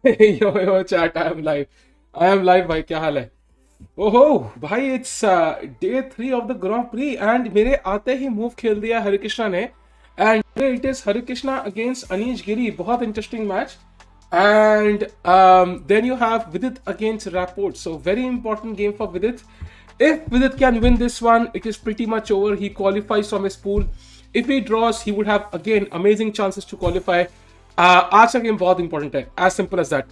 Yo chat, I am live भाई, क्या हाल है? ओहो भाई, it's day 3 of the grand prix and मेरे आते ही मूव खेल दिया हरिकृष्णा ने। And it is Harikrishna against Anish Giri, बहुत interesting match. And then you have Vidit against Rapport, so very important game for Vidit. If Vidit can win this one, it is pretty much over. He qualifies from his pool. If he draws, he would have again amazing chances to qualify. आज का game बहुत important है, as simple as that.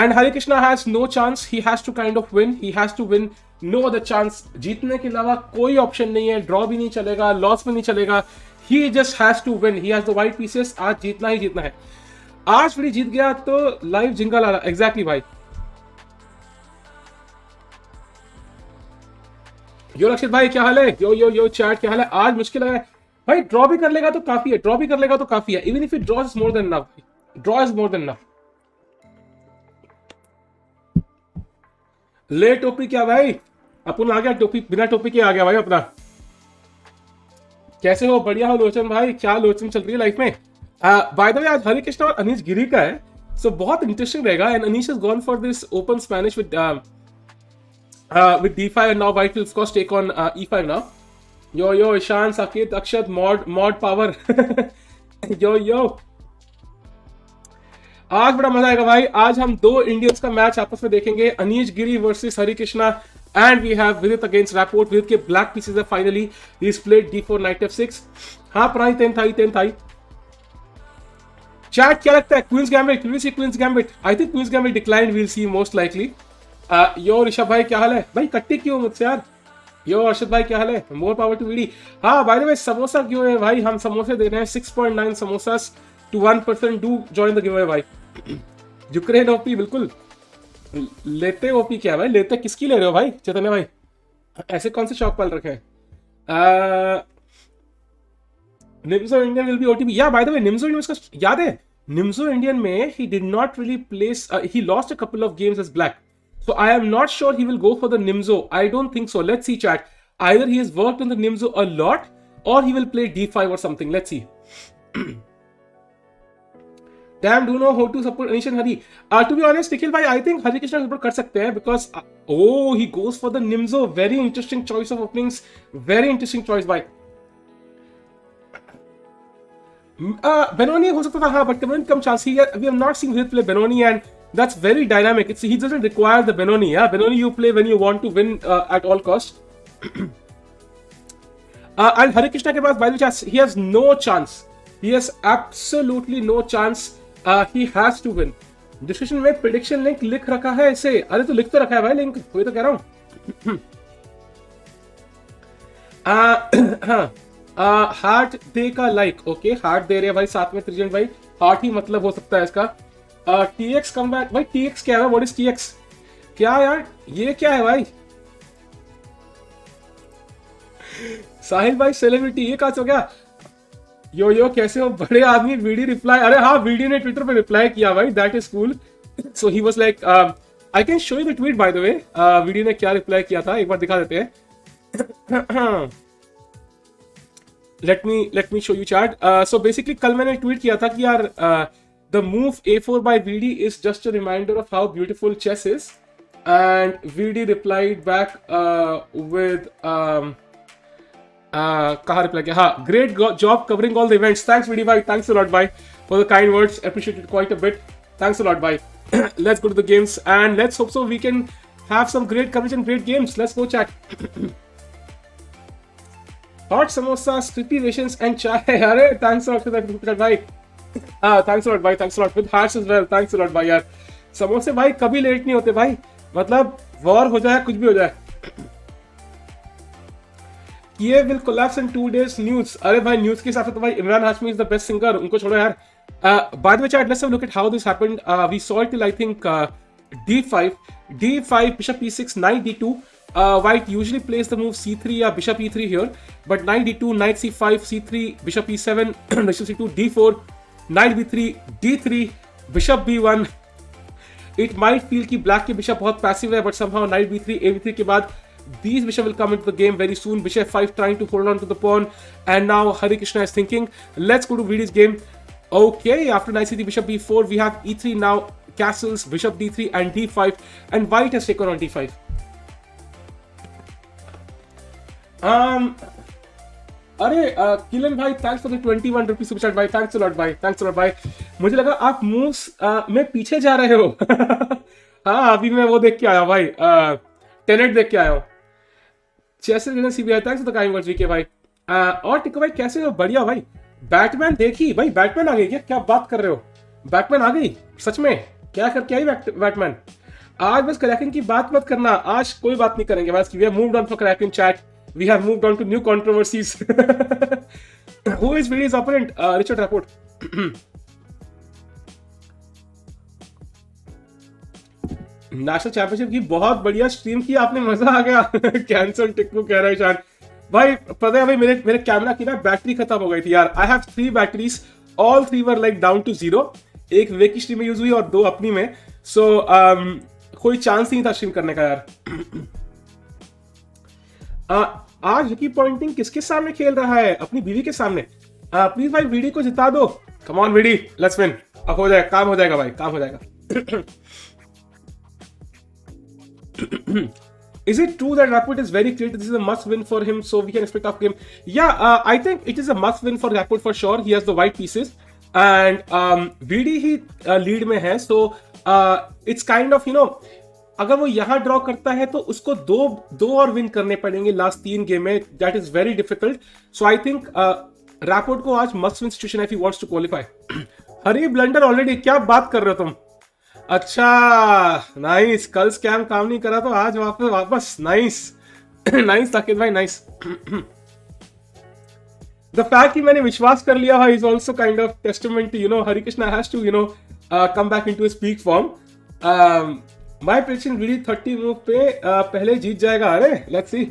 And Harikrishna has no chance. He has to kind of win. He has to win. No other chance. जीतने के अलावा कोई option नहीं है. ड्रॉ भी नहीं चलेगा, लॉस भी नहीं चलेगा. He just has to win. He has the white pieces. आज जीतना ही जीतना है. आज भी जीत गया तो लाइव जिंगल आ रहा. एग्जैक्टली भाई. यो रक्षित भाई, क्या हाल है? यो चैट, क्या हाल है? आज मुश्किल है भाई. ड्रॉ भी कर लेगा तो काफी है. ड्रॉ भी कर लेगा तो काफी है. Even if it draw is more than enough. Draw is more than enough. ले टोपी क्या भाई? अपन आ गया टोपी, बिना टोपी के आ गया भाई अपना. कैसे हो? बढ़िया हो लोचन भाई? क्या लोचन चल रही है लाइफ में? बाय द वे आज हरिकृष्णा और अनीश गिरी का है, सो बहुत इंटरेस्टिंग रहेगा. And Anish has gone for this open Spanish with d5 and now white will of course take on e5 now. Yo Ishan, Saket, Akshat, mod power. Yo आज बड़ा मजा आएगा भाई. आज हम दो इंडियंस का मैच आपस में देखेंगे. Anish Giri versus Harikrishna and we have Vidit against Rapport. Vidit के ब्लैक पीसेस है finally. He is played d4 knight f6. हाँ पुरानी 10 थाई. चैट क्या लगता है? Queen's gambit, will we see queen's gambit? I think queen's gambit decline, will see most likely. Yo Rishabh भाई, क्या हाल है भाई? कट्टी क्यों मुझसे यार? यो अर्षद भाई, क्या हाल है? More power to VD. हाँ बाय द वे, समोसा क्यों है भाई? हम समोसे दे रहे हैं 6.9 samosas to 1%. Do join the giveaway भाई. यूक्रेन ओपी बिल्कुल लेते. ओपी क्या भाई? लेते किसकी ले रहे हो भाई चैतन्य भाई? ऐसे कौन से शौक पाल रखे हैं? Nimzo Indian will be OTP. या by the way, Nimzo Indian, इसका याद है? निम्सो इंडियन में he did not really place, he lost a couple of games as black. So I am not sure he will go for the Nimzo. I don't think so. Let's see chat. Either he has worked on the Nimzo a lot or he will play d5 or something. Let's see. Damn, do you know how to support Anish and Hari? To be honest, Nikhil bhai, I think Harikrishna support kar sakte hain because he goes for the Nimzo. Very interesting choice of openings. Very interesting choice bhai. Benoni ho sakta tha, हाँ, but come chance. We have not seen Vidit play Benoni and that's very dynamic. He doesn't require the Benoni. Yeah, Benoni you play when you want to win at all cost. And Harikrishna के पास by the chance, he has no chance. He has absolutely no chance. He has to win. Discussion में prediction link लिख रखा है इसे. अरे तो लिख तो रखा है भाई लिंक, वही तो कह रहा हूँ. हार्ट दे का लाइक. ओके, हार्ट दे रहे हैं भाई साथ में त्रिजन भाई. हार्ट ही मतलब हो सकता है इसका. TX कम बैक भाई. TX क्या है? What is TX? क्या यार ये क्या है भाई? साहिल भाई सेलिब्रिटी, ये कहाँ से हो गया? यो कैसे हो बड़े आदमी? VD reply. अरे हाँ, वीडी ने ट्विटर पे रिप्लाई किया भाई. That is cool. So he was like, I can show you the tweet by the way. VD ने क्या रिप्लाई किया था एक बार दिखा देते हैं. Let me show you chat. So basically कल मैंने ट्वीट किया था कि यार the move a4 by VD is just a reminder of how beautiful chess is, and VD replied back with कहाँ reply किया? हाँ, great job covering all the events. Thanks VD bhai, thanks a lot bhai for the kind words, appreciate it quite a bit. Thanks a lot bhai. Let's go to the games and let's hope so we can have some great coverage and great games. Let's go chat. Hot samosas, crispy rations and chai. अरे thanks a lot for that bhai. Thanks lot भाई, thanks lot with hearts as well. Thanks lot भाई यार. समोसे भाई कभी late नहीं होते भाई. मतलब वॉर हो जाए, कुछ भी हो जाए. ये will collapse in 2 days. News. अरे भाई न्यूज के हिसाब से तो भाई Imran Hashmi is the best singer. उनको छोड़ो यार. बाद में chat, let's have look at how this happened. We saw it till I think d5 bishop e6 knight d2. White usually plays the move c3 or bishop e3 here, but knight d2, knight c5, c3, bishop e7, bishop c2, d4, knight b3, d3, bishop b1. It might feel कि black के bishop बहुत passive है, but somehow knight b3, a b3 के बाद these bishop will come into the game very soon. Bishop 5 trying to hold on to the pawn, and now Harikrishna is thinking, let's go to VD's game. Okay, after knight c3, bishop b4, we have e3 now, castles, bishop d3 and d5, and white has taken on d5. अरे kiln भाई, thanks for the 21 rupees super chat भाई, thanks a lot भाई, thanks a lot भाई। मुझे लगा आप moves में पीछे जा रहे हो। हाँ, अभी मैं वो देख के आया भाई, टेनेट देख के आया हूँ। Chaser CBI, thanks for the kind words VK भाई। और टिको भाई कैसे हो? बढ़िया भाई। बैटमैन देखी भाई, बैटमैन आ गई क्या? क्या बात कर रहे हो, बैटमैन आ गई सच में? क्या करके आई बैटमैन? आज बस क्रैकिंग की बात मत करना, आज कोई बात नहीं करेंगे बस। We have moved on for cracking chat, we have moved on to new controversies. Who is Vidit's opponent? Richard Rapport. National championship की बहुत बढ़िया स्ट्रीम की आपने, मजा आ गया। कैंसल टिक्कू कह रहा है शान भाई। पता है भाई, मेरे कैमरा की ना बैटरी खत्म हो गई थी यार। I have 3 batteries, all 3 were like down to 0। एक विवेक की स्ट्रीम में यूज हुई और 2 अपनी में। सो कोई चांस नहीं था स्ट्रीम करने का यार। आज विकी पॉइंटिंग किसके सामने खेल रहा है? अपनी बीवी के सामने। प्लीज भाई वीडी को जिता दो, come on VD, let's win. अब हो जाएगा, काम हो जाएगा भाई, काम हो जाएगा। Is it true that Rapport is very clear that this is a must win for him, so we can expect tough game? Yeah, I think it is a must win for Rapport for sure. He has the white pieces and VD he lead में है, so it's kind of, you know, अगर वो यहां draw करता है तो उसको दो और विन करने पड़ेंगे लास्ट 3 गेम में। That is very difficult. So I think Rapport को आज must win situation if he wants to qualify. Hari blunder already, क्या बात कर रहे हो तुम? अच्छा नाइस, कल स्कैम काम नहीं करा तो आज वापस नाइस। नाइस साकिब भाई, नाइस। द फैक्ट कि मैंने विश्वास कर लिया है is also kind of testament, you know, Harikrishna has to, you know, come back into his peak form. My prediction VD 30 move पे पहले जीत जाएगा। अरे let's see.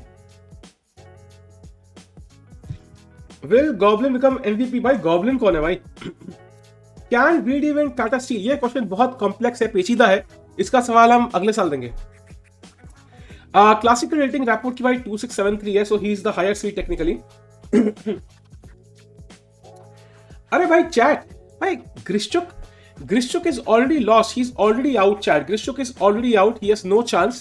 Will goblin become MVP? भाई गॉब्लिन कौन है भाई? Can VD win Tata steel? ये क्वेश्चन बहुत कॉम्प्लेक्स है, पेचीदा है, इसका सवाल हम अगले साल देंगे। क्लासिकल रेटिंग रैपोर्ट की भाई 2673 है, so he is the higher seed technically. अरे भाई चैट भाई, Grishchuk is already lost. He's already out, chat. Grishchuk is already out. He has no chance.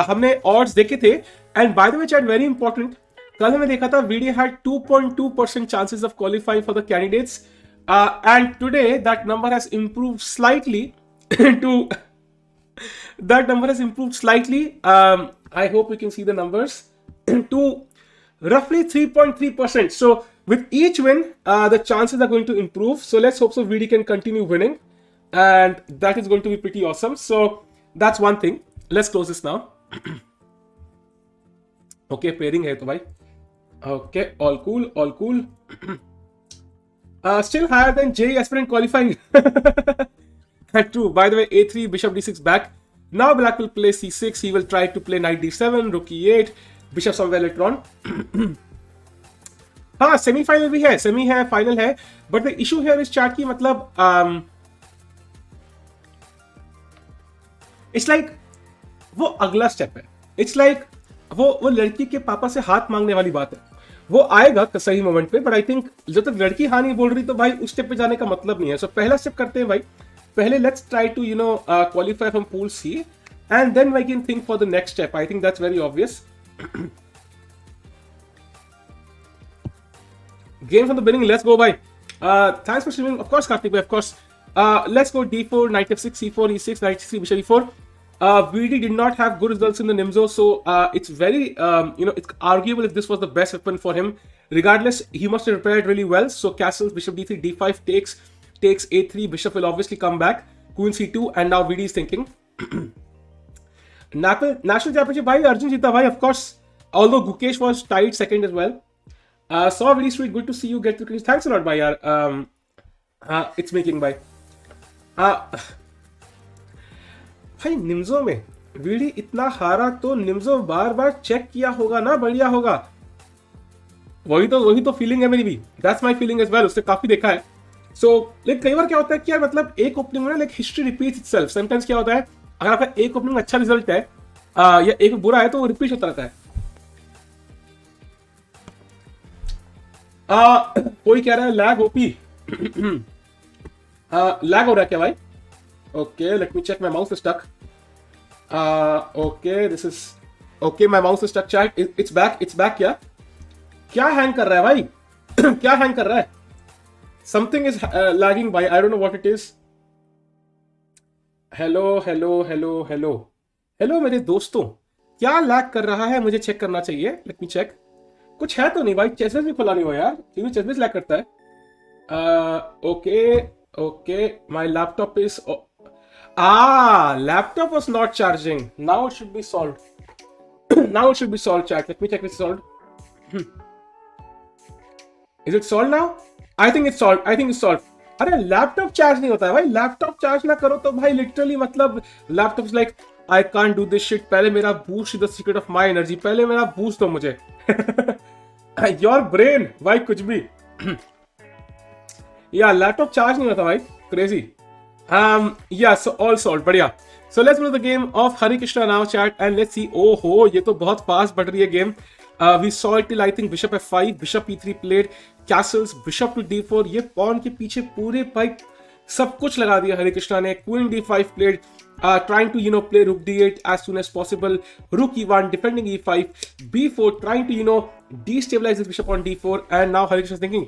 हमने odds देखे थे. And by the way, chat, very important. कल हमने देखा था VD had 2.2% chances of qualifying for the candidates. And today that number has improved slightly to. That number has improved slightly. I hope you can see the numbers to roughly 3.3%. So with each win, the chances are going to improve. So let's hope so VD can continue winning, and that is going to be pretty awesome. So that's one thing. Let's close this now. Okay, pairing hai to bhai. Okay, all cool, all cool. Still higher than J aspirant qualifying. True. By the way, A3, Bishop D6 back. Now Black will play C6. He will try to play Knight D7, Rook E8, Bishop somewhere later on. हाँ, semifinal भी है, semi है, final है, but the issue here is chat की, मतलब it's like वो अगला step है। इट्स लाइक वो लड़की के पापा से हाथ मांगने वाली बात है। वो आएगा सही मोमेंट पे, बट आई थिंक जब तक लड़की हाँ नहीं बोल रही तो भाई उस स्टेप पे जाने का मतलब नहीं है। सो पहला स्टेप करते हैं भाई, पहले let's try to, you know, qualify from pool C and then we can think for the next step. I think that's very obvious. Game from the beginning, let's go, bye. Thanks for streaming, of course, Karthik, of course. Let's go D4, Knight F6, C4, E6, Knight C3, Bishop E4. VD did not have good results in the Nimzo, so it's very, you know, it's arguable if this was the best weapon for him. Regardless, he must have prepared really well. So castles, Bishop D3, D5 takes A3, Bishop will obviously come back, Queen C2, and now VD is thinking. National Championship, bhai, Arjun Jita, bhai, of course. Although Gukesh was tied second as well. Saw really sweet. Good to see you get to finish. Thanks a lot, bhai. It's making, bhai. भाई निम्जो में VD इतना हारा तो निम्जो बार बार check किया होगा ना, बढ़िया होगा। वही तो फीलिंग है मेरी भी। That's my feeling as well. उससे काफी देखा है। सो लाइक कई बार क्या होता है कि यार मतलब एक ओपनिंग में ना like history repeats itself. Sometimes क्या होता है, अगर आपका एक ओपनिंग में अच्छा रिजल्ट है या एक बुरा है तो वो रिपीट होता रहता है। कोई कह रहा है लैग ओपी। लैग हो रहा है क्या भाई? Okay, let me check, my mouse is stuck. Okay, this is okay, my mouse is stuck. Chat, it's back. क्या हैंग कर रहा है भाई? क्या हैंग कर रहा है? समथिंग इज लैगिंग भाई, I don't know what it is. Hello मेरे दोस्तों, क्या लैग कर रहा है? मुझे चेक करना चाहिए. Let me check. कुछ है तो नहीं भाई? चेसबेस भी खुला नहीं हुआ यार, क्योंकि चेसबेस लैग करता है. Okay, my laptop is laptop was not charging. Now it should be solved. Now it should be solved, chat. Let me check if it's solved. Is it solved now? I think it's solved. अरे laptop charge नहीं होता है भाई. Laptop charge ना करो तो भाई literally मतलब laptop is like I can't do this shit. पहले मेरा boost the secret of my energy. पहले मेरा बूस्ट दो मुझे. योर ब्रेन भाई कुछ भी. या लैपटॉप चार्ज नहीं होता भाई. Crazy. Yeah, so all solved. बढ़िया. So let's go to the game of Harikrishna now, chat, and let's see. Oh ho, ये तो बहुत fast बढ़ रही है game. We saw it till I think bishop f5, bishop e3 played, castles, bishop to d4. ये pawn के पीछे पूरे भाई सब कुछ लगा दिया हरिकृष्णा ने. Queen d5 played, trying to play rook d8 as soon as possible. Rook e1, defending e5, b4, trying to destabilize this bishop on d4. And now Harikrishna is thinking,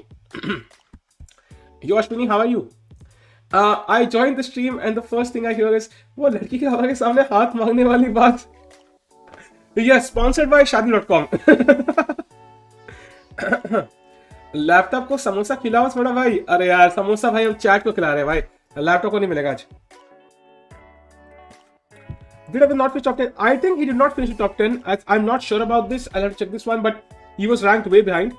Yo Ashwini, how are you? I joined the stream and the first thing I hear is वो लड़की के हमारे सामने हाथ मांगने वाली बात. Yes, sponsored by shadi.com. Laptop को समोसा खिलाओ थोड़ा भाई. अरे यार समोसा भाई हम चैट को खिला रहे हैं भाई, लैपटॉप को नहीं मिलेगा आज. Did he not finish top 10? I think he did not finish the top 10. I'm not sure about this. I'll have to check this one, but he was ranked way behind.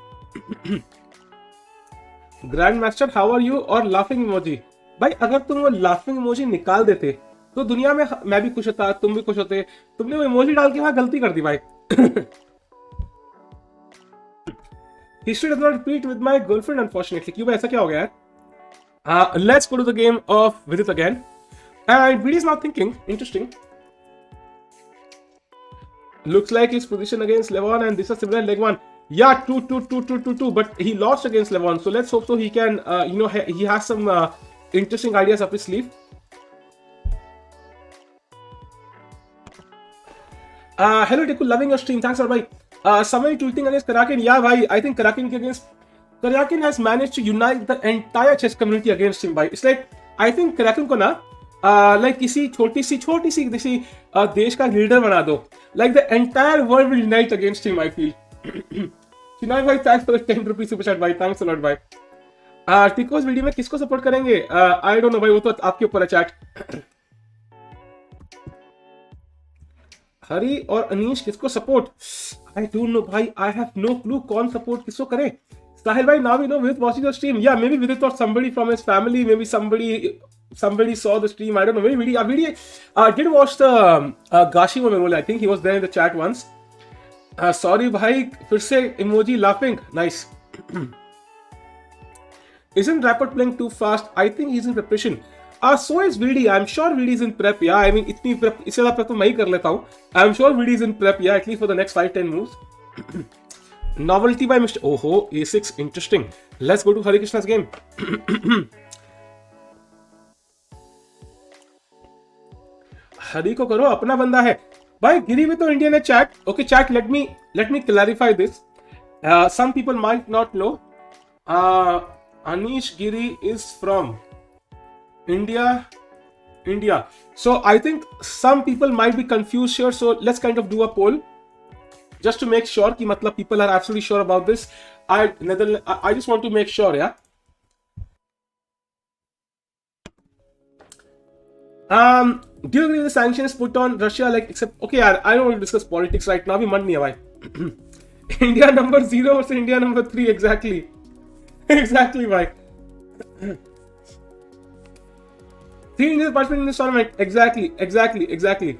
Grandmaster, how are you? और laughing emoji. भाई अगर तुम वो laughing emoji निकाल देते तो दुनिया में मैं भी खुश होता, तुम भी खुश होते. तुमने वो इमोजी डाल के वहां गलती कर दी भाई. History does not repeat with my girlfriend unfortunately. क्यों भाई ऐसा क्या हो गया यार? Let's go to the game of Vidit again. And Vidit is now thinking, interesting. Looks like his position against Levon and this is similar leg one. Yeah, 2, but he lost against Levon. So let's hope so he can, he has some interesting ideas up his sleeve. Hello Deku, loving your stream. Thanks, bhai. Somebody tweeting against Karakin. Yeah, bhai. I think Karakin has managed to unite the entire chess community against him, bhai. It's like I think Karakin को ना like किसी छोटी सी किसी देश का leader बना दो. Like the entire world will unite against him, I feel. Chinay bhai, thanks for the 10 rupees super chat, bhai. Thanks a lot, bhai. टिकोस वीडियो में किसको सपोर्ट करेंगे? आई डोंट नो भाई, वो तो आपके ऊपर है चैट. हरी और अनीश किसको सपोर्ट? आई डोंट नो भाई, आई हैव नो क्लू कौन सपोर्ट किसको करे. साहिल भाई, नाउ वी नो विदित वाचिंग योर स्ट्रीम. या मे बी विदित और somebody from his family, maybe somebody saw the stream. I don't know. Maybe Vidit did watch the Gashimo Memorial. I think he was there in the chat once. Sorry भाई, फिर से emoji laughing. Nice. Isn't Rapport playing too fast? I think he's in preparation. So is VD. I'm sure VD is in prep. Yeah, I mean इतनी prep, इससे ज़्यादा prep तो मैं ही कर लेता हूँ. I'm sure VD is in prep. Yeah, at least for the next 5-10 moves. Novelty by Mr. Oh, A6. Interesting. Let's go to Harikrishna's game. हरी को करो, अपना बंदा है भाई. गिरी भी तो इंडियन है chat. Okay chat, let me clarify this. Some people might not know. Anish Giri is from India. So I think some people might be confused here. So let's kind of do a poll just to make sure कि मतलब people are absolutely sure about this. I just want to make sure, yeah. Do you agree with the sanctions put on Russia? Like, except okay, I don't want to discuss politics right now. भी मन नहीं है भाई. India number 0 versus India number 3. Exactly, भाई. 3 Indians participating in this tournament. Exactly.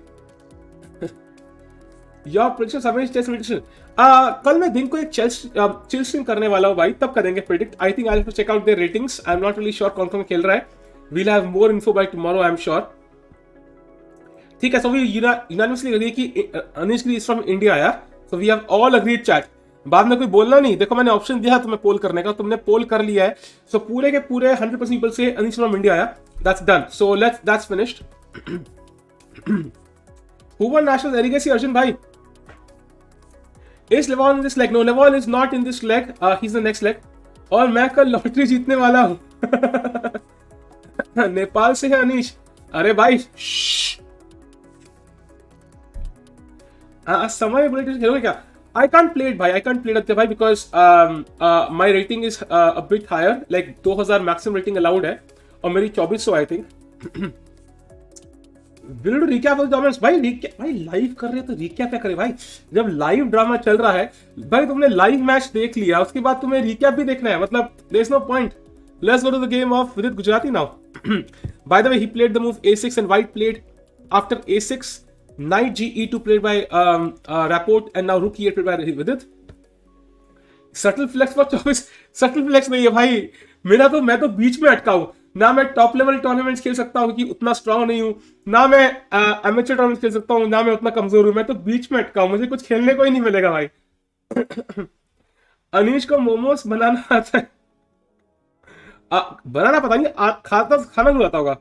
Your prediction, Samesh test prediction. कल मैं दिन को एक चिल स्ट्रीम करने वाला हूँ भाई, तब करेंगे predict. I think I'll have to check out their ratings. I'm not really sure कौन कौन खेल रहा है. We'll have more info by tomorrow, I'm sure. ठीक है, so we unanimously agree कि Anish Giri is from India, yeah. So we have all agreed, chat. बाद में कोई बोलना नहीं, देखो मैंने ऑप्शन दिया तुम्हें पोल करने का, तुमने पोल कर लिया है, सो पूरे के पूरे 100% पीपल से अनिश फ्रॉम इंडिया आया, that's done, so let's that's finished. Who won national Erigaisi Arjun भाई? Is Levon in this leg? No, Levon is not in this leg, he is the next leg. और मैं कल लॉटरी जीतने वाला हूं। नेपाल से है अनीश। अरे भाई समय बुलेट खेलोगे क्या? I can't play it भाई, I can't play it भाई because my rating is a bit higher, like 2000 maximum rating allowed है और मेरी 2400 I think. Will do recap of the भाई, भाई लाइव कर रहे हो तो रिकैप क्या करे भाई? जब लाइव ड्रामा चल रहा है भाई, तुमने लाइव मैच देख लिया, उसके बाद तुम्हें रिकैप भी देखना है, मतलब there is no point. Let's go to the game of Vidit Gujrathi now. By the way he played the move a6 and white played after a6 knight ge2 played by Rapport and now rook e8 played by Vidit। Subtle flex पर 24, subtle flex नहीं है भाई मेरा, तो मैं तो बीच में अटका हूं ना, मैं टॉप लेवल टूर्नामेंट्स खेल सकता हूं क्योंकि उतना स्ट्रांग नहीं हूं, ना मैं एमेचर टूर्नामेंट्स खेल सकता हूं, ना मैं उतना कमजोर हूं, मैं तो बीच में अटका हूं, मुझे कुछ खेलने को ही नहीं मिलेगा भाई। अनीश को मोमोज बनाना आता है? बनाना पता नहीं, खाना नहीं आता होगा।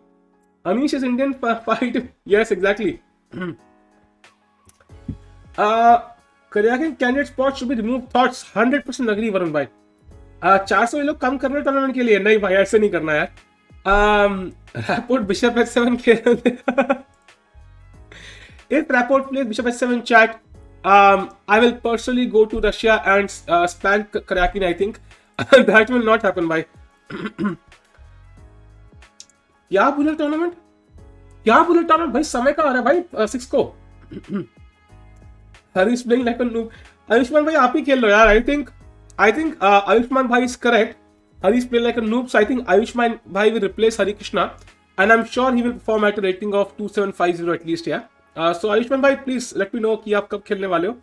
Anish is Indian fight, yes exactly. Karyakin candidate spot should be removed, thoughts 100% agree Varun भाई। 400 ये लोग कम करने टूर्नामेंट के लिए, नहीं भाई ऐसे नहीं करना यार। Rapport Bishop H7 खेल रहे। If Rapport plays Bishop H7 chat, I will personally go to Russia and spam Karyakin, I think। That will not happen भाई। क्या बुलेट टूर्नामेंट, क्या बुलेट टूर्नामेंट भाई? समय का आ रहा है भाई 6 को। Harish playing like a noob. Ayushman भाई आप ही खेल लो यार, आई थिंक आयुष्मान भाई is correct. Harish playing like a noob, so I think Ayushman भाई will replace Harikrishna and I am sure he will perform at a rating of 2750 at least यार। सो आयुष्मान भाई प्लीज लेट मी नो कि आप कब खेलने वाले हो।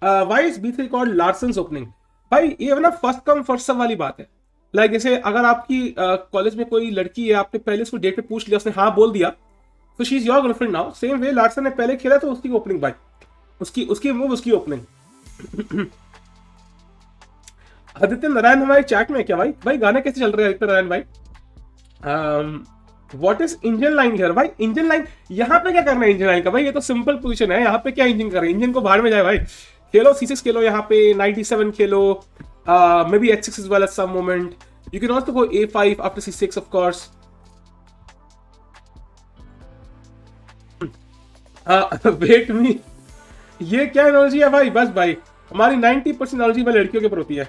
Why is B3 called Larsen's opening? भाई ये ना फर्स्ट कम फर्स्ट सर्व वाली बात है। लाइक जैसे अगर आपकी कॉलेज में कोई लड़की है, आपने पहले उसको डेट पे पूछ लिया, उसने हाँ बोल दिया, तो she is your girlfriend now. Same way Larsen ने पहले खेला तो उसकी ओपनिंग भाई, उसकी मूव उसकी ओपनिंग। आदित्य नारायण हमारे चैट में क्या भाई? भाई गाने कैसे चल रहे हैं आदित्य नारायण भाई? What is engine line here भाई? इंजन लाइन यहाँ पे क्या करना है इंजन लाइन का भाई? ये तो सिंपल पोजीशन है, यहाँ पे क्या इंजन कर रहे हैं? इंजन को बाहर में जाए भाई। खेलो C6 खेलो, यहाँ पे 97 खेलो, may be H6 as well at some moment. You can also go A5 after C6 of course. Wait me, ये क्या एनर्जी है भाई? बस भाई हमारी 90% एनर्जी भाई लड़कियों के ऊपर होती है।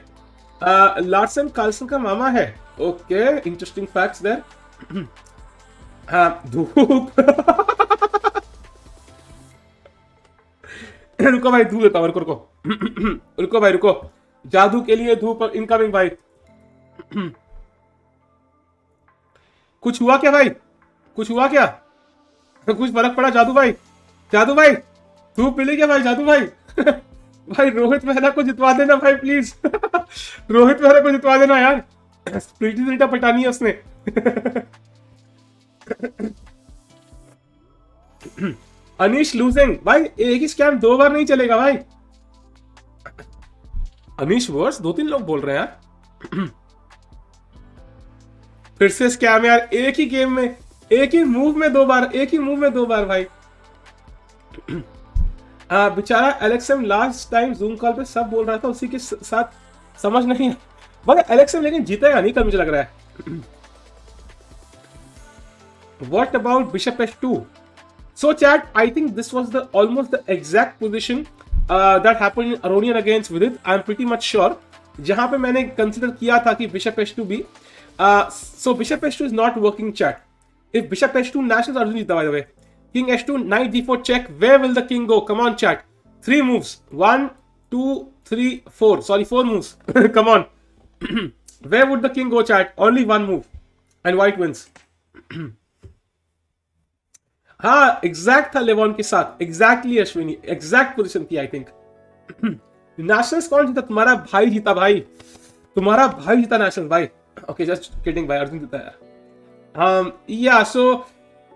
लार्सन कार्लसन का मामा है, ओके इंटरेस्टिंग फैक्ट्स देयर। धूप रुको भाई, धूप लेता हूं, रुको रुको भाई रुको, जादू के लिए धूप इनकमिंग भाई। कुछ हुआ क्या भाई? कुछ हुआ क्या? कुछ फर्क पड़ा जादू भाई? जादू भाई धूप मिली क्या भाई? जादू भाई भाई रोहित मेहरा को जितवा देना भाई प्लीज। रोहित मेहरा को जितवा देना यार, प्रीति जिंटा पटानी है उसने। अनीश लूजिंग भाई, एक ही स्कैम 2 बार नहीं चलेगा भाई। अनीश वर्स 2-3 लोग बोल रहे हैं यार। फिर से स्कैम यार, एक ही गेम में, एक ही मूव में 2 बार, एक ही मूव में 2 बार भाई। बेचारा एलेक्सम लास्ट टाइम जूम कॉल पे सब बोल रहा था, उसी के साथ समझ नहीं भाई एलेक्सम, लेकिन जीतेगा नहीं कल मुझे लग रहा है। What about Bishop H2? So chat, I think this was the almost the exact position that happened in Aronian against Vidit. I'm pretty much sure. जहां पे मैंने कंसिडर किया था कि Bishop H2 भी, so Bishop H2 is not working chat. If Bishop H2 nationals Arjun जीता by the way. King H2, Knight D4 check. Where will the king go? Come on chat. 3 moves. 1, 2, 3, 4. Sorry, 4 moves. Come on. Where would the king go chat? Only 1 move. And white wins. हाँ exact था लेवॉन के साथ, exactly Ashwini, exact position थी I think. Nationals कौन जीता? तुम्हारा भाई जीता भाई, तुम्हारा भाई जीता नेशनल भाई। ओके जस्ट किडिंग भाई, अर्जुन जीता यार। या सो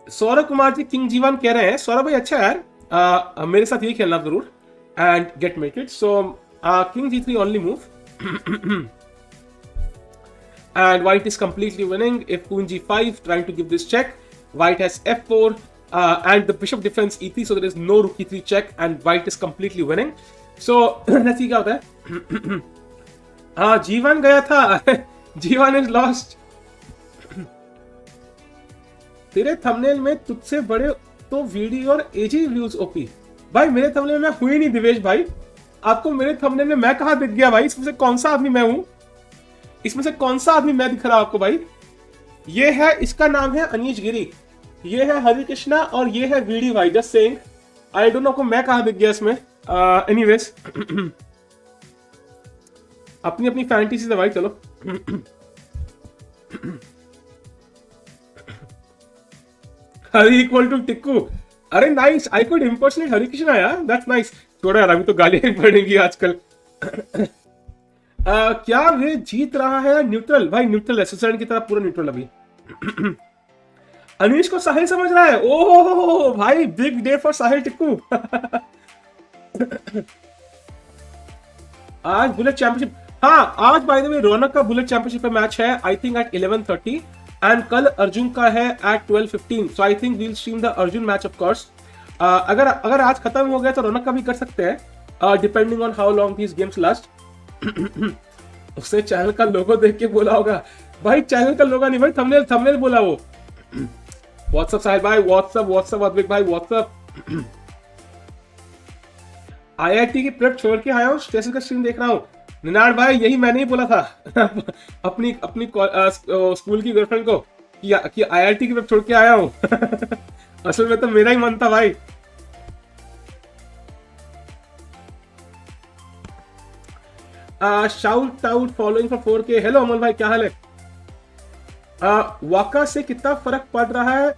सौरभ कुमार जी किंग जीवन कह रहे हैं। सौरभ भाई अच्छा यार, मेरे साथ यही खेलना जरूर and get mated. So king g3 only move and white is completely winning. If queen g5 trying to give this check, white has f4 and the bishop defends e3, so there is no rook e3 check and white is completely winning. So let's see क्या होता है. हाँ g1 गया था. g1 is lost. तेरे thumbnail में तुझसे बड़े तो वीडियो और एजी व्यूज ओपी. भाई मेरे थंबनेल में हुई नहीं दिवेश भाई. आपको मेरे थंबनेल में मैं कहाँ दिख गया भाई? इसमें से कौन सा आदमी मैं हूं? इसमें से कौन सा आदमी मैं दिख रहा हूं आपको भाई? ये है, इसका नाम है अनीश गिरी, ये है हरिकृष्णा और ये है वीडी भाई. Just saying, I don't no को मैं कहाँ दिख गया इसमें. एनीवेज अपनी अपनी फैंटेसी है भाई. चलो हरी इक्वल टू टिक्कू. अरे nice, I could impersonate Harikrishna यार. That's nice. थोड़ा यार अभी तो गालियां पड़ेंगी आजकल. क्या वे जीत रहा है न्यूट्रल? भाई न्यूट्रल है, स्विट्जरलैंड की तरह पूरा न्यूट्रल अभी. अनीश को साहिल समझ रहा है. ओहो भाई, बिग डे फॉर साहिल टिक्कू. आज बुलेट चैंपियनशिप. हाँ आज बाय द वे रौनक का बुलेट चैंपियनशिप का मैच है आई थिंक एट 11:30 एंड कल अर्जुन का है at 12:15. So I think we will stream the Arjun match of course. अगर आज खत्म हो गया तो रौनक का भी कर सकते हैं depending on how long these games last. उसने चैनल का लोगो देख के बोला होगा. भाई चैनल का लोगो नहीं भाई, थंबनेल बोला वो. व्हाट्सएप साहिल भाई, व्हाट्सएप अद्विक भाई, व्हाट्सएप. आईआईटी की प्रेप छोड़ के आया हूँ, स्टेशन का स्ट्रीम देख रहा हूँ. निनाड भाई यही मैंने ही बोला था अपनी स्कूल की गर्लफ्रेंड को कि आईआईटी की प्रेप छोड़ के आया हूँ. असल में तो मेरा ही मन था भाई. Shout out following for 4K. Hello Aman भाई, क्या हाल है? वाका से कितना फर्क पड़ रहा है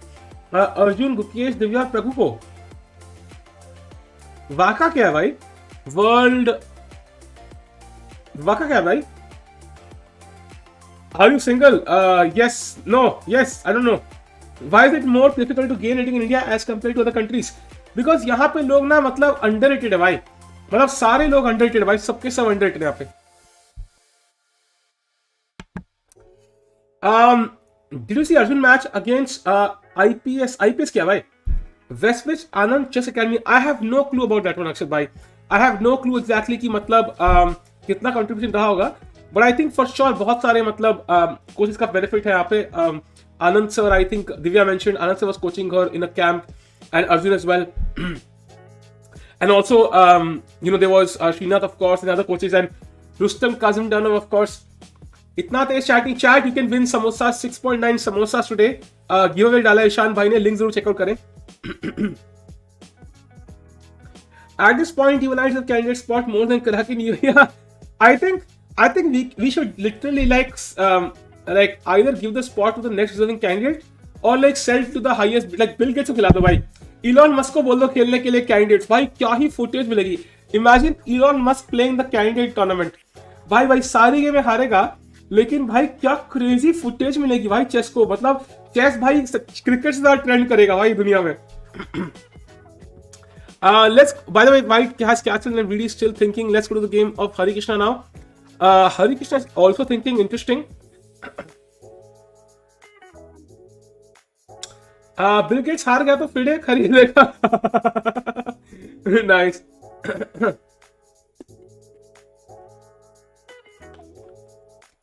अर्जुन, गुकेश, दिव्या, प्रभु को? वाका क्या है भाई? वर्ल्ड वाका क्या है भाई? Are you single? Yes, no, yes, I don't know. Why is it more difficult to gain rating in India as compare to other countries? Because यहाँ पे लोग ना मतलब अंडररेटेड है भाई. मतलब सारे लोग अंडररेटेड भाई, सबके सब अंडररेटेड है यहाँ पे. Did you see Arjun match against IPS क्या भाई? Westbridge Anand chess academy. I have no clue about that one Akshat भाई. I have no clue exactly कि मतलब कितना कंट्रीब्यूशन रहा होगा. But I think for sure बहुत सारे मतलब कोचेस का बेनिफिट है यहाँ पे. Anand sir, I think Divya mentioned Anand sir was coaching her in a camp and Arjun as well. And also, there was Srinath, of course, and other coaches, and Rustam Kazim Danov, of course. इतना तेज chatting chat, you can win samosa 6.9 samosas today. Giveaway डाला ईशान भाई ने, link जरूर checkout करें. At this point, you and I candidate spot more than Karaki New Year. I think we should literally like either give the spot to the next deserving candidate or like sell to the highest, like Bill Gates को खिला दो भाई. Elon Musk को बोल दो खेलने के लिए कैंडिडेट्स. भाई क्या ही फुटेज मिलेगी. Imagine Elon Musk playing the candidate tournament. भाई सारी गेम हारेगा लेकिन भाई क्या क्रेजी फुटेज मिलेगी भाई चेस को. मतलब चेस भाई क्रिकेट से ज्यादा ट्रेंड करेगा भाई दुनिया में. Let's, by the way, White has cancelled and Vidit is still thinking. Let's go to the game of Harikrishna now. Harikrishna is also thinking. Interesting. Bill Gates हार गया तो फिडे खरीदेगा. Nice.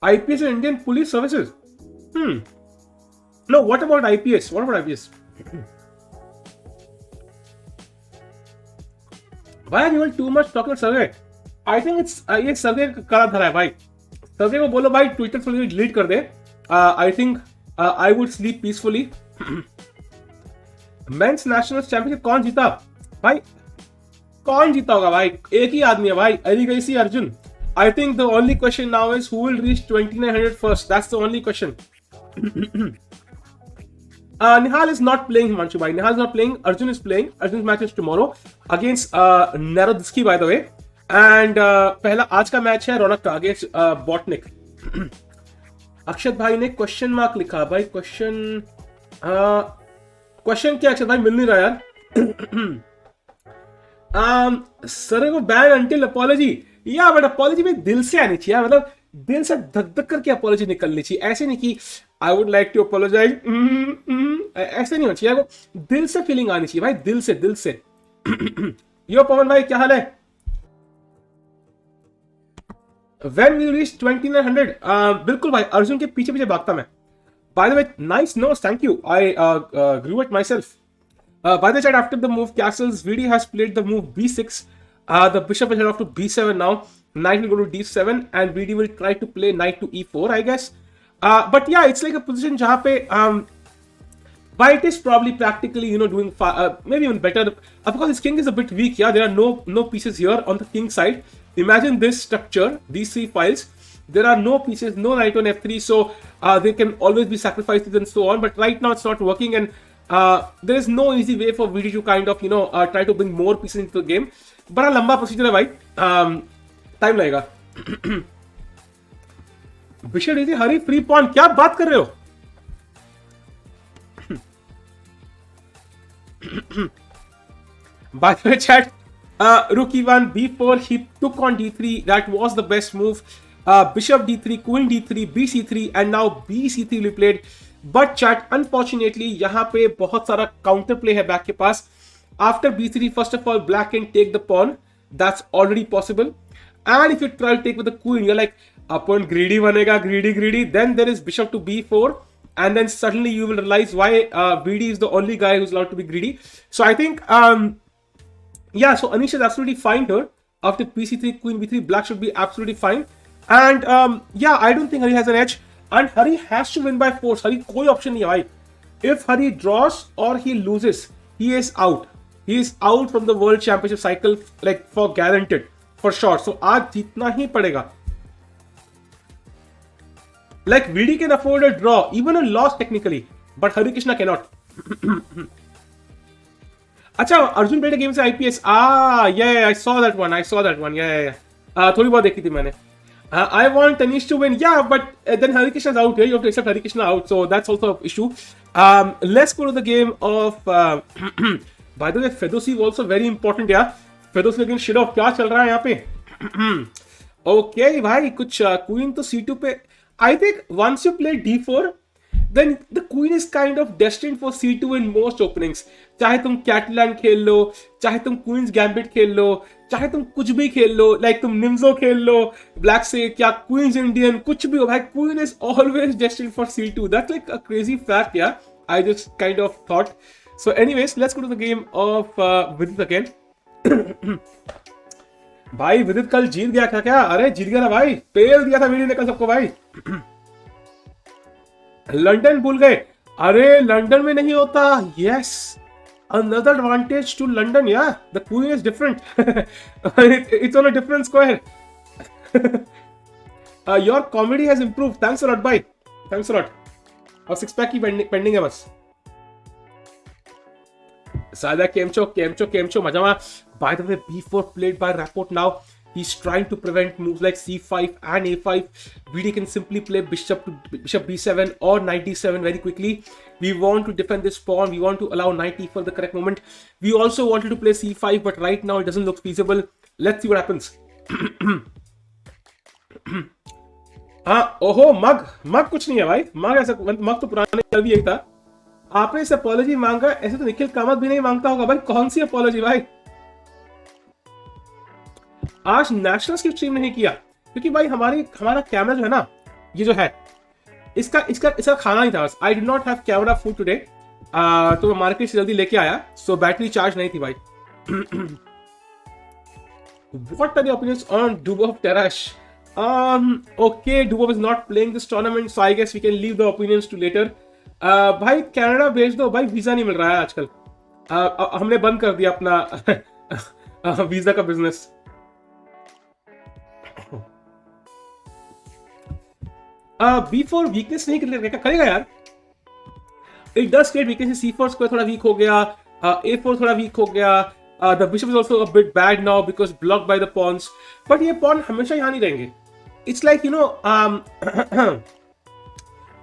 IPS and Indian Police Services. No, what about IPS? What about IPS? Why are you all too much talking about survey? I think it's ये सर्वे करा धरा है भाई. सर्वे को बोलो भाई ट्विटर से डिलीट कर दे. I think I would sleep peacefully. Mains national championship कौन जीता भाई? कौन जीता होगा भाई? एक ही आदमी है भाई, Erigaisi Arjun. I think the only question now is who will reach 2900 first. That's the only question. Nihal is not playing, Himanshu bhai. Nihal is not playing. Arjun is playing. Arjun's match is tomorrow against Narodsky, by the way. And पहला आज का match है रौनक का against botanic. अक्षत भाई ने question mark लिखा भाई. Question क्या अक्षत भाई? मिल नहीं रहा यार. सर को बैन अंटिल अपॉलॉजी, या बट अपॉलॉजी में दिल से आनी चाहिए, मतलब दिल से धक धक करके अपॉलॉजी निकलनी चाहिए, ऐसे नहीं कि I would like to apologise, ऐसे नहीं होना चाहिए, आपको दिल से फीलिंग आनी चाहिए भाई, दिल से दिल से। यो पवन भाई क्या हाल है? When we reach 2900, बिल्कुल भाई, अर्जुन के पीछे पीछे भागता मैं। By the way, nice notes, thank you. I grew it myself. By the chat, after the move castles, VD has played the move b6. The bishop will head off to b7 now. Knight will go to d7, and VD will try to play knight to e4, I guess. But yeah, it's like a position जहाँ पे white is probably practically, doing maybe even better. Of course, his king is a bit weak. Yeah, there are no pieces here on the king side. Imagine this structure, these three files. There are no pieces, no knight on f3, so they can always be sacrificed and so on. But right now it's not working, and there is no easy way for VD to kind of try to bring more pieces into the game. बड़ा लंबा procedure है भाई, time लगेगा। Bishop d3 हरी free pawn, क्या बात कर रहे हो? By the way, chat, rook e1, b4, he took on d3. That was the best move. Bishop d3, queen d3, bc3, and now bc3 will be played. But chat, unfortunately, यहाँ पे बहुत सारा counter play है black के पास. After b3, first of all, black can take the pawn. That's already possible. And if you try to take with the queen, you're like, upon greedy बनेगा, greedy. Then there is bishop to b4. And then suddenly you will realize why VD is the only guy who's allowed to be greedy. So I think, yeah, so Anish is absolutely fine here. After pc3, queen b3, black should be absolutely fine. And yeah, I don't think Hari has an edge. And Hari has to win by force. Hari कोई option नहीं है भाई. If Hari draws or he loses, he is out. He is out from the World Championship cycle, like for guaranteed, for sure. So आज जीतना ही पड़ेगा. Like VD can afford a draw, even a loss technically, but Harikrishna cannot. अच्छा, Arjun played a game से IPS. Yeah, I saw that one. Yeah. थोड़ी बहुत देखी थी मैंने. I want Anish to win. Yeah, but then Harikrishna is out here. You have to accept Harikrishna out, so that's also an issue. Let's go to the game of. By the way, Fedoseev also very important. Yeah, Fedoseev against Shirov. क्या चल रहा है यहाँ पे? Okay, भाई कुछ queen तो c2 पे. I think once you play d4, then the queen is kind of destined for c2 in most openings. चाहे तुम Catalan खेल लो, चाहे तुम Queen's Gambit खेल लो, चाहे तुम कुछ भी खेल लो, like तुम Nimzo खेल लो, Black से क्या Queen's Indian, कुछ भी हो भाई, Queen is always destined for c2. That's like a crazy fact, yeah. I just kind of thought. So anyways, let's go to the game of Vidit again. भाई विदित कल जीत गया था क्या? अरे जीत गया था भाई, पेल दिया था वीडियो ने कल सबको भाई। लंदन भूल गए? अरे लंदन में नहीं होता। Yes, another advantage to London, yeah. The queen is different. It's on a different square. Your comedy has improved. Thanks a lot, bye. Thanks a lot. और सिक्स पैक की पेंडिंग है बस। सादा केमचो मजामा. By the way, b4 played by Rapport now. He's trying to prevent moves like c5 and a5. VD can simply play bishop b7 or knight d7 very quickly. We want to defend this pawn. We want to allow knight e for the correct moment. We also wanted to play c5, but right now it doesn't look feasible. Let's see what happens. ओहो मग कुछ नहीं है भाई। मग तो पुराने कल भी यही था। आपने इस अपॉलॉजी मांगा, ऐसे तो निखिल कामत भी नहीं मांगता होगा भाई। कौन सी अपॉलॉजी भाई? आज नेशनल्स की स्ट्रीम नहीं किया क्योंकि भाई हमारा कैमरा जो है ना, ये जो है इसका खाना नहीं था बस। I did not have camera food today, तो मैं मार्केट से जल्दी लेके आया, सो बैटरी चार्ज नहीं थी भाई। What are your opinions on Dubov Terrash? Okay, Dubov is not playing this tournament, so I guess we can leave the opinions to later. भाई कनाडा भेज दो भाई, वीजा नहीं मिल रहा है आजकल। हमने बंद कर दिया अपना वीजा का बिजनेस। b4 वीकनेस नहीं करेगा यार। It does create weakness. c4 square थोड़ा वीक हो गया, a4 थोड़ा वीक हो गया, the bishop is also a bit bad now because blocked by the pawns. But ये पॉन हमेशा यहाँ नहीं रहेंगे। इट्स लाइक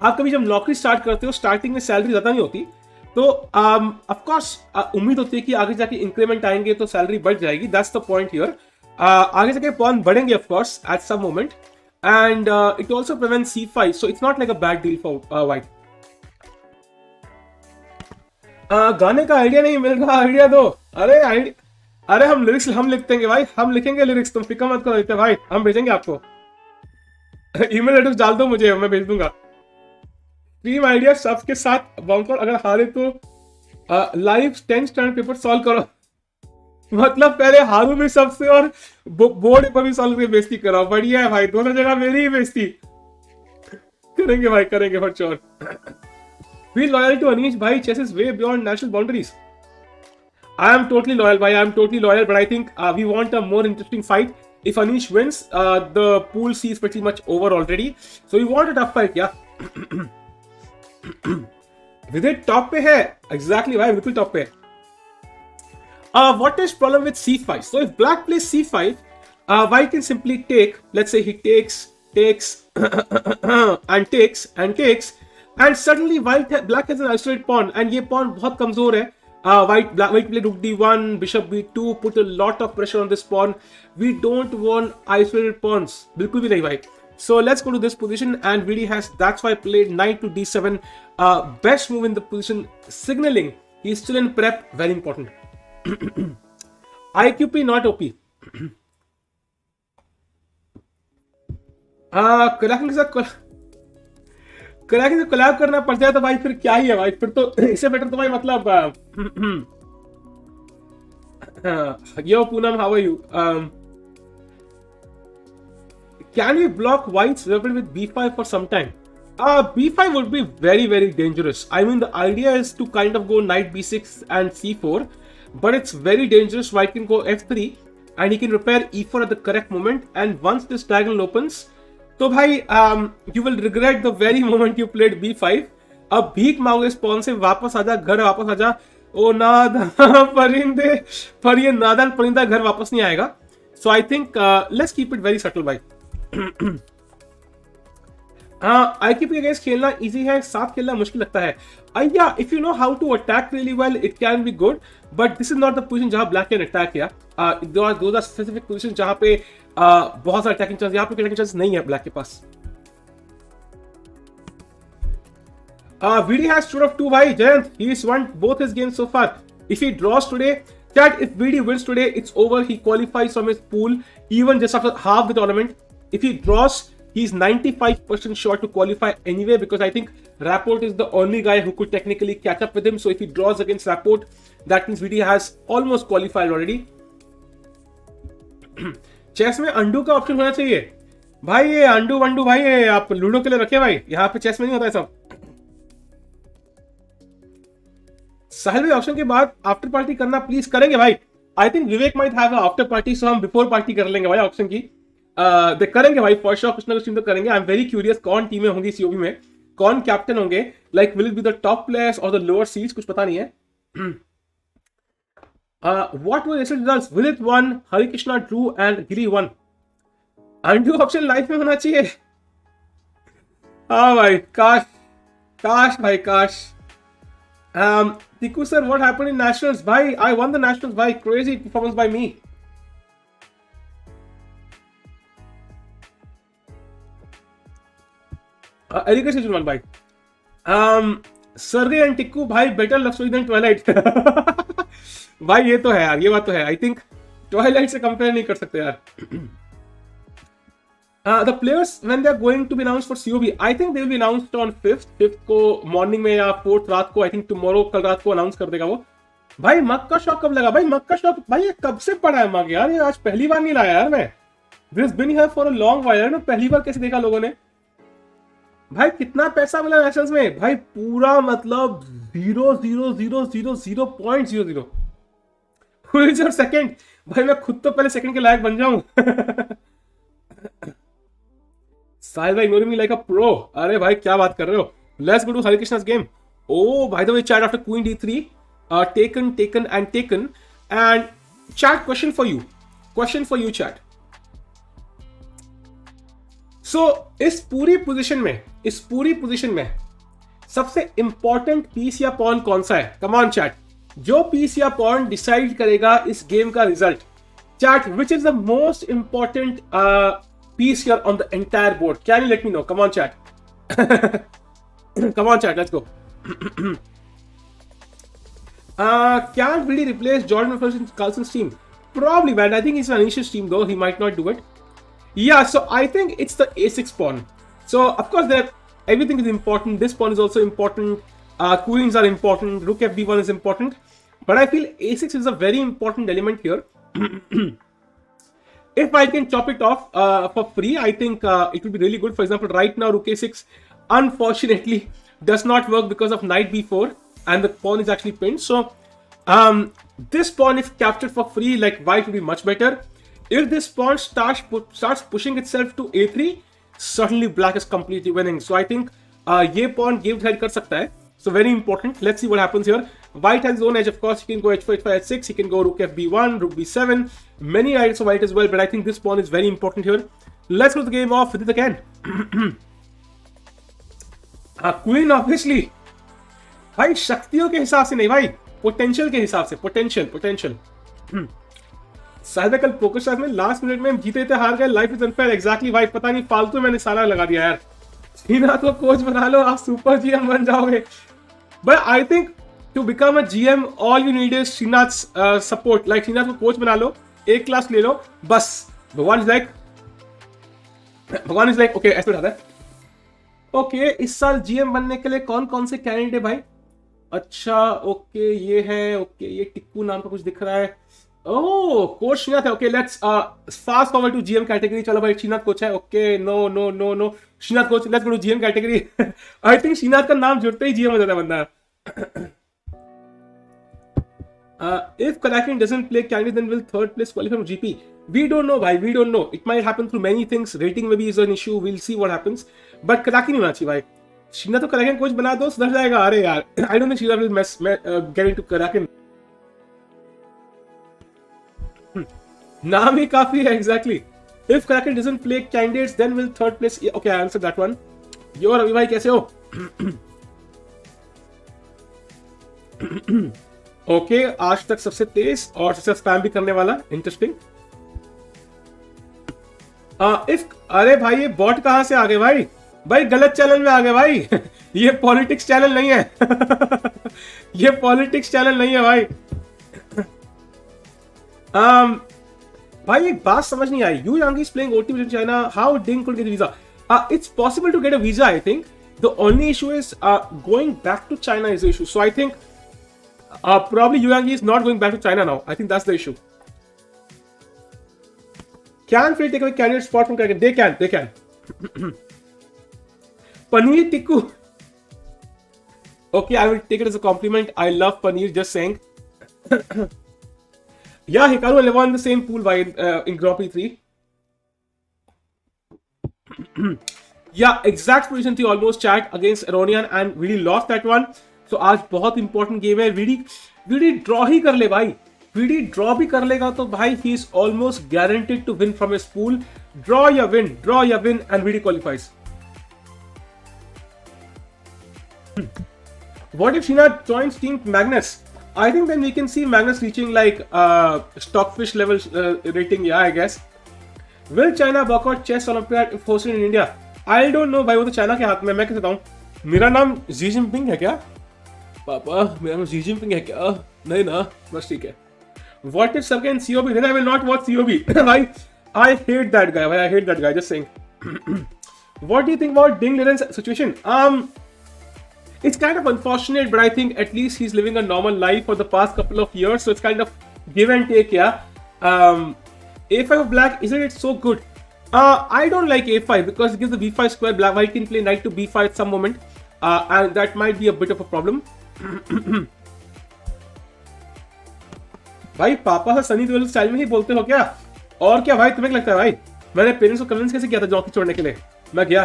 आप कभी जब नौकरी स्टार्ट करते हो, स्टार्टिंग में सैलरी ज्यादा नहीं होती, तो ऑफ कोर्स उम्मीद होती है कि आगे जाके इंक्रीमेंट आएंगे तो सैलरी बढ़ जाएगी, दैट्स द पॉइंट हियर। आगे जाके पॉन बढ़ेंगे of course at some moment, and it also prevents c5, so it's not like a bad deal for white. गाने का आइडिया नहीं मिल रहा, आइडिया दो। अरे हम लिरिक्स हम लिखते हैं भाई, हम लिखेंगे लिरिक्स, तुम फिक्र मत करो भाई, हम भेजेंगे आपको। ईमेल एड्रेस डाल दो मुझे, मैं भेज दूंगा। टीम आइडिया सबके साथ बाउंसर, अगर हारे तो लाइव 10 स्टैंडर्ड पेपर सॉल्व करो। मतलब पहले हारू भी सबसे और बोर्ड पर भी सॉल्व करके बेइज्जती कराओ। बढ़िया है भाई, दोनों जगह मेरी ही बेइज्जती करेंगे भाई, करेंगे for sure. Be loyal to Anish bhai, chess is way beyond national boundaries. I am totally loyal bhai, I am totally loyal, but I think we want a more interesting fight. If Anish wins, the pool C is pretty much over already. So we want a tough fight, yeah. Vidit top पे है, exactly भाई, बिल्कुल top पे है। What is problem with C5? So if black plays C5, white can simply take, let's say he takes and takes, and suddenly black has an isolated pawn, and ये pawn बहुत कमजोर है। White play rook d1, bishop b2, put a lot of pressure on this pawn. We don't want isolated pawns, बिल्कुल भी नहीं भाई। So let's go to this position, and Vidi has that's why played knight to d7. Best move in the position, signaling he's still in prep, very important. IQP not OP. Cracking से collab करना पड़ जाए तो भाई फिर क्या ही है भाई, फिर तो इससे बेटर तो भाई मतलब yo Poonam, how are you? Can we block white's weapon with b5 for some time? B5 would be very, very dangerous. I mean, the idea is to kind of go knight b6 and c4, but it's very dangerous. White can go f3 and he can repair e4 at the correct moment. And once this diagonal opens, तो भाई you will regret the very moment you played b5. अब भीख मांगो इस pawn से, वापस आजा, घर वापस आजा। ओ नादान परिंदे, पर ये नादान परिंदा घर वापस नहीं आएगा। So I think let's keep it very subtle भाई। IQP के अगेंस्ट खेलना इजी है, साथ खेलना मुश्किल लगता है। Yeah, if you know how to attack really well, it can be good, but this is not the position जहां black can attack या those are specific positions जहां पे बहुत सारे attacking chances, यहाँ पे attacking chances नहीं है black के पास। VD has stood up 2 भाई, Jayant, he's won both his games so far. If he draws today, chat, if VD wins today, it's over. He qualifies from his pool even just after half the tournament. If he draws, he's 95% sure to qualify anyway, because I think Rapport is the only guy who could technically catch up with him. So if he draws against Rapport, that means VD has almost qualified already. चेस में undo का option होना चाहिए भाई, ये undo वंडू भाई ये आप लूडो के लिए रखे भाई, यहाँ पे चेस में नहीं होता है सब। साहिल भाई ऑप्शन के बाद आफ्टर पार्टी करना प्लीज, करेंगे भाई। I think Vivek might have after party, so हम बिफोर पार्टी कर लेंगे भाई ऑप्शन की। देख करेंगे भाई फॉर श्योर, कुछ ना कुछ टीम तो करेंगे। आई एम वेरी क्यूरियस कौन टीमें होंगी सीओबी में, कौन कैप्टन होंगे, like will it be the top players और द लोअर सीड्स, कुछ पता नहीं है। What were result results? Vidit won, Harikrishna drew and Giri won. Undo option life में होना चाहिए। हाँ भाई, काश भाई काश। Tiku sir, what happened in nationals? Bhai, I won the nationals. Bhai, crazy performance by me. Harikrishna won, bhai. Sergey and Tiku, bhai, better love story than Twilight. भाई ये तो है यार, ये बात तो है। आई थिंक ट्वाइलाइट से कंपेयर नहीं कर सकते यार। The players when they are going to be announced for COB, I think they will be announced on 5th को मॉर्निंग में या 4th रात को। I think tomorrow कल रात को अनाउंस कर देगा वो। भाई मग का शौक कब लगा भाई? मग का शौक भाई ये कब से पड़ा है मग यार, ये आज पहली बार नहीं लाया यार मैं। This been here for a long while ना, पहली बार कैसे देखा लोगों ने? भाई कितना पैसा मिला नेशनल्स में भाई? पूरा मतलब 0.00 सेकंड। भाई मैं खुद तो पहले सेकंड के लायक बन जाऊं। साहिल भाई ignoring me like a pro. अरे भाई क्या बात कर रहे हो? Let's go to Harikrishna's game. Oh, by the way, chat, after Queen D3, taken, and chat, question for you, chat. So इस पूरी पोजीशन में सबसे इंपॉर्टेंट पीस या पॉन कौन सा है? कम ऑन चैट, जो पीस या पॉन डिसाइड करेगा इस गेम का result. Chat, which is the most important piece here on the entire board? Can you let me know? Come on, chat. Come on, chat. Let's go. Can Vidit replace Jordan Carlsen's team? Probably, man. I think it's an Anish's team, though. He might not do it. Yeah, so I think it's the A6 pawn. So, of course, everything is important. This pawn is also important. Queens are important. Rook FB1 is important. But I feel A6 is a very important element here. If I can chop it off for free, I think it would be really good. For example, right now, Rook A6 unfortunately does not work because of Knight B4 and the pawn is actually pinned. So, this pawn, if captured for free, like white, would be much better. If this pawn starts pushing itself to A3, certainly black is completely winning. So, I think ये pawn game decide कर सकता है. So, very important. Let's see what happens here. White has his own edge, of course. He can go h4, h5, h6. He can go Rook FB1, Rook B7. Many ideas of white as well, but I think this pawn is very important here. Let's go to the game off with it again. Queen, obviously. भाई शक्तियों के हिसाब से नहीं भाई, potential के हिसाब से. पोटेंशियल. शायद कल पोकर स्टार में लास्ट मिनट में जीते थे, हार गए. Life is unfair. एग्जैक्टली भाई, पता नहीं फालतू मैंने सारा लगा दिया यार. श्रीनाथ को कोच बना लो, आप सुपर जीएम बन जाओगे. But I think to become a GM, all you need is Srinath's support. Like Srinath को कोच बना लो, एक क्लास ले लो, बस. भगवान इज लाइक ओके, ऐसे बताता है. ओके, इस साल GM बनने के लिए कौन कौन से कैंडिडेट है भाई? अच्छा, ओके, ये है. ओके, ये टिक्कू नाम का कुछ दिख रहा है. ओह, कोच श्रीनाथ है. Okay, let's fast forward to GM category. चलो भाई, श्रीनाथ कोच है. Okay, no, Srinath coach. Let's go to GM category. I think Srinath का नाम जुड़ते ही GM हो जाता है बंदा. If Karakin doesn't play candidate, then will third place qualify for GP? We don't know, bhai. We don't know. It might happen through many things. Rating maybe is an issue. We'll see what happens. But Karakin नहीं होना चाहिए भाई. शीना तो Karakin coach बना दो, सुधर जाएगा. अरे यार, I don't think Sheena will get into Karakin. नाम ही काफी है. Exactly. If Karakin doesn't play candidates, then will third place? Okay, I answered that one. Yo, Ravi भाई कैसे हो? ओके, आज तक सबसे तेज और सबसे स्पैम भी करने वाला. इंटरेस्टिंग. अरे भाई, ये बॉट कहां से आ गए भाई? भाई गलत चैनल में आ गए भाई. ये पॉलिटिक्स चैनल नहीं है. ये पॉलिटिक्स चैनल नहीं है भाई. भाई एक बात समझ नहीं आई. Yu Yangyi is playing OTB in China. How Ding could get visa? It's possible to get a visa. I think the only issue is going back to China is the issue. So I think probably Yuangi is not going back to China now. I think that's the issue. Can Phil take away candidate spot from Karakin? They can. Paneer Tikku. Okay, I will take it as a compliment. I love Paneer, just saying. Yeah, Hikaru and Levon in the same pool by in Grand Prix 3. Yeah, exact position थी almost chat against Aronian and really lost that one. तो आज बहुत important game है. VD draw ही कर ले भाई. VD draw भी कर लेगा तो भाई he is almost guaranteed to win from his pool. Draw या win and VD qualifies. What if Sheena joins team Magnus? I think then we can see Magnus reaching like Stockfish level rating. Yeah I guess. Will China boycott chess Olympiad if hosted in India? I don't know भाई, वो तो China के हाथ में. मैं कैसे बताऊं? मेरा नाम जी जिनपिंग है क्या? पापा, मेरा नाम जी जिनपिंग है क्या? नहीं ना, बस ठीक है. What if Sergey in COB? Then I will not watch COB. I hate that guy. I hate that guy. Just saying. What do you think about Ding Liren's situation? It's kind of unfortunate, but I think at least he's living a normal life for the past couple of years. So it's kind of give and take, yeah. A5 of black, isn't it so good? I don't like A5 because it gives the B5 square. Black white can play knight to B5 at some moment, and that might be a bit of a problem. भाई पापा से Sunny Deol style में ही बोलते हो क्या? और क्या भाई, तुम्हें क्या लगता है भाई? मैंने पेरेंट्स को कन्विंस कैसे किया था जॉकी छोड़ने के लिए? मैं गया,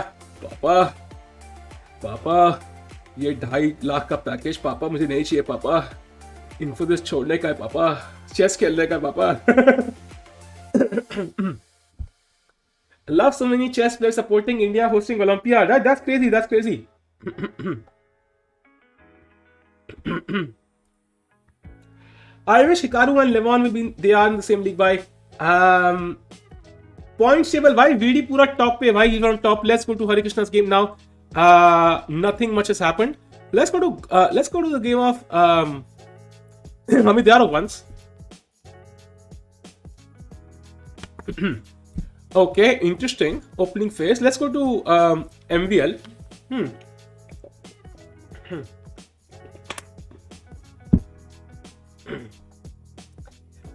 पापा ये 2.5 लाख का पैकेज पापा मुझे नहीं चाहिए पापा. इन्फोसिस छोड़ने का है पापा. चेस खेलने का है पापा. Love so many chess players supporting India hosting Olympiad. That's crazy. I wish Hikaru and Levon will be. They are in the same league, bhai. Points table, bhai. VD pura top pe, bhai. He's on top. Let's go to Harikrishna's game now. Nothing much has happened. Let's go to the game of Mamedyarov once. Okay, interesting opening phase. Let's go to MVL.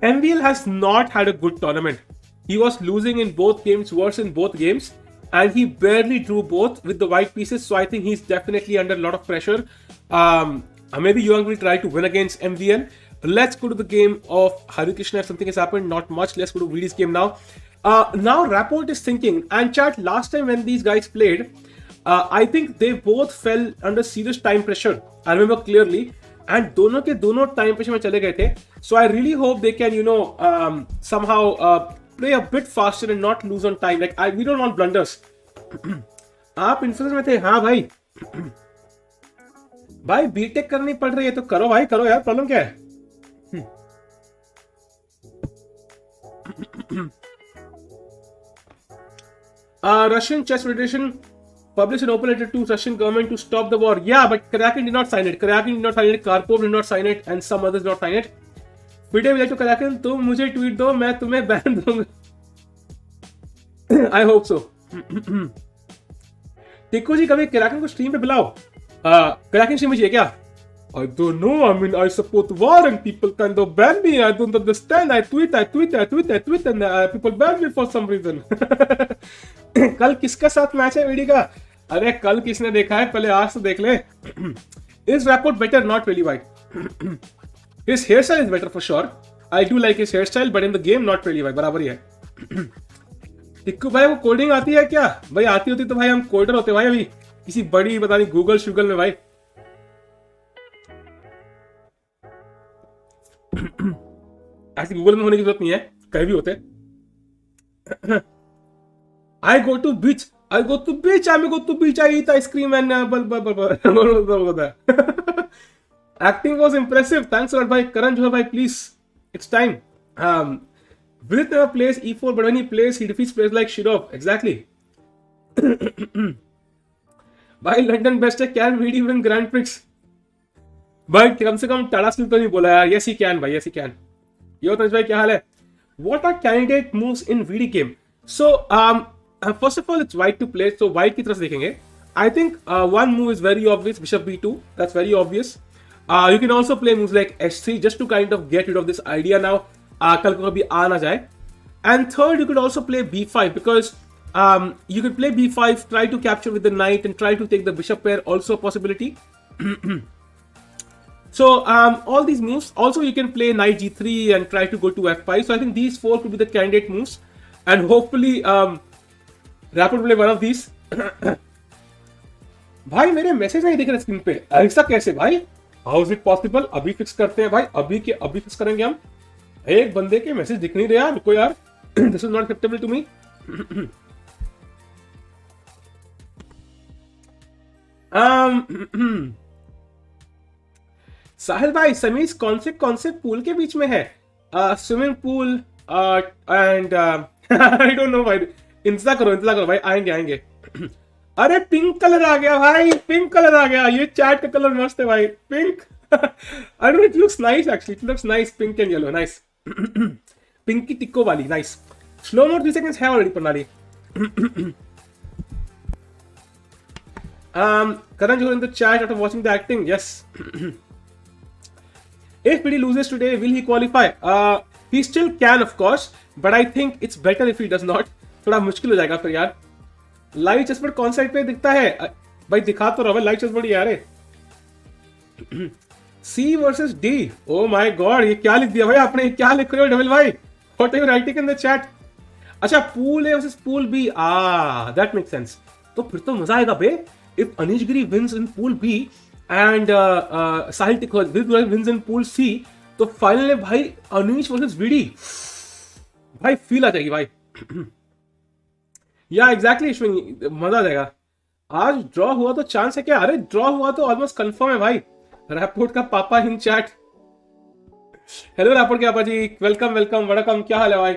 MVL has not had a good tournament. He was losing in both games, worse in both games, and he barely drew both with the white pieces. So I think he's definitely under a lot of pressure. Maybe Yuang will try to win against MVL. Let's go to the game of Harikrishna. If something has happened, not much. Let's go to Vidit's game now. Now Rapport is thinking, and chat, last time when these guys played, I think they both fell under serious time pressure. I remember clearly. And दोनों के दोनों time pressure में चले गए थे. So I really hope they can, somehow play a bit faster and not lose on time. Like we don't want blunders. आप influence में थे, हाँ भाई. भाई बीटेक करनी पड़ रही है तो करो भाई, करो यार. प्रॉब्लम क्या है? Russian Chess Federation published an open letter to Russian government to stop the war. Yeah, but Karyakin did not sign it. Karpov did not sign it, and some others did not sign it. FIDE will to Karyakin, तुम मुझे tweet दो, मैं तुम्हें ban दूंगा. I hope so. Tikko जी कभी Karyakin को stream पे बुलाओ. Karyakin स्ट्रीम में चाहिए क्या? I don't know. I mean, I support war and people kind of ban me. I don't understand. I tweet and people ban me for some reason. कल किसका साथ मैच है वीडी का? अरे कल किसने देखा है? पहले आज तो देख ले. Is Rapport better? Not really, white. His hairstyle is better for sure. I do like his hairstyle, but in the game not really, white. बराबर ही है. टिक्कू भाई वो कोडिंग आती है क्या? भाई आती होती तो भाई हम कोडर होते भाई अभी. किसी बड़ी पता नहीं गूगल शुगल में भाई. ऐसे गूगल में होने की जरूरत नहीं है, कहीं भी होते. I go to beach. I go to beach. I eat ice cream and acting was impressive. Thanks a lot, bhai. Karan Johar, bhai, please. It's time. Vidit never plays E4, but when he plays, he defeats players like Shirov. Exactly. भाई London best है, can VD win grand prix. भाई कम से कम Tata steel तो नहीं बोला यार. Yes he can भाई, यस ही कैन. यो तंज भाई क्या हाल है? What are candidate moves in VD game? So first of all, it's white to play. So white की तरफ से देखेंगे. I think one move is very obvious, bishop b2. That's very obvious. You can also play moves like h3 just to kind of get rid of this idea now. कल को कभी आ ना जाए. And third, you could also play b5 because you could play b5, try to capture with the knight and try to take the bishop pair, also a possibility. So all these moves. Also, you can play knight g3 and try to go to f5. So I think these four could be the candidate moves, and hopefully Rapport play one of these. भाई मेरे message नहीं दिख रहे screen पे. ऐसा कैसे भाई? How is it possible? अभी फिक्स करते हैं भाई. अभी फिक्स करेंगे हम. एक बंदे के मैसेज दिख नहीं रहे यार. रुको यार. This is not acceptable to me. Sahil भाई, समीज कौन से पूल के बीच में है? Swimming pool and I don't know भाई. इंतजार करो भाई. आएंगे. अरे पिंक कलर आ गया भाई. पिंक कलर आ गया. ये चैट का कलर मस्त है भाई. Pink. I don't no, it looks nice actually. It looks nice. Pink and yellow. Nice. Pink की टिक्को वाली. नाइस. स्लो मोड 3 seconds है ऑलरेडी प्रणाली. Karan Johar in the chat after watching the acting. Yes. If PD loses today, will he qualify? He still can, of course, but I think it's better if he does not. थोड़ा मुश्किल हो जाएगा फिर यार. Live chessboard कौन side पे दिखता है भाई? दिखा तो रहा लाइव चेसबोर्ड यार है. C versus D. Oh my God, ये क्या लिख दिया भाई आपने? क्या लिख रहे हो डबल भाई? What are you writing in the chat? अच्छा, pool A versus pool B. That makes sense. तो फिर तो मजा आएगा बे. If Anish Giri wins in pool B and Sahil Tikhoja wins in pool C, तो फाइनल में भाई अनीश वर्सेस VD. भाई फील आ जाएगी भाई. या एग्जैक्टली अश्विन, मजा आ जाएगा. आज ड्रॉ हुआ तो चांस है क्या? अरे ड्रॉ हुआ तो ऑलमोस्ट कंफर्म है भाई. रैपोर्ट का पापा इन चैट। हेलो रैपोर्ट के पापा जी, वेलकम वेलकम वड़कम, क्या हाल है भाई?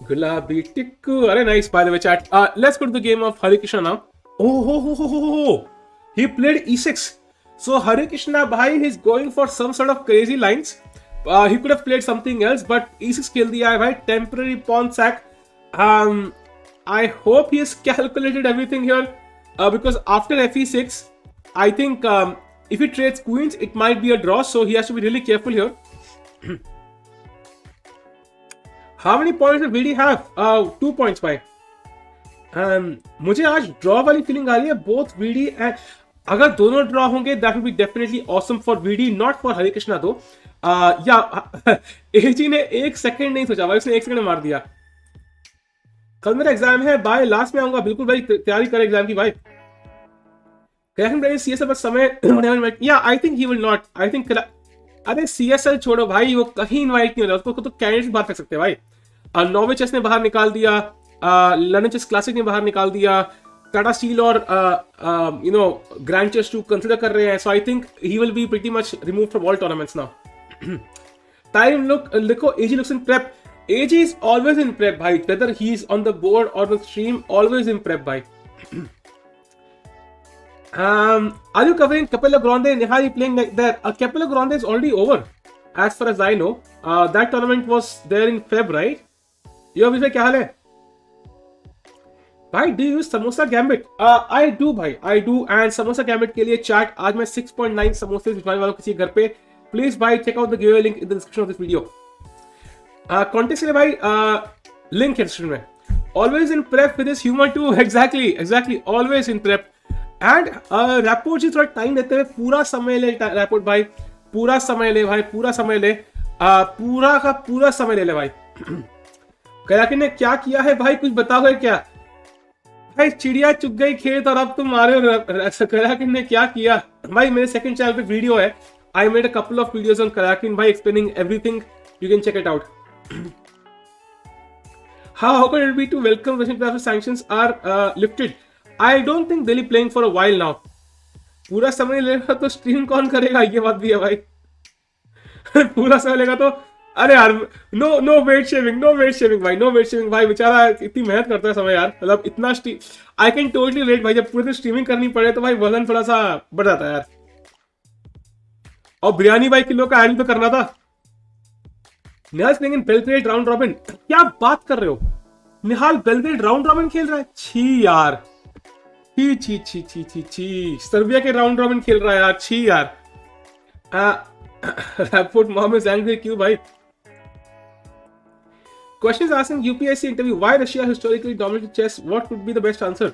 गुलाबी टिक्कू, अरे nice by the way chat. Let's go to the game of Harikrishna now. Oh, he played e6. So Harikrishna bhai is going for some sort of crazy lines. He could have played something else, but e6 खेल दिया है भाई, temporary pawn sack. I hope he has calculated everything here, because after fe6, I think if he trades queens, it might be a draw. So he has to be really careful here. How many points does VD have? 2 points भाई. मुझे आज draw वाली feeling आ रही है, both VD and, अगर दोनों draw होंगे that will be definitely awesome for VD, not for Harikrishna though. या एजी ने 1 सेकंड नहीं सोचा भाई, उसने 1 सेकंड मार दिया। कल मेरा एग्जाम है भाई, लास्ट में आऊंगा बिल्कुल भाई, तैयारी कर एग्जाम की भाई। सीएसएल पर समय, या आई think he will not, I think, अरे सीएसएल छोड़ो भाई, वो कहीं इनवाइट नहीं हो रहा, उसको तो कैंडिडेट बात कर सकते हैं भाई। नोविचेस ने बाहर निकाल दिया, लंडन चेस क्लासिक ने बाहर निकाल दिया, टाटा स्टील और ग्रैंड चेस 2 कंसीडर कर रहे हैं। So I think he will be pretty much remove from all tournaments now. Time look, देखो AG looks in prep, AG is always in prep भाई, whether he is on the board और the stream, always in prep भाई। Are you covering Capella Grande? Nihal playing like that? Capella Grande is already over, as far as I know. That tournament was there in Feb, right? Yo Vijay, क्या हाल है भाई? Do use samosa gambit? I do भाई, I do. And samosa gambit के लिए chat, आज मैं 6.9 समोसे भिजवाने वालों किसी घर पे। प्लीज भाई check out the give link in the description of this video. Contest के लिए भाई लिंक है डिस्क्रिप्शन में। Always in prep with this humour too, exactly always in prep. And Rapport ji थोड़ा टाइम देते हुए, पूरा समय ले रैपोर्ट भाई, पूरा समय ले भाई, पूरा समय ले, पूरा का पूरा समय ले ले भाई। कयाकिन ने क्या किया है भाई, कुछ बताओगे क्या भाई? चिड़िया चुग गई खेत और अब तुम आ रहे हो। कयाकिन ने क्या किया भाई? मेरे सेकंड चैनल पे वीडियो है, I made a couple of videos on कयाकिन भाई, explaining everything, you can check it out. How could it be to welcome Russian after sanctions are lifted? I don't think they'll be playing for a while now. पूरा समय लेगा तो stream कौन करेगा, ये बात भी है भाई। पूरा समय लेगा तो, अरे यार नो वेट शेविंग भाई, नो वेट शेविंग भाई, बेचारा इतनी मेहनत करता है समय यार, मतलब इतना आई कैन टोटली रेट भाई, जब पूरे दिन स्ट्रीमिंग करनी पड़े तो भाई वजन थोड़ा सा बढ़ जाता है यार। और बिरयानी भाई किलो का ऐड तो करना था। Nihal playing in Belgrade round robin, क्या बात कर रहे हो? निहाल बेलग्रेड राउंड रॉबिन खेल रहा है? छी यार, छी, सर्बिया के राउंड रॉबिन खेल रहा है यार, छी यार। रैपोर्ट मॉम इज एंग्री, क्यों भाई? Questions asking UPSC interview, why Russia historically dominated chess? What could be the best answer?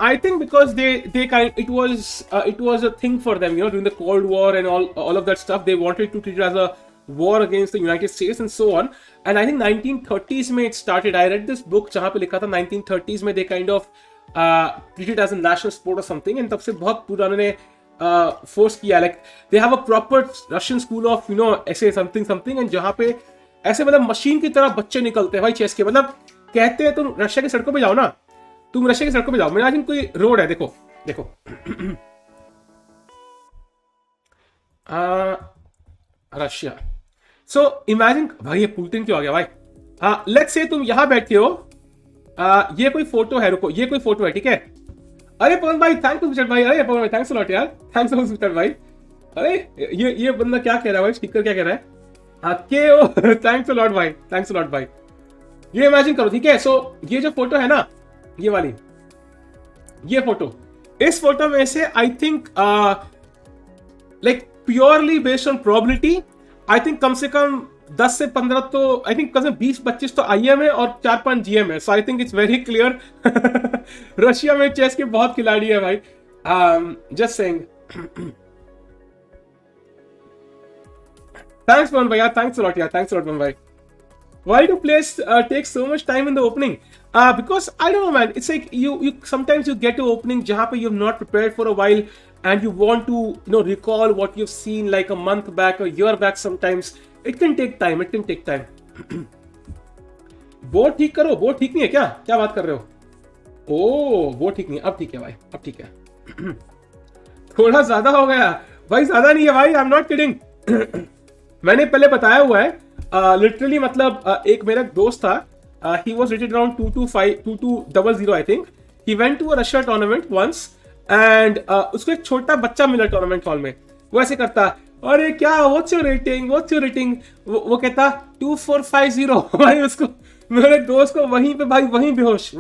I think because it was a thing for them, you know, during the Cold War and all of that stuff. They wanted to treat it as a war against the United States and so on. And I think 1930s में it started. I read this book जहाँ पे लिखा था 1930s में they kind of treated it as a national sport or something. And तब से बहुत पुराने ने force किया, like they have a proper Russian school of, you know, ऐसे something and जहाँ पे ऐसे मतलब मशीन की तरह बच्चे निकलते हैं भाई चेस के। मतलब कहते हैं तुम रशिया की सड़कों पे जाओ ना, तुम रशिया की सड़कों पे जाओ, मेरा आज कोई रोड है, देखो रशिया। सो इमेजिन भाई, ये पुतिन क्यों आ गया भाई? लेट्स से तुम यहां बैठे हो, ये कोई फोटो है, रुको, ये कोई फोटो है, ठीक है? अरे पवन भाई थैंक्स फॉर भाई, अरे पवन भाई थैंक्स अ लॉट यार, थैंक्स फॉर भाई। अरे ये बंदा क्या कह रहा है भाई, स्टिकर क्या कह रहा है? थैंक्स अ लॉट भाई, थैंक्स अ लॉट भाई। ये इमेजिन करो, ठीक है? सो ये जो फोटो है ना, ये वाली, ये फोटो, इस फोटो में से I think like purely based on probability, I think कम से कम 10 से 15 तो, आई थिंक कम से 20-25 तो IM है और 4-5 GM है। So I think it's very clear Russia में चेस के बहुत खिलाड़ी है भाई, just saying. Thanks, man, bhai. Thanks a lot, yeah. Thanks a lot, man, bhai. Why do players take so much time in the opening? Because I don't know, man. It's like you sometimes you get to opening jahan pe you've not prepared for a while, and you want to, you know, recall what you've seen like a month back, a year back. Sometimes it can take time. It can take time. Board ठीक करो, board ठीक नहीं है क्या? क्या बात कर रहे हो? ओह, बोर्ड ठीक नहीं है, अब ठीक है भाई, अब ठीक है। थोड़ा ज्यादा हो गया भाई, ज्यादा नहीं है भाई, आई एम नॉट किडिंग। मैंने पहले बताया हुआ है, लिटरली मतलब एक मेरा दोस्त था, he was rated around 2200 I think. He went to a Russia tournament once and उसको एक छोटा बच्चा मिला टूर्नामेंट हॉल में, वो ऐसे करता, अरे क्या what's your rating, वो कहता 2450 भाई, उसको मेरे दोस्त को वहीं पे भाई, वहीं बेहोश।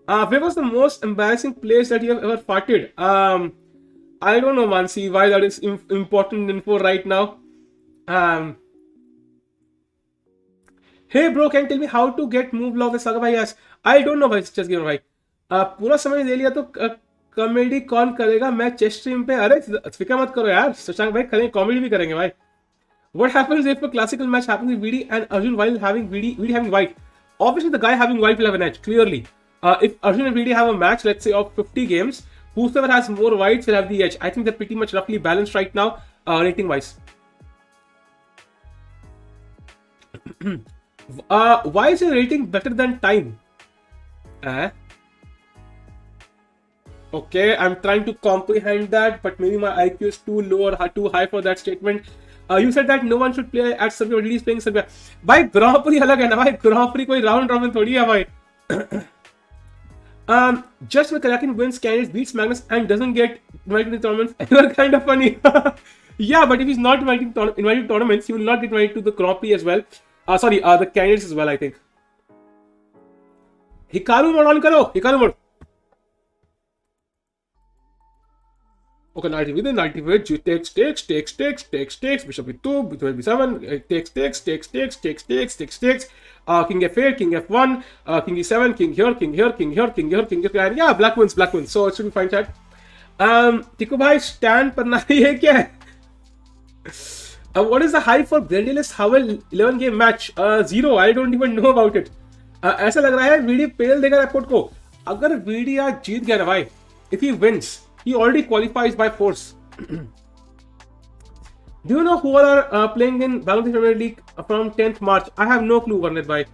Where was the most embarrassing place that you have ever farted? I don't know, Mansi, why that is important info right now. Hey bro, can you tell me how to get move log? Saga bhai, yes. I don't know भाई, chess game भाई। पूरा समय दे लिया तो comedy कौन करेगा? मैं chess stream पे, अरे फिक्र मत करो यार शशांक भाई, करेंगे, कॉमेडी भी करेंगे भाई। What happens if a classical match happens with VD and Arjun while having VD having white? Obviously the guy having white will have an edge, clearly. If Arjun and VD have a match, let's say of 50 games, whoever has more whites will have the edge. I think they're pretty much roughly balanced right now, rating wise. Why is your rating better than time? Okay, I'm trying to comprehend that, but maybe my IQ is too low or too high for that statement. You said that no one should play at Serbia, but he's playing Serbia. भाई Grand Prix अलग है ना भाई, Grand Prix कोई round robin थोड़ी है भाई। Just when Kraken wins, candidates beats Magnus and doesn't get invited to tournaments. Ever kind of funny. Yeah, but if he's not invited to tournaments, he will not get invited to the Grand Prix as well. Sorry, the candidates as well, I think. Hikaru mode on karo, Hikaru mode. Okay, 90 within 90 with takes, bishop b2, bishop b7, takes, king f8, king f1, king e7, king here, yeah, black wins, so it should be fine, chat. Tiku bhai, stand parna ye kya hai? What is the hype for Brendalis Howell 11 game match? 0, I don't even know about it. ऐसा लग रहा है VD पेल देगा रैपपोर्ट को। अगर VD आज जीत गया ना भाई, if he wins, he already qualifies by force. Do you know who are playing in Bangladesh Premier League from 10th March? I have no clue, Varnit bhai.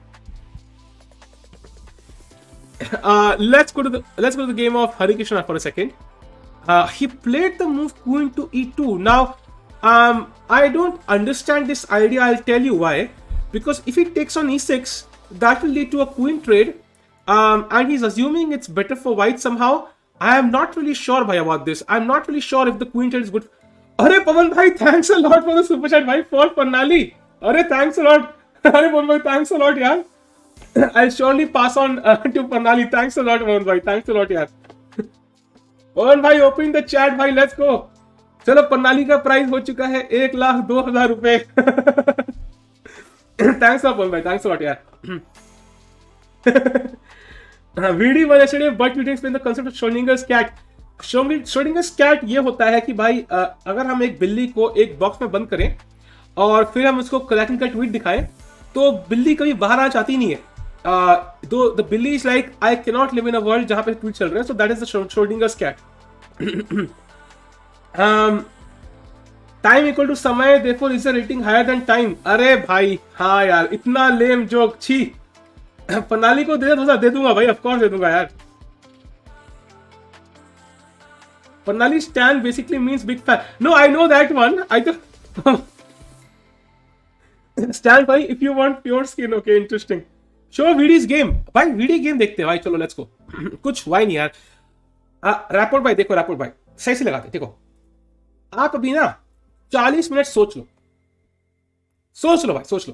Let's go to the game of Harikrishna for a second. He played the move queen to e2. Now, I don't understand this idea. I'll tell you why. Because if he takes on e6, that will lead to a queen trade, and he's assuming it's better for white somehow. I am not really sure bhai about this. I'm not really sure if the queen trade is good. Arey Pawan bhai, thanks a lot for the super chat bhai, for Pannali. Arey thanks a lot. Arey Pawan bhai, thanks a lot yaar. I'll surely pass on to Pannali. Thanks a lot Pawan bhai. Thanks a lot yaar. Pawan bhai, open the chat bhai. Let's go. चलो पन्नाली का price हो चुका है 1,02,000 रुपए। Thanks a भाई, thanks a lot यार। VD won yesterday but we didn't explain the concept of Schrodinger's cat. Schrodinger's cat ये होता है कि भाई अगर हम एक बिल्ली को एक बॉक्स में बंद करें और फिर हम उसको क्रैकिंग का ट्वीट दिखाएं तो बिल्ली कभी बाहर आना चाहती नहीं है। द बिल्ली is like I can not live in a world जहां पे ट्वीट चल रहे हैं, so that is the Schrodinger's cat. Time equal to समय, therefore is the rating higher than time. अरे भाई हाँ यार, इतना लेम जोक, छी। पन्नाली को दे दूंगा भाई, ऑफ कोर्स दे दूंगा यार। पन्नाली stan basically means big fan. No I know that one, I तो स्टैंड भाई if you want pure skin. Okay, interesting. Show VD's game भाई, वीडी गेम देखते हैं भाई, चलो लेट्स गो। कुछ हुआ ही नहीं यार। रैपोर्ट भाई देखो, रैपोर्ट भाई सही से लगाते। देखो आप अभी ना 40 मिनट सोच लो भाई, सोच लो।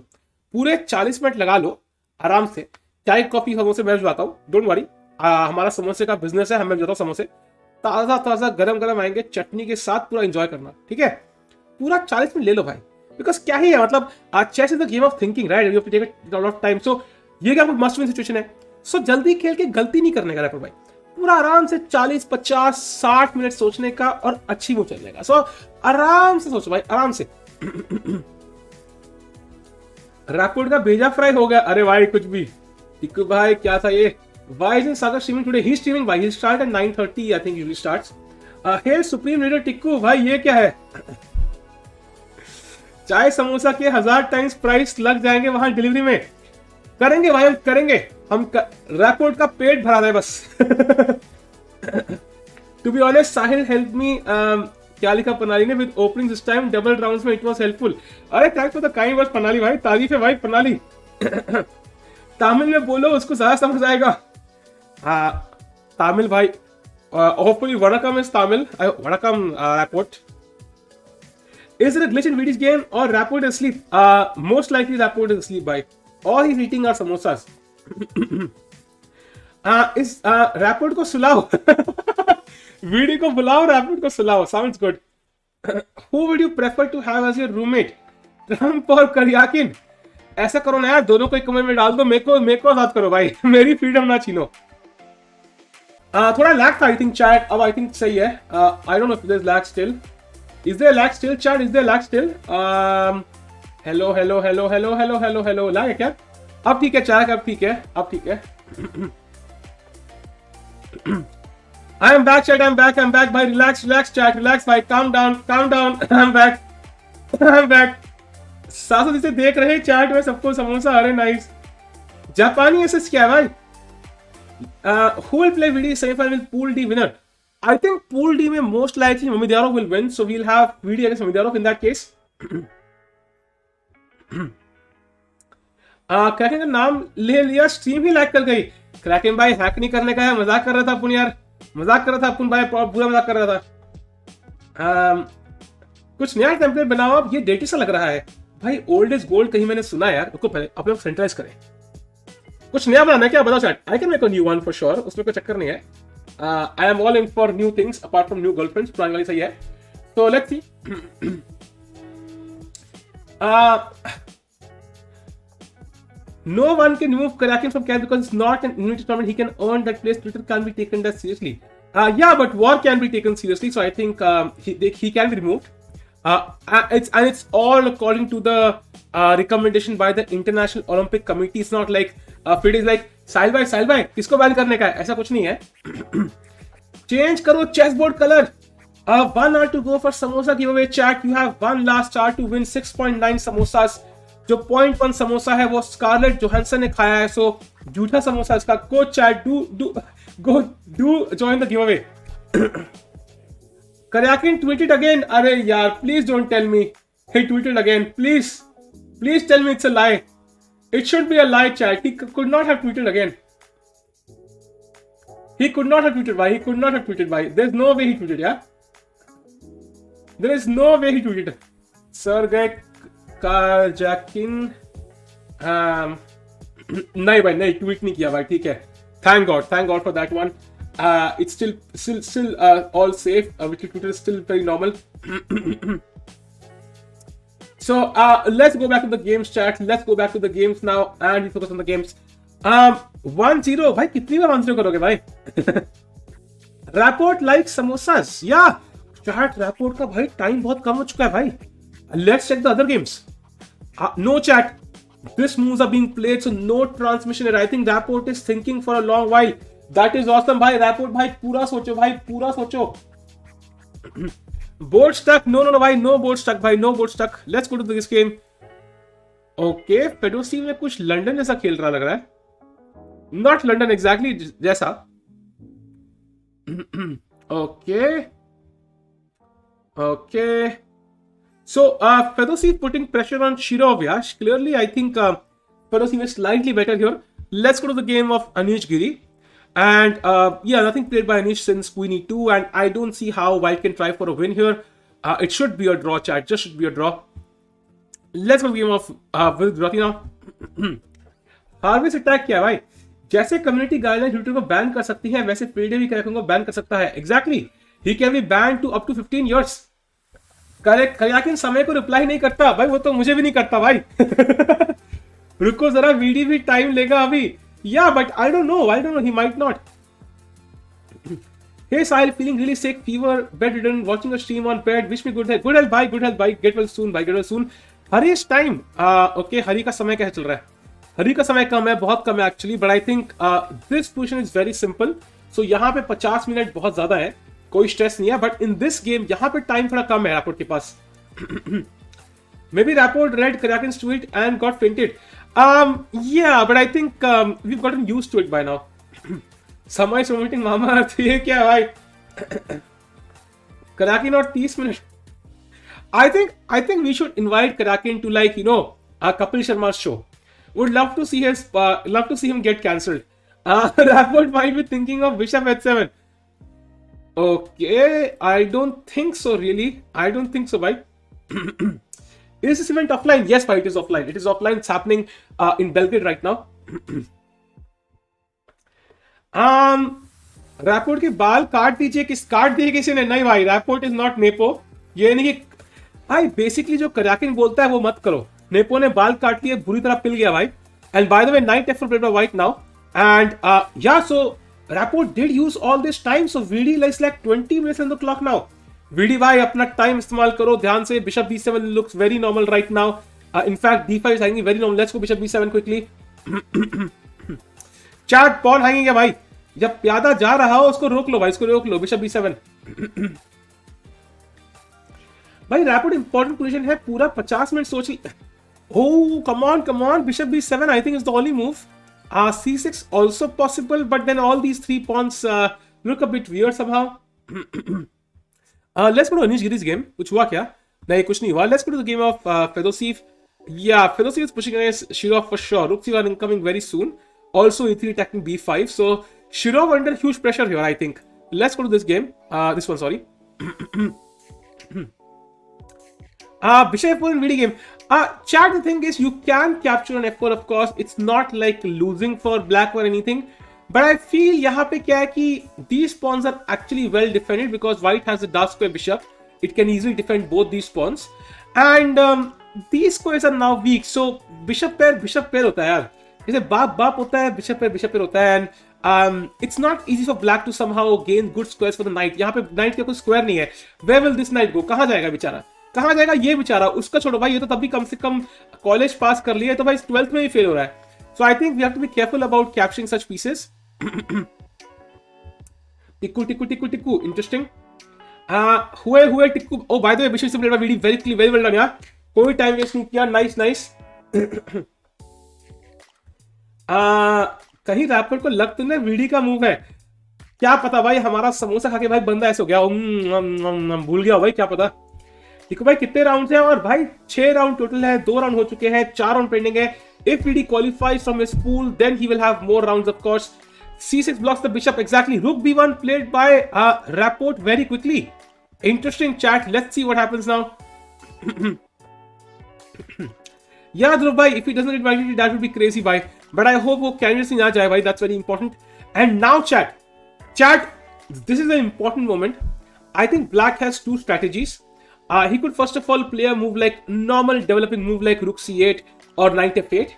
पूरे 40 मिनट लगा लो आराम से। चाय कॉफी समोसे मैं भिजवाता हूँ, डोंट वरी। हमारा समोसे का बिजनेस है, हमें भिजवाता हूँ समोसे। ताजा गरम आएंगे चटनी के साथ, पूरा एंजॉय करना, ठीक है। पूरा 40 मिनट ले लो भाई, बिकॉज क्या ही है, मतलब chess is the game of thinking, right? You have to take a lot of time. So ये क्या मस्ट विन सिचुएशन है। सो जल्दी खेल के गलती नहीं करने का रैपर भाई, पूरा आराम से 40, 50, 60 मिनट सोचने का और अच्छी वो चलेगा। सो आराम से सोचो भाई, आराम से। रैपोर्ट का भेजा फ्राई हो गया। अरे भाई कुछ भी। टिक्कू भाई क्या था ये? Why isn't Sagar streaming today? He's streaming भाई, he'll start at 9:30 I think usually starts. Hail Supreme Leader Tikku भाई, ये क्या है? चाय समोसा के 1000 टाइम्स प्राइस लग जाएंगे वहां डिलीवरी में। करेंगे भाई, हम करेंगे। हम रैपोर्ट का पेट भरा रहे बस। To be honest Sahil help me, क्या लिखा पनाली ने, with opening this time double rounds में इट वाज हेल्पफुल। अरे thanks for the kind words पनाली भाई, तारीफ है भाई पनाली। तमिल में बोलो, उसको ज्यादा समझ आएगा। तमिल भाई, hopefully वणकम is Tamil, वणकम Rapport. Is there a glitch in Vidit's game or Rapport is asleep? Most likely Rapport is asleep, bhai. Or he's eating our samosas. Is Rapport को सुलाओ। Vidit को बुलाओ, Rapport को सुलाओ। Sounds good. Who would you prefer to have as your roommate? Trump और Karyakin? ऐसा करो ना यार, दोनों को एक कमरे में डाल दो, मेरे को आजाद करो भाई। मेरी फ्रीडम ना छीनो। थोड़ा लैग था आई थिंक चैट, अब आई थिंक सही है। I don't know if there is lag still. Is there lag still, chat? Is there lag still? Hello. lag है क्या? अब ठीक है chat, अब ठीक है। I am back chat, I'm back भाई, relax chat, relax भाई, calm down, I'm back। सासू जिसे देख रहे चैट में सबको समोसा, अरे नाइस। जापानी एसएस क्या है भाई? Who will play VD semi-final with Pool D winner? I think Pool D में most likely Mamedyarov will win, so we'll have VD against Mamedyarov in that case. Kraken का नाम ले लिया, स्ट्रीम ही lag कर गई। क्रैकन भाई hack नहीं करने का है, मजाक कर रहा था अपन यार, मजाक कर रहा था अपन भाई, बुरा मजाक कर रहा था। कुछ नया टेम्पलेट बनाओ अब, ये डेटी सा लग रहा है भाई। ओल्ड इज गोल्ड कहीं मैंने सुना यार, उसको पहले अपने सेंट्रलाइज करें। कुछ नया बनाना है क्या, बताओ chat. I can make a new one for sure, उसमें कोई चक्कर नहीं है। I am all in for new things apart from new girlfriends, पुरानी वाली सही है। तो let's see. No one can remove Karyakin from camp because it's not an immunity tournament. He can earn that place. Twitter can't be taken that seriously. Yeah, but war can be taken seriously. So I think he can be removed. It's all according to the recommendation by the International Olympic Committee. It's not like FIDE is like साहिल भाई किसको ban करने का है, ऐसा कुछ नहीं है। Change करो chessboard colour. 1 hour to go for samosa giveaway chat. You have one last hour to win 6.9 samosas. जो 0.1 समोसा है वो स्कारलेट जोहानसन ने खाया है, सो झूठा समोसा इसका। Go chat, do join the giveaway. Karyakin tweeted again. अरे यार please don't tell me he tweeted again. Please tell me it's a lie. It should be a lie, chat. He could not have tweeted again. He could not have tweeted. Why? He could not have tweeted. Why? There's no way he tweeted. Yeah. There is no way he tweeted. Sergey Karyakin. नहीं भाई, नहीं tweet नहीं किया भाई, ठीक है। Thank God for that one. It's still all safe. Which Twitter is still very normal. So let's go back to the games chat. Let's go back to the games now and we focus on the games. 1-0 भाई, कितनी बार 1-0 करोगे भाई? Rapport like samosas. Yeah, chat Rapport का भाई time बहुत कम हो चुका है भाई। Let's check the other games. No chat. These moves are being played, so no transmission error. I think Rapport is thinking for a long while. That is awesome भाई। Rapport भाई पूरा सोचो भाई, पूरा सोचो। Board stuck? No भाई, no board stuck भाई, no board stuck. Let's go to this game. Okay, Fedoseev में कुछ लंदन जैसा खेल रहा लग रहा है। Not London exactly जैसा। Okay. So Fedoseev putting pressure on Shirov. Yeah, clearly I think Fedoseev is slightly better here. Let's go to the game of Anish Giri. And yeah, nothing played by Anish since Queen E2, and I don't see how White can try for a win here. It should be a draw, chat. Just should be a draw. Let's go to the game of Vidit Gujrathi now. Harvest attack क्या है भाई? जैसे community guideline Twitter को ban कर सकती है, वैसे FIDE भी क्रैकन को बैन कर सकता है। Exactly. He can be banned to up to 15 years. Karyakin समय को रिप्लाई नहीं करता भाई, वो तो मुझे भी नहीं करता भाई। रुको जरा, VD भी टाइम लेगा अभी। Yeah, but I don't know. He might not. Hey, Sahil, feeling really sick, fever, bedridden, watching a stream on bed. Wish me good health. Good health, bye. Get well soon. Hari's time. Okay, Hari का समय कैसे चल रहा है? हरी का समय कम है, बहुत कम है actually, but I think this position is very simple. So यहाँ पे 50 मिनट बहुत ज्यादा है, कोई स्ट्रेस नहीं है। बट इन दिस गेम यहाँ पे टाइम थोड़ा कम है Rapport के पास। Maybe Rapport read Karyakin's tweet and got fainted. Yeah, but I think we've gotten used to it by now. समय submitting मामा अर्थ ये क्या है भाई? Karakin or 30 minutes. I think we should invite Karakin to, like, a Kapil Sharma show. Would love to see him get cancelled. Rapport might be thinking of Bishop h7. Okay, I don't think so, really. I don't think so, bhai. Is this event offline? Yes, bhai, it is offline. It is offline. It's happening in Belgrade right now. Rapport के बाल काट दिए किसी ने? नहीं भाई, Rapport is not nepo. ये नहीं कि भाई बेसिकली जो कराकिन बोलता है वो मत करो. नेपो ने बाल काट लिए, बुरी तरह पिल गया भाई. And by the way, knight f played by white now. And yeah so Rapport did use all this time, so VD likes like 20 minutes on the clock now. VD भाई अपना टाइम इस्तेमाल करो ध्यान से. Bishop b7 looks very normal right now. In fact d5 is hanging very normal. Let's go bishop b7 quickly. Chat pawn hanging है भाई. जब प्यादा जा रहा हो उसको रोक लो भाई, इसको रोक लो. Bishop b7. भाई रैपिड इंपॉर्टेंट पोजीशन है, पूरा 50 मिनट सोच ली. Oh, come on. Bishop b7 I think is the only move. c6 also possible, but then all these three pawns look a bit weird somehow. Let's go to Anish Giri's game. कुछ हुआ क्या? नहीं, कुछ नहीं हुआ. Let's go to the game of Fedoseev. Yeah, Fedoseev is pushing against Shirov for sure. Rook c1 incoming very soon. Also e3 attacking b5. So Shirov under huge pressure here, I think. Let's go to this game. This one, sorry. Bishop f4 in VD game. Chat, the thing is, you can capture on f4, of course. It's not like losing for black or anything. But I feel यहाँ पे क्या है कि these pawns are actually well defended because white has a dark square bishop. It can easily defend both these pawns. And these squares are now weak. So bishop pair होता है यार. जैसे बाप होता है, bishop pair होता है. And it's not easy for black to somehow gain good squares for the knight. यहाँ पे knight का कोई square नहीं है. Where will this knight go? कहाँ जाएगा बेचारा? कहाँ जाएगा ये बेचारा? उसका छोड़ो भाई, ये तो तभी कम से कम कॉलेज पास कर लिया है, तो भाई 12th में भी फेल हो रहा है. So I think we have to be careful about capturing such pieces. Tikku interesting. हुए Tikku. Oh, by the way, Bishop played by VD very well done यार. कोई टाइम वेस्ट नहीं किया. नाइस. कहीं रैपर को लग तो नहीं VD का मूव है, क्या पता भाई. हमारा समोसा खा के भाई बंदा ऐसे हो गया, भूल गया भाई, क्या पता. देखो भाई कितने राउंड हैं, और भाई 6 राउंड टोटल है. 2 राउंड हो चुके हैं, 4 राउंड पेंडिंग है. If VD qualifies from his pool, then he will have more rounds, of course. C6 blocks the bishop, exactly. Rook b1 played by Rapport very quickly. Interesting chat. Let's see what happens now. Yeah, Dhruv bhai, if he doesn't get invited, that would be crazy, bhai. But I hope वो candidates नहीं आ जाए भाई. That's very important. And now chat, this is an important moment. I think black has 2 strategies. He could first of all play a move like normal developing move like Rook c8 or Knight f8,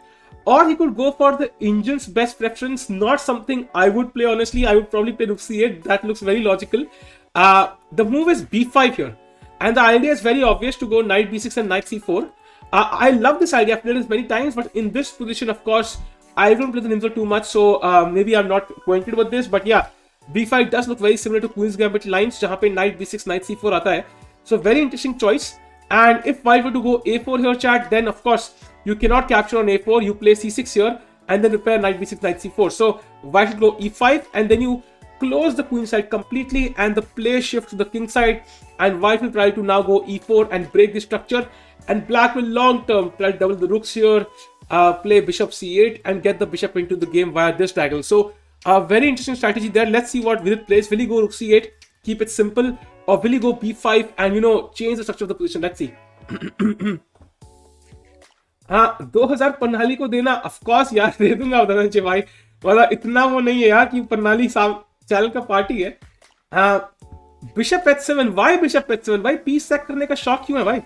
or he could go for the engine's best preference. Not something I would play, honestly. I would probably play Rook c8. That looks very logical. The move is b5 here, and the idea is very obvious to go Knight b6 and Knight c4. I love this idea. I've played this many times, but in this position, of course, I don't play the Nimzo too much, so maybe I'm not acquainted with this. But yeah, b5 does look very similar to Queen's Gambit lines, जहाँ पे Knight b6, Knight c4 आता है. So very interesting choice. And if white were to go a4 here, chat, then of course you cannot capture on a4. You play c6 here and then repair Knight b6, Knight c4. So white should go e5, and then you close the queen side completely, and the play shifts to the king side, and white will try to now go e4 and break the structure, and black will long term try to double the rooks here, play bishop c8 and get the bishop into the game via this diagonal. So a very interesting strategy there. Let's see what Vidit plays. Will he go rook c8, keep it simple, or will he go b5 and change the structure of the position? Let's see. हाँ, 2000 पन्नाली को देना, of course यार दे दूंगा धनंजय भाई. मतलब इतना वो नहीं है यार कि पन्नाली चैनल का पार्टी है. Bishop h7, why bishop h7 भाई? पीस सैक करने का शौक क्यों है भाई?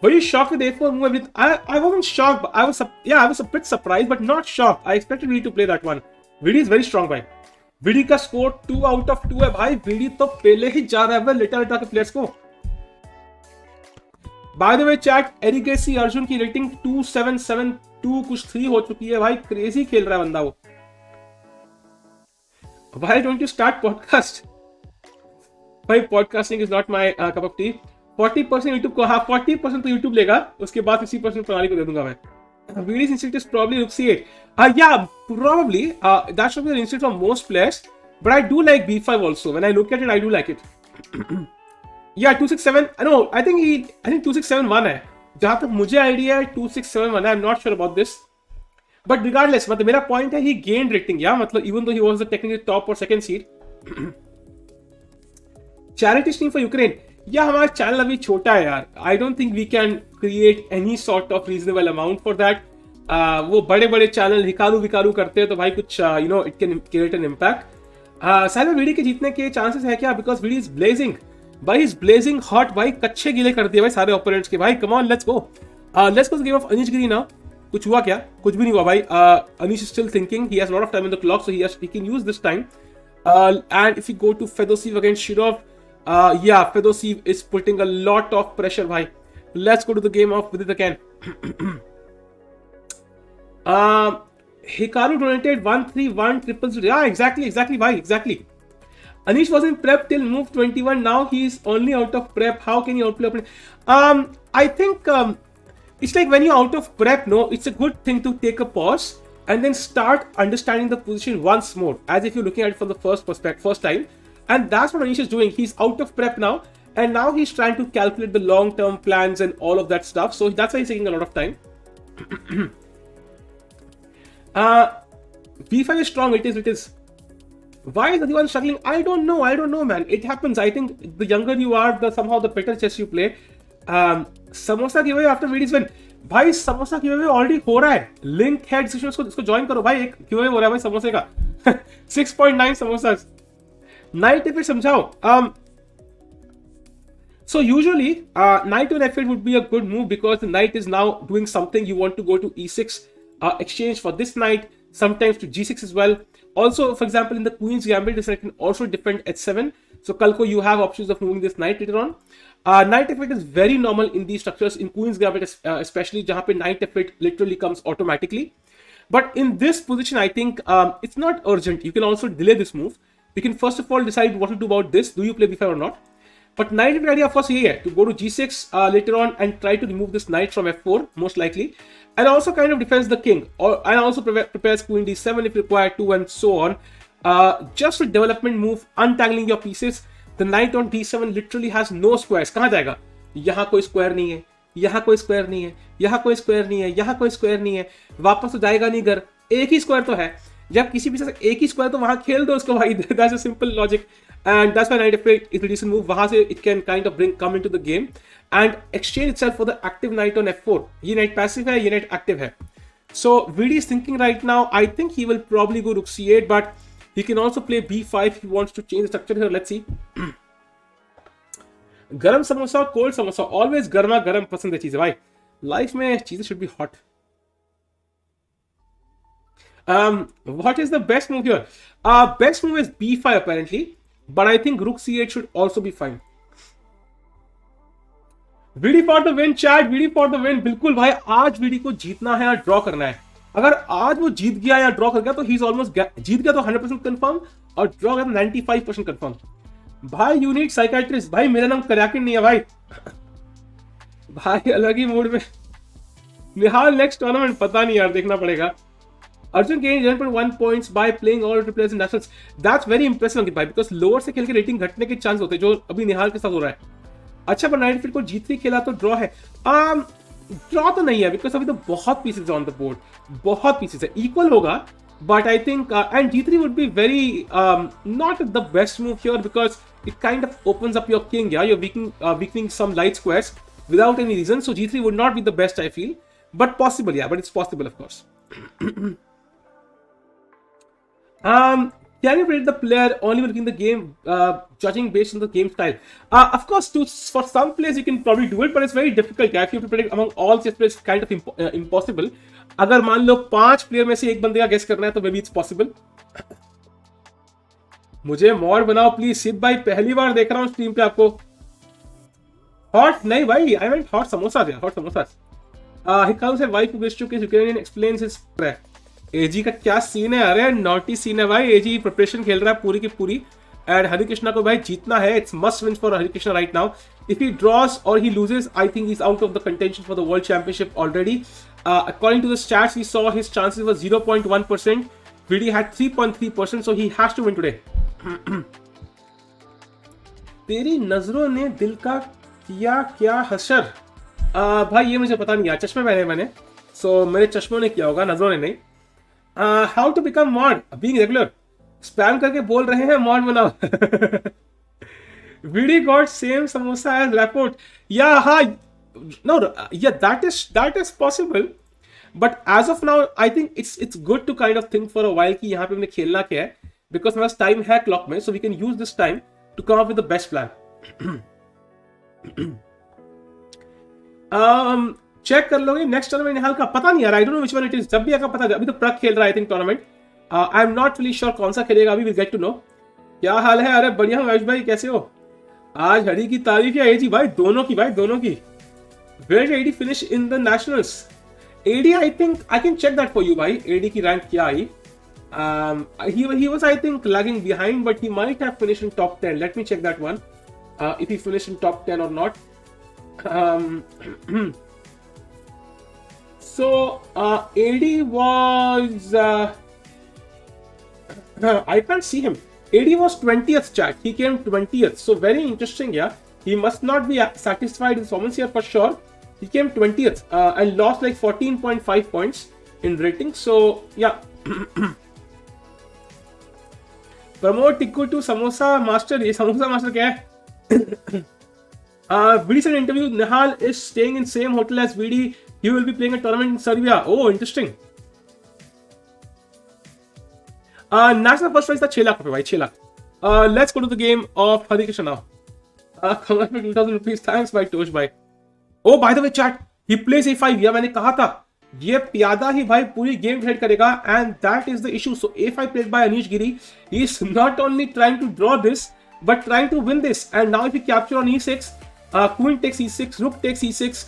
Were you shocked with a4 move? I wasn't shocked. I was a bit surprised, but not shocked. I expected VD to play that one. VD is very strong भाई. VD का score 2 out of 2 है भाई. VD तो पहले ही जा रहा है लेटा के प्लेयर्स को. By the way, chat, Erigaisi Arjun की रेटिंग 2772 कुछ 3 हो चुकी है भाई. क्रेजी खेल रहा है बंदा वो. Why don't you start podcast? भाई podcasting is not my cup of tea. 40% YouTube को, हाँ 40% तो यूट्यूब लेगा, उसके बाद 60% प्रणाली को दे दूंगा मैं. VD's instinct is probably rook c8. Yeah, probably. That should be the instinct for most players. But I do like b5 also. When I look at it, I do like it. Yeah, 267. No, I think 2671 है. जहाँ तक मुझे idea है 2671 है. I'm not sure about this. But regardless, मतलब मेरा point है he gained rating. Yeah, मतलब even though he was the technically top or second seed. Charity stream for Ukraine. या हमारा चैनल अभी छोटा है यार. I don't think we can create any sort of reasonable amount for that. वो बड़े बड़े चैनल हिकारू करते हैं तो भाई कुछ it can create an impact. साल में वीडी के जीतने के चांसेस है क्या? बिकॉज वीडी इज ब्लेजिंग भाई, इज ब्लेजिंग हॉट भाई. कच्चे गीले कर दिए भाई सारे ओपोनेंट्स के भाई. Come on, let's go game of Anish Giri now. कुछ हुआ क्या? कुछ भी नहीं हुआ भाई. Anish still thinking, he has lot of time in the clock, so he can use this time. And if you go to Fedoseev against Shirov, yeah, Fedoseev is putting a lot of pressure, bhai. Let's go to the game of Vidit again. Hikaru donated 13100. Yeah, exactly, bhai, exactly. Anish was in prep till move 21. Now he is only out of prep. How can he outplay opponent? I think it's like when you're out of prep, no, it's a good thing to take a pause and then start understanding the position once more, as if you're looking at it from the first time. And that's what Anish is doing. He's out of prep now, and now he's trying to calculate the long-term plans and all of that stuff. So that's why he's taking a lot of time. B5 is strong. It is. Why is everyone struggling? I don't know, man. It happens. I think the younger you are, somehow the better chess you play. Samosa giveaway after VD's win. भाई samosa गिवेअवे already हो रहा है. Link है description, इसको join करो भाई. एक गिवेअवे हो रहा है भाई समोसे का. 6.9 समोसा. Knight f8 समझाओ. So usually knight on f8 would be a good move because the knight is now doing something. You want to go to e6, exchange for this knight, sometimes to g6 as well. Also, for example, in the queen's gambit, this knight can also defend h7. So kalko you have options of moving this knight later on. Knight f8 is very normal in these structures, in queen's gambit especially, jahan pe knight f8 literally comes automatically. But in this position, I think it's not urgent. You can also delay this move. You can first of all decide what to do about this. Do you play b5 or not? But knight f8 idea first here to go to g6 later on and try to remove this knight from f4 most likely, and also kind of defends the king, and also prepares queen d7 if required to, and so on. Just a development move, untangling your pieces. The knight on d7 literally has no squares. कहाँ जाएगा? यहाँ कोई square नहीं है, यहाँ कोई square नहीं है, यहाँ कोई स्क्वायर नहीं है, यहाँ कोई स्क्वायर नहीं है. वापस तो जाएगा नहीं घर. एक ही स्क्वायर तो है. जब किसी पीछे से एक ही स्क्वायर तो वहां खेल दो उसको भाई. That's a simple logic, and that's why knight f8 is a decent move. वहां से it can kind of come into the game and exchange itself for the active knight on f4. ये knight passive है, ये knight active है. So VD is thinking right now. I think he will probably go rook c8, but he can also play b5 if he wants to change the structure here. Let's see. गरम samosa, cold samosa, always गर्मा गर्म पसंद है चीजें भाई. Life में चीजें should be hot. What is the best move here? Best move is b5 apparently, but I think rook c8 should also be fine. VD for the win, chat. VD for the win. बिल्कुल भाई, आज VD को जीतना है या draw करना है. अगर आज वो जीत गया या ड्रॉ कर गया तो ही इज ऑलमोस्ट, जीत गया तो 100% कंफर्म और ड्रॉ गया तो 95% कंफर्म. भाई यू नीड साइकाइट्रिस्ट. भाई मेरा नाम करैकिन नहीं है भाई. भाई अलग ही मूड में. निहाल नेक्स्ट टूर्नामेंट पता नहीं यार, देखना पड़ेगा. Arjun gained 11.1 points by playing all the players in nationals. That's very impressive अंकित भाई, because lower से खेल के रेटिंग घटने के चांस होते हैं, जो अभी निहाल के साथ हो रहा है. अच्छा, पर नाइट फिट को G3 खेला तो ड्रॉ है. ड्रॉ तो नहीं है, बिकॉज अभी तो बहुत पीसेस ऑन द बोर्ड, बहुत पीसेस है. इक्वल होगा, but I think and G3 would be very not the best move here, because it kind of opens up your king. Yeah, you're weakening some light squares without any reason. So G3 would not be the best, I feel, but possible. Yeah, but it's possible, of course. Can you predict the player only looking the game, judging based on the game style? Of course, for some players you can probably do it, but it's very difficult. If you have to predict among all chess players, it's kind of impossible. अगर मान लो 5 player में से एक बंदे का guess करना है तो maybe it's possible. मुझे मॉड बनाओ प्लीज. सिद्ध भाई पहली बार देख रहा हूँ स्ट्रीम पे आपको. हॉट नहीं भाई, आई मीन हॉट समोसा दिया, हॉट समोसा. हिकारू से वाइफ विश टू किस यूक्रेनियन एक्सप्लेन्स हिज एजी का क्या सीन है? अरे नॉटी सीन है भाई. एजी प्रिपरेशन खेल रहा है पूरी की पूरी. एंड हरिकृष्णा को भाई जीतना है. It's must win for Harikrishna right now. If he draws or he loses, I think he's out of the contention for the World Championship already. According to the stats we saw, his chances were 0.1%. Vidi had 3.3%, so he has to win today. तेरी नजरों ने दिल का किया क्या हशर. भाई ये मुझे पता नहीं यार, चश्मे पहने मैंने, so मेरे चश्मों ने किया होगा, नजरों ने नहीं. How to become mod? Being regular. Spam करके बोल रहे हैं mod बनाओ. Vidi got same samosa as Rapport. Yeah, no, yeah, that is possible. But as of now, I think it's good to kind of think for a while कि यहाँ पे हमने खेलना क्या है, because हमारा time है clock में, so we can use this time to come up with the best plan. Check कर लोगे नेक्स्ट टूर्नामेंट निहाल का, पता नहीं यार, I don't know which one it is. जब भी आएगा पता, अभी तो प्रग खेल रहा है I think tournament. I am not really sure कौन सा खेलेगा, अभी विल गेट टू नो. क्या हाल है? अरे बढ़िया हूँ आयुष भाई, कैसे हो? आज हरी की तारीफ है एजी भाई, दोनों की भाई, दोनों की. Where AD finish in the nationals? AD I think I can check that for you भाई. एडी की रैंक क्या आई? he was I think lagging behind, but he might have finished in top 10. Let me check that one, if he finished in top 10 or not. So AD was I can't see him. AD was 20th chat. He came 20th. So very interesting, yeah. He must not be satisfied with performance here for sure. He came 20th and lost like 14.5 points in rating. So yeah. Promote Tikku to Samosa Master. ये Samosa Master क्या है? Vidi said in interview, Nihal is staying in same hotel as Vidi. He will be playing a tournament in Serbia. Oh, interesting. National first prize था 6 लाख रुपए भाई, 6 lakh. Let's go to the game of Harikrishna now. Congrats for 2,000 rupees. Thanks by Tosh bhai. Oh, by the way, chat, he plays A5. या मैंने कहा था ये प्यादा ही भाई पूरी गेम डिसाइड करेगा, and that is the issue. So A5 played by Anish Giri. He is not only trying to draw this, but trying to win this. And now if he capture on E6, Queen takes E6, Rook takes E6,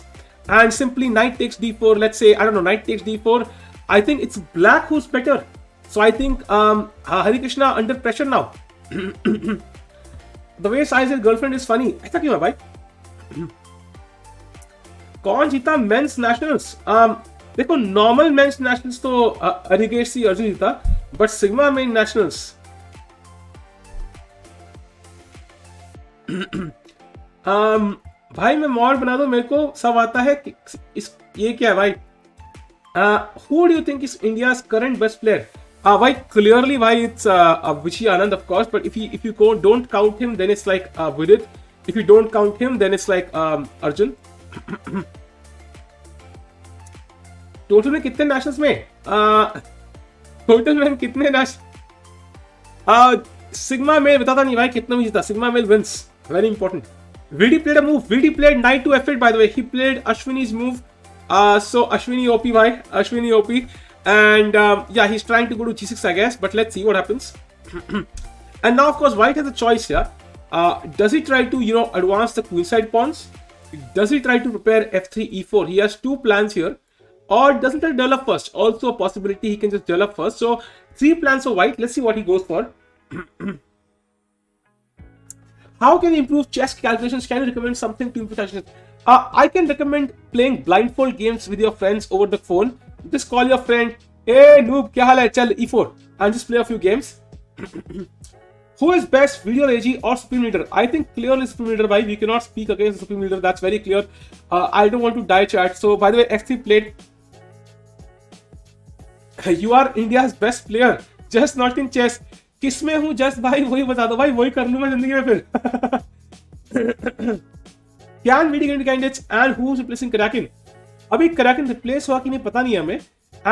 and simply Knight takes D4. Let's say, I don't know, Knight takes D4. I think it's Black who's better. So I think Harikrishna under pressure now. The way Sai's girlfriend is funny. ऐसा क्यों है भाई? कौन जीता mains nationals? देखो normal mains nationals तो हरिकेश सी अर्जुन जीता, but sigma men nationals भाई मैं मॉड बना दो, मेरे को सब आता है. ये क्या है भाई? Who do you think is India's current best player? Why clearly why it's Vichy Anand of course, but if you don't count him then it's like Vidit. If you don't count him then it's like Arjun. Total में कितने nationals में? Total में कितने national? Sigma male बताता नहीं भाई कितना में जीता. Sigma male wins. Very important. Vidi played a move. Vidi played knight to f8 by the way. He played Ashwini's move. So Ashwini OP bhai. Ashwini OP. And yeah, he's trying to go to g6 I guess. But let's see what happens. And now of course white has a choice here. Does he try to advance the queenside pawns? Does he try to prepare f3 e4? He has two plans here. Or doesn't he develop first? Also a possibility he can just develop first. So 3 plans for white. Let's see what he goes for. How can you improve chess calculations? Can you recommend something to improve calculations? I can recommend playing blindfold games with your friends over the phone. Just call your friend. Hey noob, kya hal hai? Chal E4 and just play a few games. Who is best, Video AG or Supreme Leader? I think clearly Supreme Leader. Bhai, we cannot speak against Supreme Leader. That's very clear. I don't want to die chat. So by the way, f3 played. You are India's best player, just not in chess. किसमें हूँ just भाई वही बता दो भाई, वही कर लूँ मैं जिंदगी में फिर. Can Vidi get into candidates and who's replacing Kraken? अभी Kraken replace हुआ कि नहीं पता नहीं हमें.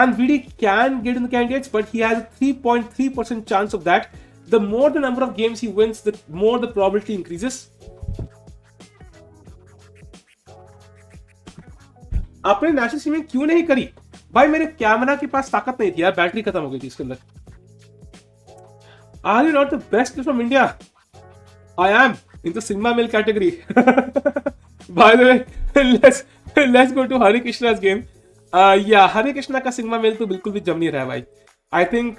And Vidi can get in the candidates, but he has a 3.3% chance of that. The more the number of games he wins, the more the probability increases. आपने national streaming क्यों नहीं करी? भाई मेरे कैमरा के पास ताकत नहीं थी यार, बैटरी खत्म हो गई थी इसके अंदर. Are you not the best from India? I am in the Sigma male category. By the way, let's go to Harikrishna's game. Yeah, Harikrishna का Sigma male तो बिल्कुल भी जम नहीं रहा है भाई. I think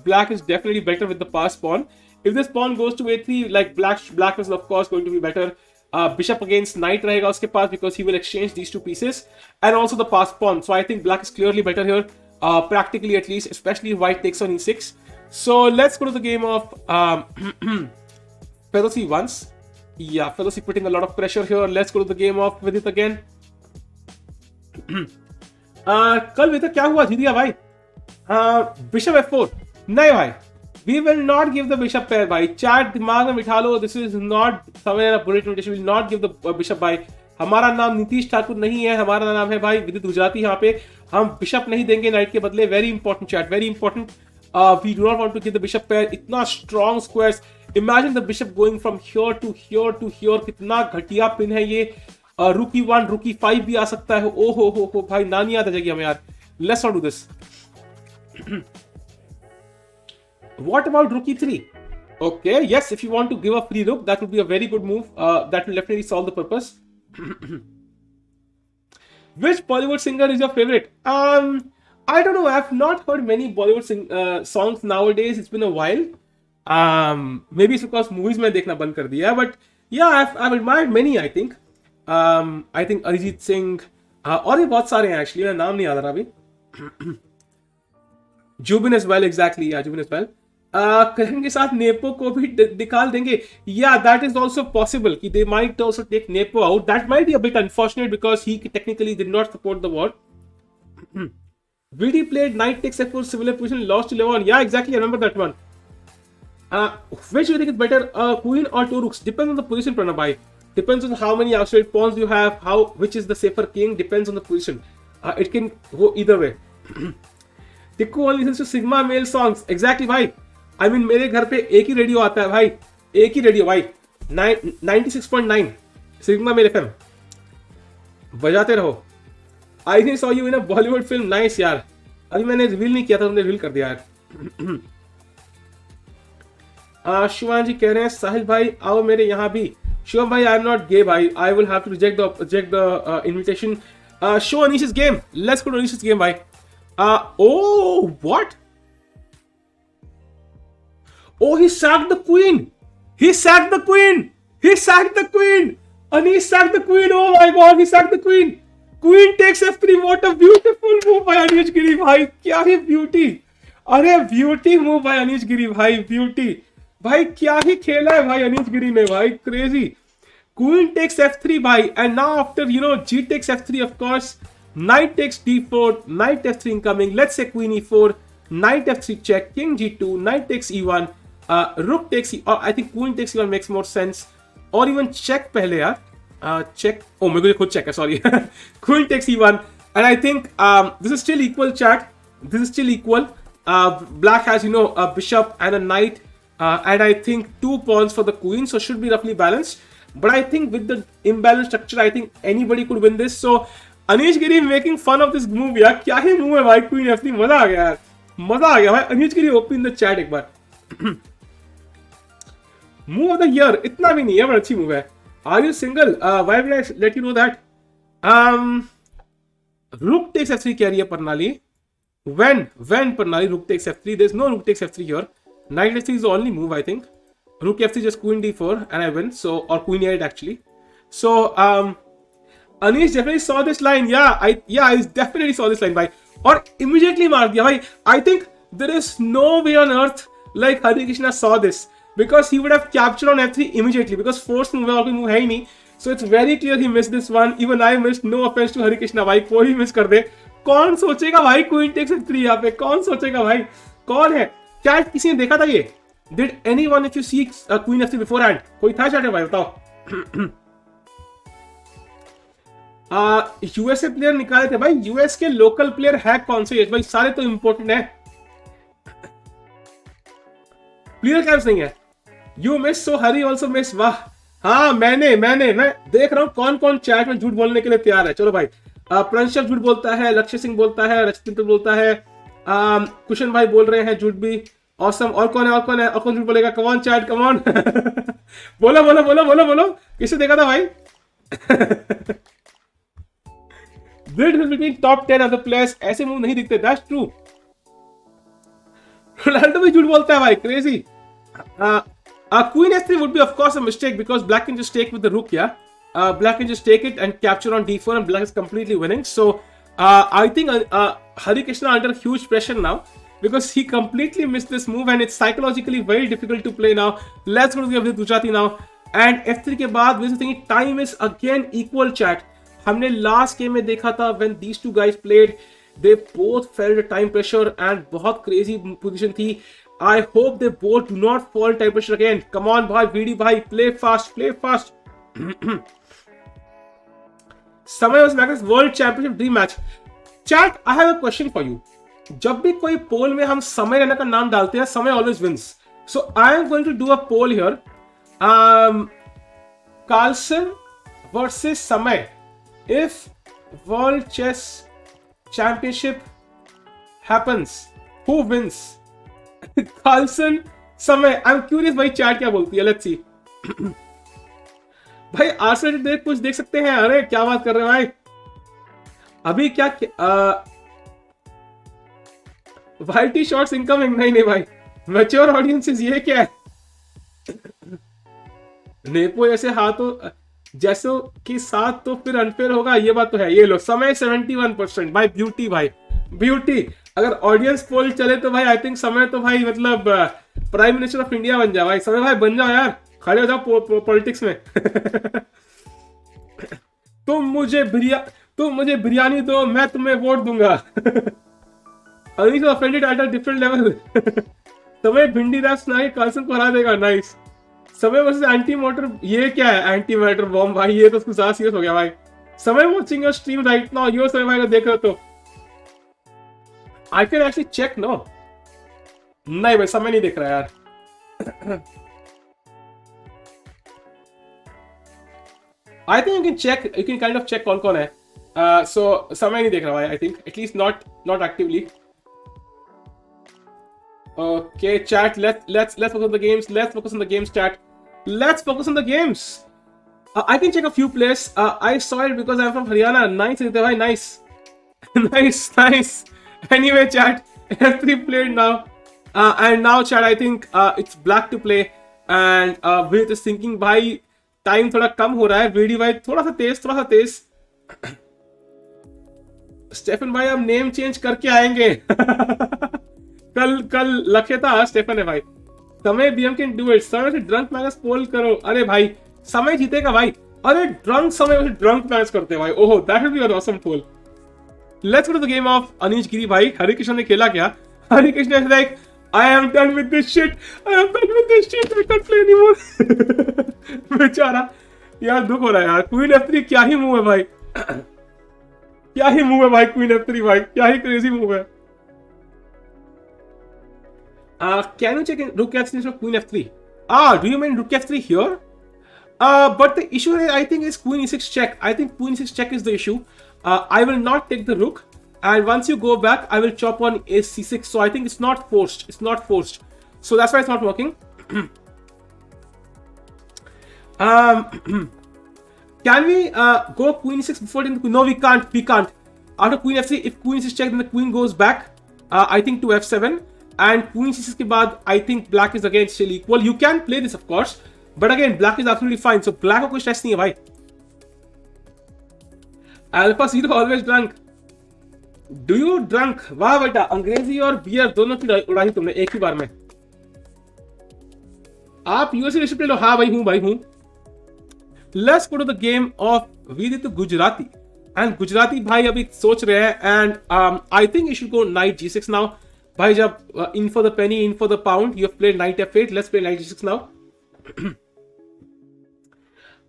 black is definitely better with the pass pawn. If this pawn goes to a3, like black is of course going to be better. Bishop against knight रहेगा उसके पास because he will exchange these two pieces and also the passed pawn. So I think black is clearly better here, practically at least, especially if white takes on e6. So let's go to the game of Fedoseev once. Yeah, Fedoseev putting a lot of pressure here. Let's go to the game of Vidit again. कल विदित क्या हुआ? जीत गया भाई. Bishop f4. नहीं भाई. We will not give the bishop pair भाई. Chat दिमाग में बिठा लो. This is not somewhere a bullet invitation. We will not give the bishop भाई. हमारा नाम नीतीश ठाकुर नहीं है. हमारा नाम है भाई विदित गुजराती. यहाँ पे हम बिशप नहीं देंगे नाइट के बदले. Very important chat. Very important. We do not want to give the bishop pair. इतना strong squares. Imagine the bishop going from here to here to here. कितना घटिया पिन है ये. Rookie 1, Rookie 5 भी आ सकता है. ओ हो भाई नानी याद आ जाएगी हमें यार. Let's not do this. What about Rookie 3? Okay, yes, if you want to give a free rook, that would be a very good move. That will definitely solve the purpose. Which Bollywood singer is your favorite? I don't know. I've not heard many Bollywood songs nowadays. It's been a while. Maybe it's because movies में देखना बंद कर दिया. But yeah, I've admired many. I think Arijit Singh और भी बहुत सारे हैं actually. मेरा नाम नहीं याद आ रहा अभी. Jubin as well, exactly. Yeah, Jubin as well. करण के साथ नेपो को भी निकाल देंगे. Yeah, that is also possible. कि they might also take Nepo out. That might be a bit unfortunate because he technically did not support the war. VD played knight takes f4 similar position, lost to Levon. Yeah, exactly. I remember that one. Which do you think is better, queen or two rooks? Depends on the position, Pranabhai. Depends on how many outside pawns you have, which is the safer king. Depends on the position. It can go either way. Tikku only listens to Sigma male songs. Exactly, भाई. I mean, मेरे घर पे एक ही radio आता है भाई. एक ही radio भाई. 96.9 Sigma male FM. बजाते रहो. I think saw you in a Bollywood film. Nice यार. अभी मैंने रिवील नहीं किया था, तुमने रिवील कर दिया यार. शिवान जी कह रहे हैं साहिल भाई आओ मेरे यहाँ भी. शिवम भाई, I am not gay भाई. I will have to reject the invitation. Show Anish's game. Let's go to Anish's game भाई. Oh, what? Oh, he sacked the queen. He sacked the queen. He sacked the queen. Anish sacked the queen. Oh my God, he sacked the queen. Queen takes f3. What a beautiful move by Anish Giri भाई. क्या ही beauty. अरे beauty move by Anish Giri भाई. Beauty. भाई क्या ही खेला है भाई Anish Giri ने भाई. Crazy. Queen takes f3 भाई. And now after G takes f3 of course. Knight takes d4, knight f3 incoming. Let's say queen e4, knight f3 check, king g2, knight takes e1, rook takes e. I think queen takes e1 makes more sense. Or even check पहले यार. Check. Oh मेरे को ये खुद check है. Sorry. Queen takes e1, and I think this is still equal chat. This is still equal. Black has a bishop and a knight, and I think 2 pawns for the queen, so should be roughly balanced. But I think with the imbalanced structure, I think anybody could win this. So Anish Giri making fun of this move यार. क्या ही move है भाई. Queen f3 मजा आ गया यार. मजा आ गया भाई. Anish Giri open in the chat एक बार. Move of the year इतना भी नहीं है, बड़ा अच्छी move है. Are you single? Why will I let you know that? Rook takes f3 carry है Parnali. When Parnali rook takes f3, there's no rook takes f3 here. Knight f3 is the only move I think. Rook f3 just queen d4 and I win. So or queen e8 actually. So Anish definitely saw this line. Yeah, I definitely saw this line भाई. और immediately मार दिया भाई. I think there is no way on earth like Harikrishna saw this because he would have captured on f3 immediately because force move और कोई move है ही नहीं. So it's very clear he missed this one. Even I missed. No offense to Harikrishna भाई. कोई भी miss कर दे. कौन सोचेगा भाई queen takes f3 यहाँ पे? कौन सोचेगा भाई? कौन है? क्या किसी ने देखा था ये? Did anyone if you see queen f3 beforehand? कोई था चैट में भाई बताओ. यूएसए प्लेयर निकाले थे भाई. यूएस के लोकल प्लेयर है कौन से भाई? सारे तो इंपोर्टेंट है. प्लेयर कैंप्स नहीं है. You miss so Hari also miss. वाह. हाँ मैं देख रहा हूँ कौन कौन चैट में झूठ बोलने के लिए तैयार है. चलो भाई. प्रिंशल झूठ बोलता है, लक्ष्य सिंह बोलता है, रचित बोलता है, कुशन भाई बोल रहे हैं झूठ भी. ऑसम. और कौन है और कौन झूठ बोलेगा? Come on chat, come on. बोलो. किसे देखा था भाई? between top 10 other players. ऐसे मूव नहीं दिखते. That's true. रोनाल्डो भी झूठ बोलता है भाई. Crazy. Queen s3 would be of course a mistake because black can just take with the rook, yeah. Black can just take it and capture on d4 and black is completely winning. So I think Harikrishna under huge pressure now because he completely missed this move and it's psychologically very difficult to play now. Let's go to the Vidit Gujrathi now. And f3 के बाद we're thinking time is again equal, chat. हमने last game में देखा था when these two guys played, they both felt the time pressure and बहुत crazy position थी. I hope they both do not fall time pressure again. Come on भाई, VD भाई, play fast, play fast. समय was Magnus World Championship dream match. Chat, I have a question for you. जब भी कोई पोल में हम समय रैना का नाम डालते हैं, समय always wins. So I am going to do a poll here. Carlsen versus Samay. If World Chess Championship happens, who wins? Carlsen, Samay. I'm curious भाई chat क्या बोलती है. Let's see. भाई आर्सेनल देख कुछ देख सकते हैं. अरे क्या बात कर रहे हैं भाई. अभी क्या वाइटी शॉट्स इनकमिंग. नहीं भाई, मैच्योर ऑडियंसेस ये क्या है. नेपो ऐसे हाथों जैसों के साथ तो फिर अनफेयर होगा, ये बात तो है. ये लो समय 71% भाई. ब्यूटी भाई, ब्यूटी. अगर ऑडियंस पोल चले तो भाई आई थिंक समय तो भाई मतलब प्राइम मिनिस्टर ऑफ इंडिया बन जाओ भाई. समय भाई बन जाओ यार, खड़े हो जाओ पॉलिटिक्स में. तुम मुझे बिरयानी दो, मैं तुम्हें वोट दूंगा. Anish offended at a different level. Samay भिंडी रैप सुना के कार्सन को हरा देगा. नाइस. समय वर्सेस एंटी मोटर. ये क्या है एंटी मैटर बॉम्ब भाई, ये तो कुछ ज्यादा सीरियस हो गया भाई. Samay watching your stream right now. Yo Samay भाई को देख रहे हो तो I can actually check. No नहीं भाई, समय नहीं देख रहा यार. I think you can check, you can kind of check कौन है. सो समय नहीं देख रहा भाई. I think at least not actively. Okay, chat. Let's focus on the games. Let's focus on the games, chat. Let's focus on the games. I can check a few players. I saw it because I'm from Haryana. Nice, Ritevai. Nice, nice. Anyway, chat. F3 played now, and now, chat. I think it's black to play, and Vidit is thinking, भाई time थोड़ा कम हो रहा है. VD भाई थोड़ा सा तेज. Stephen भाई अब नेम चेंज करके आएंगे. कल लक्ष्य था, स्टेफन है भाई. समय बीएम कैन डू इट. समय से ड्रंक मैनेज पोल करो. अरे भाई समय जीतेगा भाई. अरे ड्रंक समय से ड्रंक मैनेज करते हैं भाई. ओहो, that will be an awesome poll. Let's go to the game of Anish Giri भाई. हरिकृष्ण ने खेला क्या? Harikrishna is like I am done with this shit. I can't play anymore. बेचारा यार, दुख हो रहा है यार. क्वीन f3 क्या ही मूव है भाई. क्या ही मूव है भाई क्वीन f3 भाई. क्या ही क्रेजी मूव है. Can you check in rook f3 instead of queen f3? Do you mean rook f3 here? But the issue is, I think, is queen e6 check. I think queen e6 check is the issue. I will not take the rook, and once you go back, I will chop on a6. So I think it's not forced. So that's why it's not working. Can we go queen e6 before taking the queen? No, we can't. After queen f3, if queen e6 check, then the queen goes back. I think to f7. And queen c6 के बाद I think black is again still equal. You can play this of course, but again black is absolutely fine. So black को कोई stress नहीं है भाई. Alpha zero always drunk. Do you drunk? वाह बेटा, अंग्रेजी और बियर दोनों की उड़ाई तुमने एक ही बार में. आप यूएसए डिस्प्ले लो. हाँ भाई हूँ. Let's go to the game of Vidit Gujrathi. And Gujrathi भाई अभी सोच रहे हैं. And I think you should go knight g6 now. भाई जब in for the penny, in for the pound, you have played knight f8. Let's play knight g6 now.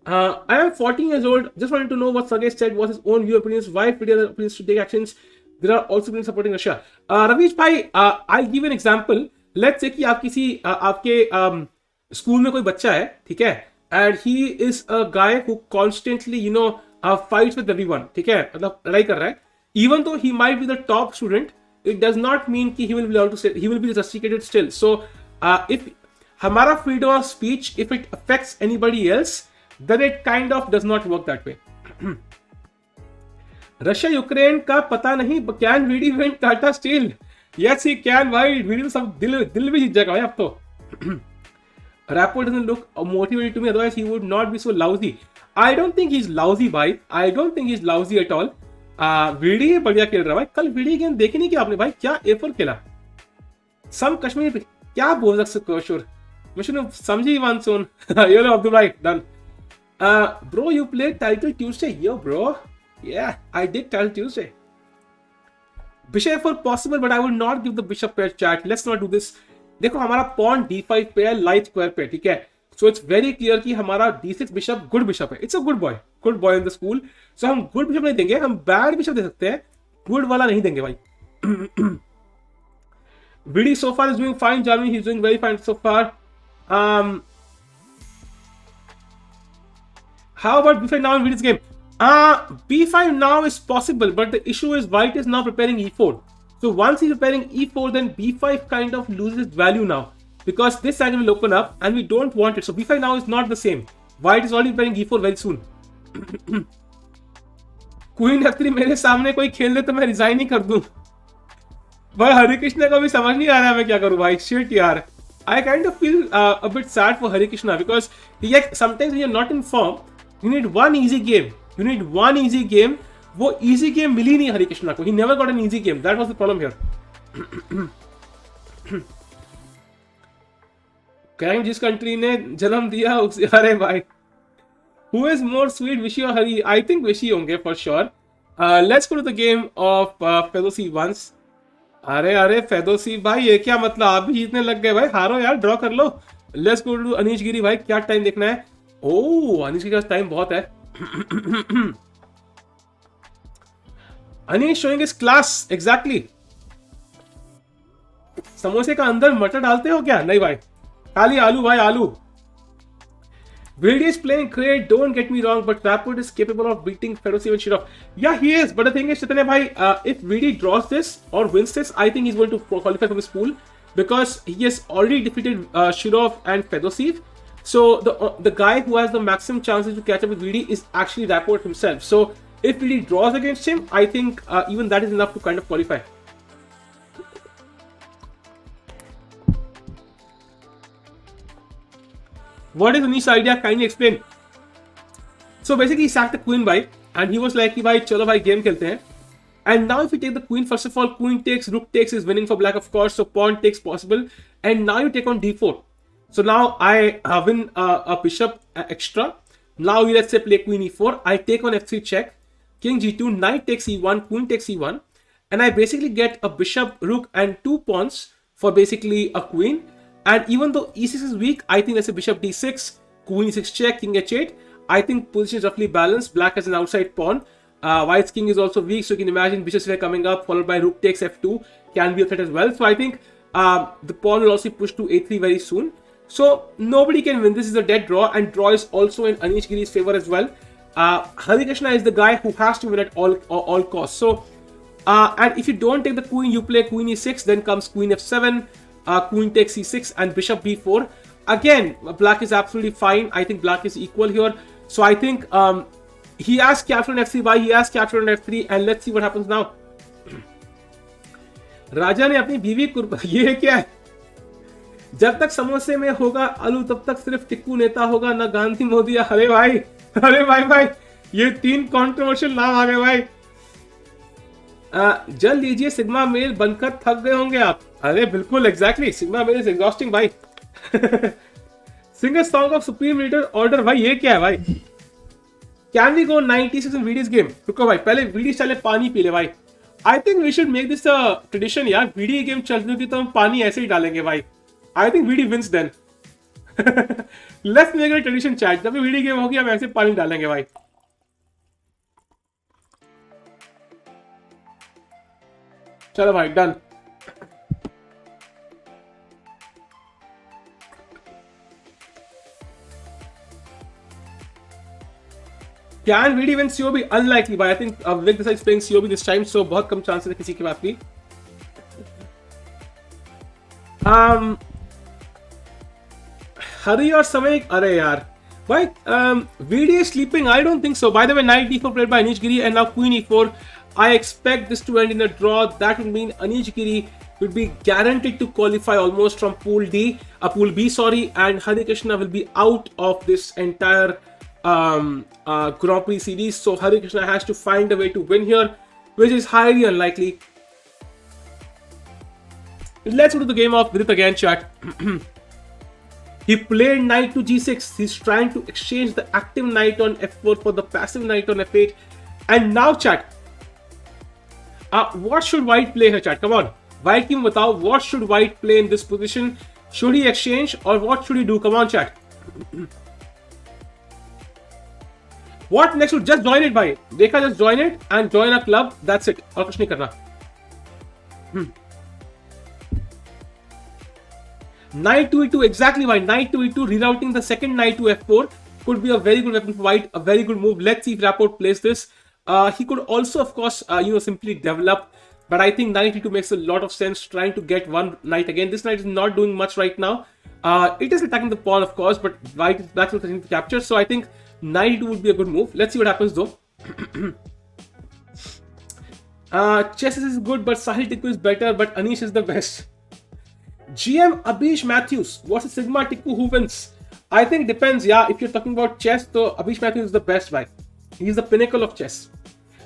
I am 14 years old. Just wanted to know what Sergey said was his own view opinions. Why Fidel opinions to take actions? There are also been supporting Russia. Ravish भाई, I'll give you an example. Let's say कि आप किसी आपके school में कोई बच्चा है, ठीक है, and he is a guy who constantly fights with everyone, ठीक है, मतलब लड़ाई कर रहा है. Even though he might be the top student, it does not mean कि he will be able to say, he will be rusticated still. So if हमारा freedom of speech, if it affects anybody else, then it kind of does not work that way. Russia Ukraine का पता नहीं. Can VD win Tata steel? Yes he can भाई. VD तो सब दिल भी जीत जाएगा भाई अब तो. Rapport doesn't look motivated to me, otherwise he would not be so lousy. I don't think he's lousy भाई. I don't think he's lousy at all. VD बढ़िया खेल रहा है भाई. कल वीडी गेम देखी नहीं क्या आपने भाई? क्या A4 खेला? Some कश्मीर क्या बोल सकते हो शोर? मैं समझी वन सोन. ये लो अब्दुल भाई done. Bro, you played Title Tuesday? Yo, bro. Yeah, I did Title Tuesday. Bishop for possible, but I will not give the bishop pair chat. Let's not do this. देखो हमारा pawn d5 pair light square pair, ठीक है? So it's very clear कि हमारा d6 bishop good bishop है. It's a good boy in the school. So हम good bishop नहीं देंगे, हम bad bishop दे सकते हैं. Good वाला नहीं देंगे भाई. Vidi so far is doing fine. Jarmi, he's doing very fine so far. How about b5 now in Vidi's game? B5 now is possible, but the issue is white is now preparing e4. So once he's preparing e4, then b5 kind of loses value now, because this angle will open up and we don't want it. So b5 now is not the same. White is already preparing e4 very soon. Queen f3 मेरे सामने कोई खेल ले तो मैं resign ही कर दूं. भाई हरिकृष्णा को भी समझ नहीं आ रहा मैं क्या करूं भाई. Shit यार. I kind of feel a bit sad for Harikrishna, because sometimes when you're not in form, you need one easy game. वो easy game मिली नहीं हरिकृष्णा को. He never got an easy game. That was the problem here. कहीं जिस country ने जन्म दिया उसे, अरे भाई. Who is more sweet, Vishy or Hari? I think Vishy होंगे for sure. Let's go to the game of Fedoseev once. अरे Fedoseev भाई, ये क्या मतलब? आप भी जीतने लग गए भाई. हारो यार, ड्रॉ कर लो. Let's go to Anish Giri भाई. क्या टाइम देखना है? ओह, अनिश के पास टाइम बहुत है. Anish showing his class. Exactly. समोसे का अंदर मटर डालते हो क्या? नहीं भाई, खाली आलू भाई, आलू. Vidit is playing great, don't get me wrong, but Rapport is capable of beating Fedoseev and Shirov. Yeah, he is, but the thing is, Chaitanya bhai, if Vidit draws this or wins this, I think he's going to qualify for this pool, because he has already defeated Shirov and Fedoseev. So the guy who has the maximum chances to catch up with Vidit is actually Rapport himself. So if Vidit draws against him, I think even that is enough to kind of qualify. What is Anish's idea? Kindly explain. So basically, he sacked the queen by, and he was like, "Bhai, chalo bhai, game खेलते हैं." And now if you take the queen, first of all, queen takes, rook takes is winning for black, of course. So pawn takes possible, and now you take on d4. So now I win a bishop extra. Now let's say play queen e4. I take on f3 check, king g2, knight takes e1, queen takes e1, and I basically get a bishop, rook, and 2 pawns for basically a queen. And even though e6 is weak, I think let's say bishop d6, queen e6 check, king h8. I think position is roughly balanced. Black has an outside pawn. White's king is also weak, so you can imagine bishops were coming up, followed by rook takes f2 can be a threat as well. So I think the pawn will also push to a3 very soon. So nobody can win. This is a dead draw, and draw is also in Anish Giri's favor as well. Harikrishna is the guy who has to win at all costs. So and if you don't take the queen, you play queen e6, then comes queen f7. Queen takes c6 and bishop b4. Again, black is absolutely fine. I think black is equal here. So I think he has captured on f3. Why he has captured on f3, and let's see what happens now. राजा ने अपनी बीवी ये क्या है? जब तक समोसे में होगा आलू, तब तक सिर्फ टिक्कू नेता होगा, ना गांधी मोदी. अरे भाई, ये 3 कंट्रोवर्शियल नाम आ गए भाई. जल लीजिए, सिग्मा मेल बनकर थक गए होंगे आप. अरे बिल्कुल, exactly, sigma male is exhausting भाई. Singer song of supreme leader order भाई, ये क्या है भाई? Can we go 96 in VD's game? रुको भाई, पहले वीडी चले पानी पी ले भाई. I think we should make this a tradition यार. वीडी गेम चल रही होगी तो हम पानी ऐसे ही डालेंगे भाई. I think VD wins then. Let's make a tradition chat. जब भी वीडी गेम होगी हम ऐसे पानी डालेंगे भाई. चलो भाई, done. Can VD win COB? Unlikely, but I think Vic decides playing COB this time, so बहुत कम chances है किसी के पास भी. Hari or Samay? अरे यार, why? VD is sleeping? I don't think so. By the way, knight d4 played by Anish Giri, and now queen e4. I expect this to end in a draw. That would mean Anish Giri would be guaranteed to qualify almost from Pool B, sorry, and Harikrishna will be out of this entire Grand Prix series. So Harikrishna has to find a way to win here, which is highly unlikely. Let's go to the game of Vidit again, chat. He played knight to g6. He's trying to exchange the active knight on f4 for the passive knight on f8. And now, chat, what should white play here, chat? Come on, white team, batao, what should white play in this position? Should he exchange or what should he do? Come on, chat. What next? Just join it, bhai. Dekha, just join it and join a club. That's it. और कुछ नहीं करना. Knight to e2, exactly, why knight to e2, rerouting the second knight to f4 could be a very good weapon for white, a very good move. Let's see if Rapport plays this. He could also, of course, simply develop, but I think knight e2 makes a lot of sense, trying to get one knight again. This knight is not doing much right now. It is attacking the pawn, of course, but white is back to the capture, so I think knight e2 would be a good move. Let's see what happens though. Chess is good, but Sahil Tikku is better, but Anish is the best. GM Abhish Matthews, what's a Sigma Tikku, who wins? I think depends, yeah. If you're talking about chess, so Abhish Matthews is the best guy. He's the pinnacle of chess.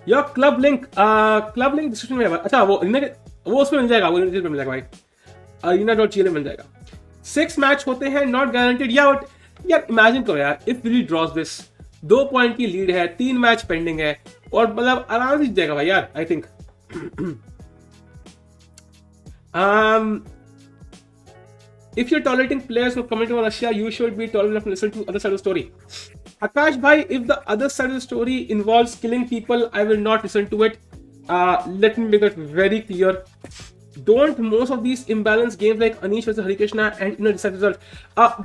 Your club link description में है. अच्छा वो उसमें मिल जाएगा, वो में मिल जाएगा भाई. arena.gl में मिल जाएगा. 6 मैच होते हैं, not guaranteed. Yeah, but यार imagine करो यार, if Vidit draws this, 2 point की लीड है, 3 मैच पेंडिंग है, और मतलब आराम से जीत जाएगा भाई यार. I think. If you're tolerating players who are commenting on Russia, you should be tolerant enough to listen to the other side of the story. Akash bhai, if the other side of the story involves killing people, I will not listen to it. Let me make that very clear. Don't most of these imbalanced games like Anish versus Harikrishna and decide result?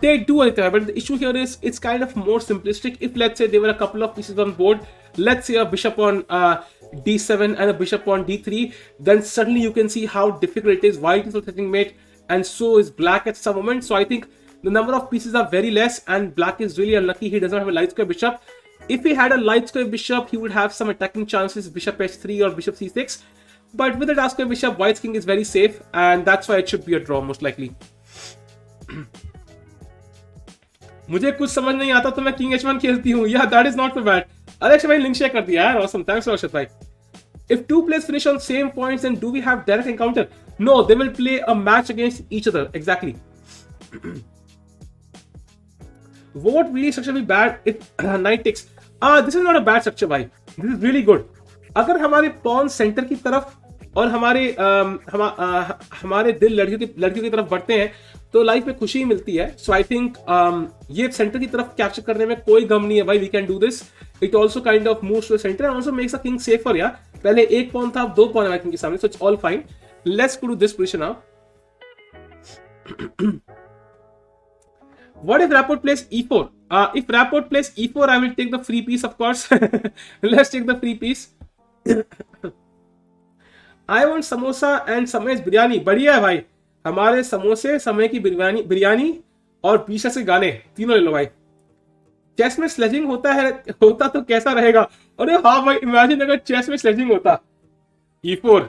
They do, but the issue here is it's kind of more simplistic. If let's say there were a couple of pieces on board, let's say a bishop on d7 and a bishop on d3, then suddenly you can see how difficult it is. White is a threatening mate, and so is black at some moment. So I think the number of pieces are very less, and black is really unlucky. He doesn't have a light square bishop. If he had a light square bishop, he would have some attacking chances, bishop h3 or bishop c6. But with a dark square bishop, white's king is very safe, and that's why it should be a draw most likely. मुझे कुछ समझ नहीं आता तो मैं king h1 खेलती हूँ. Yeah, that is not so bad. Alex भाई लिंक शेयर कर दिया यार. Awesome. Thanks for Arshad भाई. If two players finish on same points, then do we have direct encounter? No, they will play a match against each other. Exactly. What really structure will be bad if knight takes? This is not a bad structure, भाई. This is really good. अगर हमारे pawn centre की तरफ और हमारे दिल लड़कियों की तरफ बढ़ते हैं तो लाइफ में खुशी मिलती है. सो आई थिंक ये सेंटर की तरफ कैप्चर करने में कोई गम नहीं है भाई. We can do this. It also kind of moves to centre and also makes a king safer. यार पहले एक पॉन था, अब 2 पॉन है किंग के सामने. So it's all fine. Let's go to this position now. What if Rapport plays e4? If Rapport plays e4, I will take the free piece, of course. Let's take the free piece. I want samosa and Samay's biryani. बढ़िया है भाई. हमारे समोसे, समय की बिरयानी और पीछे से गाने तीनों ले लो भाई. चेस में स्लेजिंग होता तो कैसा रहेगा? अरे हाँ भाई, इमेजिन अगर चेस में स्लेजिंग होता. e4.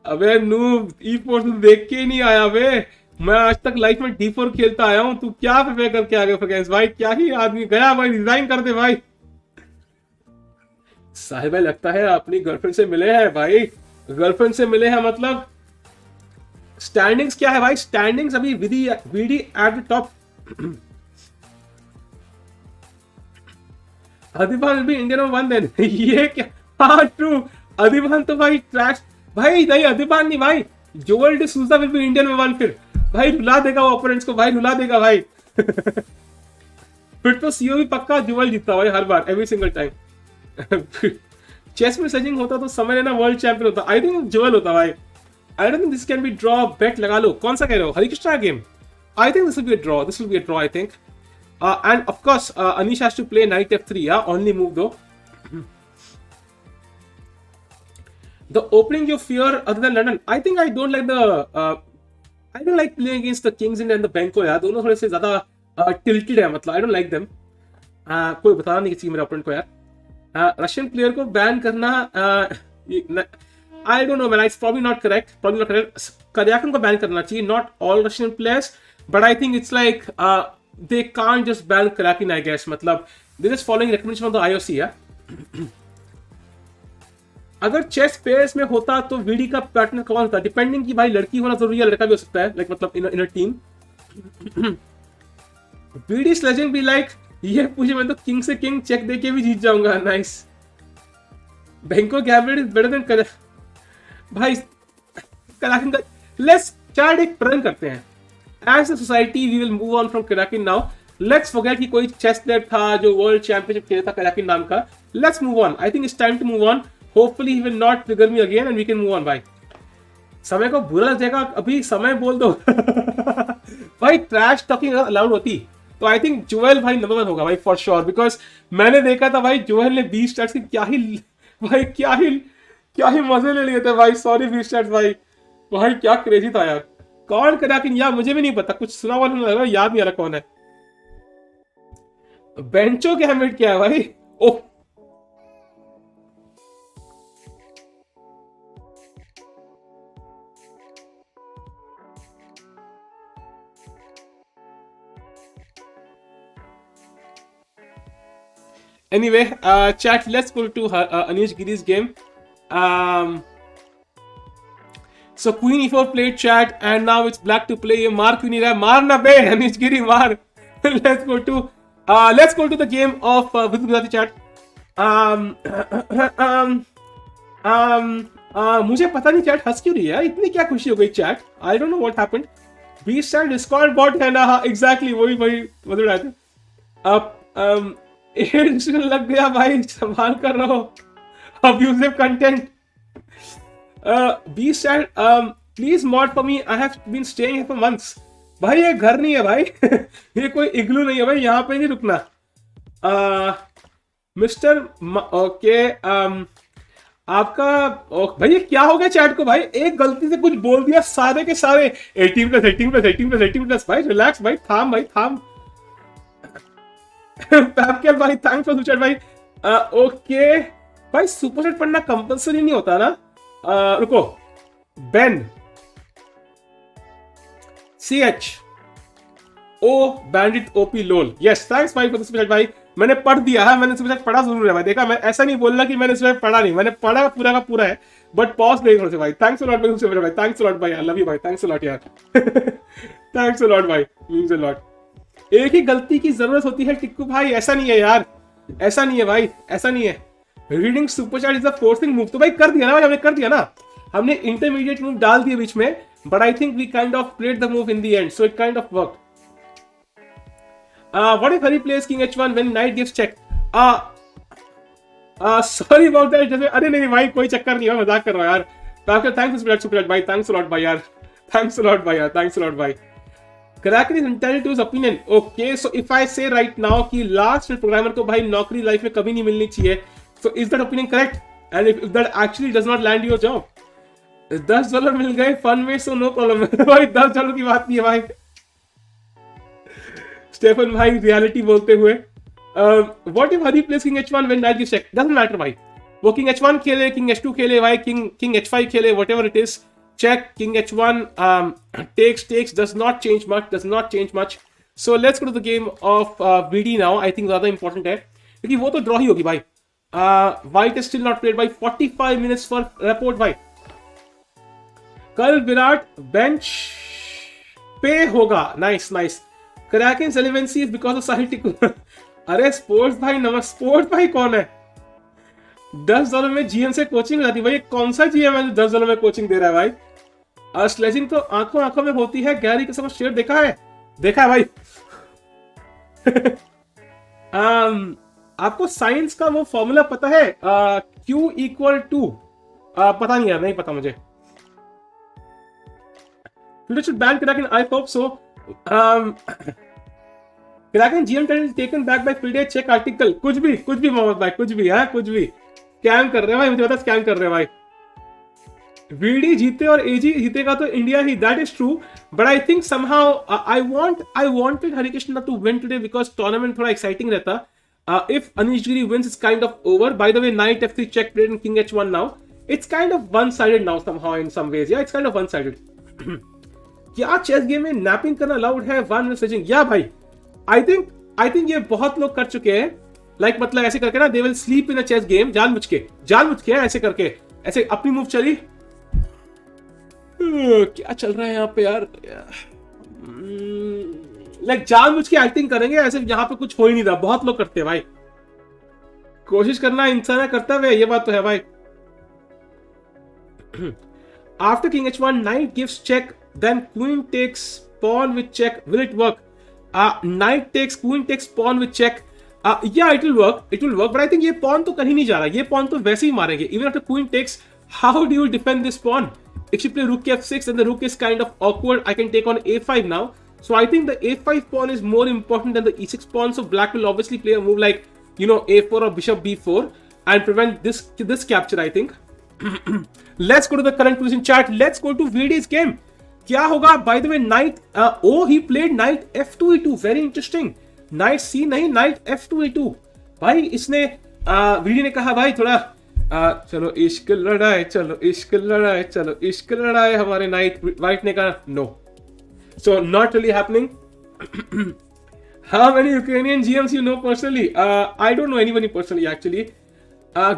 अबे नूब, e4 तू देख के ही नहीं आया बे. मैं आज तक लाइफ में d4 खेलता आया हूं. तू क्या प्रिपेयर करके आ गया फ्रेंड्स भाई? क्या ही आदमी गया भाई. रिजाइन कर दे भाई. साहिब भाई लगता है अपनी गर्लफ्रेंड से मिले हैं भाई. गर्लफ्रेंड से मिले हैं मतलब स्टैंडिंग्स क्या है भाई? स्टैंडिंग्स अभी VD at the top. Adhiban will be Indian number 1 देन. ये क्या? हाँ ट्रू. अधिभान तो भाई ट्रैश भाई. नहीं अधिभान नहीं भाई. Joel D'Souza will be Indian number 1. फिर भाई रुला देगा वो ओपोनेंट्स को भाई. रुला देगा भाई. फिर तो सीओ भी पक्का जोएल जीतता भाई हर बार, एवरी सिंगल टाइम. चेस में सजिंग होता तो समय लेना वर्ल्ड चैंपियन होता. आई थिंक जोएल होता भाई. I don't think this can be draw. Bet लगा लो. कौन सा कह रहे हो? Harikrishna game. I think this will be a draw. This will be a draw I think. And of course Anish has to play knight f3. Yeah only move दो. The opening you fear other than London? I think I don't like I don't like playing against the Kings and the Benko. यार दोनों थोड़े से ज्यादा tilted है. मतलब I don't like them. कोई बताना नहीं किसी मेरे ओपोनेंट को यार. रशियन प्लेयर को बैन करना. I don't know man, it's probably not correct. Karyakin को ban करना चाहिए, not all Russian players, but I think it's like they can't just ban Karyakin, I guess. मतलब they're just following recommendation of the IOC, yeah. अगर chess pairs में होता तो VD का partner कौन होता? डिपेंडिंग कि भाई लड़की होना जरूरी है, लड़का भी हो सकता है, लाइक मतलब इन अ टीम. वीडी स्लेजिंग भी लाइक ये पूछे मैं तो किंग से किंग चेक देके भी जीत जाऊंगा. नाइस. बैंको गैम्बलेट इज बेटर देन कर भाई कराकिन का. लेट्स चैट एक प्रण करते हैं. As a society we will move on from Karjakin now. Let's forget कि कोई चेस प्लेयर था जो वर्ल्ड चैंपियनशिप खेला था कराकिन नाम का. Let's move on. I think it's time to move on. Hopefully he will not trigger me again and we can move on भाई. समय को बुरा लग जाएगा, अभी समय बोल दो. भाई ट्रैश टॉकिंग अलाउड होती तो आई थिंक जोएल भाई नंबर 1 होगा भाई फॉर श्योर. बिकॉज मैंने देखा था भाई जोएल ने 20 स्टार्स की क्या ही मजे ले लिए थे भाई. सॉरी 20 स्टार्स भाई क्या क्रेजी था यार. कौन करा कि यार मुझे भी नहीं पता, कुछ सुना हुआ नहीं लगा, याद नहीं आ रहा कौन है. बेंचो के हैमेट क्या है भाई. ओह anyway, chat, let's go to Anish Giri's game. So queen e4 played chat and now it's black to play. ये मार क्यों नहीं रहा है? मार ना बे Anish Giri मार. let's go to the game of Vidit Gujrathi chat. मुझे पता नहीं चैट हंस क्यों रही है, इतनी क्या खुशी हो गई chat. I don't know what happened. बीस चैट डिस्कॉर्ड बॉट है ना. एग्जैक्टली वही मतलब रहे थे. अब लग गया भाई, संभाल कर रहो. Abusive content. बीस chat please mod for me. I have been staying here for months. भाई ये घर नहीं है भाई. ये कोई इग्लू नहीं है भाई, यहाँ पे नहीं रुकना. मिस्टर ओके आपका भाई ये क्या हो गया चैट को भाई. एक गलती से कुछ बोल दिया सारे के सारे 18+18+18+18+ भाई रिलैक्स भाई, थाम भाई थाम. पैपकेल भाई थैंक्स फॉर सुपर चैट भाई. ओके भाई सुपर चैट पढ़ना कंपलसरी नहीं होता ना. रुको बेन CH ओ बैंडिट ओपी लोल. यस थैंक्स भाई फॉर सुपर चैट भाई. मैंने पढ़ दिया है, मैंने सुपर चैट पढ़ा जरूर है भाई. देखा, मैं ऐसा नहीं बोलना कि मैंने सुपर चैट पढ़ा नहीं, मैंने पढ़ा पूरा का पूरा है, बट पॉज नहीं करते भाई. थैंक्स अ लॉट भाई सुपर चैट भाई. थैंक्स अ लॉट भाई. आई लव यू भाई. थैंक्स अ लॉट यार. थैंक्स अ लॉट भाई. Means a lot. एक ही गलती की जरूरत होती है टिक्कू भाई. ऐसा नहीं है यार, ऐसा नहीं है भाई, ऐसा नहीं है. Reading super chat is a forcing move. तो भाई कर दिया ना भाई, हमने कर दिया ना. हमने इंटरमीडिएट मूव डाल दिए बीच में, but I think we kind of played the move in the end, so it kind of work. What if Hari plays King H1 when knight gives check? Sorry about that. जैसे अरे नहीं भाई कोई चक्कर नहीं है, मजाक कर रहा हूँ यार. Thanks सुपर चैट भाई. Thanks a lot भाई यार. Thanks a lot भाई यार. Thanks a lot भाई. Kraken is entitled to his opinion. Okay, so if I say right now कि लास्ट प्रोग्रामर को भाई नौकरी लाइफ में कभी नहीं मिलनी चाहिए, so is that opinion correct? And if that actually does not land your job, $10 मिल गए फन में, so no problem. भाई $10 की बात नहीं है भाई. स्टेफन भाई रियलिटी बोलते हुए, what if Hari place king H1 when knight gives check? Doesn't matter भाई. वो किंग H1 खेले, किंग H2 खेले भाई, किंग H5 खेले, whatever it is, check king H1 takes does not change much. So let's go to the game of VD now. I think ज्यादा important है क्योंकि वो तो ड्रॉ ही होगी भाई. White is still not played by 45 minutes for Rapport भाई. कल Virat bench पे होगा. Nice. Kraken's relevancy is because of Sahil Tikku. अरे स्पोर्ट्स भाई नमस्ते. स्पोर्ट्स भाई कौन है? $10 में जीएम से कोचिंग जाती भाई. कौन सा जीएम है जो $10 में कोचिंग दे रहा है भाई? स्लेजिंग तो आंखों में होती है. गैरी के सब शेयर देखा है भाई. आपको साइंस का वो फॉर्मूला पता है? Q इक्वल टू पता नहीं यार, नहीं पता मुझे. should ban Kraken, I hope so. Kraken GM title taken back by FIDE check article. कुछ भी मोहम्मद भाई, कुछ भी स्कैम कर रहे हैं भाई. मुझे पता स्कैम कर रहे हैं भाई. VD जीते और AG जीतेगा तो इंडिया ही. That is true, but I think somehow I wanted Harikrishna to win today because tournament थोड़ा एक्साइटिंग रहता. If Anish Giri wins, it's kind of over. By the way, knight f3 check played in king H1 now. It's kind of one-sided now somehow in some ways. Yeah, it's kind of one-sided. क्या chess game में napping करना allowed है? One messaging, या भाई I think ये बहुत लोग कर चुके हैं. लाइक मतलब ऐसे करके ना, they will sleep in a chess game जानबूझ के ऐसे करके, ऐसे अपनी मूव चली. क्या चल रहा है यहाँ पे यार? लाइक जानबूझ के एक्टिंग करेंगे ऐसे, यहाँ पे कुछ हो ही नहीं रहा. बहुत लोग करते हैं भाई. कोशिश करना इंसान करता है, ये बात तो है भाई. After king h1, knight gives check, then queen takes pawn with check. Will it work? Knight takes, queen takes pawn with check. Yeah, it will work. But I think ये pawn तो कहीं नहीं जा रहा. ये pawn तो वैसे ही मारेंगे. Even after queen takes, how do you defend this pawn? If you play rook f6, then the rook is kind of awkward. I can take on a5 now. So I think the a5 pawn is more important than the e6 pawn. So black will obviously play a move like, a4 or bishop b4 and prevent this capture, I think. Let's go to the current position chart. Let's go to VD's game. क्या होगा? By the way, knight. He played knight f2 e2. Very interesting. Knight c नहीं, knight f2 e2. भाई इसने VD ने कहा भाई थोड़ा चलो इश्क लड़ाए हमारे नाइट. वाइट ने कहा no. So not really happening. How many Ukrainian GMs you know personally? I don't know anybody personally actually.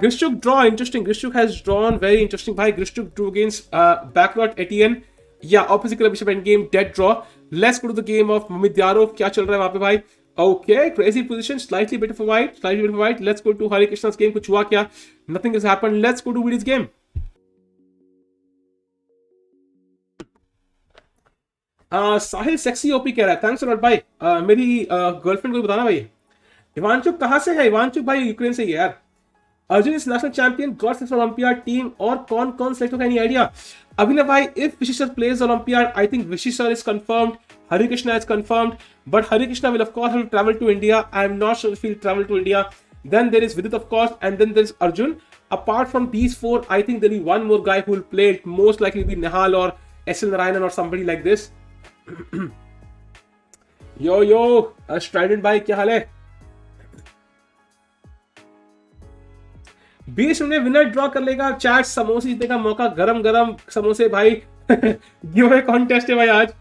Grishchuk draw, interesting. Grishchuk has drawn, very interesting. Bhai, Grishchuk drew against backward Etienne. Yeah, opposite color bishop endgame, dead draw. Let's go to the game of Mamedyarov. क्या चल रहा है वहाँ पे भाई? Okay, crazy position, slightly better for white. Let's go to Harikrishna's game. कुछ हुआ क्या? Nothing has happened. Let's go to Vidit's game. Sahil sexy OP कह रहा है. थैंक्स अलॉट भाई. मेरी गर्लफ्रेंड को बताना भाई. हिमांशु कहाँ से है? हिमांशु भाई यूक्रेन से ही है यार. Arjun is national champion, got select olympiad team, और कौन सेलेक्ट होगा? Any idea? अभिनव भाई, if Vishy sir plays Olympiad, I think Vishy sir is confirmed, Harikrishna is confirmed, but Harikrishna will of course have to travel to India. I am not sure if he'll travel to India. Then there is Vidit of course, and then there is Arjun. Apart from these four, I think there will be one more guy who will play. It most likely will be Nehal or SL Narayanan or somebody like this. yo, Strident भाई क्या हाल है? 20 minute winner draw कर लेगा. Chat समोसे जीतने का मौका, गरम समोसे भाई. गिव कॉन्टेस्ट है भाई आज.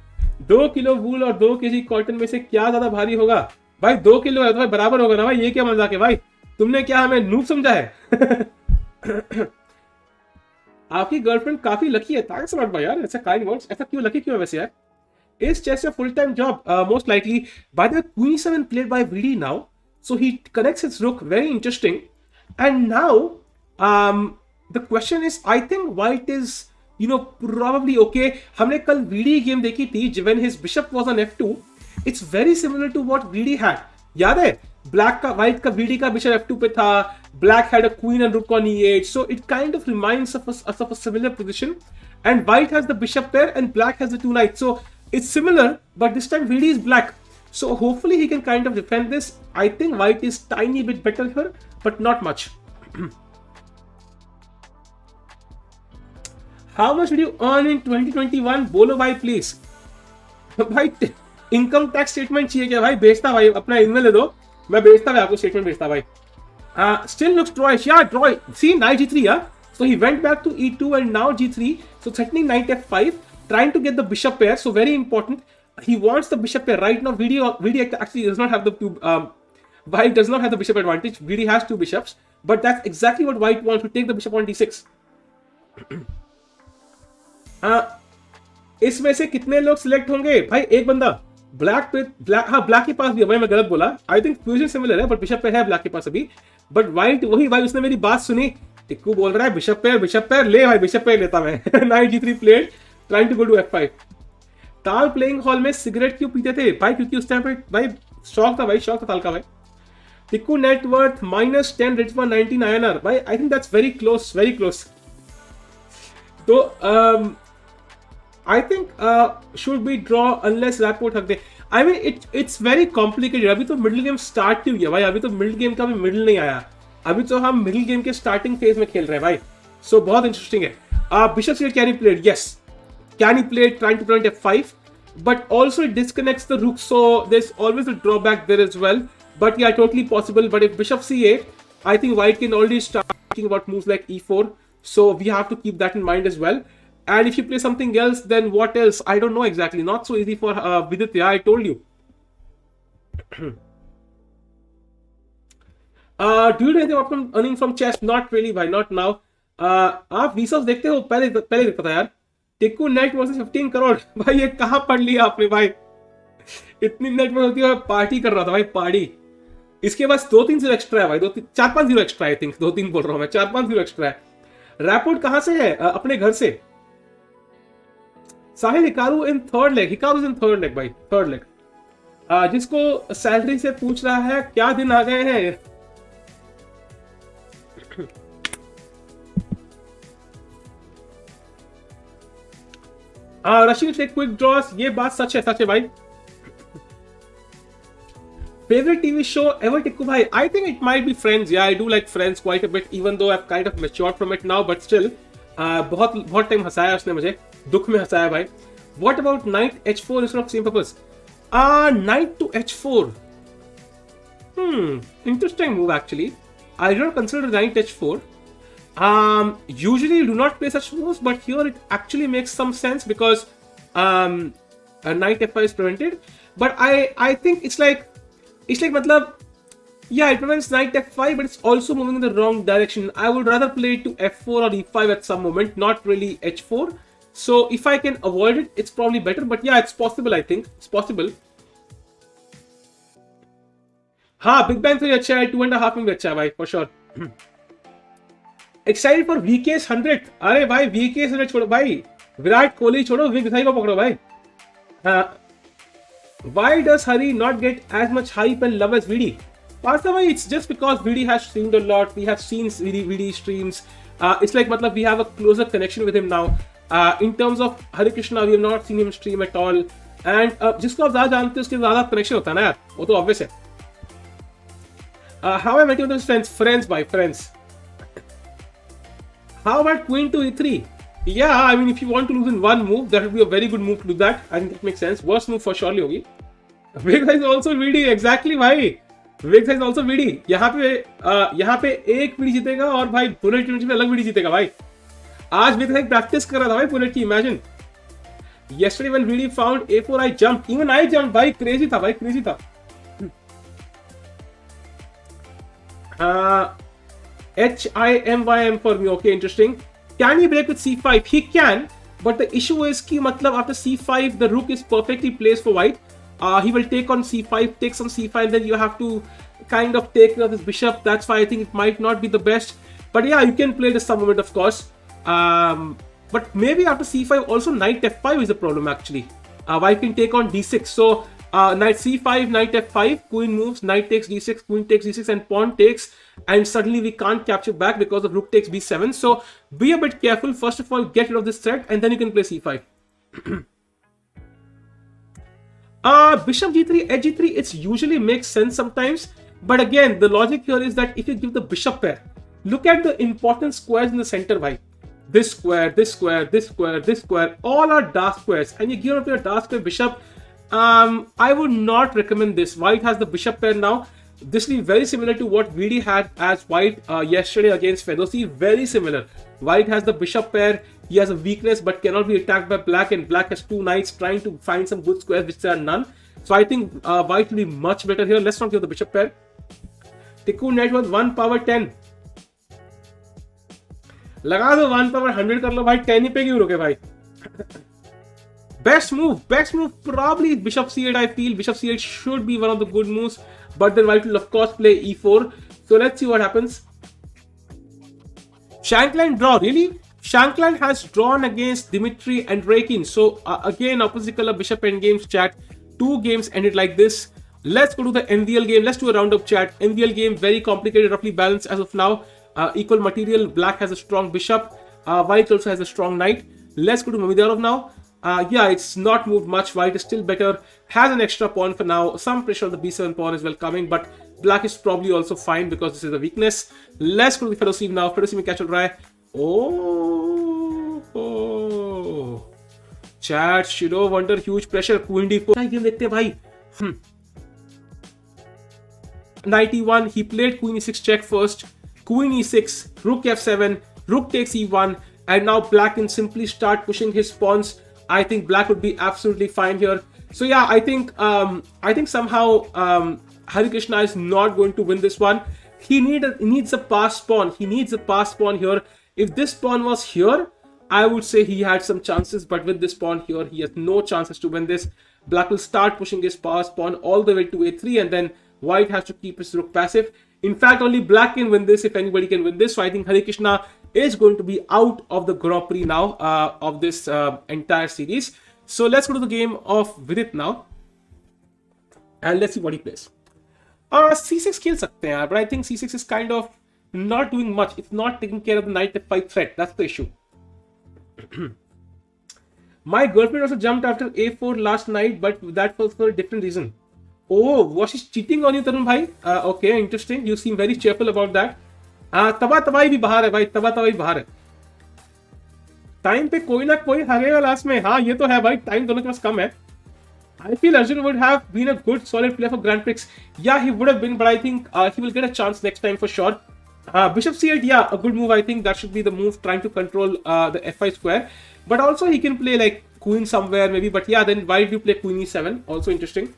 2 किलो वूल और 2 केजी कॉटन में से क्या ज्यादा भारी होगा? भाई 2 किलो है तो भाई बराबर होगा ना भाई. ये क्या मजाक है भाई? तुमने क्या हमें नूब समझा है? आपकी गर्लफ्रेंड काफी लकी है. थैंक्स अ लॉट भाई यार. ऐसा काइंड वर्ड्स. ऐसा क्यों लकी क्यों है वैसे यार? Is chess your full-time job? Most likely. By the way, Queen 7 played by VD now, so he connects his rook. Very interesting. And now, the question is, I think White is, probably okay. हमने कल VD game देखी थी when his bishop was on f2. It's very similar to what VD had. याद है? Black का White का VD का bishop f2 पे था. Black had a queen and rook on e8. So it kind of reminds us of a similar position. And White has the bishop pair and Black has the two knights. So it's similar, but this time VD is black. So hopefully he can kind of defend this. I think White is tiny bit better here, but not much. How much did you earn in 2021? बोलो भाई please. भाई income tax statement चाहिए क्या भाई? बेचता भाई, अपना email दे दो, मैं बेचता भाई, आपको स्टेटमेंट बेचता भाई. Still looks drawish. Yeah, draw. See, knight g3, yeah? So he went back to e2 and now g3. So threatening knight f5. Trying to get the bishop pair, so very important. He wants the bishop pair right now. VD actually does not have the two. White does not have the bishop advantage. VD has two bishops, but that's exactly what White wants, to take the bishop on d6. इसमें से कितने लोग select होंगे भाई? एक बंदा. Black के पास भी है भाई. मैं गलत बोला. आई थिंक फ्यूजन सिमिलर है, बट बिशप पेयर है ब्लैक के पास अभी. बट White वही भाई, उसने मेरी बात सुनी. टिक्कू बोल रहा है बिशप पेयर ले भाई. बिशप पेयर लेता मैं. Night g3 played. Trying to go to f5. ताल प्लेइंग हॉल में सिगरेट क्यों पीते थे भाई? क्योंकि उस टाइम पे भाई शौक था ताल का भाई. Tikku net worth -10 rate for 19 INR भाई. I think that's very close. तो I think should be draw unless Rapport हक दे. I mean it's very complicated. अभी तो मिडिल गेम स्टार्ट ही हुई है भाई. अभी तो मिडिल गेम का भी मिडिल नहीं आया. अभी तो हम मिडिल गेम के स्टार्टिंग फेज में खेल रहे हैं भाई. सो बहुत इंटरेस्टिंग है. Bishop c8 can he played. Yes, can he play trying to prevent f5, but also it disconnects the rook, so there's always a drawback there as well. But yeah, totally possible. But if bishop c8, I think White can already start thinking about moves like e4. So we have to keep that in mind as well. And if you play something else, then what else? I don't know exactly. Not so easy for Vidit. Yeah, I told you. Do you do anything from earning from chess? Not really, bhai. Not now. आप Vsauce देखते हो? पहले देखता था यार. Tikku net versus 15 crore. भाई ये कहाँ पढ़ लिया आपने भाई? इतनी नेट वर्थ होती है. पार्टी कर रहा था भाई, पार्टी. इसके पास 2-3 जीरो एक्स्ट्रा है भाई. 4-5 जीरो एक्स्ट्रा है. आई थिंक 2-3 बोल रहा हूँ मैं. 4-5 जीरो एक्स्ट्रा है. रैपोर्ट कहाँ से है? अपने घर से. Sahil Hikaru in third leg. Hikaru in third leg भाई. Third leg. जिसको सैलरी से पूछ रहा है क्या दिन आ गए हैं. Russian take quick draws. ये बात सच है भाई. Favorite TV show ever, Tikku bhai? I think it might be Friends. Yeah, I do like Friends quite a bit, even though I've kind of matured from it now. But still, बहुत time हंसाया उसने मुझे. दुख में हंसाया भाई. What about Knight H4 instead of same purpose? Knight to H4. Interesting move actually. I don't consider Knight H4. Usually you do not play such moves, but here it actually makes some sense because Knight F5 is prevented. But I think it's like matlab, yeah, it prevents Knight F5, but it's also moving in the wrong direction. I would rather play it to F4 or E5 at some moment, not really H4. So if I can avoid it, it's probably better. But yeah, it's possible. I think it's possible. हाँ, Big Bang Theory अच्छा है. 2.5 में भी अच्छा है भाई, for sure. Excited for VK's 100. अरे भाई VK's 100 छोड़ो भाई. विराट कोहली छोड़ो, विग को पकड़ो भाई. Why does Hari not get as much hype and love as VD? Partha, it's just because VD has streamed a lot. We have seen VD streams. It's like matlab, we have a closer connection with him now. In terms of Harikrishna, we have not seen him stream at all. And जिसको आप ज़्यादा जानते हो उसके ज़्यादा connection होता है ना यार. वो तो obvious है. How am I making with his friends? Friends by friends. How about Queen to E3? Yeah, I mean, if you want to lose in one move, that would be a very good move to do that. I think that makes sense. Worst move for surely होगी. Big size also VD, exactly भाई. Big size also VD. यहाँ पे एक VD जीतेगा और भाई bullet team में अलग VD जीतेगा भाई. आज Big size practice कर रहा था भाई बुलेट की. Imagine. Yesterday when VD found A4, I jumped. Even I jumped भाई. Crazy था भाई. Crazy था. HIMYM for me. Okay, interesting. Can he break with C5? He can, but the issue is कि मतलब after C5 the rook is perfectly placed for white. He will take on C5, take some C5, and then you have to kind of take care of this bishop. That's why I think it might not be the best. But yeah, you can play this some moment, of course. But maybe after C5 also Knight F5 is a problem actually. White can take on D6. So Knight C5, Knight F5, Queen moves, Knight takes D6, Queen takes D6, and Pawn takes. And suddenly we can't capture back because of Rook takes B7. So be a bit careful. First of all, get rid of this threat, and then you can play C5. Bishop G3, H G3, it usually makes sense sometimes. But again, the logic here is that if you give the bishop pair, look at the important squares in the center, bhai. This square, this square, this square, this square, all are dark squares. And you give up your dark square bishop. I would not recommend this. White has the bishop pair now. This will be very similar to what VD had as white yesterday against Fedoseev. Very similar. White has the bishop pair. He has a weakness but cannot be attacked by black, and black has two knights trying to find some good squares which there are none. So I think white will be much better here. Let's not give the bishop pair. Tikku net worth 1 power 10. लगा दो 1 power 100 कर लो भाई. 10 ही पे क्यों रुके भाई? Best move probably Bishop C8. I feel Bishop C8 should be one of the good moves, but then white will of course play E4. So let's see what happens. Shankland draw, really? Shankland has drawn against Dmitry and Rakin. So again, opposite color Bishop Endgames chat. 2 games ended like this. Let's go to the MVL game. Let's do a roundup chat. MVL game, very complicated, roughly balanced as of now. Equal material. Black has a strong bishop. White also has a strong knight. Let's go to Mamedyarov now. Yeah, it's not moved much. White is still better. Has an extra pawn for now. Some pressure on the B7 pawn is well coming, but black is probably also fine because this is a weakness. Let's go to the Fedoseev now. Fedoseev में क्या चल रहा है? Oh, chat Shirov under huge pressure. Queen D4. Game देखते हैं भाई. Knight E1. He played Queen E6 check first. Queen E6. Rook F7. rook takes e1, and now black can simply start pushing his pawns. I think black would be absolutely fine here. So yeah, I think somehow Harikrishna is not going to win this one. He needs a passed pawn. He needs a passed pawn here. If this pawn was here, I would say he had some chances, but with this pawn here, he has no chances to win this. Black will start pushing his passed pawn all the way to a3, and then white has to keep his rook passive. In fact, only black can win this if anybody can win this. So I think Harikrishna is going to be out of the Grand Prix now of this entire series. So let's go to the game of Vidit now, and let's see what he plays. C6 खेल सकते हैं यार, but I think C6 is kind of not doing much. It's not taking care of the knight f5 threat. That's the issue. My girlfriend also jumped after a4 last night, but that was for a different reason. Oh, was she cheating on you, Tarun bhai? Okay, interesting. You seem very cheerful about that. Tabatabai भी बाहर है भाई, तबातबाई बाहर है. Time पे कोई ना कोई हारेगा लास्ट में. हाँ, ये तो है भाई, टाइम दोनों के पास कम है. I feel Arjun would have been a good solid player for Grand Prix. Yeah, he would have been, but I think he will get a chance next time for sure. Bishop c8, yeah, a good move. I think that should be the move, trying to control the f5 square. But also he can play like queen somewhere maybe. But yeah, then why do you play queen e7? Also interesting.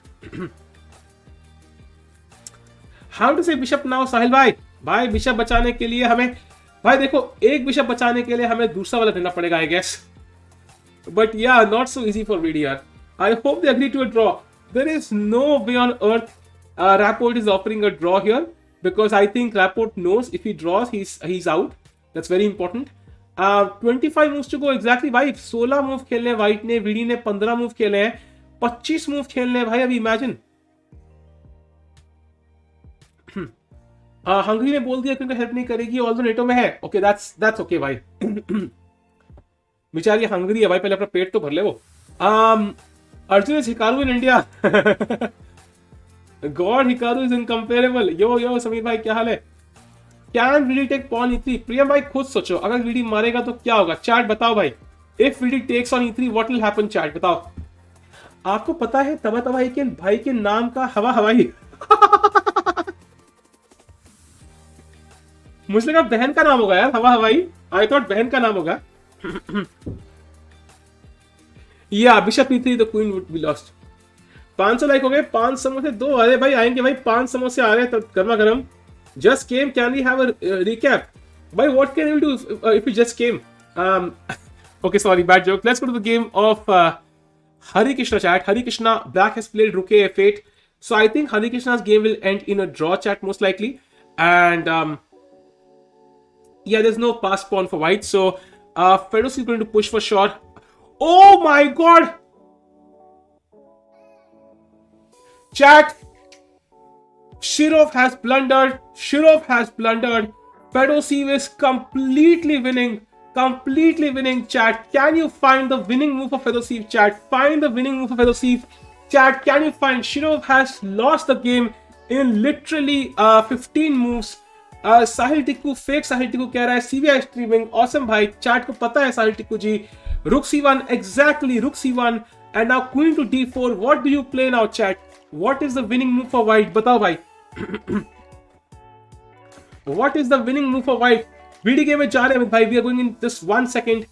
How to say bishop now, Sahil bhai? भाई bishop बचाने के लिए हमें, भाई देखो, एक bishop बचाने के लिए हमें दूसरा वाला देना पड़ेगा आई गेस. बट या, not so easy for VDR. I hope they agree to a draw. There is no way on earth Rapport is offering a draw here, because I think Rapport knows if he draws, he's out. That's very important. 25 moves to go exactly. भाई 16 move खेलने white ने, VD ने 15 move खेले हैं, 25 move खेलने भाई. अभी imagine. Hungary ने बोल दिया क्योंकि हेल्प नहीं करेगी, ऑल्सो नेटो में है. ओके, दैट्स ओके भाई. बेचारी हंगरी है भाई, पहले अपना पेट तो भर ले वो. Arjun is Hikaru in India. God, Hikaru is incomparable. Yo, Sameer भाई क्या हाल है? Can VD take pawn e3? प्रियम भाई खुद सोचो, अगर VD मारेगा तो क्या होगा? चैट बताओ भाई. If VD takes on e3, what will happen? Chat बताओ. आपको पता है तबातबाई के भाई के नाम का हवा हवाई. मुझे लगा बहन का नाम होगा यार, हवा हवाई. आई थॉट बहन का नाम होगा. या bishop e3 the queen would be lost. 500 like हो गए, 5 समोसे 2. अरे भाई आएंगे भाई, 5 समोसे आ रहे हैं तो गर्मा गर्म. Just came, can we have a recap? भाई what can we do if we just came? Okay, sorry, bad joke. Let's go to the game of Harikrishna chat. Harikrishna, black has played rook a8. So I think Harikrishna's game will end in a draw chat most likely. And yeah, there's no pass pawn for white. So Fedoseev is going to push for sure. Oh my god! Chat! Shirov has blundered. Fedoseev is completely winning. Chat, can you find the winning move for Fedoseev? Chat, find the winning move for Fedoseev. Chat, can you find? Shirov has lost the game in literally 15 moves. Sahil Tikku, fake Sahil Tikku कह रहा है CVI streaming. Awesome भाई, chat को पता है साहिल टिक्कू जी. Rook c1, exactly, Rook c1, and now queen to d4. What do you play now, chat? What is the winning move for white? बताओ भाई. What is the winning move for white? VD game में जा रहे हैं भाई. We are going in this 1 second.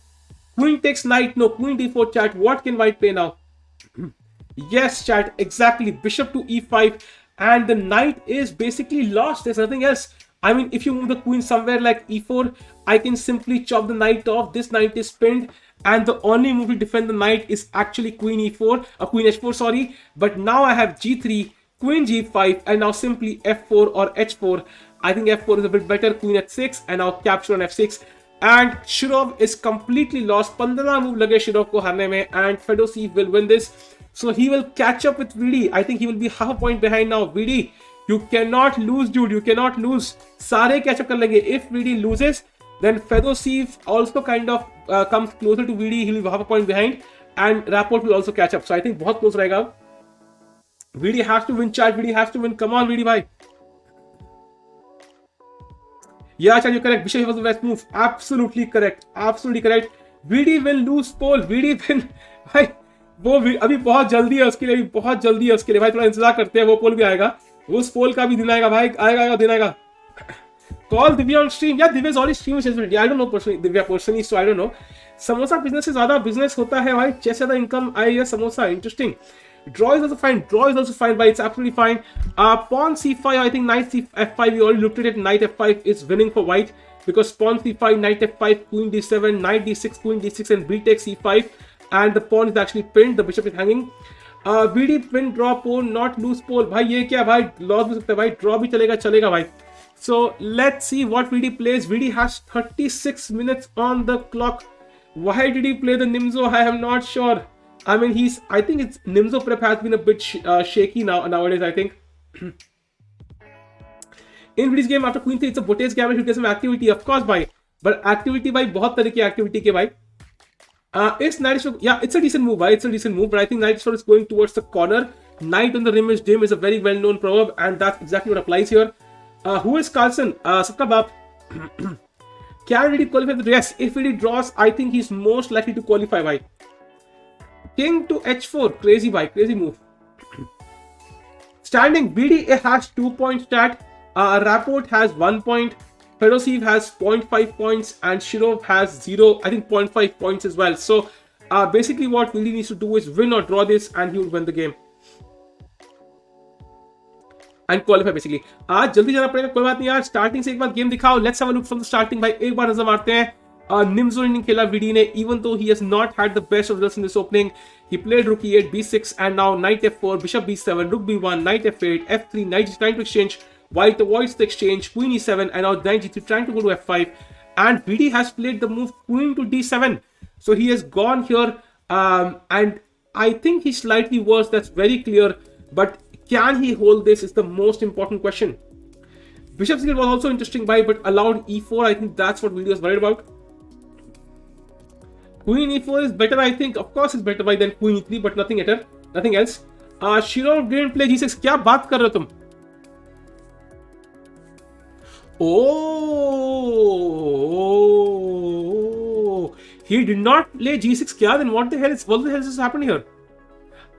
Queen takes knight. No, queen d4, chat. What can white play now? Yes, chat, exactly. Bishop to e5, and the knight is basically lost. There's nothing else. I mean, if you move the queen somewhere like e4, I can simply chop the knight off. This knight is pinned, and the only move to defend the knight is actually queen e4, queen h4, sorry. But now I have g3, queen g5, and now simply f4 or h4. I think f4 is a bit better. Queen h6, and now capture on f6. And Shirov is completely lost. 15 move lage Shirov ko harne mein, and Fedoseev will win this. So he will catch up with VD. I think he will be half a point behind now. VD, you cannot lose, dude. You cannot lose. Sare catch up kar lenge. If VD loses, then Fedoseev also kind of comes closer to VD. He'll be half a point behind, and Rapport will also catch up. So I think बहुत close रहेगा. VD has to win, chat. VD has to win. Come on, VD bhai. Yeah, chat, you're correct. Bishop was the best move. Absolutely correct. Absolutely correct. VD will lose pole. VD will. भाई वो अभी बहुत जल्दी है उसके लिए. अभी बहुत जल्दी है उसके लिए भाई. थोड़ा इंतजार करते हैं. वो पोल भी आएगा. उस पोल का भी दिन आएगा भाई. आएगा दिन आएगा. Call Divya on stream. Yeah, Divya is already streaming chess. I don't know personally, Divya personally, so I don't know. Samosa business से ज़्यादा business होता है भाई. Chess ज़्यादा income आई है samosa. Interesting. Draw is also fine. Draw is also fine, but it's absolutely fine. Pawn c5. I think knight f5. We already looked at it. Knight f5 is winning for white because pawn c5, knight f5, queen d7, knight d6, queen d6, and b takes c5. And the pawn is actually pinned. The bishop is hanging. BD pin draw pawn, not loose pole. भाई ये क्या भाई? Loss भी सकता है भाई. Draw भी चलेगा भाई. So let's see what VD plays. VD has 36 minutes on the clock. Why did he play the Nimzo? I am not sure. I mean, I think it's Nimzo prep has been a bit shaky nowadays, I think. In VD's game after Queen 3, it's a Botez game. Should get some activity, of course, bhai. But activity bhai, बहुत तरह की activity के भाई. It's Knight Shot. Yeah, it's a decent move, bhai. It's a decent move, but I think Knight Shot is going towards the corner. Knight on the rim is dim is a very well-known proverb, and that's exactly what applies here. Who is Carlsen? Sabka Baap. Can VD qualify the yes? If VD draws, I think he's most likely to qualify. Bhai. King to h4, crazy bhai, crazy move. Standing, BD has 2 point stat. Rapport has 1 point. Fedoseev has 0.5 points, and Shirov has 0. I think 0.5 points as well. So basically, what VD needs to do is win or draw this, and he will win the game. And qualify basically. आज जल्दी जाना पड़ेगा, कोई बात नहीं यार. Starting से एक बार गेम दिखाओ. Let's have a look from the starting भाई. एक बार नजर मारते हैं. Nimzo inning खेला VD ने. Even though he has not had the best of results in this opening, he played rook e8, b6, and now knight f4, bishop b7, rook b1, knight f8, f3, knight is trying to exchange. White avoids the exchange. Queen e7, and now knight g3 trying to go to f5. And VD has played the move queen to d7. So he has gone here, and I think he's slightly worse. That's very clear, but. Can he hold this is the most important question. Bishop c8 was also interesting by, but allowed e4. I think that's what VD was worried about. Queen e4 is better, I think. Of course, it's better by than queen e3, but nothing better, nothing else. Shirov didn't play g6. क्या बात कर रहे हो तुम? Oh, he did not play g6. क्या? Then what the hell is happening here?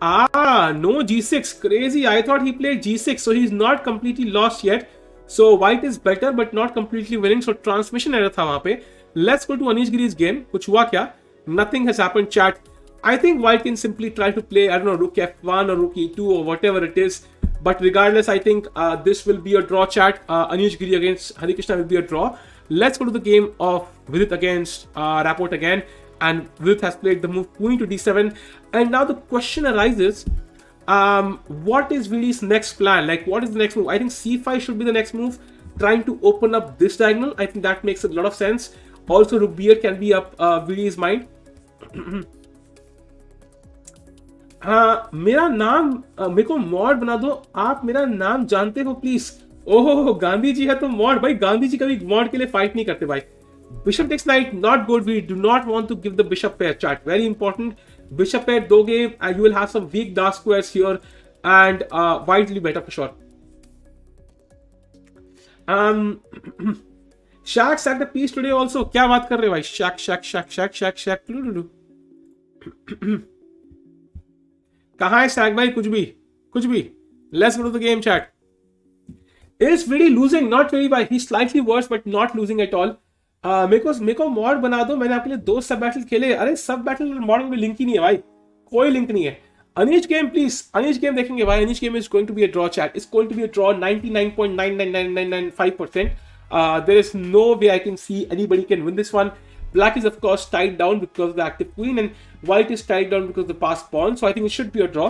No g6. Crazy. I thought he played g6. So he's not completely lost yet. So white is better but not completely winning. So transmission error tha wahan pe. Let's go to Anish Giri's game. Kuch hua kya? Nothing has happened, chat. I think white can simply try to play, I don't know, rook f1 or rook e2 or whatever it is. But regardless, I think this will be a draw, chat. Anish Giri against Harikrishna will be a draw. Let's go to the game of Vidit against Rapport again. And Vidit has played the move queen to d7. And now the question arises, what is VD's next plan? Like, what is the next move? I think c5 should be the next move. Trying to open up this diagonal. I think that makes a lot of sense. Also, rook b8 can be up VD's mind. मेरा नाम मेरे को mod बना दो. आप मेरा नाम जानते हो प्लीज. ओहो, गांधी जी है तो मॉड. भाई गांधी जी कभी मॉड के लिए फाइट नहीं करते भाई. Bishop takes knight, not good. We do not want to give the bishop pair, chat. Very important. Bishop pair doge, and you will have some weak dark squares here, and white will be better for sure. Shaq sacked the piece today also. क्या बात कर रहे हो भाई? Shaq. कहाँ है Shaq भाई? कुछ भी. Let's go to the game, chat. Is VD losing? Not really, भाई. He's slightly worse, but not losing at all. मेरे को मॉड बना दो. मैंने आपके लिए 2 सब बैटल खेले. अरे सब बैटल मॉड में लिंक ही नहीं है भाई. कोई लिंक नहीं है. Anish game please. Anish game देखेंगे भाई. Anish game is going to be a draw, chat. It's going to be a draw. 99.99995%. There is no way I can see anybody can win this one. Black is of course tied down because of the active queen, and white is tied down because of the passed pawn. So I think it should be a draw.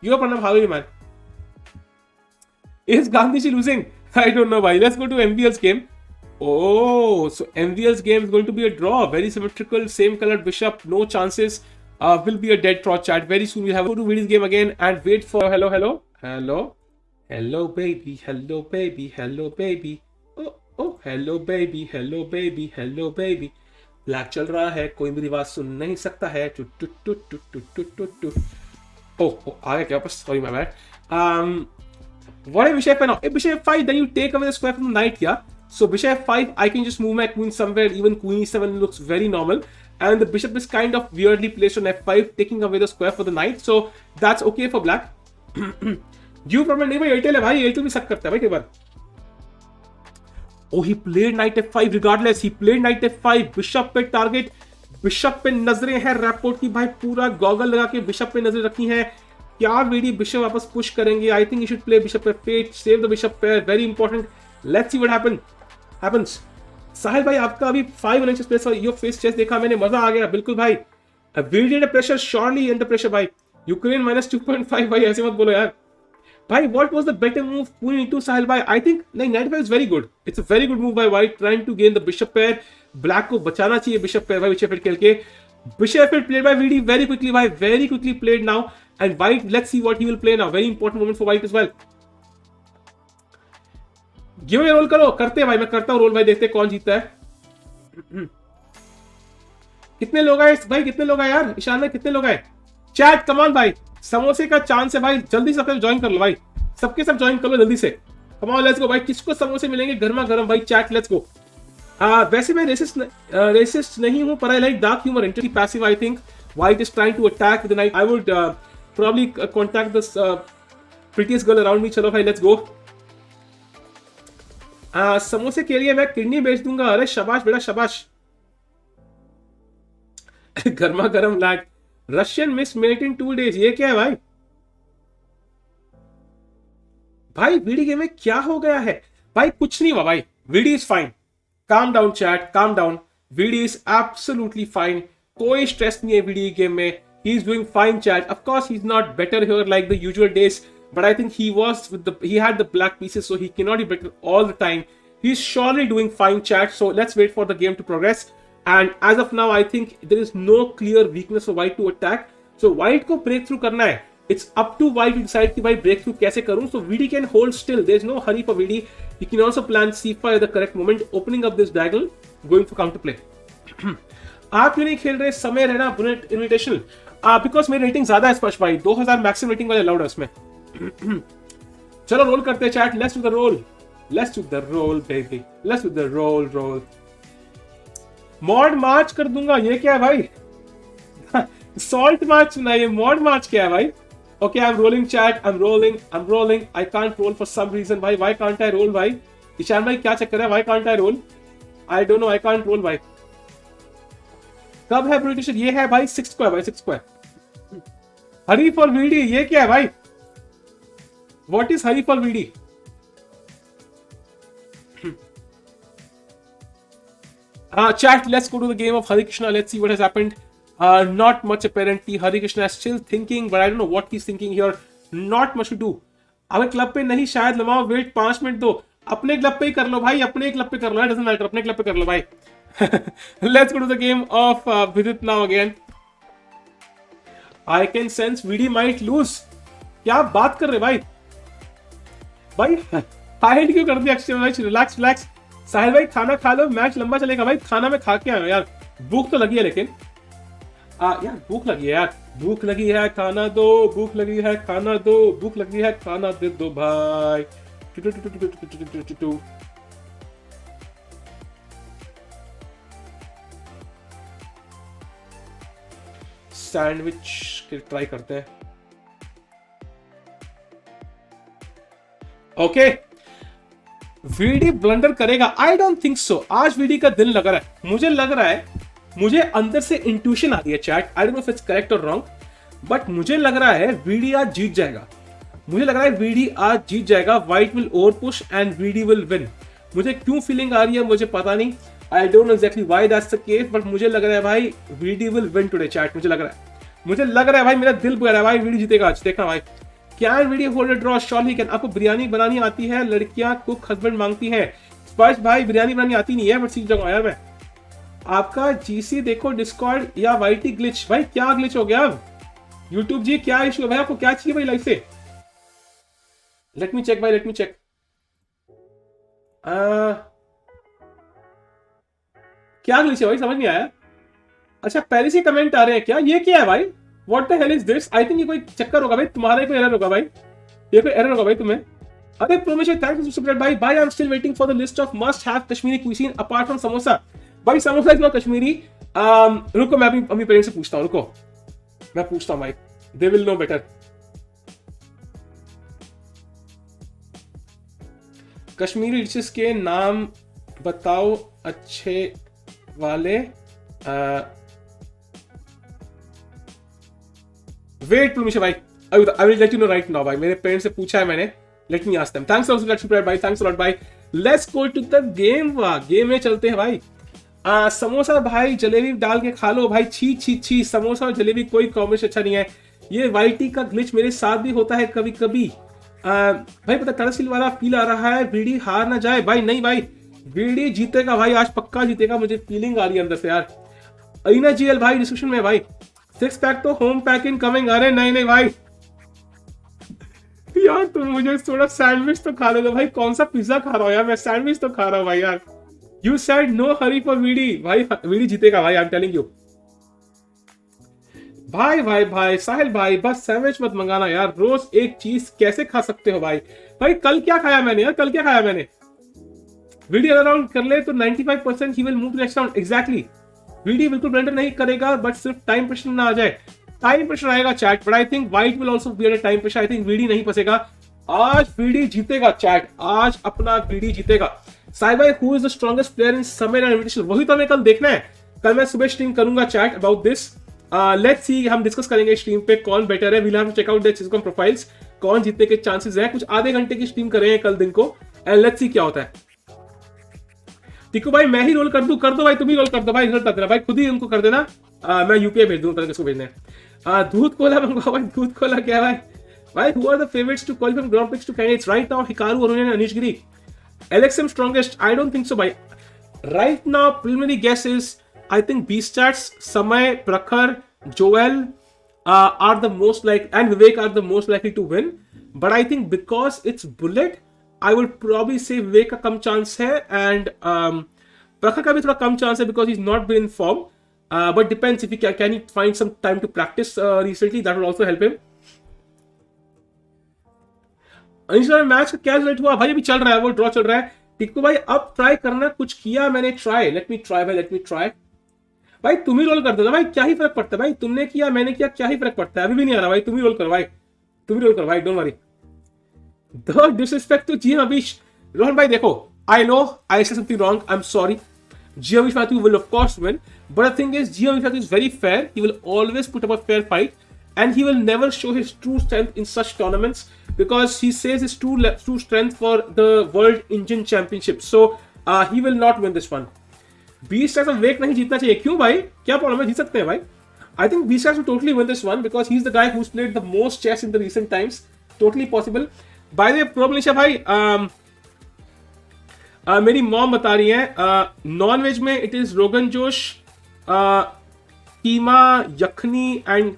Yo Pranav, how are you, man? Is Gandhiji losing? I don't know why. Let's go to MVL's game. Oh, so MVL's game is going to be a draw. Very symmetrical, same colored bishop, no chances. Will be a dead draw, chat. Very soon we'll have to go to Vidit's game again and wait for hello baby. Oh, hello baby. Black चल रहा है, कोई मेरी बात सुन नहीं सकता है. Oh, आ गया क्या वापस? Sorry, my bad. What if bishop now? If bishop f5, then you take away the square from the knight here. So bishop f5, I can just move my queen somewhere. Even queen e7 looks very normal. And the bishop is kind of weirdly placed on f5, taking away the square for the knight. So that's okay for black. You problem नहीं भाई, Airtel है भाई. Airtel भी सक करता है भाई कई बार. Oh, he played knight f5 regardless. He played knight f5. Bishop पे टारगेट, बिशप पे नजरें हैं रैपोर्ट की भाई, पूरा गॉगल लगा के बिशप पे नजर रखी है। क्या वीडी बिशप वापस पुश करेंगे? I think you should play bishop f8, save the bishop pair, very important. Let's see what happens. Sahil भाई आपका अभी 5 इंचेस प्लेस और योर फेस चेस देखा मैंने, मजा आ गया बिल्कुल भाई। VD under pressure, surely under pressure भाई। यूक्रेन -2.5 भाई, ऐसे मत बोलो यार भाई। What was the better move queen e2 Sahil भाई? आई थिंक नहीं, knight 5 is very good, it's a very good move by white, trying to gain the bishop pair. Black को बचाना चाहिए बिशप पेयर भाई, बिशप खेल के। Bishop played by VD very quickly भाई, very quickly played now. And white, let's see what he will play now, very important moment for white as well. Giveaway roll करो, करते हैं भाई, मैं करता हूं रोल भाई, देखते हैं कौन जीतता है। कितने लोग आए भाई, कितने लोग आए यार ईशान भाई, कितने लोग आए? चैट कमान भाई, समोसे का चांस है भाई, जल्दी से सब ज्वाइन कर लो भाई, सबके सब ज्वाइन कर लो जल्दी से। कमान, लेट्स गो भाई, किसको समोसे मिलेंगे गर्मा गर्म भाई? Chat let's go. वैसे मैं रेसिस्ट नहीं हूं, पर I like dark humour, internally passive. I think white is trying to attack with the knight. I would probably contact the prettiest girl around me. चलो भाई लेट्स गो। समोसे के लिए मैं किडनी बेच दूंगा। अरे शाबाश बेटा शाबाश। गर्मा गर्म lag, Russian miss mate in 2 days, ये क्या है भाई? भाई वीडी गेम में क्या हो गया है भाई? कुछ नहीं हुआ भाई, VD is fine. Calm down chat, calm down. VD is absolutely fine, कोई स्ट्रेस नहीं है वीडी गेम में। He is doing fine chat. Of course he is not better here like the usual days, but I think he had the black pieces, so he cannot be better all the time. He's surely doing fine chat, so let's wait for the game to progress. And as of now, I think there is no clear weakness for white to attack. So white को break through करना है. It's up to white to decide कि भाई break through कैसे करूं. So VD can hold still. There's no hurry for VD. He can also plan c5 at the correct moment, opening up this diagonal, going for counter play. आप क्यों नहीं खेल रहे? समय रहना बुलेट इनविटेशनल, बिकॉज मेरी रेटिंग ज्यादा है स्पष्ट भाई, 2000 मैक्सिमम रेटिंग वाले अलाउड है उसमें। चलो रोल करते हैं chat, let's do the roll, let's do the roll baby, let's do the roll. Mod march कर दूंगा, ये क्या है भाई? सॉल्ट मार्च ना, ये मॉड मार्च क्या है भाई? Okay I am rolling chat, I am rolling. I can't roll for some reason भाई, व्हाई कांट आई रोल भाई? ईशान भाई क्या चक्कर है, why can't I roll? I don't know, I can't roll भाई। कब है ब्रिटिश? ये है भाई 6 को है भाई, 6 को है। हरी फॉर वीडी, ये क्या है भाई? What is hurry for VD? Chat, let's go to the game of Harikrishna. Let's see what has happened. Not much apparently. Harikrishna is still thinking, but I don't know what he's thinking here. Not much to do. अबे club पे नहीं शायद लमाओ, wait 5 minute दो। अपने club पे ही कर लो भाई, अपने क्लब पे कर लो, डजंट मैटर, अपने क्लब पे कर लो भाई। Let's go to the game of Vidit now again. I can sense VD might lose. क्या बात कर रहे भाई? भाई हाइड क्यों कर दिया अक्षय भाई? Relax relax. साहिल भाई खाना खा लो, मैच लंबा चलेगा भाई। खाना में खा के आया यार, भूख तो लगी है, लेकिन यार भूख लगी है यार, भूख लगी है खाना दो, भूख लगी है खाना दो, भूख लगी है खाना दे दो भाई। सैंडविच ट्राई करते हैं। ओके, वीडी ब्लंडर करेगा? आई डोंट थिंक सो। आज वीडी का दिल लग रहा है, मुझे लग रहा है, मुझे अंदर से इंट्यूशन आ रही है chat, I don't know if it's correct और रॉन्ग, बट मुझे लग रहा है वीडी आज जीत जाएगा। मुझे लग रहा है वीडी आज जीत जाएगा। White will over push and VD will win. मुझे क्यों फीलिंग आ रही है मुझे पता नहीं, I don't know exactly why that's the case, but मुझे लग रहा है भाई VD will win today chat. मुझे लग रहा है भाई, मेरा दिल बोल रहा है भाई वीडी जीतेगा आज, देखना भाई। Can video hold draw? Surely can. आपको बिरयानी बनानी आती है? लड़कियां कुक हस्बैंड मांगती हैं। स्पर्श भाई बिरयानी बनानी आती नहीं है, बट सीख जाऊंगा यार मैं। आपका जीसी देखो डिस्कॉर्ड या वाईटी ग्लिच। भाई क्या ग्लिच हो गया अब? यूट्यूब जी क्या इशू है भाई? आपको क्या चाहिए भाई लाइफ से? लेट मी चेक भाई, लेट मी चेक। क्या ग्लिच है भाई, समझ नहीं आया। अच्छा पहले से कमेंट आ रहे हैं क्या? ये क्या है भाई? What the hell is this? I think ये कोई चक्कर होगा भाई, तुम्हारा कोई एरर होगा भाई, ये कोई एरर होगा भाई तुम्हें। अरे प्रोमेश थैंक्स फॉर सब्सक्राइब भाई। भाई I am still waiting for the list of must have Kashmiri cuisine apart from samosa. भाई समोसा इज नॉट कश्मीरी। रुको मैं अपनी पेरेंट्स से पूछता हूँ, रुको मैं पूछता हूँ भाई, they will know better. Kashmiri dishes के नाम बताओ अच्छे वाले। वेट प्लूमिशा भाई, I will let you know right now भाई। मेरे पेरेंट्स से पूछा है मैंने, let me ask them. Thanks also for भाई, थैंक्स अ लॉट भाई। Let's go to the game. Game में चलते हैं भाई। समोसा भाई जलेबी डाल के खा लो भाई। छी छी छी, समोसा और जलेबी कोई कॉम्बिनेशन अच्छा नहीं है। ये वाईटी का ग्लिच मेरे साथ भी होता है कभी कभी। भाई पता तरसील वाला फील आ रहा है, वीडी हार ना जाए भाई। नहीं भाई, वीडी जीतेगा भाई, आज पक्का जीतेगा, मुझे फीलिंग आ रही है अंदर से यार। अरीना जीएल भाई डिस्क्रिप्शन में भाई। 6 पैक तो होम पैक इन कमिंग। अरे नहीं नहीं भाई यार, तुम मुझे थोड़ा सैंडविच तो खा लो भाई। कौन सा पिज्जा खा रहा हूँ यार मैं, सैंडविच तो खा रहा हूँ भाई यार। You said no hurry for VD. भाई वीडी जीतेगा भाई, आई एम टेलिंग यू। भाई भाई भाई साहिल भाई, बस सैंडविच मत मंगाना यार, रोज एक चीज कैसे खा सकते हो भाई। भाई कल क्या खाया मैंने यार, कल क्या खाया मैंने। वीडी अराउंड कर ले तो 95% he will move to next round. Exactly, VD बिल्कुल ब्लेंडर नहीं करेगा, बट सिर्फ टाइम प्रेशर ना आ जाए। टाइम प्रेशर आएगा chat, but I think white will also be under time pressure. I think VD नहीं फंसेगा, आज वीडी जीतेगा चैट, आज अपना वीडी जीतेगा। साई भाई, who is the strongest player in summer end invitational, वही तो हमें कल देखना है। कल मैं सुबह स्ट्रीम करूंगा chat about this. Let's see, हम डिस्कस करेंगे स्ट्रीम पे कौन बेटर है। We'll have to check out the profiles, कौन जीतने के चांसेस हैं। कुछ आधे घंटे की स्ट्रीम करेंगे कल दिन को, एंड लेट्स सी क्या होता है। टिकू भाई मैं ही रोल कर दूं, कर दो भाई, तुम ही रोल कर दो भाई, रिजल्ट बता देना भाई, खुद ही उनको कर देना। मैं यूपीआई भेज दूंगा, किसको भेजना है। दूध कोला मंगवाओ भाई, दूध कोला क्या भाई। भाई who are the favourites to qualify from grand prix to candidates right now? Hikaru Arun, Anish Giri. एलेक्सम strongest, I don't think so भाई। Right now preliminary guess is I think B stats, Samay, Prakhar, Joel are the most like, and Vivek are the most likely to win. But I think because it's bullet, I would probably say Vivek का कम chance है, and प्रखर का भी थोड़ा कम chance है because he's not been in form. But depends if he can he find some time to practice recently, that will also help him. Anish match का क्या result हुआ भाई? अभी चल रहा है, वो ड्रॉ चल रहा है। टिक्कू भाई अब ट्राई करना, कुछ किया मैंने ट्राई, लेट मी ट्राई भाई, लेट मी ट्राई। भाई तुम ही रोल कर दो भाई, क्या ही फर्क पड़ता है भाई, तुमने किया मैंने किया, क्या ही फर्क पड़ता है। अभी भी नहीं आ रहा भाई, तुम ही रोल करो भाई, तुम ही रोल करो भाई, don't worry. The disrespect to G Abhish. Rohan भाई देखो, I know I said something wrong, I am sorry. G Abhish Mathew will of course win, but the thing is, G Avish Mathew is very fair. He will always put up a fair fight, and he will never show his true strength in such tournaments because he saves his true strength for the World Engine Championship. So he will not win this one. B stacks वेक नहीं जीतना चाहिए, क्यों भाई, क्या problem है, जीत सकते हैं भाई। I think B stacks will totally win this one because he is the guy who played the most chess in the recent times, totally possible. By the way प्रोबलिशा भाई, मेरी मॉम बता रही है नॉन वेज में it is rogan josh, keema, yakhni and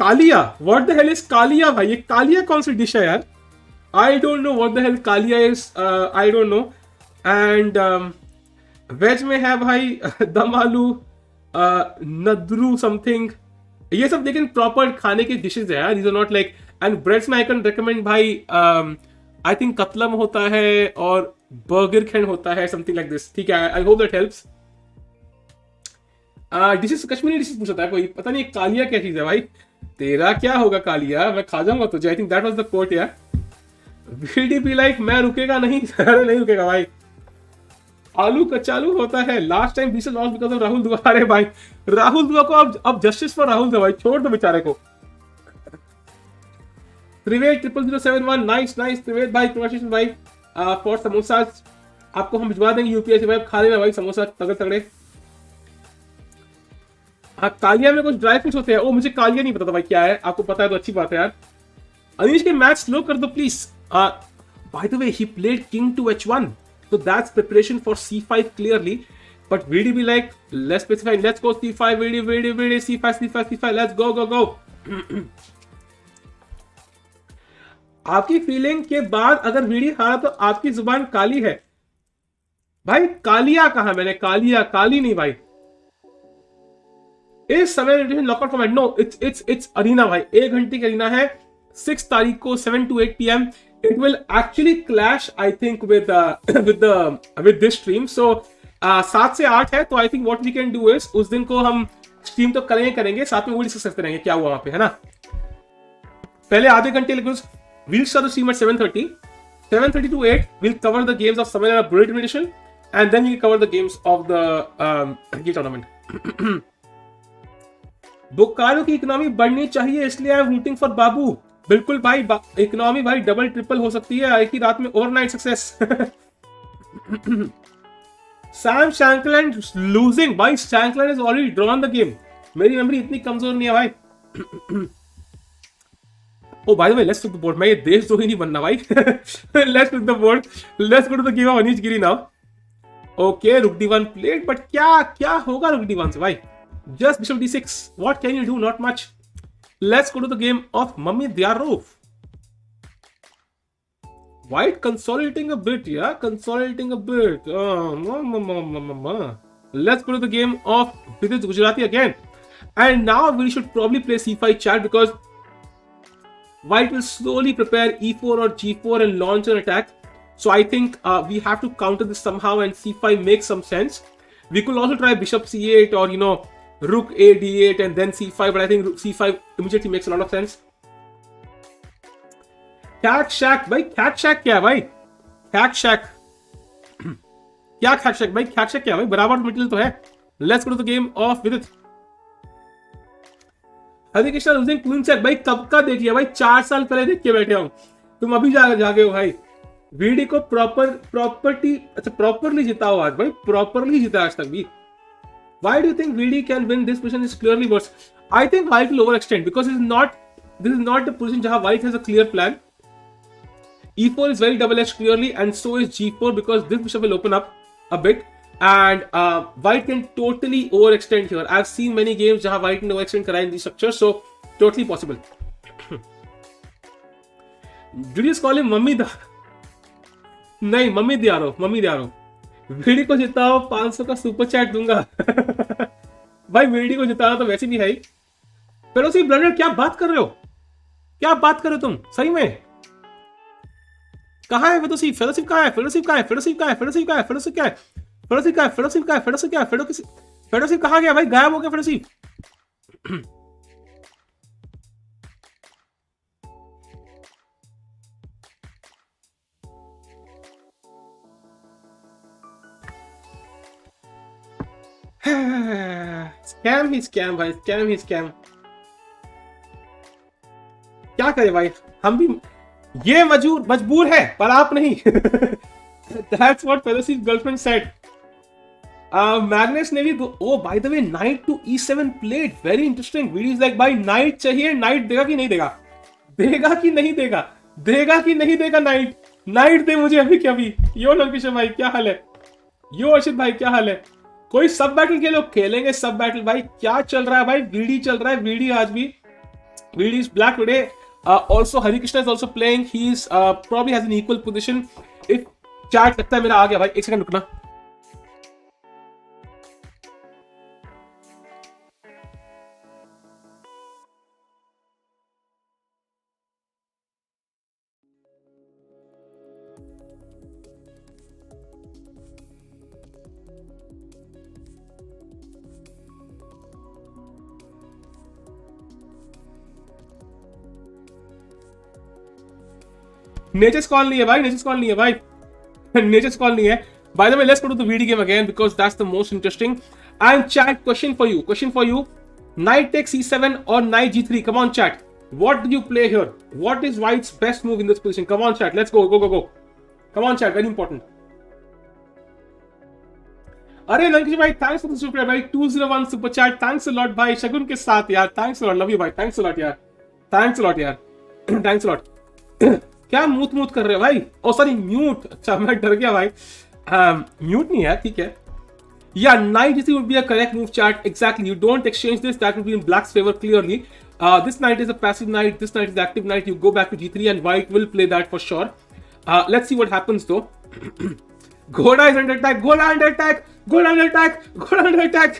kalia. What the hell is kalia भाई? ये कालिया कौन सी डिश है यार? I don't know what the hell Kaliya is, I don't know. And veg में है भाई दम आलू, नद्रू समथिंग, ये सब लेकिन प्रॉपर खाने के डिशेज है यार, these are not like. And breads में आई कैन रिकमेंड भाई, आई थिंक कतलम होता है और बर्गर खैंड होता है, समथिंग लाइक दिस, ठीक है। I hope that helps. Dishes Kashmiri dishes पूछता है कोई, पता नहीं कालिया क्या चीज है भाई। तेरा क्या होगा कालिया, मैं खा जाऊंगा तुझे। I think that was the quote यार। वीडी बी लाइक मैं रुकेगा नहीं। अरे नहीं रुकेगा भाई। आलू कचालू होता है, लास्ट टाइम बीस लॉस बिकॉज ऑफ राहुल दुआ। अरे भाई राहुल दुआ को अब जस्टिस फॉर राहुल दो भाई, छोड़ दो बेचारे को। त्रिवेद 0071, नाइस नाइस त्रिवेद भाई, कांग्रेचुलेशन भाई फॉर समोसा। आपको हम भिजवा देंगे यूपीआई से भाई, खा लेना भाई समोसा तगड़े तगड़े। हाँ कालिया में कुछ ड्राई फ्रूट्स होते हैं, ओ मुझे कालिया नहीं पता था भाई क्या है, आपको पता है तो अच्छी बात है यार। अनिश के मैच स्लो कर दो please. By the way he played king to h1, so that's preparation for c5 clearly, but VD be like let's specify, let's go c5, VD c5 c5, let's go आपकी feeling के बाद अगर VD हारा तो आपकी जुबान काली है भाई। कालिया कहा मैंने, कालिया काली नहीं भाई। इस समय lockout format, no it's arena भाई, 1 घंटे की अरीना है 6 तारीख को 7 to 8 PM। It will actually clash, I think, with this stream. So 7 से 8 है, तो I think what we can do is उस दिन को हम स्ट्रीम तो करेंगे, साथ में वो डिस्कस करते रहेंगे क्या हुआ वहां पे, है ना। पहले आधे घंटे लेकिन we'll start the stream at 7:30 to 8 we'll cover the games of Summer and Bullet Edition, and then we cover the games of the tournament. Bokaro की इकोनॉमी बढ़नी चाहिए, इसलिए आई एम रूटिंग फॉर बाबू। बिल्कुल भाई, इकोनॉमी भाई डबल ट्रिपल हो सकती है एक ही रात में, overnight success. Sam Shankland losing, भाई Shankland is already drawn the game. मेरी मेमोरी इतनी कमजोर नहीं है भाई। Oh by the way, let's to the board. मैं ये देश दो ही नहीं बनना भाई। Let's to the board, let's go to the game of Anish Giri now. Okay, rook D one played, but क्या होगा रुक डी वन से भाई? Just bishop d6. What can you do? Not much. Let's go to the game of Mamedyarov. White consolidating a bit, yeah, consolidating a bit. Let's go to the game of Vidit Gujrathi again. And now we should probably play c5 chat, because White will slowly prepare e4 or g4 and launch an attack. So I think we have to counter this somehow, and c5 makes some sense. We could also try bishop c8 or rook a d8 and then c5, but I think rook c5 immediately makes a lot of sense. Cat shack भाई, cat shack क्या है भाई? cat shack क्या cat shack भाई? cat shack क्या है भाई? बराबर मिडिल तो है। Let's go to the game of Vidit। Harikrishna losing queen check, भाई कब का देख लिया भाई? 4 साल पहले देख के बैठे हूं, तुम अभी जागे हो भाई। वीडी को प्रॉपर्ली जीता हो आज भाई, प्रॉपर्ली जीता आज तक भी। Why do you think VD can win this position? Is clearly worse. I think White will overextend, because this is not the position where White has a clear plan. E4 is very double-edged clearly, and so is G4, because this bishop will open up a bit, and White can totally overextend here. I've seen many games where White can overextend in these structures, so totally possible. Did you just call him Mamida? नहीं, Mamedyarov। VD को जिताओ, 500 का super chat दूंगा। भाई VD को जिताना तो वैसे भी है ही। फेडोसीव ब्लंडर, क्या बात कर रहे हो? क्या बात कर रहे हो तुम सही में? कहाँ है फेडोसीव? फेडोसीव कहाँ है? फेडोसीव कहाँ है? फेडोसीव कहाँ है? फेडोसीव कहाँ है? फेडोसीव क्या है? फेडोसीव कहाँ है? फेडोसीव कहाँ है? फेडोसीव क्या है? फेडोसीव कहाँ गया भाई? गायब हो गया फेडोसीव। स्कैम ही स्कैम भाई, स्कैम ही स्कैम। क्या करे भाई, हम भी ये मजबूर है, पर आप नहीं। That's what Fedoseev's girlfriend said. Magnus ने भी oh by the way, knight to e7 played, very interesting. Video is like भाई नाइट चाहिए, नाइट देगा कि नहीं देगा? देगा कि नहीं देगा? देगा कि नहीं देगा? नाइट दे मुझे अभी क्या भी। यो लंकेश भाई क्या हाल है? यो अर्षित भाई क्या हाल है? कोई सब बैटल के लोग खेलेंगे, सब बैटल भाई क्या चल रहा है भाई? वीडी चल रहा है, वीडी आज भी, VD is black today. also Harikrishna is also playing, he is probably has an equal position। if chat लगता है मेरा आ गया भाई, एक सेकंड रुकना। नेचर्स कॉल नहीं है भाई, नेचर्स कॉल नहीं है भाई, नेचर्स कॉल नहीं है। By the way, let's go to the VD game again, because that's the most interesting. And chat, question for you. Knight takes c7 or knight g3. Come on chat, what do you play here? What is White's best move in this position? Come on chat, let's go। Come on chat, very important। अरे लंकेश भाई, thanks for the super भाई, 201 super chat, thanks a lot भाई, शगुन के साथ यार, thanks a lot, love you भाई, thanks a lot यार, thanks a lot यार, thanks a lot। क्या मूत कर रहे हो भाई? ओ सॉरी, म्यूट। अच्छा मैं डर गया भाई। म्यूट नहीं है, ठीक है। या knight g3 would be a correct move chat, exactly। You don't exchange this, that would be in black's favor clearly। This knight is a passive knight, this knight is the active knight, you go back to g3 and White will play that for sure। Let's see what happens though। घोड़ा is under attack, घोड़ा under attack, घोड़ा under attack, घोड़ा under attack।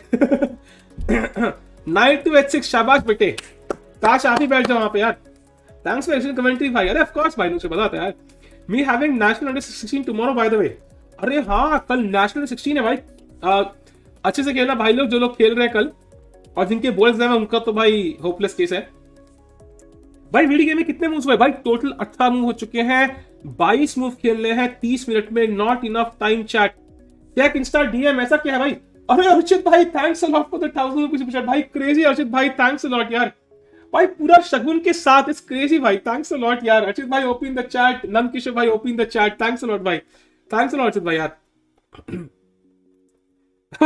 knight to h6, शाबाश बेटे, काश आप ही बैठ जाओ वहां पे यार। Thanks for excellent commentary भाई। अरे of course भाई, मुझे बताते यार। Me having national under 16 tomorrow by the way। अरे हाँ, कल नेशनल 16 है भाई। अच्छे से खेलना भाई लोग, जो लोग खेल रहे हैं कल, और जिनके बोर्ड एग्जाम है उनका तो भाई होपलेस केस है भाई। वीडियो गेम में कितने मूव्स हुए भाई? टोटल 18 मूव हो चुके हैं, 22 मूव खेलने हैं 30 मिनट में। Not enough time chat, check insta DM, ऐसा क्या है भाई? अरे अर्चित भाई thanks a lot for the 1000 rupees super chat भाई, क्रेजी अर्चित भाई, थैंक्स अ लॉट यार भाई, पूरा शगुन के साथ, इट्स क्रेजी भाई, थैंक्स अ लॉट यार। अर्चित भाई open the chat, Nand Kishore भाई open the chat, thanks a lot भाई, थैंक्स अ लॉट अर्चित भाई यार।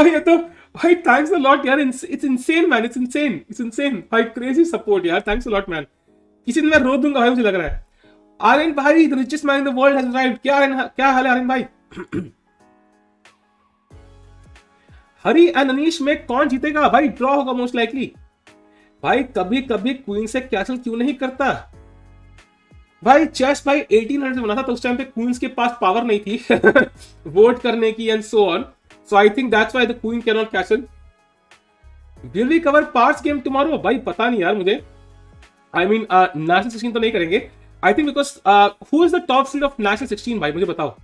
ये तो भाई थैंक्स अ लॉट यार, it's insane man, it's insane भाई, क्रेजी सपोर्ट यार, थैंक्स अ लॉट मैन। किसी दिन मैं रो दूंगा भाई, मुझे लग रहा है। आर्यन भाई the richest man in the world has arrived. क्या हाल है आर्यन भाई? हरी एंड अनीश में कौन जीतेगा भाई? ड्रॉ होगा मोस्ट लाइकली भाई। कभी कभी क्वीन से कैसल क्यों नहीं करता भाई? चेस भाई 1800 से बना था, तो उस टाइम पे क्वींस के पास पावर नहीं थी वोट करने की and so on, so I think that's why the queen can not castle. Will we cover parts game tomorrow? भाई पता नहीं यार मुझे, आई मीन नेशनल 16 तो नहीं करेंगे I think, because who is the top seed of national 16 भाई, मुझे बताओ।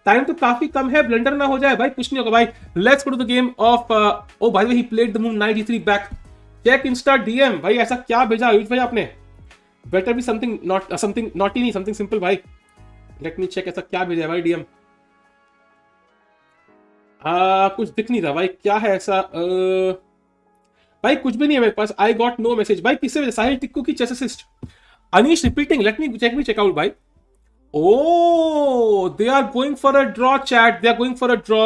टाइम तो काफी कम है, ब्लंडर ना हो जाए भाई, कुछ नहीं होगा भाई। Let's go to the game of oh by the way he played the move knight e3 back. Check insta DM भाई, ऐसा क्या भेजा आयुष भाई आपने? बेटर बी समथिंग नॉटी नहीं, समथिंग सिंपल भाई। लेट मी चेक, ऐसा क्या भेजा है भाई डीएम? कुछ दिख नहीं रहा भाई, क्या है ऐसा? भाई कुछ भी नहीं है मेरे पास, आई गॉट नो मैसेज भाई। किससे भेजा? साहिल टिक्कू की chess assist. Anish repeating, let me check out भाई। Oh, they are going for a draw, chat. They are going for a draw.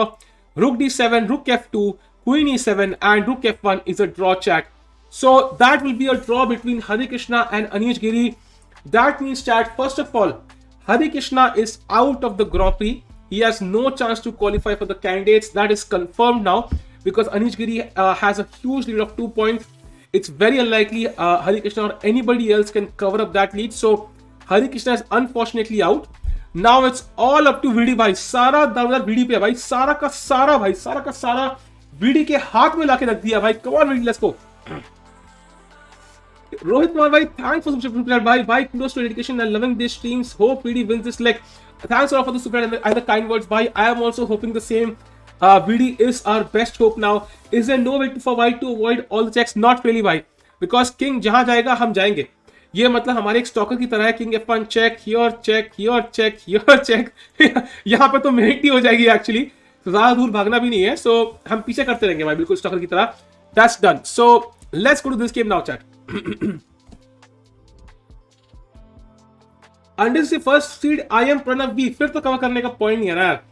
Rook d7, rook f2, queen e7, and rook f1 is a draw, chat. So that will be a draw between Harikrishna and Anish Giri. That means, chat, first of all, Harikrishna is out of the Grand Prix. He has no chance to qualify for the candidates. That is confirmed now because Anish Giri has a huge lead of 2 points. It's very unlikely Harikrishna or anybody else can cover up that lead. So Harikrishna is unfortunately out. Now it's all up to VD भाई, सारा दावेदार VD पे है भाई, सारा का सारा भाई, सारा का सारा VD के हाथ में लाके रख दिया भाई। Come on VD, let's go. Rohit Kumar भाई, थैंक्स फॉर सुपर चैट भाई, भाई kudos to dedication and loving these streams, hope VD wins this leg, thanks a lot for the super and the kind words भाई, I am also hoping the same. VD is our best hope now. Is there no way for white to avoid all the checks? Not really भाई, because king जहां जाएगा हम जाएंगे। ये मतलब हमारे एक स्टॉकर की तरह है, king f1 check, here check, here check, here check यहाँ पे तो मिनट ही हो जाएगी एक्चुअली, तो ज्यादा दूर भागना भी नहीं है, सो हम पीछे करते रहेंगे भाई, बिल्कुल स्टॉकर की तरह। That's done, so let's go to this game now chat. Under से first seed I am Pranav B, फिर तो कवर करने का पॉइंट नहीं है ना यार,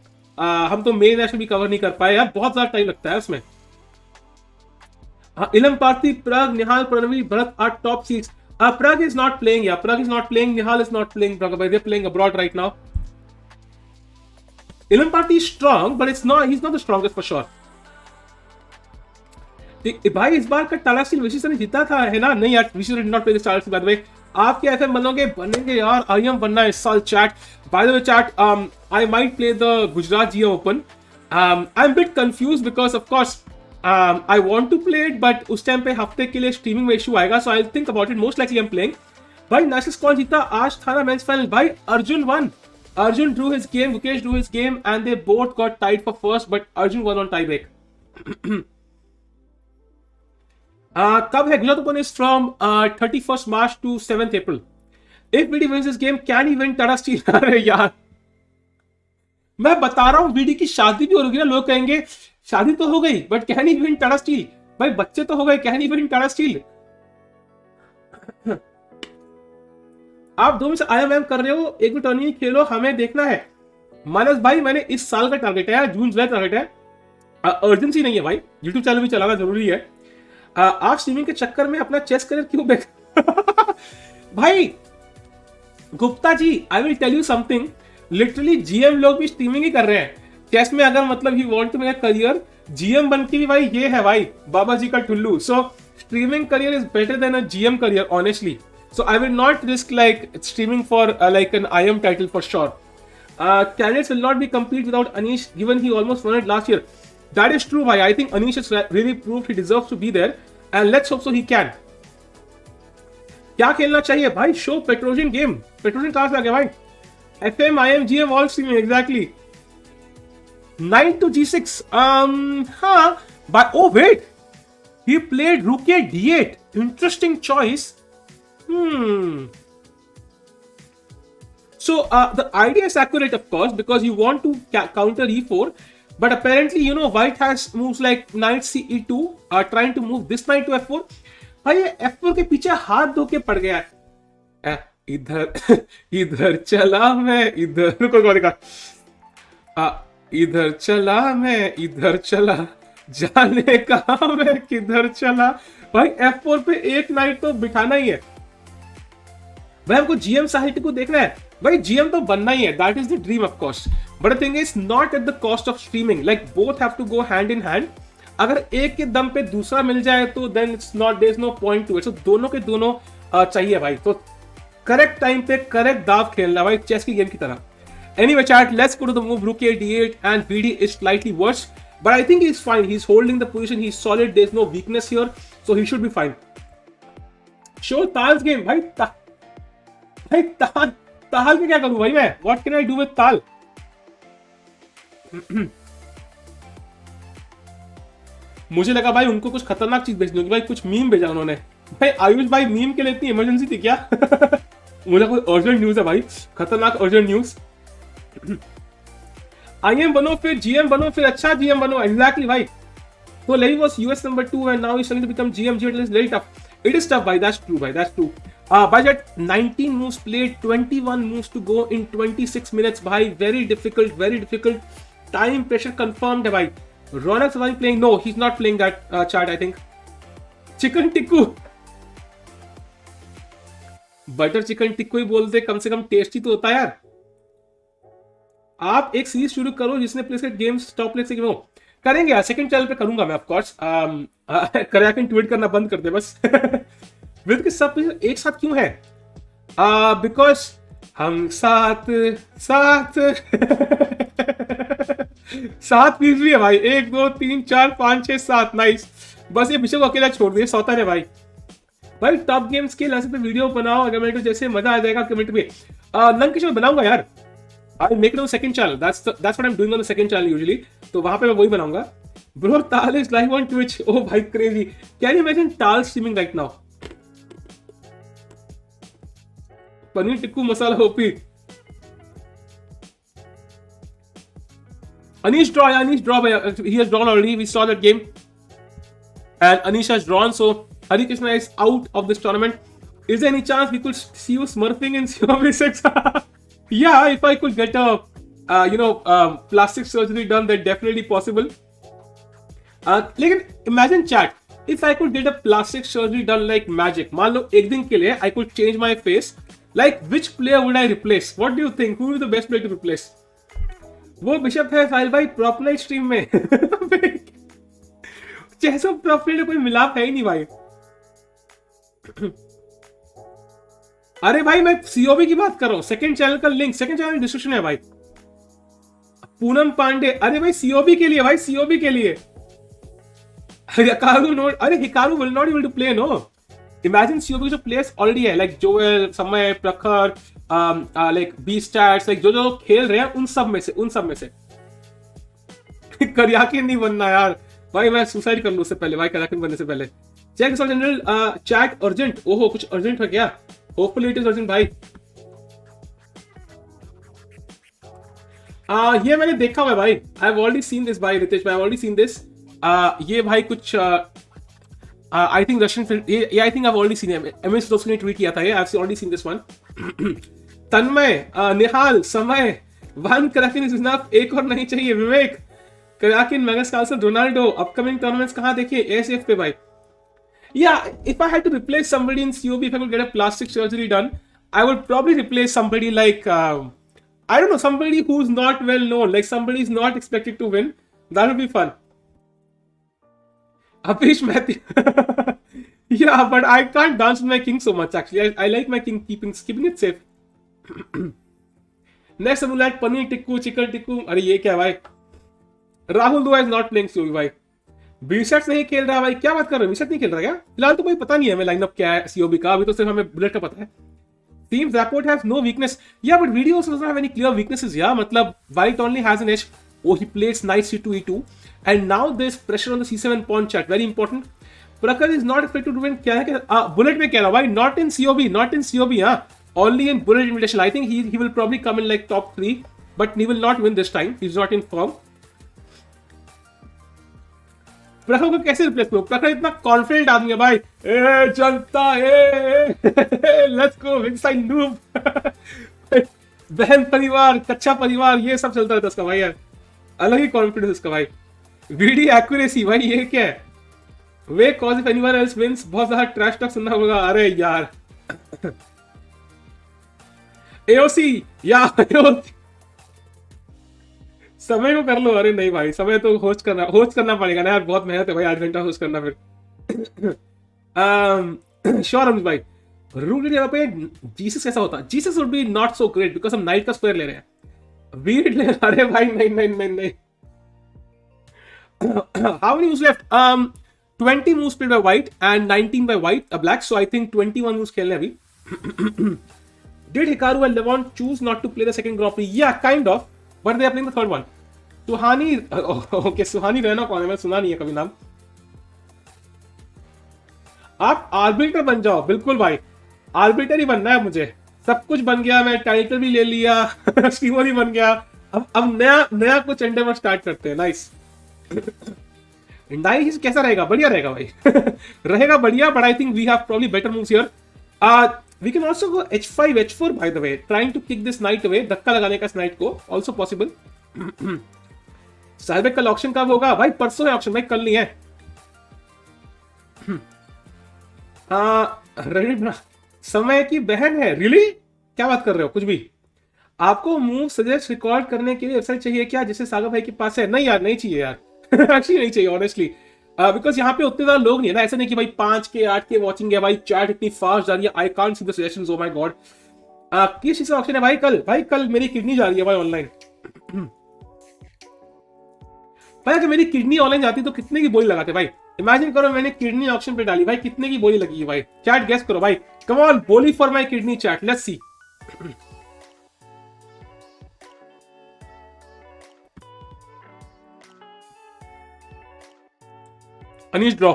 हम तो मेन नेशनल भी कवर नहीं कर पाए यार, बहुत ज्यादा टाइम लगता है उसमें। Ilamparthi, Prag, Nihal, Pranav V, Bharat are top seeds. Prag is not playing. Yeah, Prag is not playing. Nihal is not playing. They're playing abroad right now. Ilan Party is strong, but he's not the strongest for sure. भाई इस बार का टाला steel विशी से नहीं जीता था है ना? नहीं यार, विशी डिड नॉट प्ले दिस टाला स्टील बाय द वे। आप क्या ऐसे बनेंगे यार, आईएम बनना है इस साल chat. Bye the way chat, I might play the Gujarat GM open. I am bit confused because of course I want to play it, but उस टाइम पे हफ्ते के लिए स्ट्रीमिंग में इशू आएगा, so I'll think about it. Most likely I'm playing. भाई national कौन जीता? आज था ना मेंस फाइनल भाई, Arjun won. Arjun drew his game, Gukesh drew his game, and they both got tied for first, but Arjun won on tiebreak. कब है? Gujarat open is from 31st March to 7th April. If VD wins this game, can he win Tata Steel? अरे यार मैं बता रहा हूँ, VD की शादी भी हो रही है ना, लोग कहेंगे शादी तो हो गई but can he win Tata steel? भाई बच्चे तो हो गए, can he win Tata steel? आप दो में से IMM कर रहे हो, एक भी टर्निंग खेलो, हमें देखना है। मानस भाई मैंने इस साल का टारगेट है, जून जुलाई टारगेट है, अर्जेंसी नहीं है भाई, यूट्यूब चैनल भी चलाना जरूरी है। आप स्ट्रीमिंग के चक्कर में अपना चेस करियर क्यों बैक भाई Gupta ji, I will tell you something, literally GM लोग भी स्ट्रीमिंग ही कर रहे हैं चेस में। अगर मतलब he want to make career, GM बन के भी भाई ये है भाई बाबा जी का टुल्लू। So streaming career is better than a GM career honestly, so I will not risk like streaming for like an IM title for sure. Candidates will not be complete without Anish given he almost won it last year. That is true भाई, I think Anish has really proved he deserves to be there and let's hope so he can. क्या खेलना चाहिए भाई? Show पेट्रोजिन game, पेट्रोजिन कहां से आ गया भाई? FM, IM, GM all streaming exactly. Knight to G6. But oh wait, he played Rook D8. Interesting choice. So the idea is accurate, of course, because you want to counter E4. But apparently, you know, white has moves like knight ce2, trying to move this knight to f4. भाई ये f4 के पीछे हाथ धो के पड़ गया है. इधर इधर चला मैं इधर रुको देखा. इधर चला मैं इधर चला जाने कहा मैं किधर चला. भाई f4 पे एक नाइट तो बिठाना ही है भाई. हमको जीएम साहित्य को देखना है भाई. जीएम तो बनना ही है. That is the dream of course. But the thing is not at the cost of streaming. Like both have to go hand in hand. अगर एक के दम पे दूसरा मिल जाए तो then it's not, there is no point to it. So दोनों के दोनों चाहिए भाई. तो करेक्ट टाइम पे करेक्ट दाव खेलना भाई, चेस की गेम की तरह. Anyway, chat, let's go to the move rook a8, and VD is slightly worse, but I think he's fine. He's holding the position. He's solid. There's no weakness here, so he should be fine. Show Tal's game, भाई. ताल पे क्या करूं भाई मैं? What can I do with ताल? मुझे लगा भाई उनको कुछ खतरनाक चीज भेजनी होगी भाई. कुछ मीम भेजा उन्होंने भाई. आयुष भाई मीम के लिए इतनी इमरजेंसी थी क्या? मुझे कोई अर्जेंट न्यूज है भाई, खतरनाक अर्जेंट न्यूज. आईएम बनो फिर जीएम बनो फिर अच्छा जीएम बनो. एग्जैक्टली भाई. तो Levy was US number 2 and now he's trying to become GM. It is very tough. It is tough भाई. That's true भाई. That's true. Budget 19 moves played, 21 moves to go in 26 minutes भाई. Very difficult, very difficult. Time pressure confirmed है भाई. Ronak Savani playing? No, he's not playing that chart I think. Chicken tikku. Butter chicken tikka ही बोलते, कम से कम tasty तो होता है यार. आप एक सीरीज शुरू करो जिसने place games top place game हो. करेंगे यार, सेकंड चैनल पे करूंगा मैं ऑफ कोर्स. करैकन ट्वीट करना बंद कर दे बस. विद के सब एक साथ क्यों है? बिकॉज हम साथ साथ सात पीस भी है भाई. 1 2 3 4 5 6 7. नाइस. बस ये बिशप को अकेला छोड़ दिए. सौता है भाई. भाई टॉप गेम्स के ऐसे पे वीडियो बनाओ अगर मेरे को, जैसे मजा आ जाएगा कमेंट में. लंकेश में बनाऊंगा यार. I make it on second channel. That's what I am doing on the second channel usually. तो वहां पे मैं वही बनाऊंगा. Bro Tal is live on Twitch. Oh भाई crazy. Can you imagine Tal streaming right now? Paneer tikka masala OP. Anish draw. Anish draw. He has drawn already. We saw that game. And Anish has drawn. So Harikrishna is out of this tournament. Is there any chance we could see you smurfing in COV6? Yeah, if I could get a plastic surgery done, that's definitely possible. लेकिन imagine chat, if I could get a plastic surgery done like magic. मान लो एक दिन के लिए I could change my face. Like which player would I replace? What do you think? Who is the best player to replace? वो bishop है साहिल भाई prop night stream में. Chess of prop night कोई मिलाप है ही नहीं भाई. अरे भाई मैं सीओबी की बात कर रहा हूं. सेकंड चैनल का लिंक सेकंड चैनल डिस्क्रिप्शन है भाई. पूनम पांडे. अरे भाई सीओबी के लिए भाई, सीओबी के लिए. Hikaru not. अरे Hikaru will not able to play. No, imagine COB जो प्लेयर्स ऑलरेडी है like Joel, Samay, Prakhar, like B stats, like जो खेल रहे हैं उन सब में से करियाकिन नहीं बनना यार भाई. मैं सुसाइड कर लूं उससे पहले भाई, करियाकिन बनने से पहले. Check general chat urgent. ओहो कुछ अर्जेंट है क्या? होपफुली इट इज अर्जेंट भाई. ये मैंने देखा हुआ है भाई. I have already seen this भाई. रितेश भाई, I have already seen this. ये भाई कुछ आई थिंक रशियन फिल्म. ये I think I have already seen है. एमएस दोस्त ने ट्वीट किया था ये. I have already seen this one. Tanmay, Nihal, Samay, one Karjakin is enough. एक और नहीं चाहिए. Vivek, Karjakin, Magnus Carlsen, Ronaldo. Upcoming tournaments कहां देखिए? एएसएफ पे भाई. Yeah, if I had to replace somebody in COB, if I could get a plastic surgery done, I would probably replace somebody like, I don't know, somebody who's not well known, like somebody is not expected to win. That would be fun. Apish Matthew. Yeah, but I can't dance with my king so much actually. I like my king keeping it safe. Next amulet, paneer tikku, chicken tikku. अरे ये क्या भाई? Rahul Dua is not playing COB भाई. Beset नहीं खेल रहा भाई. क्या बात कर रहे हो? बीसेट नहीं खेल रहा क्या? फिलहाल तो कोई पता नहीं है हमें लाइनअप क्या है सीओबी का. अभी तो सिर्फ हमें बुलेट का पता है. Teams Rapport has no weakness. Yeah, but Video also doesn't have any clear weaknesses. Yeah, मतलब White only has an edge. Oh, he plays knight c2 e2, and now there's pressure on the c7 pawn chat. Very important. Prakhar is not expected to win. क्या है? Bullet में कह रहा भाई. Not in COB. Not in COB. हाँ, only in Bullet Invitation. I think he will probably come in like top 3, but he will not win this time. He's not in form. प्रखर को कैसे replace करूं? प्रखर इतना confident आदमी है भाई। ए जनता लेट्स गो विंसाइड नूब। बहन परिवार, कच्चा परिवार, ये सब चलता रहता है उसका भाई यार, अलग ही कॉन्फिडेंस उसका भाई। वीडी एक्यूरेसी भाई, ये क्या है? Way cause if anyone else wins, बहुत ज्यादा ट्रैश टॉक सुनना होगा। अरे यार एओसी या समय को कर लो। अरे नहीं भाई, समय तो होस्ट करना पड़ेगा ना यार, बहुत मेहनत है भाई, 8 घंटा होस्ट करना फिर। श्योर अमित भाई, रूट की जगह पे जीसस कैसा होता? Jesus would be not so great because हम नाइट का स्क्वायर ले रहे हैं। वीड ले, अरे भाई नहीं नहीं नहीं नहीं। How many moves left? 20 moves played by white and 19 by white black, so I think 21 moves खेलने अभी। Did Hikaru and Levant choose not to play the second Grand Prix? Yeah, kind of, but they are playing the third one. Suhani, okay, सुहानी रहना कौन है? मैं सुना नहीं है कभी नाम। आप आर्बिटर बन जाओ, बिल्कुल भाई, आर्बिटर ही बनना है मुझे। सब कुछ बन गया, मैं टाइटल भी ले लिया, स्टीमर भी बन गया। अब नया कुछ एंडेवर स्टार्ट करते हैं। नाइस। नाइस कैसा रहेगा? बढ़िया रहेगा भाई। रहेगा बढ़िया, but I think we have probably better moves here. We can also go h5 h4 by the way, trying to kick this knight away, धक्का लगाने का इस नाइट को, आल्सो पॉसिबल। साहिब कल ऑक्शन कब होगा? भाई परसों है ऑक्शन भाई, कल नहीं है। समय की बहन है, रियली? क्या बात कर रहे हो? कुछ भी आपको मूव सजेस्ट रिकॉर्ड करने के लिए वेबसाइट चाहिए क्या, जिससे सागर भाई के पास है? नहीं यार, नहीं चाहिए यार। एक्चुअली नहीं चाहिए ऑनेस्टली, बिकॉज यहाँ पे उतने ज्यादा लोग नहीं है ना। ऐसा नहीं कि भाई 5K 8K वॉचिंग है भाई, चैट इतनी फास्ट जा रही है, I can't see the suggestions, oh my God. किस चीज का ऑप्शन है भाई? कल मेरी किडनी जा रही है भाई ऑनलाइन। भाई अगर मेरी किडनी ऑनलाइन जाती तो कितने की बोली लगाते भाई? इमेजिन करो मैंने किडनी ऑप्शन पे डाली भाई, कितने की बोली लगी है भाई? चैट गेस करो भाई, कम ऑन, बोली for my kidney chat, let's see. Anish draw.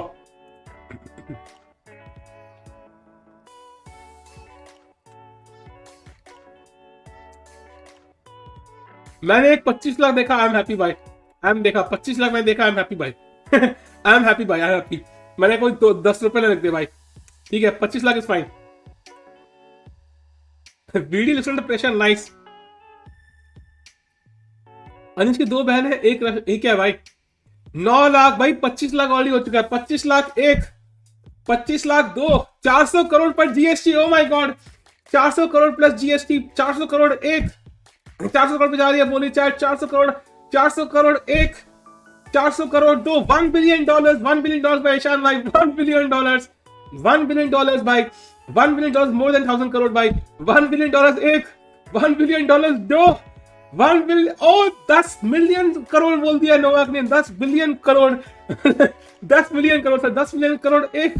मैंने एक 25 लाख देखा, आई एम हैप्पी भाई। आई एम देखा 25 लाख मैंने देखा, आई एम हैप्पी भाई। आई एम हैप्पी भाई, आई एम हैप्पी। मैंने कोई 10 रुपए नहीं रख दे भाई, ठीक है? 25 lakh is fine. Video listen the pressure, nice. Anish की 2 बहन है, एक है भाई। 9 लाख भाई, 25 लाख ऑलरेडी हो चुका है। 25 लाख 1, 25 लाख 2, 400 करोड़ पर GST, oh my God. 400 crore plus GST, 400 crore 1, 400 crore पे जा रही है बोली chat. 400 crore, 400 crore 1, 400 crore 2, $1 billion, $1 billion भाई ईशान भाई, $1 बिलियन, $1 बिलियन भाई, $1 बिलियन मोर देन 1000 करोड़ भाई, $1 बिलियन 1, $1 बिलियन 2, 1 बिलियन, ओ 10 मिलियन करोड़ बोल दिया नोवाक ने, 10 billion crore. 10 million crore sir, 10 million crore 1,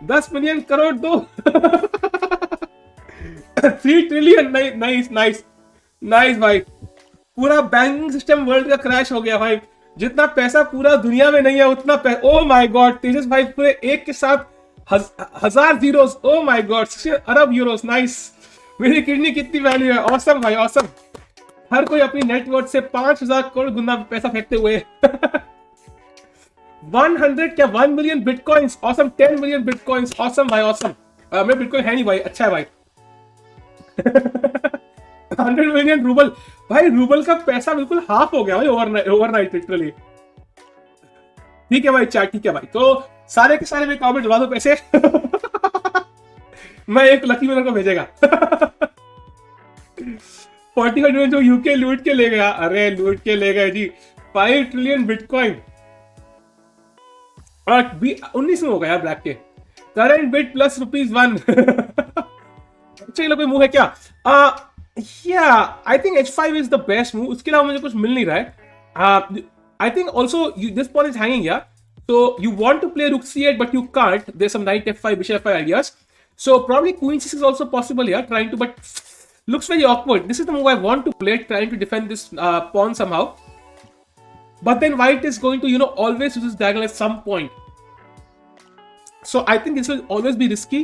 10 million crore 2, 3 trillion. Nice nice nice भाई। पूरा बैंकिंग सिस्टम वर्ल्ड का क्रैश हो गया भाई। जितना पैसा पूरा दुनिया में नहीं है उतना पैसा, ओ माय गॉड। तेजस भाई पूरे एक के साथ 1000 zeros, oh my God, 6 Arab Euros, nice. मेरी किडनी कितनी वैल्यू है? ऑसम भाई, ऑसम। हर कोई अपनी नेटवर्थ से 5000 करोड़ गुना पैसा फेंकते हुए। 100 क्या 1 million bitcoins, awesome. 10 million bitcoins, awesome भाई, ऑसम। मेरे बिटकॉइन है नहीं भाई, अच्छा है भाई। 100 मिलियन रूबल भाई, रूबल का पैसा बिल्कुल हाफ हो गया भाई ओवरनाइट लिटरली। ठीक है भाई चैट, ठीक है भाई। तो सारे के सारे में कमेंट डलवा दो पैसे। मैं एक लकी विनर को भेजेगा। 45 मिलियन जो यूके लूट के ले गया। अरे लूट के ले गए जी 5 ट्रिलियन बिटकॉइन। और 19 में हो गया ब्लैक के। Current bit plus ₹1। अच्छा ये लोग कोई मूव है क्या? I think H5 is the best move. उसके अलावा मुझे कुछ मिल नहीं रहा है। I think also this porn is hanging यार, so you want to play rook c8 but you can't. There's some knight f5 bishop f5 ideas, so probably queen c6 is also possible here, trying to, but looks very awkward. This is the move I want to play, trying to defend this pawn somehow, but then white is going to always use this diagonal at some point, so I think this will always be risky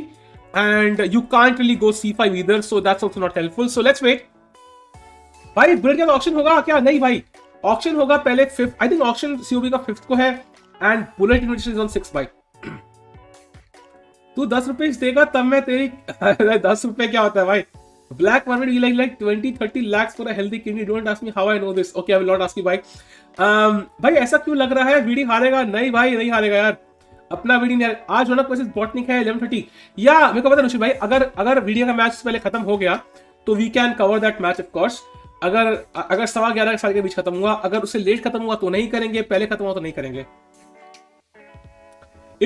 and you can't really go c5 either, so that's also not helpful. So let's wait. भाई breed का auction होगा क्या? नहीं भाई, auction होगा पहले 5th, I think auction COB का 5th को है, and bullet invitation is on 6 by. तू 10 रुपए देगा तब मैं तेरी 10 रुपए क्या होता है भाई? Black market you like 20-30 lakhs for a healthy kidney. Don't ask me how I know this. Okay, I will not ask you भाई. भाई ऐसा क्यों लग रहा है वीडी हारेगा? नहीं भाई नहीं हारेगा यार, अपना वीडी नहीं हारेगा. आज होना वर्सेस बॉटनिक है 11:30. या मेरे को पता नहीं भाई, अगर वीडियो का मैच पहले खत्म हो गया तो we can cover that match of course. अगर 11:15 साल के बीच खत्म हुआ, अगर उससे लेट खत्म हुआ तो नहीं करेंगे, पहले खत्म हुआ तो नहीं करेंगे.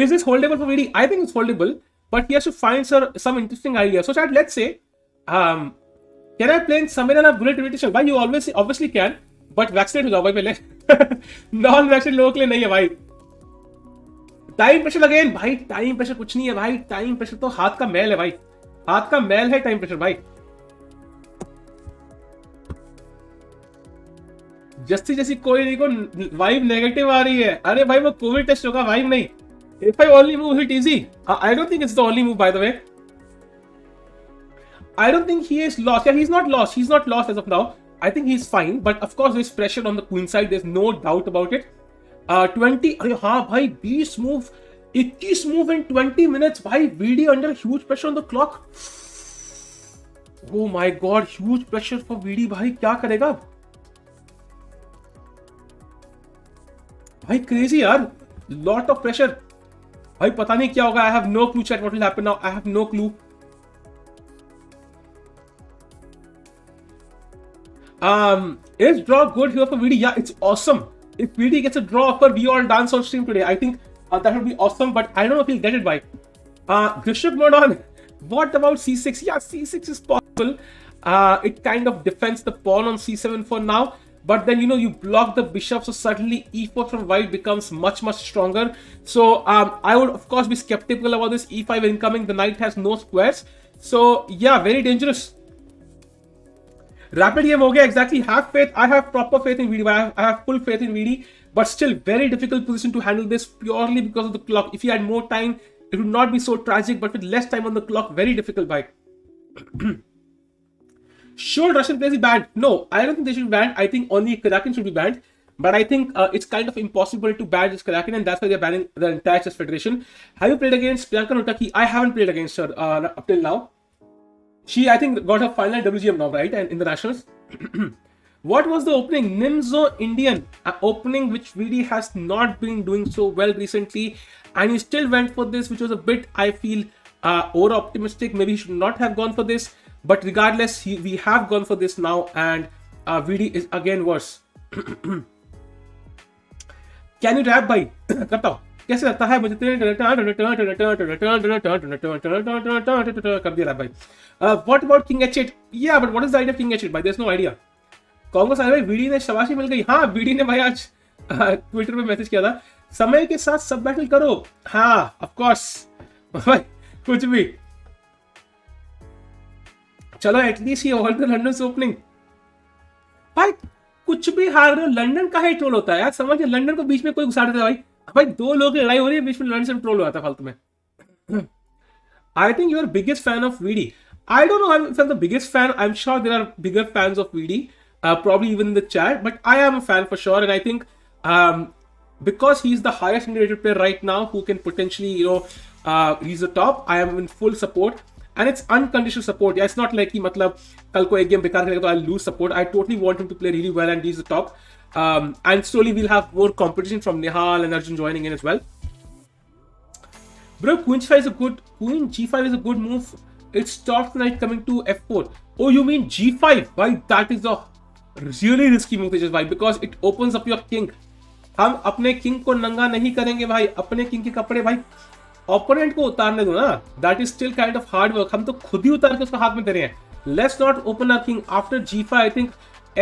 Is this holdable for VD? I think it's holdable, but he has to find some interesting idea. So chat, let's say, can I play in Samira bullet invitation? Why you obviously can, but vaccinate हो जाओ भाई पहले. Non-vaccinate लोगों के लिए नहीं है भाई. टाइम प्रेशर अगेन भाई, टाइम प्रेशर कुछ नहीं है भाई. टाइम प्रेशर तो हाथ का मैल है भाई, हाथ का मैल है टाइम प्रेशर भाई. जैसी कोई नहीं को वाइब नेगेटिव आ रही है. अरे भाई वो कोविड टेस्ट होगा, वाइब नहीं. If I only move it easy, I don't think it's the only move, by the way. I don't think he is lost. Yeah, he's not lost. He's not lost as of now. I think he's fine. But of course, there's pressure on the queen side. There's no doubt about it. 20. अरे हाँ भाई 20 move, 21 move in 20 minutes. भाई VD under huge pressure on the clock. Oh my God, huge pressure for VD. भाई क्या करेगा? भाई crazy यार. Lot of pressure. भाई पता नहीं क्या होगा. I have no clue chat what will happen now. I have no clue. Is draw good here for VD? Yeah, it's awesome. If VD gets a draw offer, we all dance on stream today. I think that would be awesome, but I don't know if he'll get it by. Bishop mode on. What about C6? Yeah, C6 is possible. It kind of defends the pawn on C7 for now. But then, you block the bishop, so suddenly e4 from white becomes much, much stronger. So, I would, of course, be skeptical about this e5 incoming. The knight has no squares. So, yeah, very dangerous. Rapid game ho gaya, exactly. Have faith. I have proper faith in VD. I have full faith in VD. But still, very difficult position to handle this purely because of the clock. If he had more time, it would not be so tragic. But with less time on the clock, very difficult by. Should Russian players be banned? No, I don't think they should be banned. I think only Kazakhstan should be banned. But I think it's kind of impossible to ban this Kazakhstan, and that's why they're banning the entire chess federation. Have you played against Priyanka Nutaki? I haven't played against her up till now. She, I think, got her final WGM now, right? And in the nationals. What was the opening? Nimzo Indian opening, which VD has not been doing so well recently, and he still went for this, which was a bit, I feel, over optimistic. Maybe he should not have gone for this. But regardless, we have gone for this now, and VD is again worse. Can you rap भाई? करता हूँ. कैसे लगता है मुझे? कर दिया rap भाई. What about King H8? Yeah, but what is the idea of King H8 भाई? There's no idea. कांग्रेस आए भाई VD ने शाबाशी मिल गई. हाँ VD ने भाई आज ट्विटर पे मैसेज किया था, समय के साथ सब बैटल करो. हाँ ऑफ कोर्स भाई, कुछ भी चलो. एटलीस्ट ये ऑल द लंडन ओपनिंग भाई. कुछ भी हार रहे हो, लंदन का ही ट्रोल होता है यार. समझ, लंदन को बीच में कोई घुसा देता है भाई. भाई दो लोग की लड़ाई हो रही है, बीच में लंदन से ट्रोल हो जाता है फालतू में. I think you are biggest fan of VD. I don't know if I'm the biggest fan. I'm sure there are bigger fans of VD, probably even in the chat, but I am a fan for sure. And I think because he's the highest rated player right now who can potentially reach the top, I am in full support. And it's unconditional support. Yeah, it's not like कि मतलब कल को एक game बेकार करेगा तो I'll lose support. I totally want him to play really well and reach the top. And slowly we'll have more competition from Nihal and Arjun joining in as well. Bro, Queen G5 is a good move. It stops the knight coming to F4. Oh, you mean G5? Why? That is a really risky move, Tejas, because it opens up your king. हम अपने king को नंगा नहीं करेंगे भाई. अपने king के कपड़े भाई ओपोनेंट को उतारने दो ना. That is still kind of hard work. हम तो खुद ही उतार के उसका हाथ में दे रहे हैं. Let's not open our king after G5. I think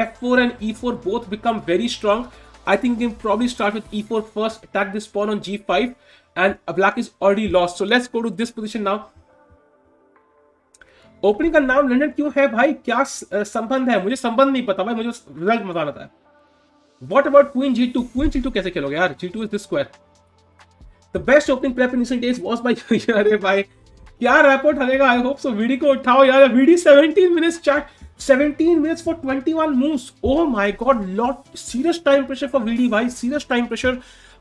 F4 and E4 both become very strong. I think we can probably start with E4 first, attack this pawn on G5, and black is already lost. So let's go to this position now. Opening का नाम London क्यों है भाई? क्या संबंध है? मुझे संबंध नहीं पता भाई, मुझे रिजल्ट मजा आता है. What about Queen G2? Queen G2 कैसे खेलोगे यार? G2 is this square. The best opening prep in recent days was by अरे भाई क्या rapport हलेगा. I hope so. VD को उठाओ यार. VD 17 minutes chat. 17 minutes for 21 moves. Oh my god, lot serious time pressure for VD भाई. Serious time pressure.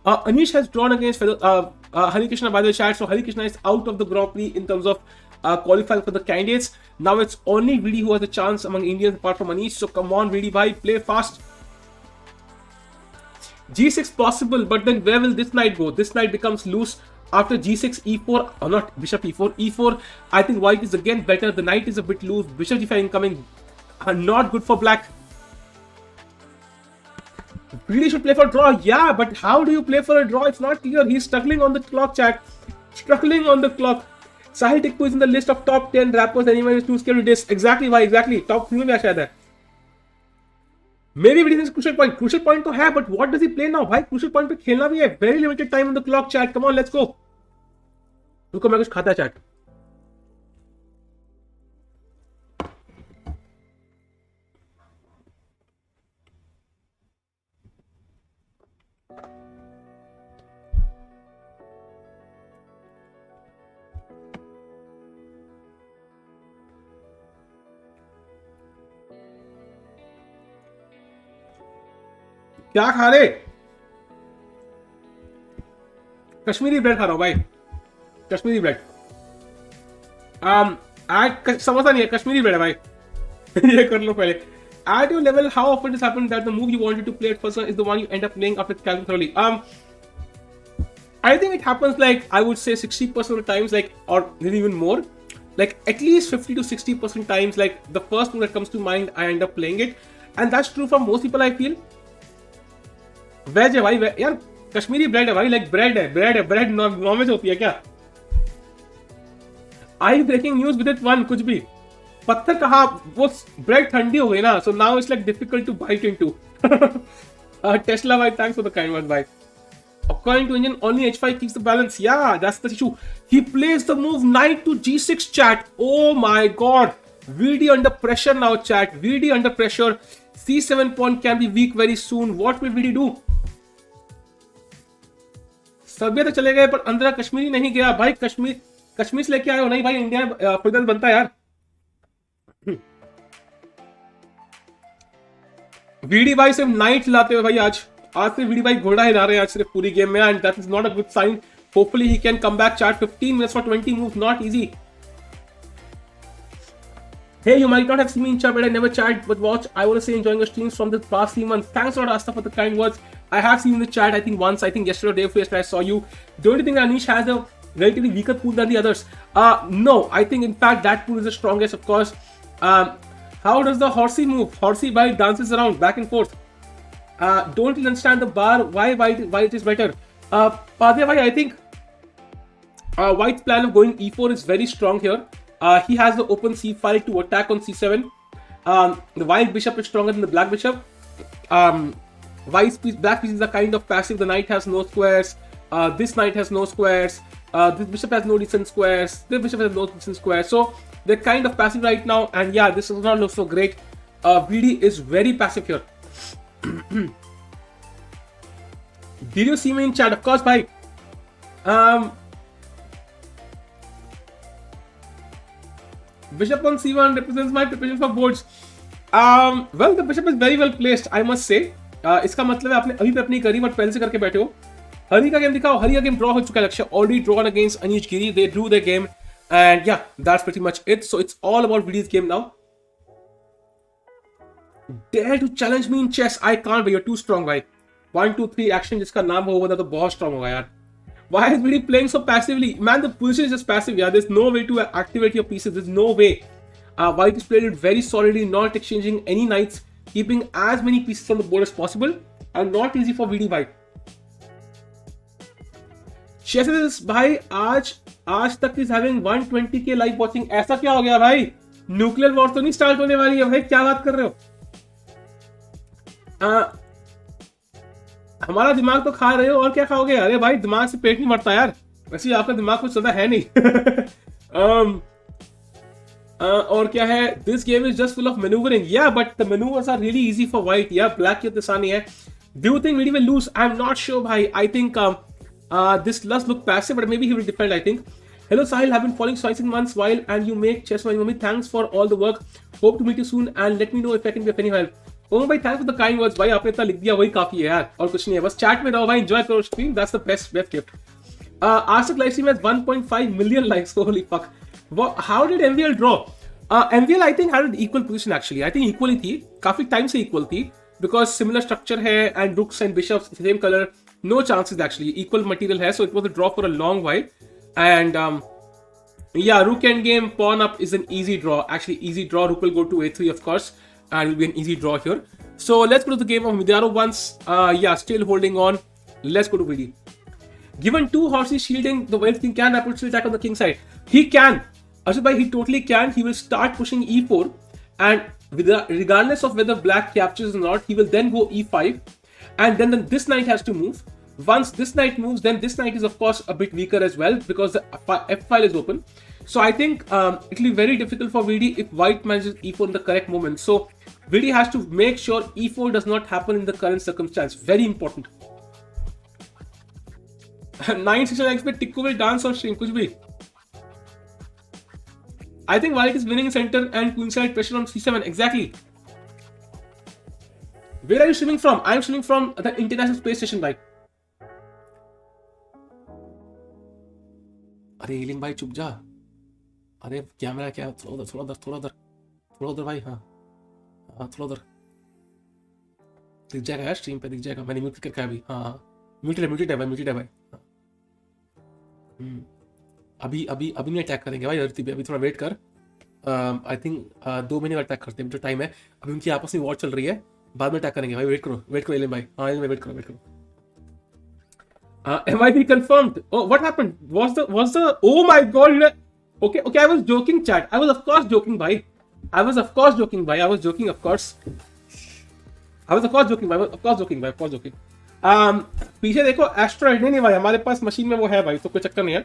Anish has drawn against Harikrishna by the chat, so Harikrishna is out of the Grand Prix in terms of qualifying for the candidates. Now it's only Vidi who has a chance among Indians apart from Anish. So come on, Vidi bhai, play fast. G6 possible, but then where will this knight go? This knight becomes loose after G6, E4, or not Bishop E4, E4. I think white is again better. The knight is a bit loose. Bishop G5 incoming, not good for black. Really should play for a draw. Yeah, but how do you play for a draw? It's not clear. He's struggling on the clock, chat. Struggling on the clock. Sahil Tikku is in the list of top 10 rappers. Anyone is too scared to this. Exactly, why? Exactly. Top 3 में शायद है. Maybe it is crucial point. Crucial point तो है, but what does he play now? भाई crucial point पे खेलना भी है. Very limited time on the clock, chat. Come on, let's go. रुको मैं कुछ खाता chat. क्या खा रहे? कश्मीरी ब्रेड खा रहा हूं भाई. कश्मीरी ब्रेड. आज समोसा नहीं है, कश्मीरी ब्रेड है भाई. ये कर लो पहले. At your level, how often this happened that the move you wanted to play at first is the one you end up playing after calculating thoroughly? I think it happens like, I would say 60% of the times, like, or maybe even more. Like at least 50 to 60% times, like the first move that comes to mind, I end up playing it. And that's true for most people, I feel. Veg है भाई, यार Kashmiri bread है भाई, like bread है, bread non veg होती है क्या? I breaking news with it one, कुछ भी पत्थर कहा, वो ब्रेड ठंडी हो गई ना, so now it's like difficult to bite into. Tesla भाई, thanks for the kind word भाई. According to Indian, only H5 keeps the balance. Yeah, that's the issue. He plays the move knight to G6, chat. Oh my god, VD under pressure now, chat. VD under pressure. C7 pawn can be weak very soon. What will VD do? सभी तो चले गए पर अंदर कश्मीरी नहीं गया भाई. कश्मीर से लेके आए हो नहीं भाई, इंडिया में प्रेजेंट बनता है यार. वीडी भाई सिर्फ नाइट लाते हुए भाई, आज से वीडी भाई घोड़ा हिला रहे हैं आज सिर्फ पूरी गेम में, and that is not a good sign. Hopefully he can come back, chat. 15 minutes for 20 moves, not easy. Hey, you might not have seen me in chat, but I never chat, but watch. I want to say enjoying your streams from the past 3 months. Thanks a lot, Asta, for the kind words. I have seen you in the chat, I think once, I think yesterday or day before yesterday I saw you. Don't you think Anish has a relatively weaker pool than the others? No, I think in fact that pool is the strongest, of course. How does the horsey move? Horsey by dances around back and forth. Don't you understand the bar? Why it is better? Padya bhai, I think White's plan of going E4 is very strong here. He has the open C5 to attack on C7. The white bishop is stronger than the black bishop. White's piece, black pieces are kind of passive. The knight has no squares. This knight has no squares. This bishop has no decent squares. This bishop has no decent squares. So they're kind of passive right now. And yeah, this does not look so great. VD is very passive here. Did you see me in chat? Of course, bhai. Bishop on C1 represents my preparation for boards. Well, the bishop is very well placed, I must say. इसका मतलब है आपने अभी prep नहीं करी, but पहले से करके बैठे हो. हरी का गेम दिखाओ. हरी का गेम ड्रॉ हो चुका है. लक्ष्य already drawn against Anish Giri. They drew their game, and yeah, that's pretty much it. So it's all about VD's game now. Dare to challenge me in chess? I can't, but you're too strong, भाई. 1, 2, 3 action जिसका नाम हो वो तो बहुत strong होगा यार. Why is VD playing so passively? Man, the position is just passive. Yeah, there's no way to activate your pieces. There's no way. White is played it very solidly, not exchanging any knights, keeping as many pieces on the board as possible, and not easy for VD भाई. Chessassist भाई आज तक is having 120k live watching. ऐसा क्या हो गया भाई? Nuclear war तो नहीं स्टार्ट होने वाली है भाई, क्या बात कर रहे हो? हमारा दिमाग तो खा रहे हो, और क्या खाओगे? अरे भाई, दिमाग से पेट नहीं मरता यार. वैसे आपका दिमाग कुछ ज्यादा है नहीं. और क्या है? This game is just full of manoeuvring. Yeah but the manoeuvres are really easy for white. या ब्लैक की उतनी आसानी है. Do you think VD will lose? I am not sure भाई. I think this does look passive, but maybe he will defend, I think. Hello Sahil, have been following Science in months while, and you make chess for mommy. Thanks for all the work. Hope to meet you soon, and let me know if I can be of any help. ओम भाई thanks for the kind words भाई, आपने इतना लिख दिया वही काफी है यार, और कुछ नहीं है, बस चैट में रहो भाई, एंजॉय करो stream, that's the best gift. आज तक live stream has 1.5 million likes, holy fuck. How did MVL draw? MVL I think had equal position actually, I think equal ही थी, काफी टाइम से इक्वल थी, बिकॉज सिमिलर स्ट्रक्चर है and rooks and bishops same colour, no chances actually, equal material है, so it was a draw for a long while and yeah, rook endgame, pawn up is an easy draw. Actually, easy draw. Rook will go to a3, of course, and it will be an easy draw here. So let's go to the game of Mamedyarov once. Yeah, still holding on. Let's go to VD. Given 2 horses shielding, the white king can approach attack on the king side. He can. Ashok bhai, he totally can. He will start pushing e4, and regardless of whether black captures or not, he will then go e5, and then this knight has to move. Once this knight moves, then this knight is of course a bit weaker as well because the f file is open. So I think it will be very difficult for VD if white manages e4 in the correct moment. So VD has to make sure e4 does not happen in the current circumstance. Very important. 960 likes पे Tikku will dance on stream, कुछ भी. I think white is winning center and queenside pressure on c7. Exactly. Where are you streaming from? I am streaming from the International Space Station, bhai. अरे ailing भाई चुप जा, अरे camera क्या, थोड़ा उधर भाई, हाँ थोड़ा उधर, दिख जाएगा यार स्ट्रीम पे, दिख जाएगा, मैंने म्यूट करके अभी, हाँ म्यूटेड है भाई। अभी नहीं अटैक करेंगे भाई धरती पे, अभी थोड़ा वेट कर, आई थिंक 2 महीने का अटैक करते हैं, जो टाइम है, अभी उनकी आपस में वॉर चल रही है, बाद में अटैक करेंगे भाई, वेट करो इलिंग भाई, हाँ इलिंग भाई वेट करो। MIP confirmed. Oh, what happened? Was the? Oh my God! Okay. I was joking, chat. I was of course joking, bhai. I was joking, of course. पीछे देखो asteroid नहीं भाई, हमारे पास मशीन में वो है भाई, तो कोई चक्कर नहीं है।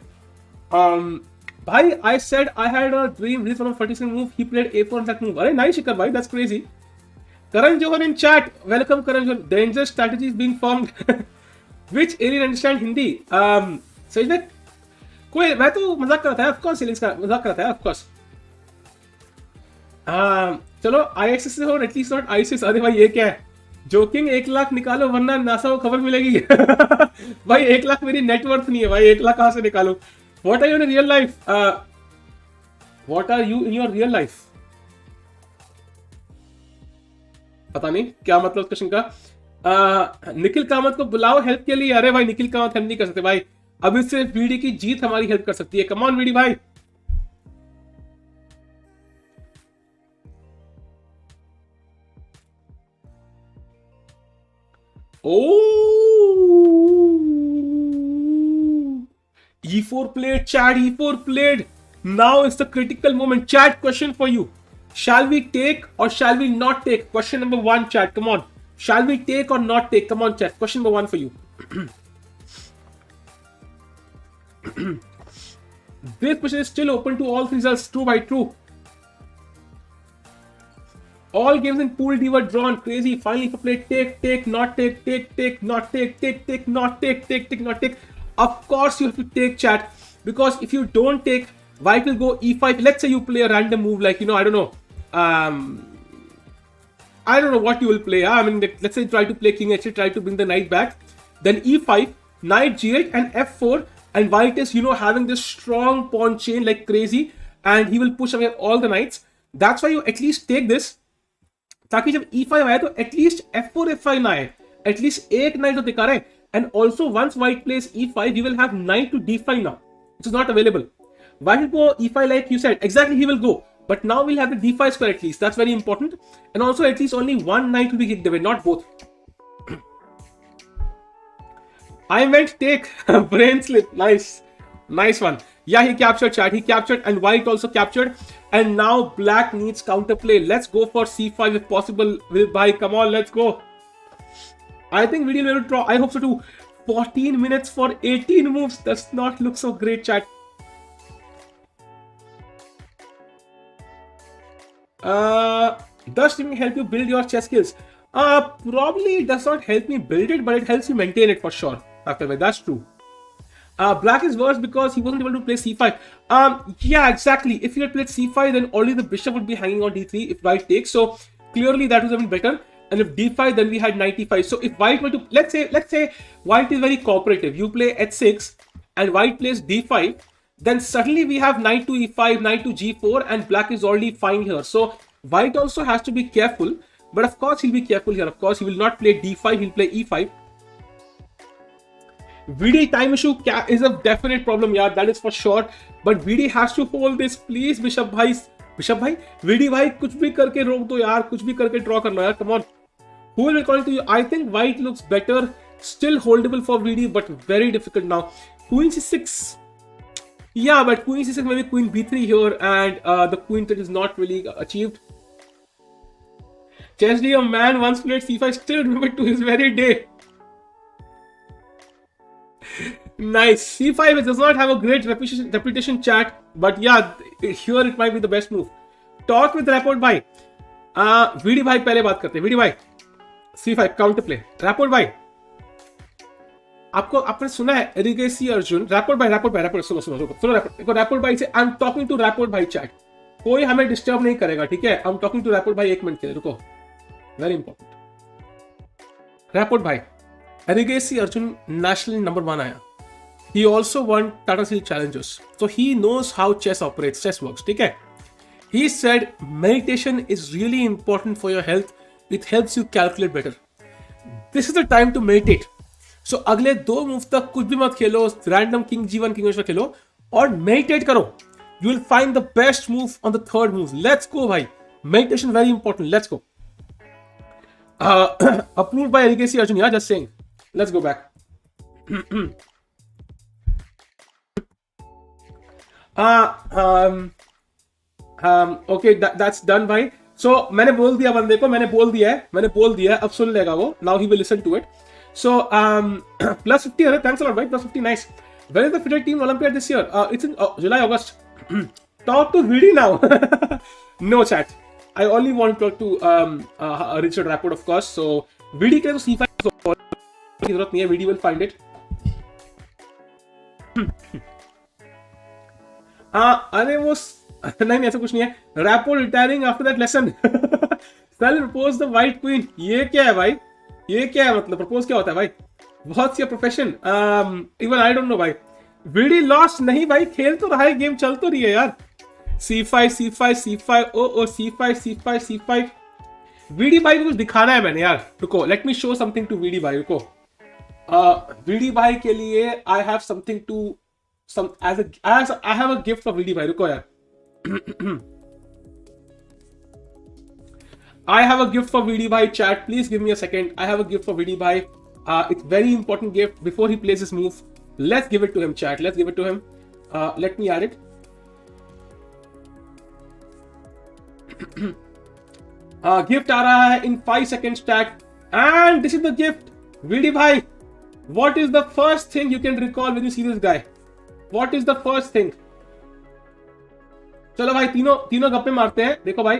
भाई I said I had a dream. This one of 46 move. He played a4 on that move. अरे nice शिकर भाई, that's crazy. Karan Johar in chat. Welcome Karan Johar. Dangerous strategy is being formed. Which alien understand Hindi? सही में कोई, मैं तो मजाक कर रहा था, ऑफकोर्स एलियंस का मजाक कर रहा था, ऑफकोर्स। चलो ISS से हो, एटलीस्ट नॉट ISIS। अरे भाई ये क्या है, जोकिंग, 1 लाख निकालो वरना नासा को खबर मिलेगी। भाई 1 लाख मेरी नेटवर्थ नहीं है भाई, 1 लाख कहां से निकालो? What are you in real life? What are you in your real life? पता नहीं क्या मतलब क्वेश्चन का। निखिल कामत को बुलाओ हेल्प के लिए। अरे भाई निखिल कामत हेल्प नहीं कर सकते भाई, अभी सिर्फ वीडी की जीत हमारी हेल्प कर सकती है। कम ऑन वीडी भाई। E4 played, chat, E4 played. Now is the critical moment. Chat, question for you. Shall we take or shall we not take? Question number 1, chat, come on. Shall we take or not take? Come on, chat. Question number 1 for you. This question is still open to all 3 results. True by true. All games in Pool D were drawn. Crazy. Finally, for play take, not take, not take, not take. Of course, you have to take, chat. Because if you don't take, white will go e5. Let's say you play a random move like, I don't know. I don't know what you will play. I mean, let's say try to play king h8, try to bring the knight back. Then e5, knight g8 and f4. And white is, having this strong pawn chain like crazy. And he will push away all the knights. That's why you at least take this. ताकि जब e5 आए तो at least f4 f5 ना आए, at least एक knight तो दिखा रहे। And also once white plays e5, he will have knight to d5 now, which is not available. White will go e5 like you said, exactly he will go, but now we'll have the d5 square at least. That's very important. And also at least only one knight will be kicked away, not both. I meant take. Brain slip. Nice one. Yeah, he captured, chat. He captured, and white also captured. And now black needs counterplay. Let's go for c5 if possible. Will buy. Come on, let's go. I think we will draw. I hope so too. 14 minutes for 18 moves. Does not look so great, chat. Does streaming help you build your chess skills? Probably it does not help me build it, but it helps me maintain it for sure. That's true. Black is worse because he wasn't able to play c5. Yeah, exactly. If he had played c5, then only the bishop would be hanging on d3 if white takes. So clearly that would have been better. and if d5, then we had 95. So if white were to, let's say white is very cooperative, you play h6 and white plays d5, then suddenly we have knight to e5, knight to g4, and black is already fine here. So white also has to be careful, but of course he'll be careful here. Of course he will not play d5, he'll play e5. VD time issue is a definite problem, yeah, that is for sure. But VD has to hold this, please. Bishop bhai, VD bhai, कुछ भी करके रोक दो यार, कुछ भी करके draw कर लो यार, come on. Who will be calling to you? I think white looks better, still holdable for VD, but very difficult now. Queen c6. Yeah, but queen c6, maybe queen b3 here, and the queen threat is not really achieved. Chesney, a man once played c5, still remember to his very day. Nice. c5 does not have a great reputation, chat, but yeah, here it might be the best move. Talk with Rapport bhai. VD bhai पहले बात करते हैं. VD bhai, c5 counter play. Rapport bhai, आपने सुना है Alexei Arjun? Rapport bhai, सुनो Rapport bhai से I'm talking to Rapport bhai chat. कोई हमें डिस्टर्ब नहीं करेगा, ठीक है? I'm talking to Rapport bhai, एक मिनट के लिए रुको. Very important. Rapport bhai, Alexei Arjun national number 1 आया. He also won Tata Steel Challengers, so he knows how chess operates, chess works. ठीक है? He said meditation is really important for your health. It helps you calculate better. This is the time to meditate. So अगले 2 move तक कुछ भी मत खेलो, random king g1, king h1 खेलो और meditate करो. You will find the best move on the 3rd move. Let's go, भाई. Meditation very important. Let's go. Approved by Alexei Arjun. Yeah, just saying. Let's go back. Okay, that's done, भाई. So मैंने बोल दिया बंदे को, मैंने बोल दिया है, अब सुन लेगा वो. Now he will listen to it. So plus 50, thanks a lot, भाई. Plus 50, nice. Where is the FIDE team Olympiad this year? It's in July, August. Talk to VD now. No chat. I only want to talk to Richard Rapport, of course. So VD के तो c5 की जरूरत नहीं है. VD will find it. अरे वो नहीं ऐसा कुछ नहीं है. Rapport retiring after that lesson. Sal propose the white queen. ये क्या है भाई? ये क्या है मतलब? Propose क्या होता है भाई? What's your profession? Even I don't know भाई. VD lost नहीं भाई, खेल तो रहा है, गेम चल तो रही है यार. c5 c5 c5 ओ c5 c5 c5. VD भाई को कुछ दिखाना है मैंने यार. रुको, let me show something to VD भाई. रुको. VD भाई के लिए I have something to I have a gift for VD भाई. रुको यार. I have a gift for VD bhai, chat. Please give me a second. I have a gift for VD bhai. It's very important gift before he plays his move. Let's give it to him, chat. Let's give it to him. Let me add it. Gift आ रहा है in 5 seconds, chat. And this is the gift. VD bhai, what is the first thing you can recall when you see this guy? What is the first thing? चलो भाई, तीनों गप्पे मारते हैं. देखो भाई,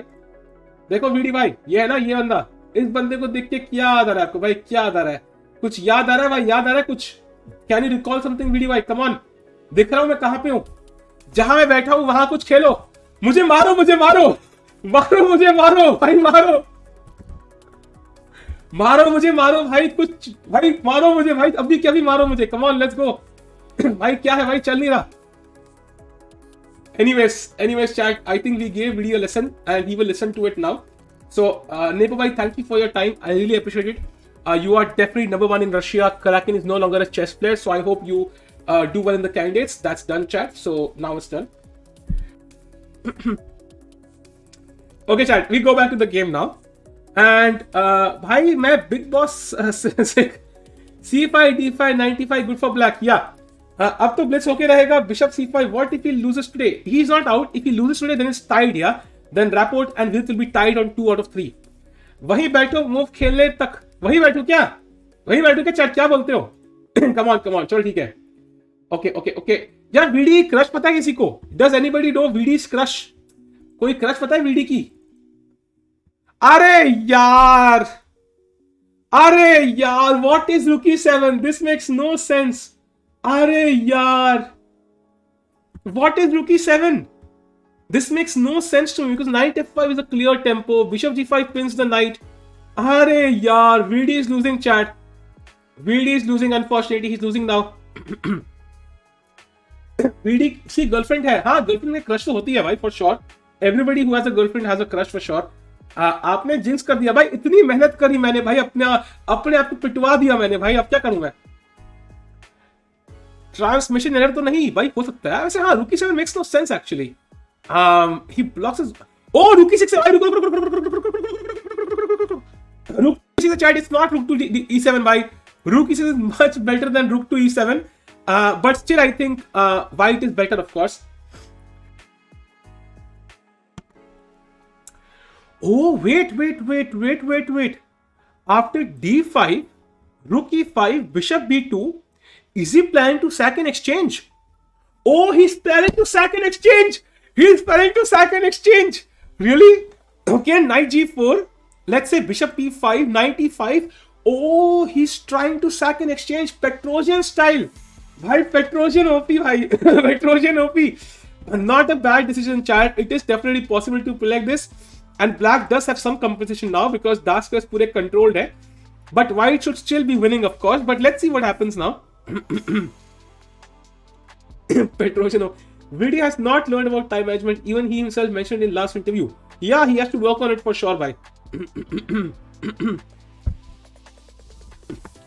देखो VD भाई, ये है ना, ये बंदा. इस बंदे को देख के क्या याद आ रहा है आपको भाई? क्या याद आ रहा है? कुछ याद आ रहा है भाई? याद आ रहा है कुछ? Can you recall something VD भाई? Come on. दिख रहा हूं मैं कहां पे हूं? जहां मैं बैठा हूं वहां कुछ खेलो. मुझे मारो भाई, मारो भाई, कुछ भाई मारो मुझे भाई, अभी क्या भी मारो मुझे. कम ऑन, लेट्स गो. भाई क्या है भाई? चल नहीं रहा. Anyways, chat, I think we gave VD a lesson and he will listen to it now. So, Nepo bhai, thank you for your time. I really appreciate it. You are definitely number 1 in Russia. Kraken is no longer a chess player, so I hope you do well in the candidates. That's done, chat. So now it's done. Okay, chat, we go back to the game now. And bhai, मैं Big Boss C5, D5, 95, good for black. Yeah. अब तो Blitz होके रहेगा. Bishop C5. What if he loses today? He is not out. If he loses today, then it's tied. Yeah. Then Rapport and Vidit will be tied on 2 out of 3. वहीं बैठो move खेलने तक. वहीं बैठो क्या? Chat क्या बोलते हो? Come on. चलो ठीक है. Okay. यार VD क्रश पता है किसी को? Does anybody know VD's crush? कोई क्रश पता है VD की? अरे यार, what is Rookie 7? This makes no sense. अरे यार, what is Rookie 7? This makes no sense to me because knight f5 is a clear tempo. Bishop g5 pins the knight. अरे यार, VD is losing chat. VD is losing, unfortunately. He's losing now. VD C girlfriend है. हाँ, girlfriend में crush तो होती है भाई, for sure. Everybody who has a girlfriend has a crush for sure. आपने जिंक्स कर दिया भाई. इतनी मेहनत करी मैंने भाई, अपने आप को पिटवा दिया मैंने भाई. अब क्या करूं मैं? ट्रांसमिशन एरर तो नहीं भाई, हो सकता है वैसे. हाँ, रूकी 7 makes no sense actually. He blocks his. Oh, रूकी 6 है. Rookie the chat, it's not rook to e7 by rook e6 is much better than rook to e7, but still I think white is better, of course. Oh, wait. After d5, rook e5, bishop b2, is he planning to sack and exchange? Oh, he's planning to sack and exchange. Really? Okay, knight g4. Let's say bishop p5, knight e5. Oh, he's trying to sack and exchange, Petrosian style. Bhai, Petrosian OP, bhai. Petrosian OP. Not a bad decision, chat. It is definitely possible to play like this. And black does have some competition now because dark square is pure controlled hai. But white should still be winning, of course. But let's see what happens now. Petrosian OP. Vidit has not learned about time management. Even he himself mentioned in last interview. Yeah, he has to work on it for sure, bhai.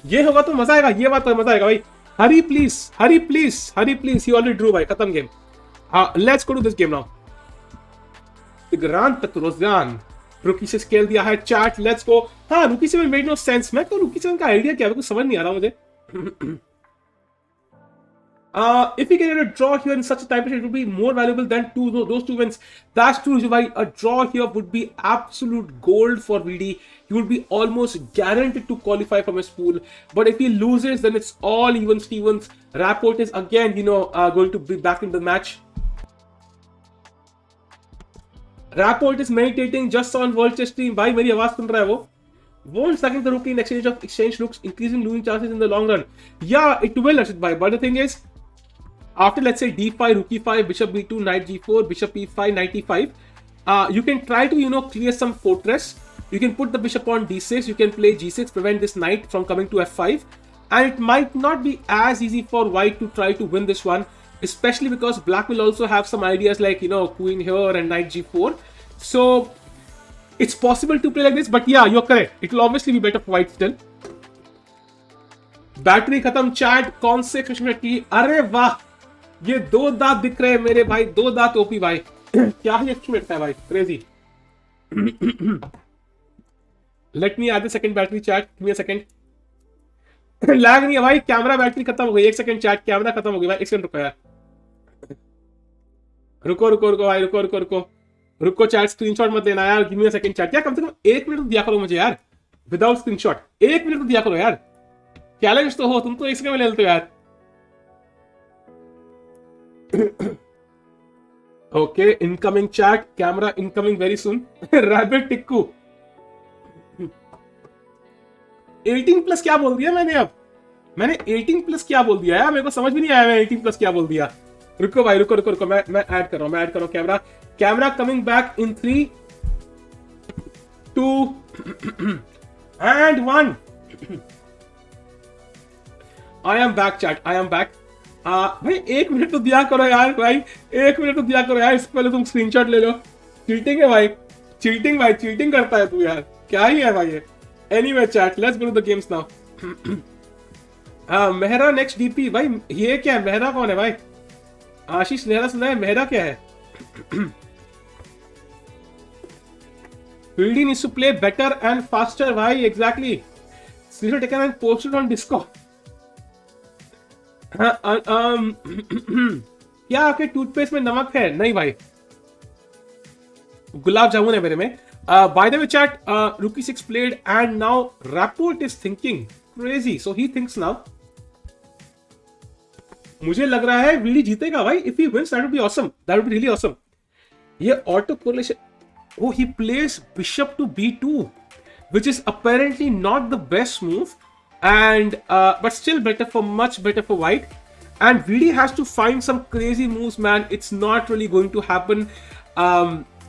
ये होगा तो मजा आएगा. ये बात तो मजा आएगा भाई. Hurry please. He already drew भाई. खत्म game. Let's go to this game now. Grand Petrosian. रूकी से स्केल दिया है चैट. Let's go. हाँ, रूकी से made no sense. मैं तो रूकी से का आइडिया क्या है कुछ समझ नहीं आ रहा मुझे. If we can get a draw here in such a type, it would be more valuable than those two wins. That's true, Jivai. A draw here would be absolute gold for VD. He would be almost guaranteed to qualify from his pool. But if he loses, then it's all even Stevens. Rapport is again, going to be back in the match. Rapport is meditating just on World Chess Stream. Bhai, मेरी आवाज सुन रहा है वो. Won't sacking the rookie in exchange looks increasing losing chances in the long run. Yeah, it will, Arshit bhai. But the thing is, after let's say d5, rook e5, bishop b2, knight g4, bishop e5, knight e5, you can try to clear some fortress. You can put the bishop on d6. You can play g6, prevent this knight from coming to f5, and it might not be as easy for white to try to win this one, especially because black will also have some ideas like queen here and knight g4. So it's possible to play like this, but yeah, you're correct. It will obviously be better for white still. Battery खत्म chat. कौन से कृष्ण की? अरे वाह, ये 2 दांत दिख रहे हैं मेरे भाई. 2 दांत ओपी भाई. क्या ही एक्सपेरिमेंट है भाई, crazy. Let me add the second battery chat. Give me a second. Lag नहीं है भाई, कैमरा बैटरी खत्म हो गई. 1 सेकंड chat, कैमरा खत्म हो गई भाई. 1 सेकंड रुको यार. रुको भाई, रुको chat. स्क्रीनशॉट मत लेना यार. Give me a second chat. क्या कम से कम 1 मिनट तो दिया करो मुझे यार, विदाउट स्क्रीनशॉट. 1 मिनट तो दिया करो यार. चैलेंज तो हो, तुम तो 1 सेकंड में ले लेते हो यार. Okay, incoming chat. Camera incoming very soon. Rabbit Tikku. 18 plus क्या बोल दिया मैंने अब? मैंने 18 प्लस क्या बोल दिया यार? मेरे को समझ भी नहीं आया मैं 18 प्लस क्या बोल दिया. रुको भाई, रुको. मैं ऐड कर रहा हूँ camera coming back in 3, 2 and 1. I am back chat. भाई 1 मिनट तो दिया करो यार भाई. 1 मिनट तो दिया करो यार. इससे पहले तुम स्क्रीनशॉट ले लो. चीटिंग है भाई. चीटिंग करता है तू यार. क्या ही है भाई ये. Anyway chat, let's go to the games now. Mehra next DP. भाई ये क्या है? मेहरा कौन है भाई? आशीष नेहरा सुना है. मेहरा क्या है? VD needs to play better and faster. भाई exactly. Screenshot taken and posted on Discord. क्या आपके टूथपेस्ट में नमक है? नहीं भाई, गुलाब जामुन है मेरे में. By the way chat, rook e6 played and now Rapport is thinking crazy. So he thinks now. मुझे लग रहा है VD जीतेगा भाई. If he wins, that would be awesome. That would be really awesome. ये auto correlation. Oh, he plays bishop to b2, which is apparently not the best move, and but still much better for white. And VD has to find some crazy moves, man. It's not really going to happen.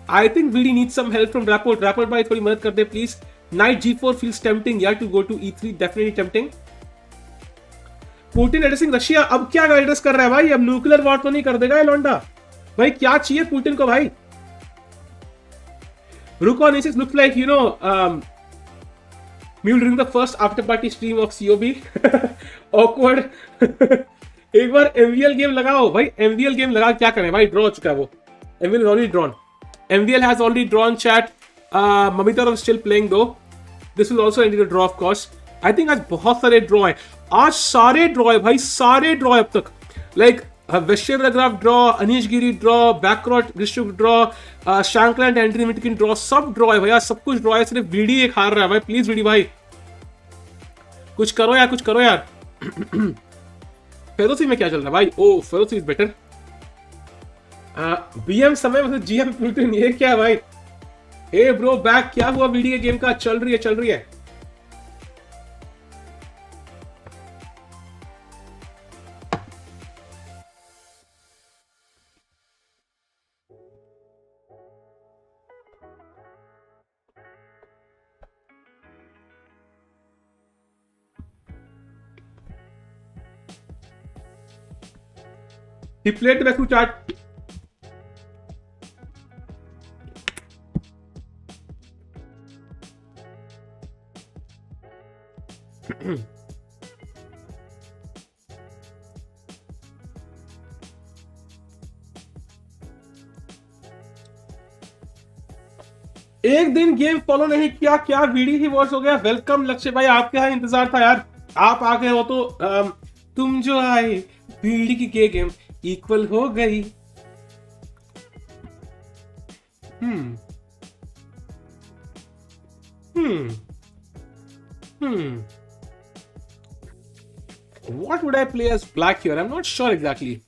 I think VD needs some help from Rapport. Rapport भाई थोड़ी मदद कर दे please. Knight G4 feels tempting. Yeah, to go to E3 definitely tempting. Putin addressing Russia, अब क्या address कर रहा है भाई? अब न्यूक्लियर वॉर तो नहीं कर देगा ये लौंडा? भाई क्या चाहिए पुतिन को भाई? रुको, Anish looks like me during the first after party stream of COB. Awkward. एक बार MVL गेम लगाओ भाई, MVL गेम लगा, क्या करें भाई? ड्रॉ हो चुका है वो. MVL is already drawn. MVL has already drawn chat. Mamedyarov is still playing though. This will also end in a draw of course. I think आज बहुत सारे ड्रॉ हैं. आज सारे ड्रॉ है भाई, सारे ड्रॉ है अब तक. Like Vachier-Lagrave draw, Anish Giri draw, Bacrot Grischuk draw, Shankland Andrey Mitkin draw, सब ड्रॉ है भैया, सब कुछ ड्रॉ है. सिर्फ बीडी एक हार रहा है भाई. प्लीज बीडी भाई कुछ करो यार, कुछ करो यार. फेरोसी में क्या चल रहा है भाई? ओ फेरोसी इज बेटर. बीएम समय मतलब जीएम पुतिन, ये क्या है भाई? ए ब्रो बैक, क्या हुआ बीडी के गेम का? चल रही है, चल रही है. He played the back to chart. एक दिन गेम फॉलो नहीं किया, क्या वीडी ही वॉच हो गया? वेलकम लक्ष्य भाई, आपके यहाँ इंतजार था यार, आप आ गए हो तो तुम जो आए वीडी की गेम इक्वल हो गई. What would I play as black here? I'm not sure exactly.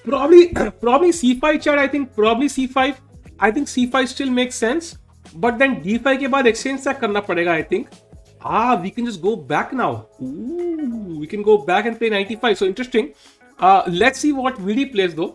Probably C5 chat. I think probably C5. I think C5 still makes sense. But then D5 के बाद exchange sack करना पड़ेगा. I think. We can just go back now. Ooh, we can go back and play 95. So interesting. Let's see what VD plays though.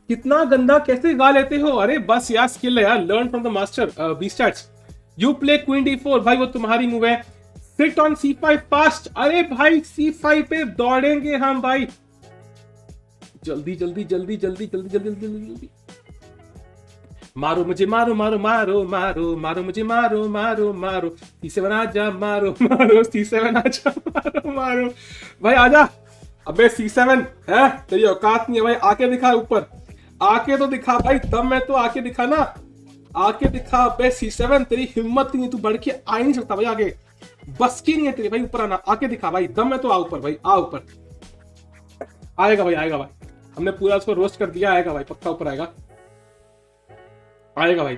कितना गंदा कैसे गा लेते हो? अरे बस यार, स्किल है यार. Learn from the master. Be stats. You play queen D4. भाई वो तुम्हारी मूव है. Sit on C5 fast. अरे भाई C5 पे दौड़ेंगे हम भाई. जल्दी जल्दी जल्दी जल्दी जल्दी जल्दी जल्दी जल्दी. मारो मुझे, मारो मारो मारो मारो मारो मुझे, मारो मारो मारो. C7 आजा, मारो मारो. C7 आजा, मारो मारो. भाई आजा. अबे C7 है, तेरी औकात नहीं है भाई. आके दिखा ऊपर, आके तो दिखा भाई. दम में तो आके दिखा ना, आके दिखा. अबे C7 तेरी हिम्मत नहीं, तू बढ़ के आ ही नहीं सकता भाई. आगे बस की नहीं है तेरी भाई ऊपर आना. आके दिखा भाई, दम में तो आ ऊपर भाई, आ ऊपर. आएगा भाई, आएगा भाई. हमने पूरा उसको रोस्ट कर दिया. आएगा भाई, पक्का ऊपर आएगा, आएगा भाई.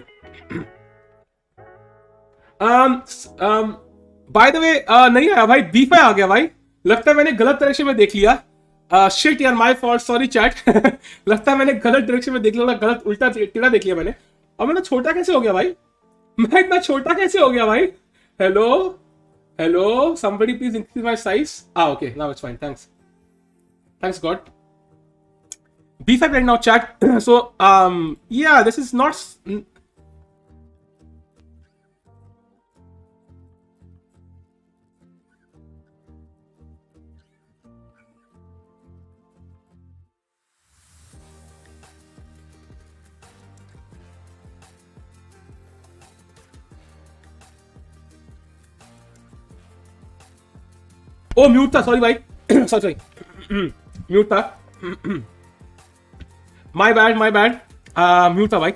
बाय द वे नहीं आया भाई. B5 आ गया भाई. लगता है मैंने गलत डायरेक्शन में देख लिया. शिट यार, माय फॉल्ट, सॉरी चैट. लगता है मैंने गलत डायरेक्शन में देख लिया, गलत उल्टा टेढ़ा देख लिया मैंने. और मैंने छोटा कैसे हो गया भाई? मैं इतना छोटा कैसे हो गया भाई? Hello hello, somebody please increase my size. Okay, now it's fine. Thanks God. B5 right now chat. So yeah, this is not. Oh, mute था, सॉरी भाई. सॉरी म्यूट था. माय बैड म्यूट था भाई.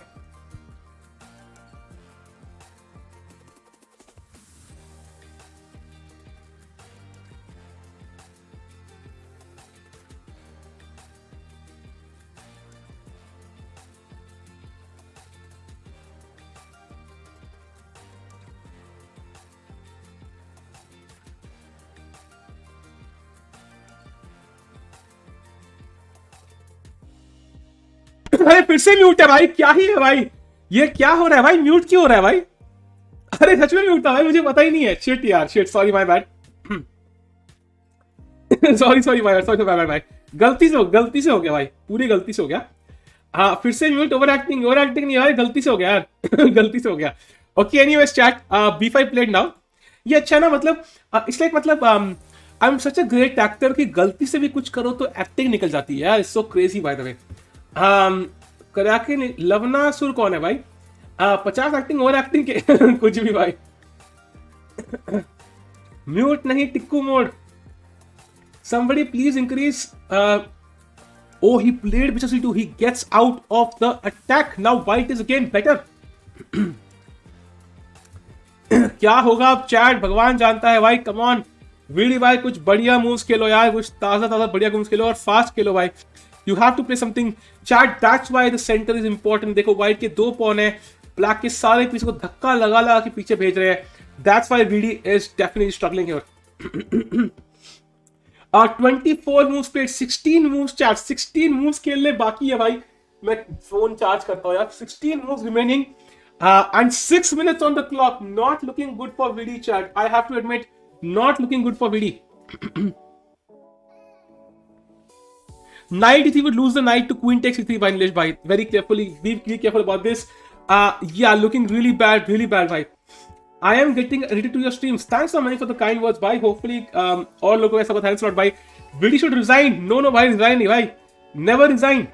अरे फिर से म्यूट है भाई, क्या ही है भाई? ये क्या हो रहा है भाई? म्यूट क्यों हो रहा है भाई? अरे सच में म्यूट था भाई, मुझे पता ही नहीं है। शिट यार, shit, sorry my bad. Sorry my bad, sorry my bad भाई, गलती से हो गया भाई, पूरी गलती से हो गया। हाँ, फिर से म्यूट। ओवर एक्टिंग नहीं भाई, गलती से हो गया यार। गलती से हो गया। Okay, anyways chat, B5 played now. ये अच्छा है ना, मतलब इट्स लाइक, मतलब I am such a great actor कि गलती से भी कुछ करो तो एक्टिंग निकल जाती है यार। It's so crazy bye the वे। करा के लवना सुर कौन है भाई? 50 एक्टिंग, ओवर एक्टिंग के कुछ भी भाई। म्यूट नहीं, Tikku mode. Somebody please increase. Oh, he played bishop c2. He gets out of the attack. Now white is again better. क्या होगा अब चैट, भगवान जानता है भाई। कम ऑन वीडी भाई, कुछ बढ़िया मूव्स खेलो यार, कुछ ताजा बढ़िया मूव्स खेलो और फास्ट खेलो भाई। You have to play something chat. That's why the centre is important. देखो व्हाइट के 2 पॉन है, ब्लैक के सारे पीस को धक्का लगा के पीछे भेज रहे हैं। That's why VD is definitely struggling here. 24 moves played, 16 moves chat, 16 moves खेलने बाकी है भाई। मैं फोन चार्ज करता हूँ यार। 16 moves remaining and 6 minutes on the clock. Not looking good for VD chat. I have to admit, not looking good for VD. Knight, if he would lose the knight to queen takes e3 by Nilesh bhai. Very carefully, be careful about this. Yeah, looking really bad bhai. I am getting addicted to your streams. Thanks so many for the kind words bhai. Hopefully all लोगों को ऐसा thanks a lot bhai. VD should resign. No bhai, resign नहीं भाई, never resign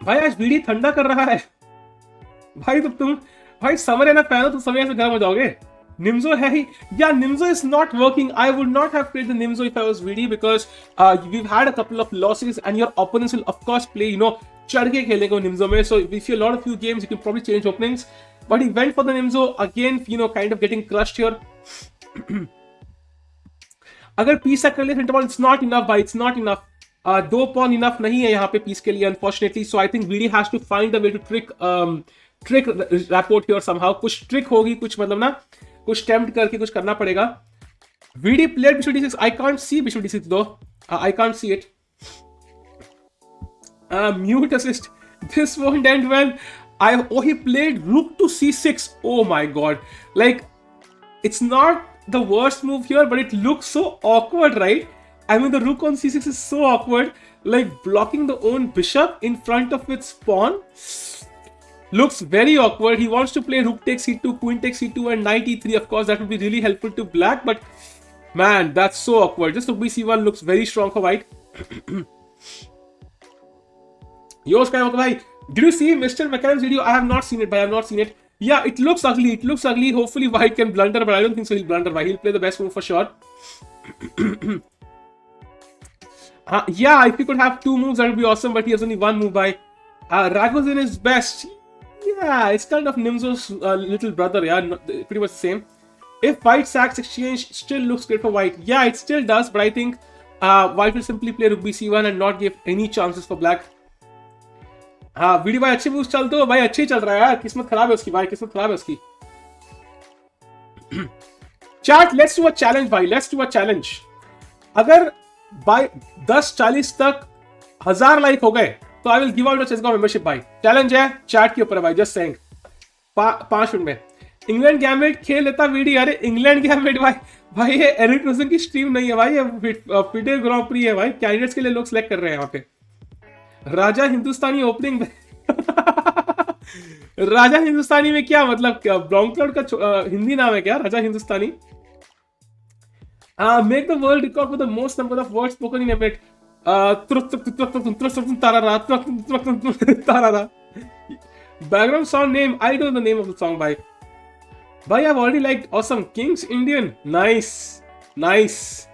भाई। आज VD ठंडा कर रहा है भाई। तो तुम भाई समर है ना फैन हो, तो समय से गर्म हो जाओगे। निम्जो है ही, या निम्जो is not working. I would not have played the Nimzo if I was VD because we've had a couple of losses and your opponents will of course play, चढ़ के खेलने को निम्जो में। So if you a lot of few games, you can probably change openings. But he went for the Nimzo again, kind of getting crushed here. अगर piece कर ले centre ball, it's not enough भाई, it's not enough. 2 pawn enough नहीं है यहाँ पे piece के लिए unfortunately. So I think VD has to find a way to trick rapport here somehow. कुछ ट्रिक होगी, कुछ मतलब ना, कुछ टेम्प्ट करके कुछ करना पड़ेगा। VD played bishop d6. I can't see bishop d6 though. I can't see it. Mute assist. This won't end well. He played rook to c6. Oh my god. Like, it's not the worst move here, but it looks so awkward, right? I mean, the rook on c6 is so awkward. Like, blocking the own bishop in front of its pawn looks very awkward. He wants to play rook takes c2, queen takes c2, and knight e3. Of course, that would be really helpful to black, but man, that's so awkward. Just rook bc1 looks very strong for white. Yo, Skywalker bhai, did you see Mr. McCann's video? I have not seen it, but I have not seen it. Yeah, it looks ugly. It looks ugly. Hopefully, white can blunder, but I don't think so. He'll blunder. Bhai. He'll play the best move for sure. Yeah, if he could have 2 moves, that would be awesome. But he has only 1 move. By Ragozin is best. Yeah, it's kind of Nimzo's little brother. Yeah, pretty much the same. If white sacks exchange, still looks great for white. Yeah, it still does, but I think white will simply play rook bc1 and not give any chances for black. हाँ video भाई, अच्छे moves चल तो भाई, अच्छे ही चल रहा है यार। किस्मत खराब है उसकी भाई, किस्मत खराब है उसकी। Chat, let's do a challenge भाई, लेट्स डू अ चैलेंज। अगर बाय 10:40 तक 1000 लाइक हो गए तो I will give out a chess membership भाई। चैलेंज है चैट के ऊपर है भाई, जस्ट सेइंग। 5 मिनट में इंग्लैंड गैम्बिट खेल लेता वीडियो। अरे इंग्लैंड गैम्बिट भाई ये एरिक रोजन की स्ट्रीम नहीं है भाई, ये फिडे ग्रांड प्री है भाई। कैंडिडेट्स के लिए लोग सिलेक्ट कर रहे हैं यहाँ पे। राजा हिंदुस्तानी ओपनिंग राजा हिंदुस्तानी में क्या मतलब, क्या ब्लॉन्कलॉड का हिंदी नाम है क्या Raja Hindustani? Make the world record for the most number of words spoken in a minute. Background song name, I don't know the name of the song भाई। भाई I already like awesome King's Indian, nice.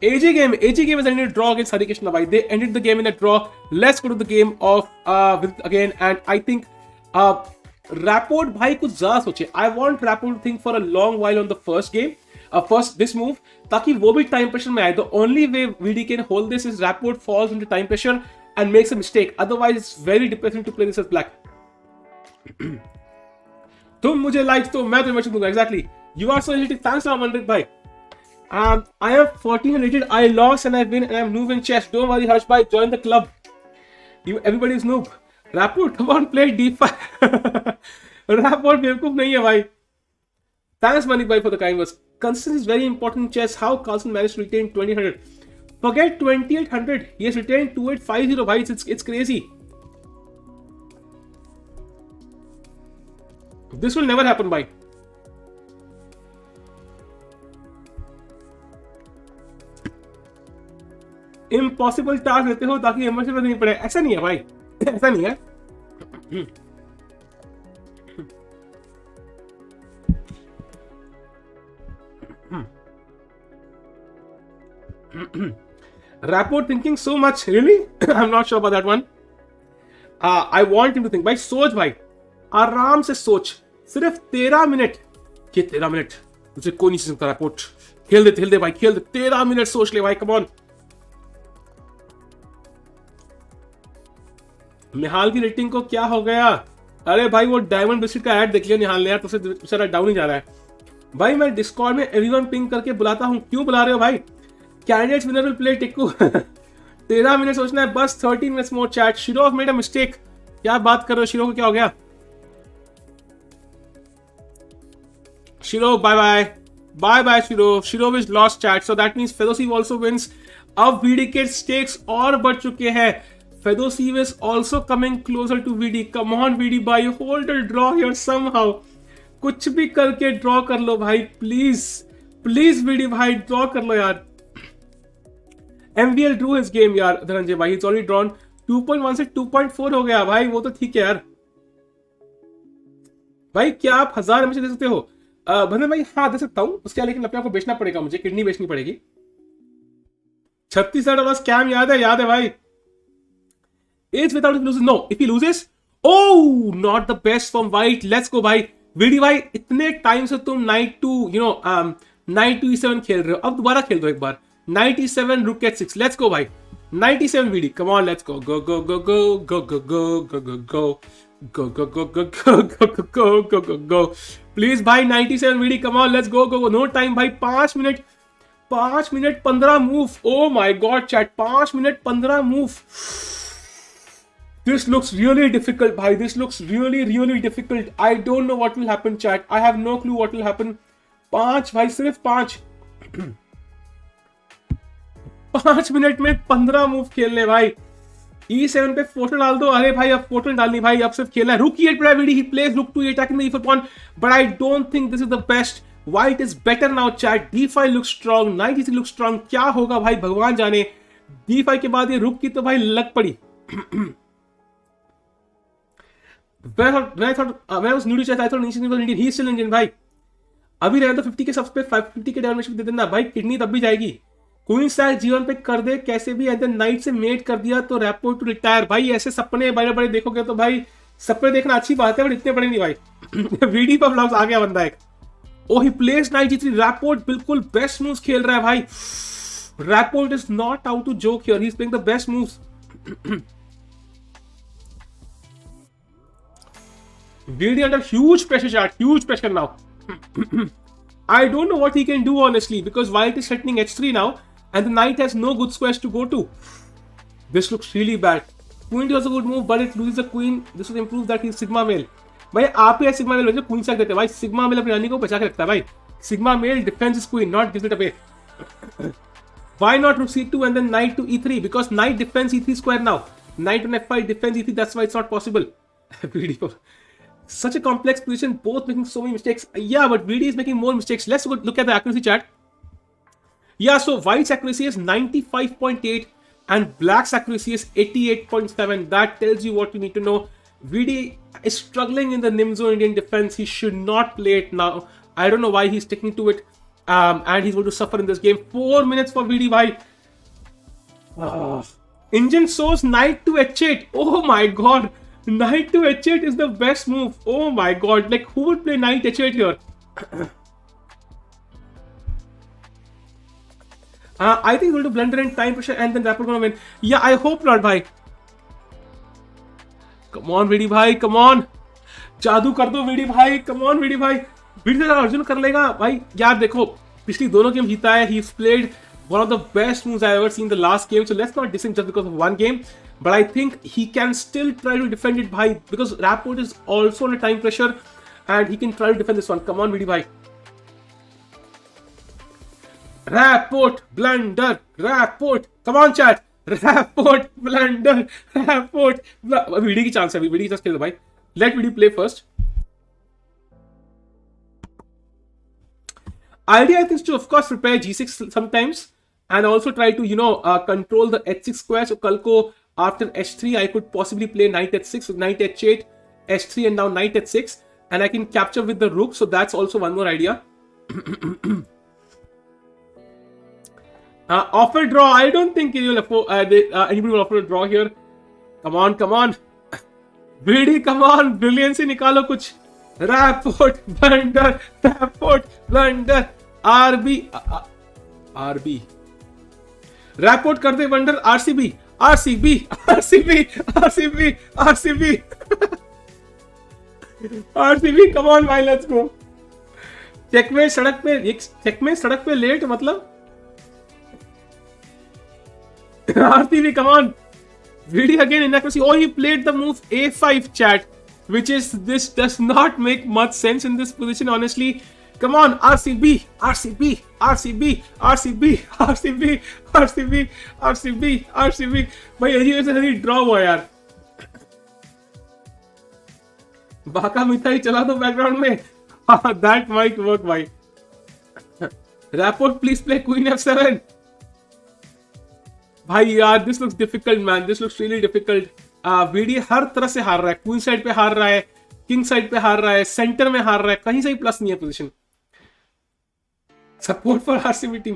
AG game has ended a draw against Harikrishna bhai. They ended the game in a draw. Let's go to the game of again, and I think Rapport bhai कुछ ज़्यादा सोचे। I want Rapport to think for a long while on the first game, this move, ताकि वो भी time pressure में आए। The only way VD can hold this is Rapport falls into time pressure and makes a mistake. Otherwise, it's very depressing to play this as black. तुम मुझे like तो मैं तुम्हें दूंगा। Exactly. You are so irritating. Thanks for Manrit bhai. I am 14 rated. I lost and I win and I'm noob in chess. Don't worry, Harsh bhai. Join the club. Everybody is noob. Rapport, come on, play D5. Rapport बेवकूफ नहीं है भाई. Thanks Manik bhai for the kind words. Consistency is very important in chess. How Carlsen managed to retain 2800. Forget 2800. He has retained 2850 bhai. It's crazy. This will never happen bhai. Impossible task देते हो ताकि emotion नहीं पड़े. ऐसा नहीं है भाई. ऐसा नहीं है. Rapport thinking so much, really? I'm not sure about that one. I want him to think. भाई सोच भाई, आराम से सोच. सिर्फ 13 मिनट. ये 13 मिनट तुझे कोई नहीं सकता. रैपोर्ट खेल दे भाई, खेल दे. 13 मिनट सोच ले भाई. Come on. निहाल की रेटिंग को क्या हो गया? अरे भाई वो डायमंड बिस्किट का ऐड देख लिया निहाल ने यार, तो बेचारा डाउन ही जा रहा है भाई. मैं डिस्कॉर्ड में एवरीवन पिंग करके बुलाता हूं. क्यों बुला रहे हो भाई? Candidates winner will play Tikku. 13 minute सोचना है बस. 13 minutes more chat. Shirov made a mistake. क्या बात कर रहे हो? शिरोव को क्या हो गया? Shirov bye bye. Bye bye Shirov. Shirov is lost chat. So that means Fedoseev also wins. अब वीडी के स्टेक्स और बढ़ चुके हैं. Fedoseev is also coming closer to VD. Come on VD bhai, hold a draw here somehow. कुछ भी करके draw कर लो भाई, प्लीज प्लीज VD भाई, ड्रॉ कर लो यार. MVL drew his game यार धनंजय भाई. It's already drawn. 2.1 से 2.4 हो गया भाई. वो तो ठीक है यार. भाई क्या आप 1000 एमएच दे सकते हो? भंजन भाई हाँ दे सकता हूँ. उसके लेकिन अपने आप को बेचना पड़ेगा मुझे. किडनी बेचनी पड़ेगी. $36 स्कैम याद है भाई. Ace without if he loses. No, if he loses, oh, not the best from white. Let's go भाई. VD भाई इतने टाइम से तुम knight to knight to e7 खेल रहे हो. अब दोबारा खेल दो एक बार. Knight e7, rook h6. Let's go भाई. Knight e7 VD. Come on, let's go. Go go go go go go go go go go go go go go go go go go go. Please भाई 97 VD. Come on, let's go go go. No time भाई. 5 minute 15 move. Oh my god chat. 5 minute 15 move. This looks really difficult, bhai. This looks really difficult. I don't know what will happen, chat. I have no clue what will happen. 5 भाई, सिर्फ 5. 5 minute में 15 move खेलने भाई. E7 पे photo डाल दो. अरे भाई अब फोटो डालनी भाई, अब सिर्फ खेलना है. Rook E8 पर VD. He plays Rook to E attacking the E4 pawn, but I don't think this is the best. White is better now, chat. D5 looks strong. Knight E3 looks strong. क्या होगा भाई भगवान जाने. D5 के बाद ये Rook की तो भाई लग पड़ी. When I was new to chess, I thought Anish was Indian. He is still Indian भाई. अभी रहने तो 50 के सबसे 550 के डायमेंशन दे देना भाई. किडनी तब भी जाएगी. क्वीन स्टैक जीवन पे कर दे कैसे भी. एंड देन नाइट से मेट कर दिया तो रैपोर्ट टू रिटायर. भाई ऐसे सपने बड़े बड़े देखोगे तो भाई सपने देखना अच्छी बात है, पर इतने बड़े नहीं भाई. वीडी पर ब्लॉग्स आ गया बंदा एक. Oh he places knight G3. Rapport बिल्कुल बेस्ट मूव्स खेल रहा है भाई. Rapport is not out to joke here. He is playing the best moves. VD under huge pressure, chat. Huge pressure now. I don't know what he can do honestly, because white is threatening h3 now, and the knight has no good squares to go to. This looks really bad. Queen was a good move, but it loses the queen. This would improve that he's sigma male. भाई आप ही sigma male queen sac देते हैं भाई. Sigma mail अपनी रानी को बचा के रखता है भाई. Sigma mail defence is queen, not gives it away. Why not rook c2 and then knight to e3? Because knight defends e3 square now. Knight on f5 defends e3. That's why it's not possible. Beautiful. Such a complex position, both making so many mistakes. Yeah, but VD is making more mistakes. Let's look at the accuracy chat. Yeah, so white's accuracy is 95.8 and black's accuracy is 88.7. That tells you what you need to know. VD is struggling in the Nimzo Indian defense. He should not play it now. I don't know why he's sticking to it. And he's going to suffer in this game. 4 minutes for VD. Why? Engine shows knight to h8. Oh my god. Knight to h8 is the best move. Oh my god. Like, who would play knight h8 here? I think he's going to blunder and time pressure and then Rapport gonna win. Yeah, I hope not, bhai. Come on, VD bhai. Come on. जादू कर दो VD bhai. Come on, VD bhai. VD से अर्जुन कर लेगा भाई. यार देखो, पिछली दोनों गेम जीता है. He's played one of the best moves I've ever seen in the last game. So let's not diss him just because of one game. but I think he can still try to defend it, bhai, because Rapport is also under time pressure and he can try to defend this one. Come on, Vidi bhai. Rapport, blunder, Rapport. Come on, chat. Rapport, blunder, Rapport. Vidi ki chance hai, Vidi ki chance खेल दो भाई. Let Vidi play first. Idea I think is to of course prepare g6 sometimes and also try to control the h6 square. So kal ko after h3 I could possibly play knight h6 with knight h8, h3 and now knight h6 and I can capture with the rook. So that's also one more idea. Offer draw. I don't think anybody will offer a draw here. Come on, come on. Vidi, come on. Brilliance nikalo kuch. Rapport, blunder, Rapport, blunder. RB. RB. Rapport karte blunder. RCB. RCB. RCB. RCB. RCB. RCB. Come on, भाई, let's go. Checkmate सड़क पे late मतलब RCB, come on. Vidi again inaccuracy. Oh, he played the move A5, chat, which is this does not make much sense in this position, honestly. Come on, RCB, RCB, RCB, RCB, RCB, RCB, RCB, RCB. भाई यही वैसे नहीं draw हुआ यार. बाका मिठाई चला दो background में. That might work, भाई. Rapport, please play Queen F7. भाई यार, this looks difficult, man. This looks really difficult. Vidi हर तरह से हार रहा है. क्वीन साइड पे हार रहा है, किंग साइड पे हार रहा है, सेंटर में हार रहा है, कहीं से ही प्लस नहीं है position. Support for RCB team.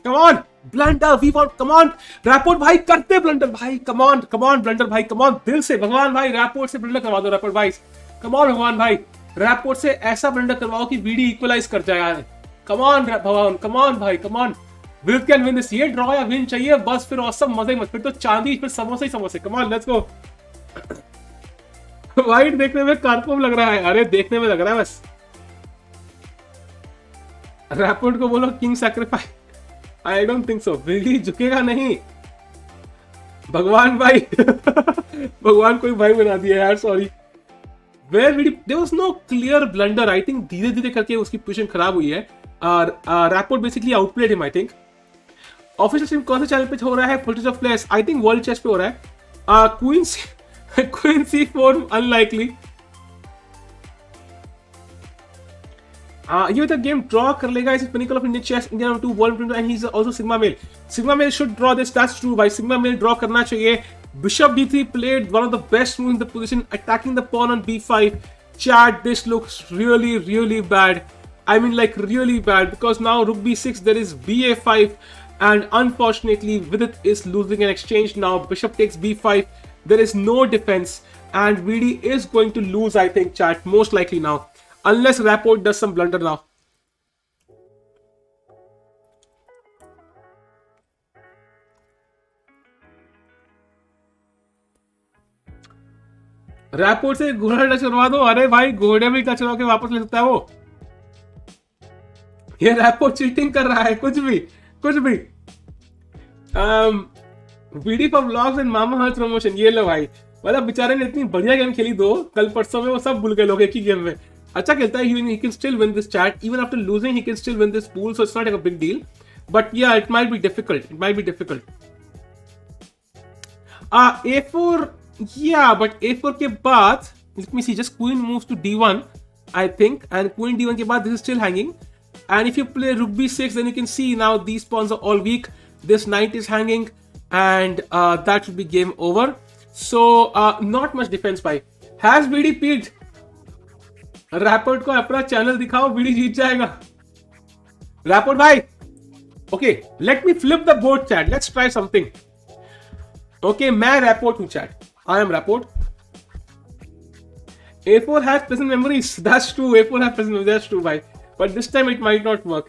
Come on blunder, we want. Come on Rapport भाई, करते ब्लंडर भाई. कम ऑन ब्लंडर भाई. कम ऑन दिल से भगवान भाई, रैपोर्ट से ब्लंडर करवा दो रैपोर्ट भाई. कम ऑन भगवान भाई, रैपोर्ट से ऐसा ब्लंडर करवाओ कि वीडी इक्वलाइज कर जाए यार. कम ऑन भगवान, कम ऑन भाई, कम ऑन. विदित कैन विन दिस. ये ड्रॉ या विन चाहिए बस, फिर औसम मजे मत, फिर तो चांदी, फिर समोसे ही समोसे. कम ऑन लेट्स गो. वाइट देखने में कार्पोम लग रहा है. अरे देखने में लग रहा है बस. रैपोर्ट को बोलो king sacrifice. I don't think so. VD झुकेगा नहीं. भगवान भाई. भगवान कोई भाई बना दिया यार, sorry. Where Vidi, there was no clear blunder. I think धीरे धीरे करके उसकी पोजीशन खराब हुई है. Rapport basically outplayed him, I think. Official stream कौन से चैनल पे हो रहा है? Footage of players. I think world chess पे हो रहा है. Queen C4 unlikely. ये तो गेम ड्रॉ कर लेगा. इस pinnacle of Indian chess, India number 2 world number 2 and he is also sigma male. Sigma male should draw this. That's true भाई. सिग्मा मेल ड्रॉ करना चाहिए. Bishop d3 played one of the best moves in the position, attacking the pawn on b5. Chat, this looks really, really bad. I mean, like really bad, because now rook b6, there is ba5, and unfortunately, Vidit is losing an exchange now. Bishop takes b5. There is no defense, and Vidi is going to lose, I think, chat, most likely now, unless Rapport does some blunder now. Rapport से घोड़ा touch करवा दो. अरे भाई, घोड़े में touch करवा के वापस ले सकता है वो. ये रैपोर्ट चीटिंग कर रहा है. कुछ भी. VD for vlogs and Mamaearth promotion. ये लो भाई, मतलब बेचारे ने इतनी बढ़िया गेम खेली दो कल परसों में, वो सब भूल गए लोग एक ही गेम में. अच्छा खेलता है. he can still win this chat. Even after losing, he can still win this pool, so it's not like a big deal. But yeah, it might be difficult. A4. Yeah, but A4 के बाद, let me see, just queen moves to D1, I think, and queen D1 के बाद this is still hanging. And if you play rook B6, then you can see now these pawns are all weak. This knight is hanging, and that should be game over. So not much defense by. Has Vidi peaked? Rapport को अपना channel दिखाओ, Vidi जीत जाएगा. Rapport भाई. Okay, let me flip the board, chat. Let's try something. Okay, मैं Rapport हूँ, chat. I am Rapport. A4 has present memories. That's true. A4 has present memories. That's true, bhai. But this time it might not work.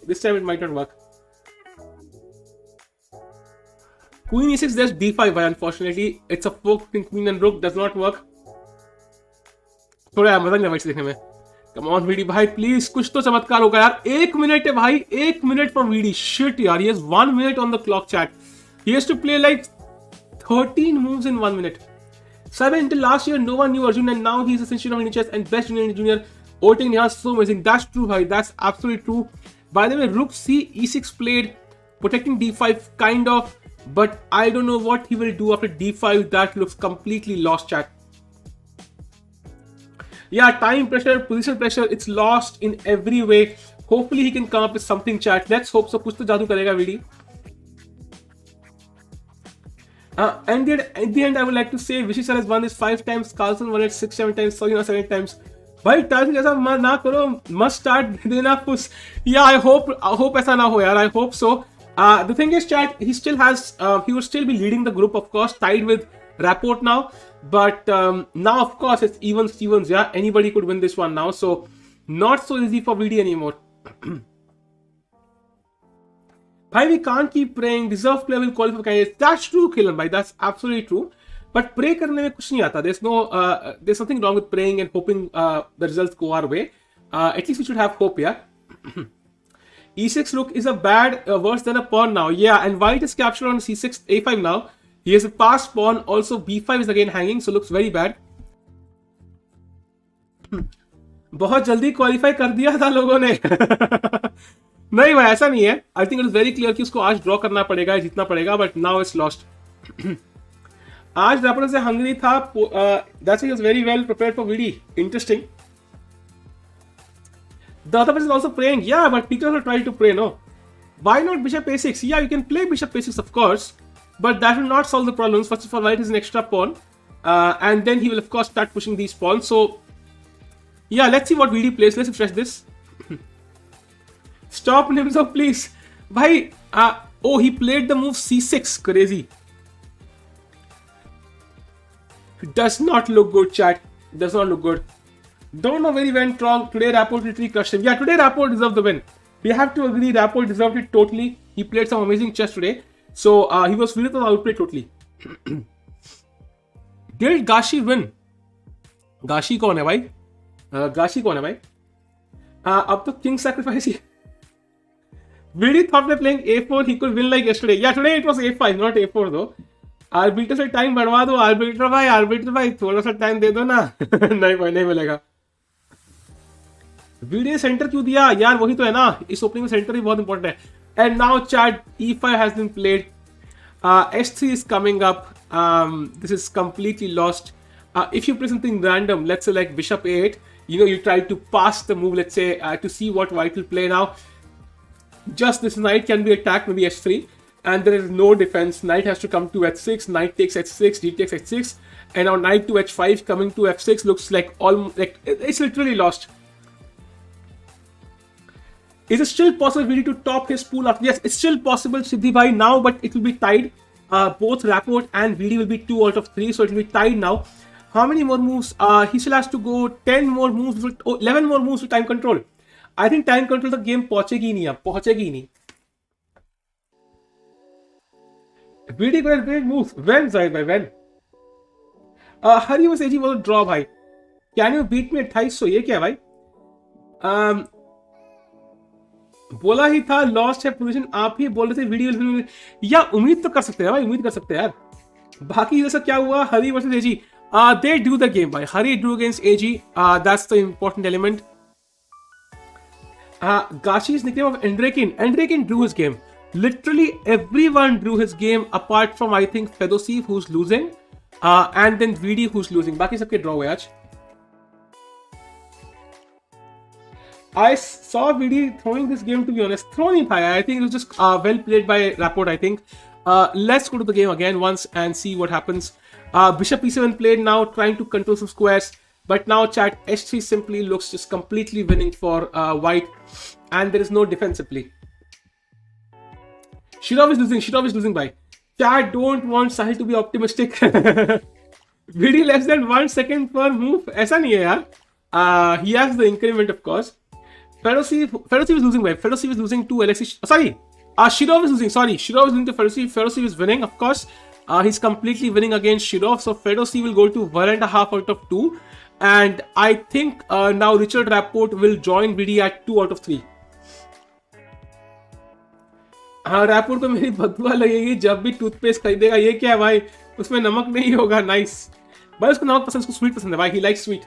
Queen E6, there's D5, bhai. Unfortunately, it's a fork between queen and rook. Does not work. थोड़ा मजा नहीं आया देखने में. Come on, Vidi भाई, please. कुछ तो चमत्कार होगा यार. 1 minute है भाई. 1 minute for Vidi. Shit यार. He has 1 minute on the clock, chat. He has to play like 13 moves in 1 minute. Sabe, until last year, no one knew Arjun, and now he's the sensation of Indian chess and best junior. Opening here, so amazing. That's true, bhai. That's absolutely true. By the way, Rook C, E6 played, protecting D5, kind of. But I don't know what he will do after D5. That looks completely lost, chat. Yeah, time pressure, position pressure, it's lost in every way. Hopefully he can come up with something, chat. Let's hope so. Kuch to jadoo karega, Vidi. And at the end, I would like to say Vishy sir has won this 5 times, Carlsen won it 6-7 times, Sorina 7 times. भाई time जैसा ना करो, must start देना push. Yeah, I hope ऐसा ना हो यार. I hope so. The thing is, chat, he still has, he will still be leading the group, of course, tied with Rapport now. But now, of course, it's even Stevens. Yeah, anybody could win this one now. So not so easy for VD anymore. Bhai, we can't keep praying. Deserved player will qualify for candidates. That's true, Kilan bhai. That's absolutely true. But pray करने में कुछ नहीं आता. There's nothing wrong with praying and hoping the results go our way. At least we should have hope, yeah. E6 rook is a bad, worse than a pawn now. Yeah, and white is captured on C6, A5 now. He has a passed pawn. Also, B5 is again hanging, so looks very bad. बहुत जल्दी qualify कर दिया था लोगों ने. नहीं भाई, ऐसा नहीं है. I think it is very clear कि उसको आज ड्रॉ करना पड़ेगा, जीतना पड़ेगा, बट नाउ इट्स लॉस्ट. आज रैपर से हंगरी था. That's he was very well prepared for VD. Interesting. The other person is also praying. Yeah, but Peter also tried to pray, no? Why not bishop a6? Yeah, you can play bishop a6, of course, but that will not solve the problems. First of all, white is an extra pawn, and then he will, of course, start pushing these pawns. So, yeah, let's see what VD plays. Let's refresh this. Stop Nimzo, please. Bhai, oh, he played the move c6. Crazy. Does not look good, chat. Does not look good. Don't know where he went wrong. Today, Rapport literally crushed him. Yeah, today, Rapport deserved the win. We have to agree, Rapport deserved it totally. He played some amazing chess today. So, he was Vidit on outplay totally. Did Gashi win? Gashi कौन है भाई? Gashi कौन है भाई? अब तो King sacrifice he. Vidit thought by playing A4 he could win like yesterday. Yeah, today it was A5, not A4 though. Arbiter से time बढ़वा दो. Arbiter भाई थोड़ा सा टाइम दे दो ना. नहीं भाई, नहीं मिलेगा. वीडियो सेंटर क्यों दिया यार? वही तो है ना, इस ओपनिंग में सेंटर ही बहुत इंपॉर्टेंट है. And now chat E5 has been played. S3 is coming up. This is completely lost. If you play something random, let's say like bishop A8, you try to pass the move, let's say, to see what white will play now. Just this knight can be attacked, maybe H3, and there is no defense. Knight has to come to H6, knight takes H6, D takes H6, and now knight to H5 coming to F6 looks like it's literally lost. Is it still possible really to top his pool after? Yes, it's still possible, Siddhi bhai, now, but it will be tied. Both Rapport and VD will be 2 out of 3, so it will be tied now. How many more moves? He still has to go 10 more moves, 11 more moves with time control. I think time control the game पहुंचेगी नहीं, अब पहुंचेगी नहीं. VD got a great move. When, Zahid bhai, when? Hari was AG was a draw bhai. Can you beat me 2800? ये क्या है भाई? बोला ही था लॉस्ट है पोजीशन. आप ही बोल रहे थे वीडियो. या उम्मीद तो कर सकते हैं भाई, उम्मीद कर सकते हैं यार. बाकी जैसा क्या हुआ, Hari versus AG. They drew the game भाई. Hari drew against AG. That's the important element. Gashi's nickname of Endgame. Endgame drew his game. Literally everyone drew his game apart from I think Fedoseev who's losing, and then VD who's losing. बाकी सबके draw हुए आज. I saw VD throwing this game, to be honest. Throwing tha, I think it was just well played by Rapport, I think. Let's go to the game again once and see what happens. Bishop E7 played now, trying to control some squares. But now chat, H3 simply looks just completely winning for white. And there is no defensively. Shirov is losing by. Chat, don't want Sahil to be optimistic. VD less than 1 second per move. ऐसा नहीं है यार. He has the increment, of course. Fedoseev is losing by. Fedoseev is losing to Alexei. Sorry. Shirov is losing. Sorry. Shirov is losing to Fedoseev. Fedoseev is winning, of course. He's completely winning against Shirov. So Fedoseev will go to 1.5 out of 2. And I think now Richard Rapport will join VD at 2 out of 3. हाँ, rapport को मेरी बदुआ लगेगी जब भी toothpaste खरीदेगा. ये क्या है भाई? उसमें नमक नहीं होगा. नाइस. भाई उसको नमक पसंद, उसको स्वीट पसंद है भाई. He likes sweet.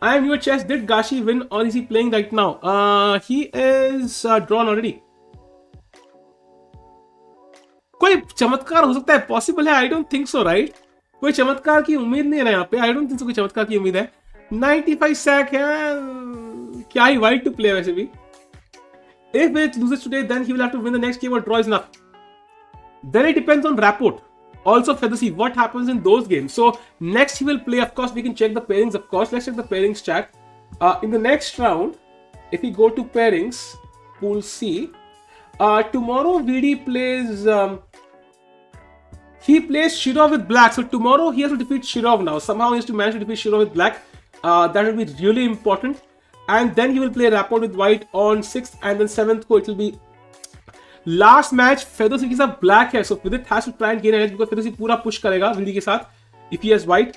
I am your chess. Did Gashi win or is he playing right now? He is drawn already. कोई चमत्कार हो सकता है, पॉसिबल है. I don't think so, right. कोई चमत्कार की उम्मीद नहीं है ना यहाँ पे. आई डोंट थिंक सो कोई चमत्कार की उम्मीद है. 95 सैक है. क्या ही वाइट टू प्ले वैसे भी. If it loses today, then he will have to win the next game or draw is enough. Then it depends on Rapport. Also Fedoseev, what happens in those games. So next he will play, of course we can check the pairings, of course. Let's check the pairings chat. In the next round, if we go to pairings, pool C, tomorrow VD plays, he plays Shirov with black. So tomorrow he has to defeat Shirov now. Somehow he has to manage to defeat Shirov with black. That will be really important. And then he will play Rapport with white on 6th, and then 7th ko it will be last match. Fedoseev के साथ black है, so Vidit has to try and gain an edge because Fedoseev पूरा push करेगा VD के साथ if he has white.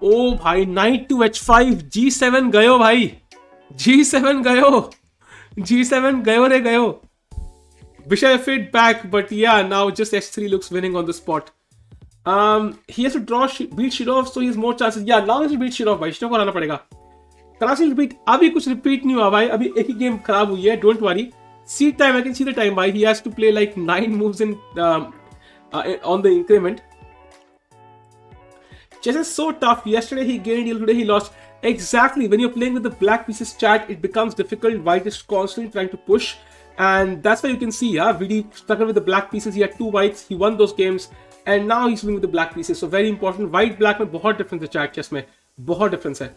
ओ भाई, knight to h5, g7 गयो भाई, g7 गयो, g7 गयो रे गयो. Bishop f8 back, but yeah, now just h3 looks winning on the spot. He has to draw beat Shirov, so he has more chances. Yeah, now he has to beat Shirov भाई. Shirov को हराना पड़ेगा. Karachi repeat, अभी कुछ repeat नहीं हुआ भाई. अभी एक ही गेम खराब हुई है. Don't worry. Seat time, I can see the time भाई. He has to play like 9 moves in on the increment. Chess is so tough. Yesterday he gained, today he lost. Exactly. When you're playing with the black pieces chat, it becomes difficult. White is constantly trying to push, and that's why you can see, Vidi struggled with the black pieces. He had 2 whites. He won those games, and now he's winning with the black pieces. So very important. White black में बहुत difference है chat chess में. बहुत difference है.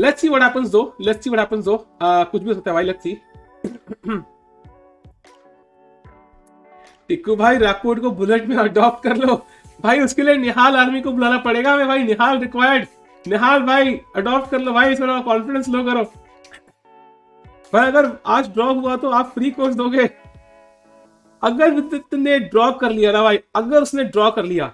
Let's see what happens though. Let's see what happens though. कुछ भी हो सकता है भाई. Let's see. टिक्कू भाई, रैपोर्ट को बुलेट में अडॉप्ट कर लो भाई. उसके लिए निहाल आर्मी को बुलाना पड़ेगा हमें भाई. निहाल रिक्वायर्ड. निहाल भाई अडॉप्ट कर लो भाई. इसमें कॉन्फिडेंस लो करो भाई. अगर आज ड्रॉप हुआ तो आप फ्री कोर्स दोगे. अगर विदित ने ड्रॉप कर लिया ना भाई, अगर उसने ड्रॉ कर लिया,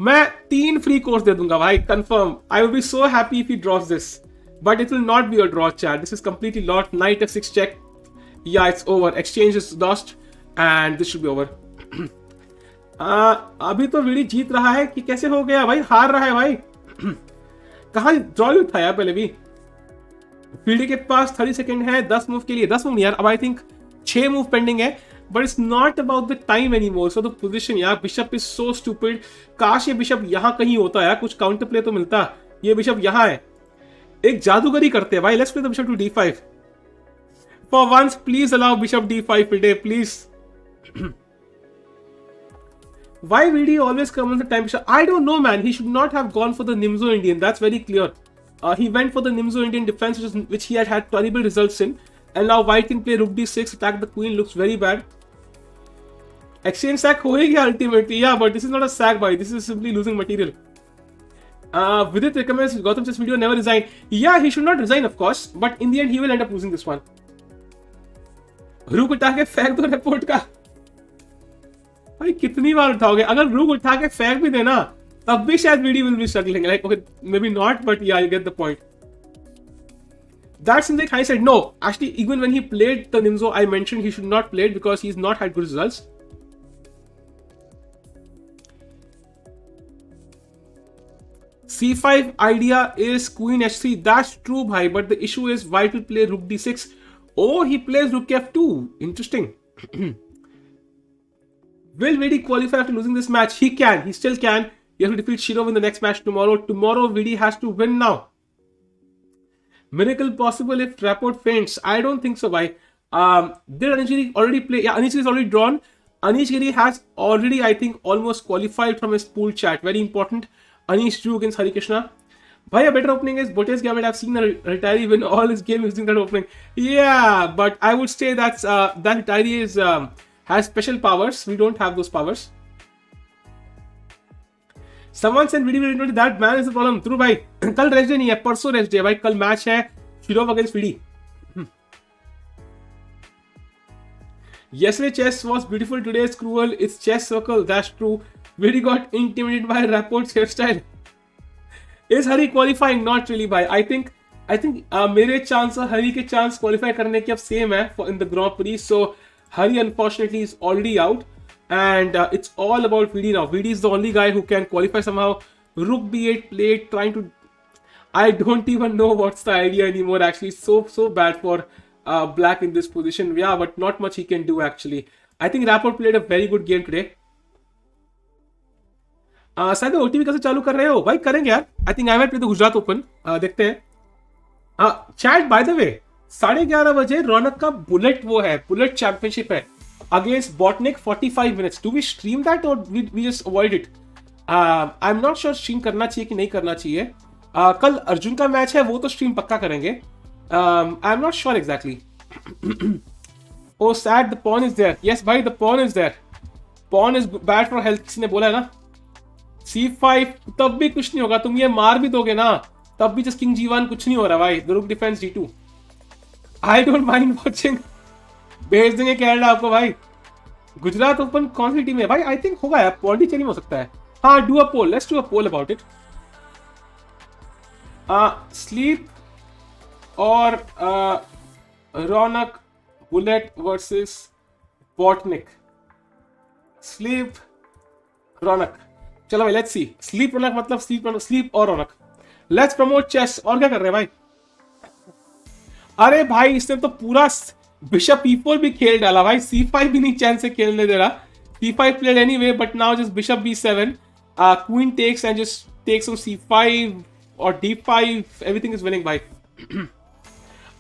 मैं 3 फ्री कोर्स दे दूंगा भाई, confirm. I will be so happy if he draws this, but it will not be a draw chat. This is completely lost. Knight f6 check. Yeah it's over. Exchange is lost and this should be over. अभी तो VD जीत रहा है कि कैसे हो गया भाई? हार रहा है भाई. कहाँ ड्रॉ था यार पहले भी. वीडी के पास 30 सेकेंड है 10 मूव के लिए. 10 मूव नहीं यार, अब आई थिंक 6 मूव पेंडिंग है. But it's not about the time anymore. So the position, यार बिशप is so stupid. काश ये बिशप यहाँ कहीं होता है, कुछ काउंटर प्ले तो मिलता. ये बिशप यहाँ है. एक जादूगरी करते हैं भाई. Let's play the bishop to d5. For once, please allow bishop d5 today, please. Why VD always come on the time bishop? I don't know, man. He should not have gone for the Nimzo Indian. That's very clear. He went for the Nimzo Indian defense, which he had terrible results in. And now white can play rook d6, attack the queen. Looks very bad. Exchange sack हो ही गया ultimately. Yeah, but this is not a sack, boy. This is simply losing material. Vidit recommends Gautam this video never resign. Yeah, he should not resign, of course. But in the end, he will end up losing this one. रुक उठा के फेंक दो report का. भाई कितनी बार उठाओगे? अगर रुक उठा के फेंक भी देना, तब भी शायद video will be struggling. Like, okay, maybe not, but yeah, you get the point. That seems like hindsight. No, actually, even when he played the Nimzo, I mentioned he should not play it because he's not had good results. C5 idea is queen h3. That's true, bhai. But the issue is white will play rook d6. Oh, he plays rook f2. Interesting. Will VD qualify after losing this match? He can. He still can. He has to defeat Shirov in the next match tomorrow. Tomorrow, VD has to win now. Miracle possible if Rapport faints. I don't think so, bhai. Did Anish Giri already play? Yeah, Anish Giri is already drawn. Anish Giri has already, I think, almost qualified from his pool chat. Very important. Anish drew against Harikrishna. Bhai, a better opening is Botez Gambit. I've seen a retiree win all his games using that opening. Yeah, but I would say that retiree is has special powers. We don't have those powers. Someone said video will that man is the problem. True, bhai. कल rest day नहीं है, परसों rest day है भाई. कल match है Shirov against FIDE. Yesterday chess was beautiful. Today is cruel. It's chess circle. That's true. VD got intimidated by Rapport's hairstyle. Is Hari qualifying? Not really, bhai. I think I think मेरे chance और हरी के chance qualify करने के अब same है in the grand pre. So Hari unfortunately is already out and it's all about VD now. VD is the only guy who can qualify somehow. Rook B8 played, trying to. I don't even know what's the idea anymore. Actually, so bad for Black in this position. Yeah, but not much he can do actually. I think Rapport played a very good game today. शायद OTP कैसे चालू कर रहे हो भाई? करेंगे यार. I think I might play the Gujarat open. देखते हैं. Chat by the way, 11:30 बजे रौनक का बुलेट वो है, बुलेट चैंपियनशिप है against Botnik 45 minutes. Do we stream that or we just avoid it? I'm not sure stream करना चाहिए कि नहीं करना चाहिए. कल अर्जुन का मैच है, वो तो स्ट्रीम पक्का करेंगे. I'm not sure exactly. Oh sad, the pawn is there. Yes भाई, the pawn is there. Pawn is bad for health, किसी ने बोला है ना. C5 तब भी कुछ नहीं होगा, तुम ये मार भी दोगे ना तब भी जस्ट किंग G1 कुछ नहीं हो रहा भाई. The rook defense G2. I don't mind watching. भेज देंगे कनाडा आपको भाई. गुजरात ओपन कौन सी टीम है भाई? आई थिंक होगा यार, पौंडीचेरी में हो सकता है. हाँ, do a poll, let's do a poll about it. Sleep और रौनक बुलेट वर्सेस बॉटनिक. स्लीप रौनक. चलो भाई, लेट्स सी. स्लीप रौनक मतलब स्लीप और रौनक. Let's promote chess. और क्या कर रहे हैं भाई? अरे भाई, इसने तो पूरा बिशप E4 भी खेल डाला भाई. C5 भी नहीं चैन से खेलने दे रहा. C5 played anyway, but now just bishop B7. Queen takes and just takes on C5 or D5. Everything is winning भाई.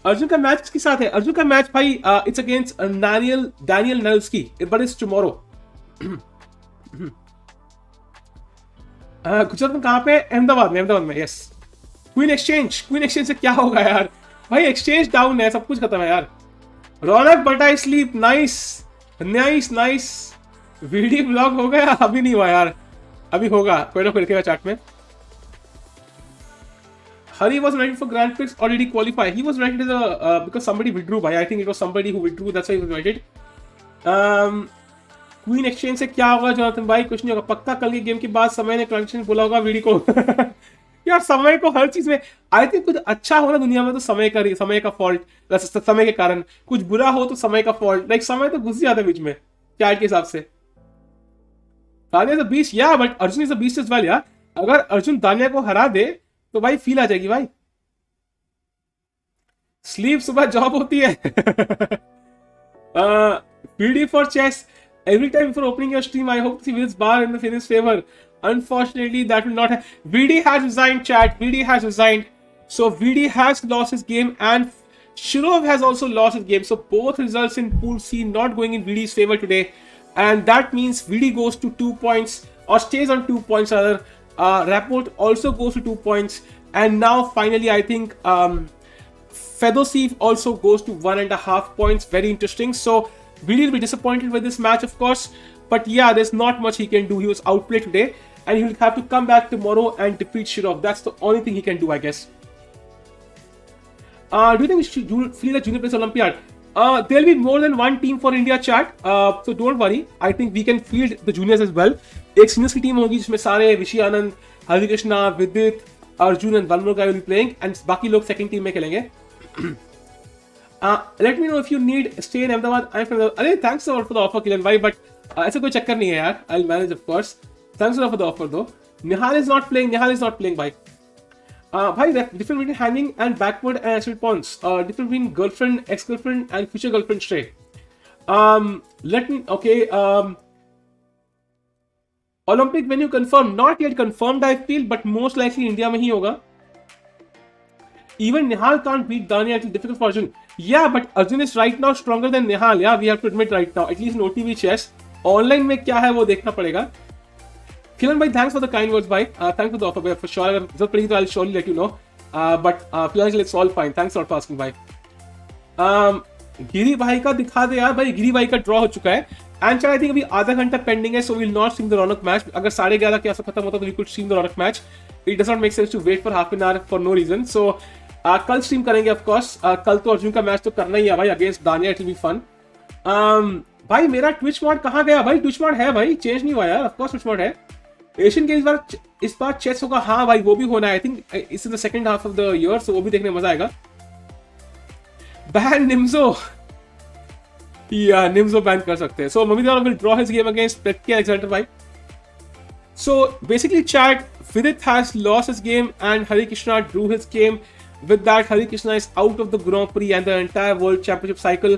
अर्जुन का मैच किसके साथ है? अर्जुन का मैच भाई it's against Daniel Nalski, but it's tomorrow. Gujarat में कहाँ पे? अहमदाबाद में. यस. क्वीन एक्सचेंज से क्या होगा यार भाई? एक्सचेंज डाउन है, सब कुछ खत्म है यार. रौनक बटाई स्लीप. नाइस. वीडियो ब्लॉग हो गया? अभी नहीं हुआ यार, अभी होगा. कोई ना कोई लिखेगा चैट में. Hari was invited for Grand Prix, already qualified. He was invited because somebody withdrew. I think it was somebody who withdrew. That's why he was invited. Queen exchange से क्या होगा जोनाथन भाई? कुछ नहीं होगा पक्का. कल के गेम के बाद समय ने ट्रांजेक्शन बोला होगा वीडियो को. यार समय को हर चीज में आई थिंक कुछ अच्छा हो ना दुनिया में तो समय का फॉल्ट, समय के कारण. कुछ बुरा हो तो समय का फॉल्ट. लाइक समय तो घुस जाता है बीच में चैट के हिसाब से. Danya is a beast. या but Arjun is a beast as well यार. अगर अर्जुन दानिया को हरा दे तो भाई फील आ जाएगी भाई. स्लीप सुबह जॉब होती है. PD for chess. Every time before opening your stream, I hope to see Vidit's bar in the Finnish favor. Unfortunately, that will not happen. VD has resigned, chat. VD has resigned. So VD has lost his game and Shirov has also lost his game. So both results in Pool C not going in VD's favor today. And that means VD goes to 2 points or stays on 2 points rather. Rapport also goes to 2 points. And now finally, I think Fedoseev also goes to 1.5 points. Very interesting. So VD will be disappointed with this match, of course. But yeah, there's not much he can do. He was outplayed today. And he will have to come back tomorrow and defeat Shirov. That's the only thing he can do, I guess. Do you think we should feel a Junior Players Olympiad? There'll be more than one team for India, chat. So don't worry. I think we can field the juniors as well. एक seniors की team होगी जिसमें सारे विशी आनंद, हरिकृष्णा, विदित, Arjun and one more guy will be playing. And बाकी लोग second team में खेलेंगे. Let me know if you need stay in Ahmedabad. I'm from अरे thanks a lot for the offer Kilan भाई, but ऐसा कोई चक्कर नहीं है यार. I'll manage of course. Thanks a lot for the offer though. Nihal is not playing भाई. भाई different between hanging and backward and actual pawns. Different between girlfriend, ex-girlfriend and future girlfriend stray. Olympic venue confirmed. Not yet confirmed I feel, but most likely India में ही होगा. Even Nihal can't beat Dania. It's difficult for Arjun. Yeah, but Arjun is right now stronger than Nihal. Yeah, we have to admit right now. At least in OTV chess. Online में क्या है वो देखना पड़ेगा. Kilan bhai, thanks for the kind words, bhai. Thanks for the offer, bhai. For sure, अगर जरूरत पड़ेगी तो I'll surely let you know. But फिलहाल it's all fine. Thanks a lot for asking, bhai. गिरी भाई का दिखा दे यार भाई. गिरी भाई का ड्रॉ हो चुका है. एंड आई थिंक अभी आधा घंटा पेंडिंग है, so will not stream the Raunak match. अगर 11:30 के आसपास खत्म होता तो we could stream the Raunak match. It does not make sense to wait for half an hour for no reason. So कल स्ट्रीम करेंगे ऑफ कोर्स. कल तो अर्जुन का मैच तो करना ही है भाई against Danya. It will be fun. भाई मेरा ट्विच मॉड कहाँ गया भाई? ट्विच मॉड है भाई, चेंज नहीं हुआ यार. ऑफ कोर्स ट्विच मॉड है. एशियन गेम्स इस बार चेस होगा, हाँ भाई वो भी होना है, I think it's in the second half of the year, so वो भी देखने में मजा आएगा. बैन निम्जो, या निम्जो बैन कर सकते हैं. So Mamedyarov will draw his game against Petki Alexander भाई. So basically chat, Vidit has lost his game and Harikrishna drew his game. With that, Harikrishna is out of the Grand Prix and the entire World Championship cycle,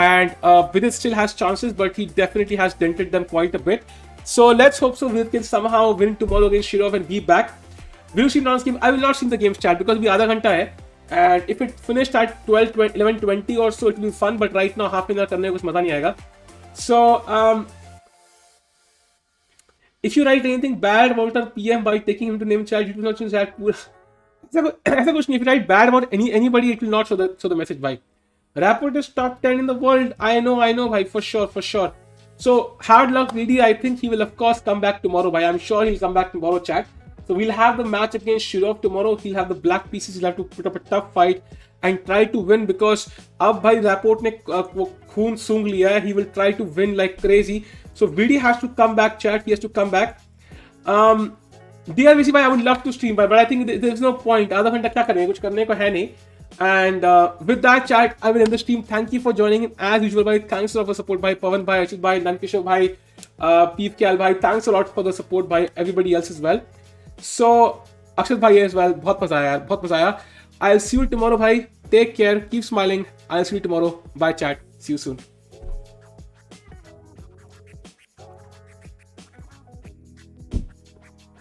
and Vidit still has chances, but he definitely has dented them quite a bit. So let's hope so Vidit can somehow win tomorrow against Shirov and be back. Will you see Non's game? I will not see the game's chat because we आधा घंटा है, and if it finished at 11:20 or so, it will be fun, but right now half an hour करने में कुछ मजा नहीं आएगा. So if you write anything bad about our PM by taking him to name chat, it will not show that. ऐसा कुछ नहीं. If you write bad about anybody, it will not show the message. Bhai, Rapport is top 10 in the world. I know, bhai, for sure. So hard luck, Vidit. I think he will of course come back tomorrow. Bhai, I'm sure he'll come back tomorrow. Chat. So we'll have the match against Shirov tomorrow. He'll have the black pieces. He'll have to put up a tough fight and try to win, because अब भाई Rapport ने वो खून सूंघ लिया है. He will try to win like crazy. So Vidit has to come back, chat. He has to come back. DRVC, I would love to stream, but I think there's no point. आधा घंटा क्या करेंगे, कुछ करने को है नहीं. And with that, chat, I will end the stream. Thank you for joining in as usual, bhai. Thanks a lot for support, bhai. Pawan bhai, Ashit bhai, Nankishore bhai, Peep Kyal bhai. Thanks a lot for the support, bhai. Everybody else as well. So Akshat bhai as well. बहुत मजा आया यार, बहुत मजा आया. I'll see you tomorrow, bhai. Take care. Keep smiling. I'll see you tomorrow. Bye, chat. See you soon.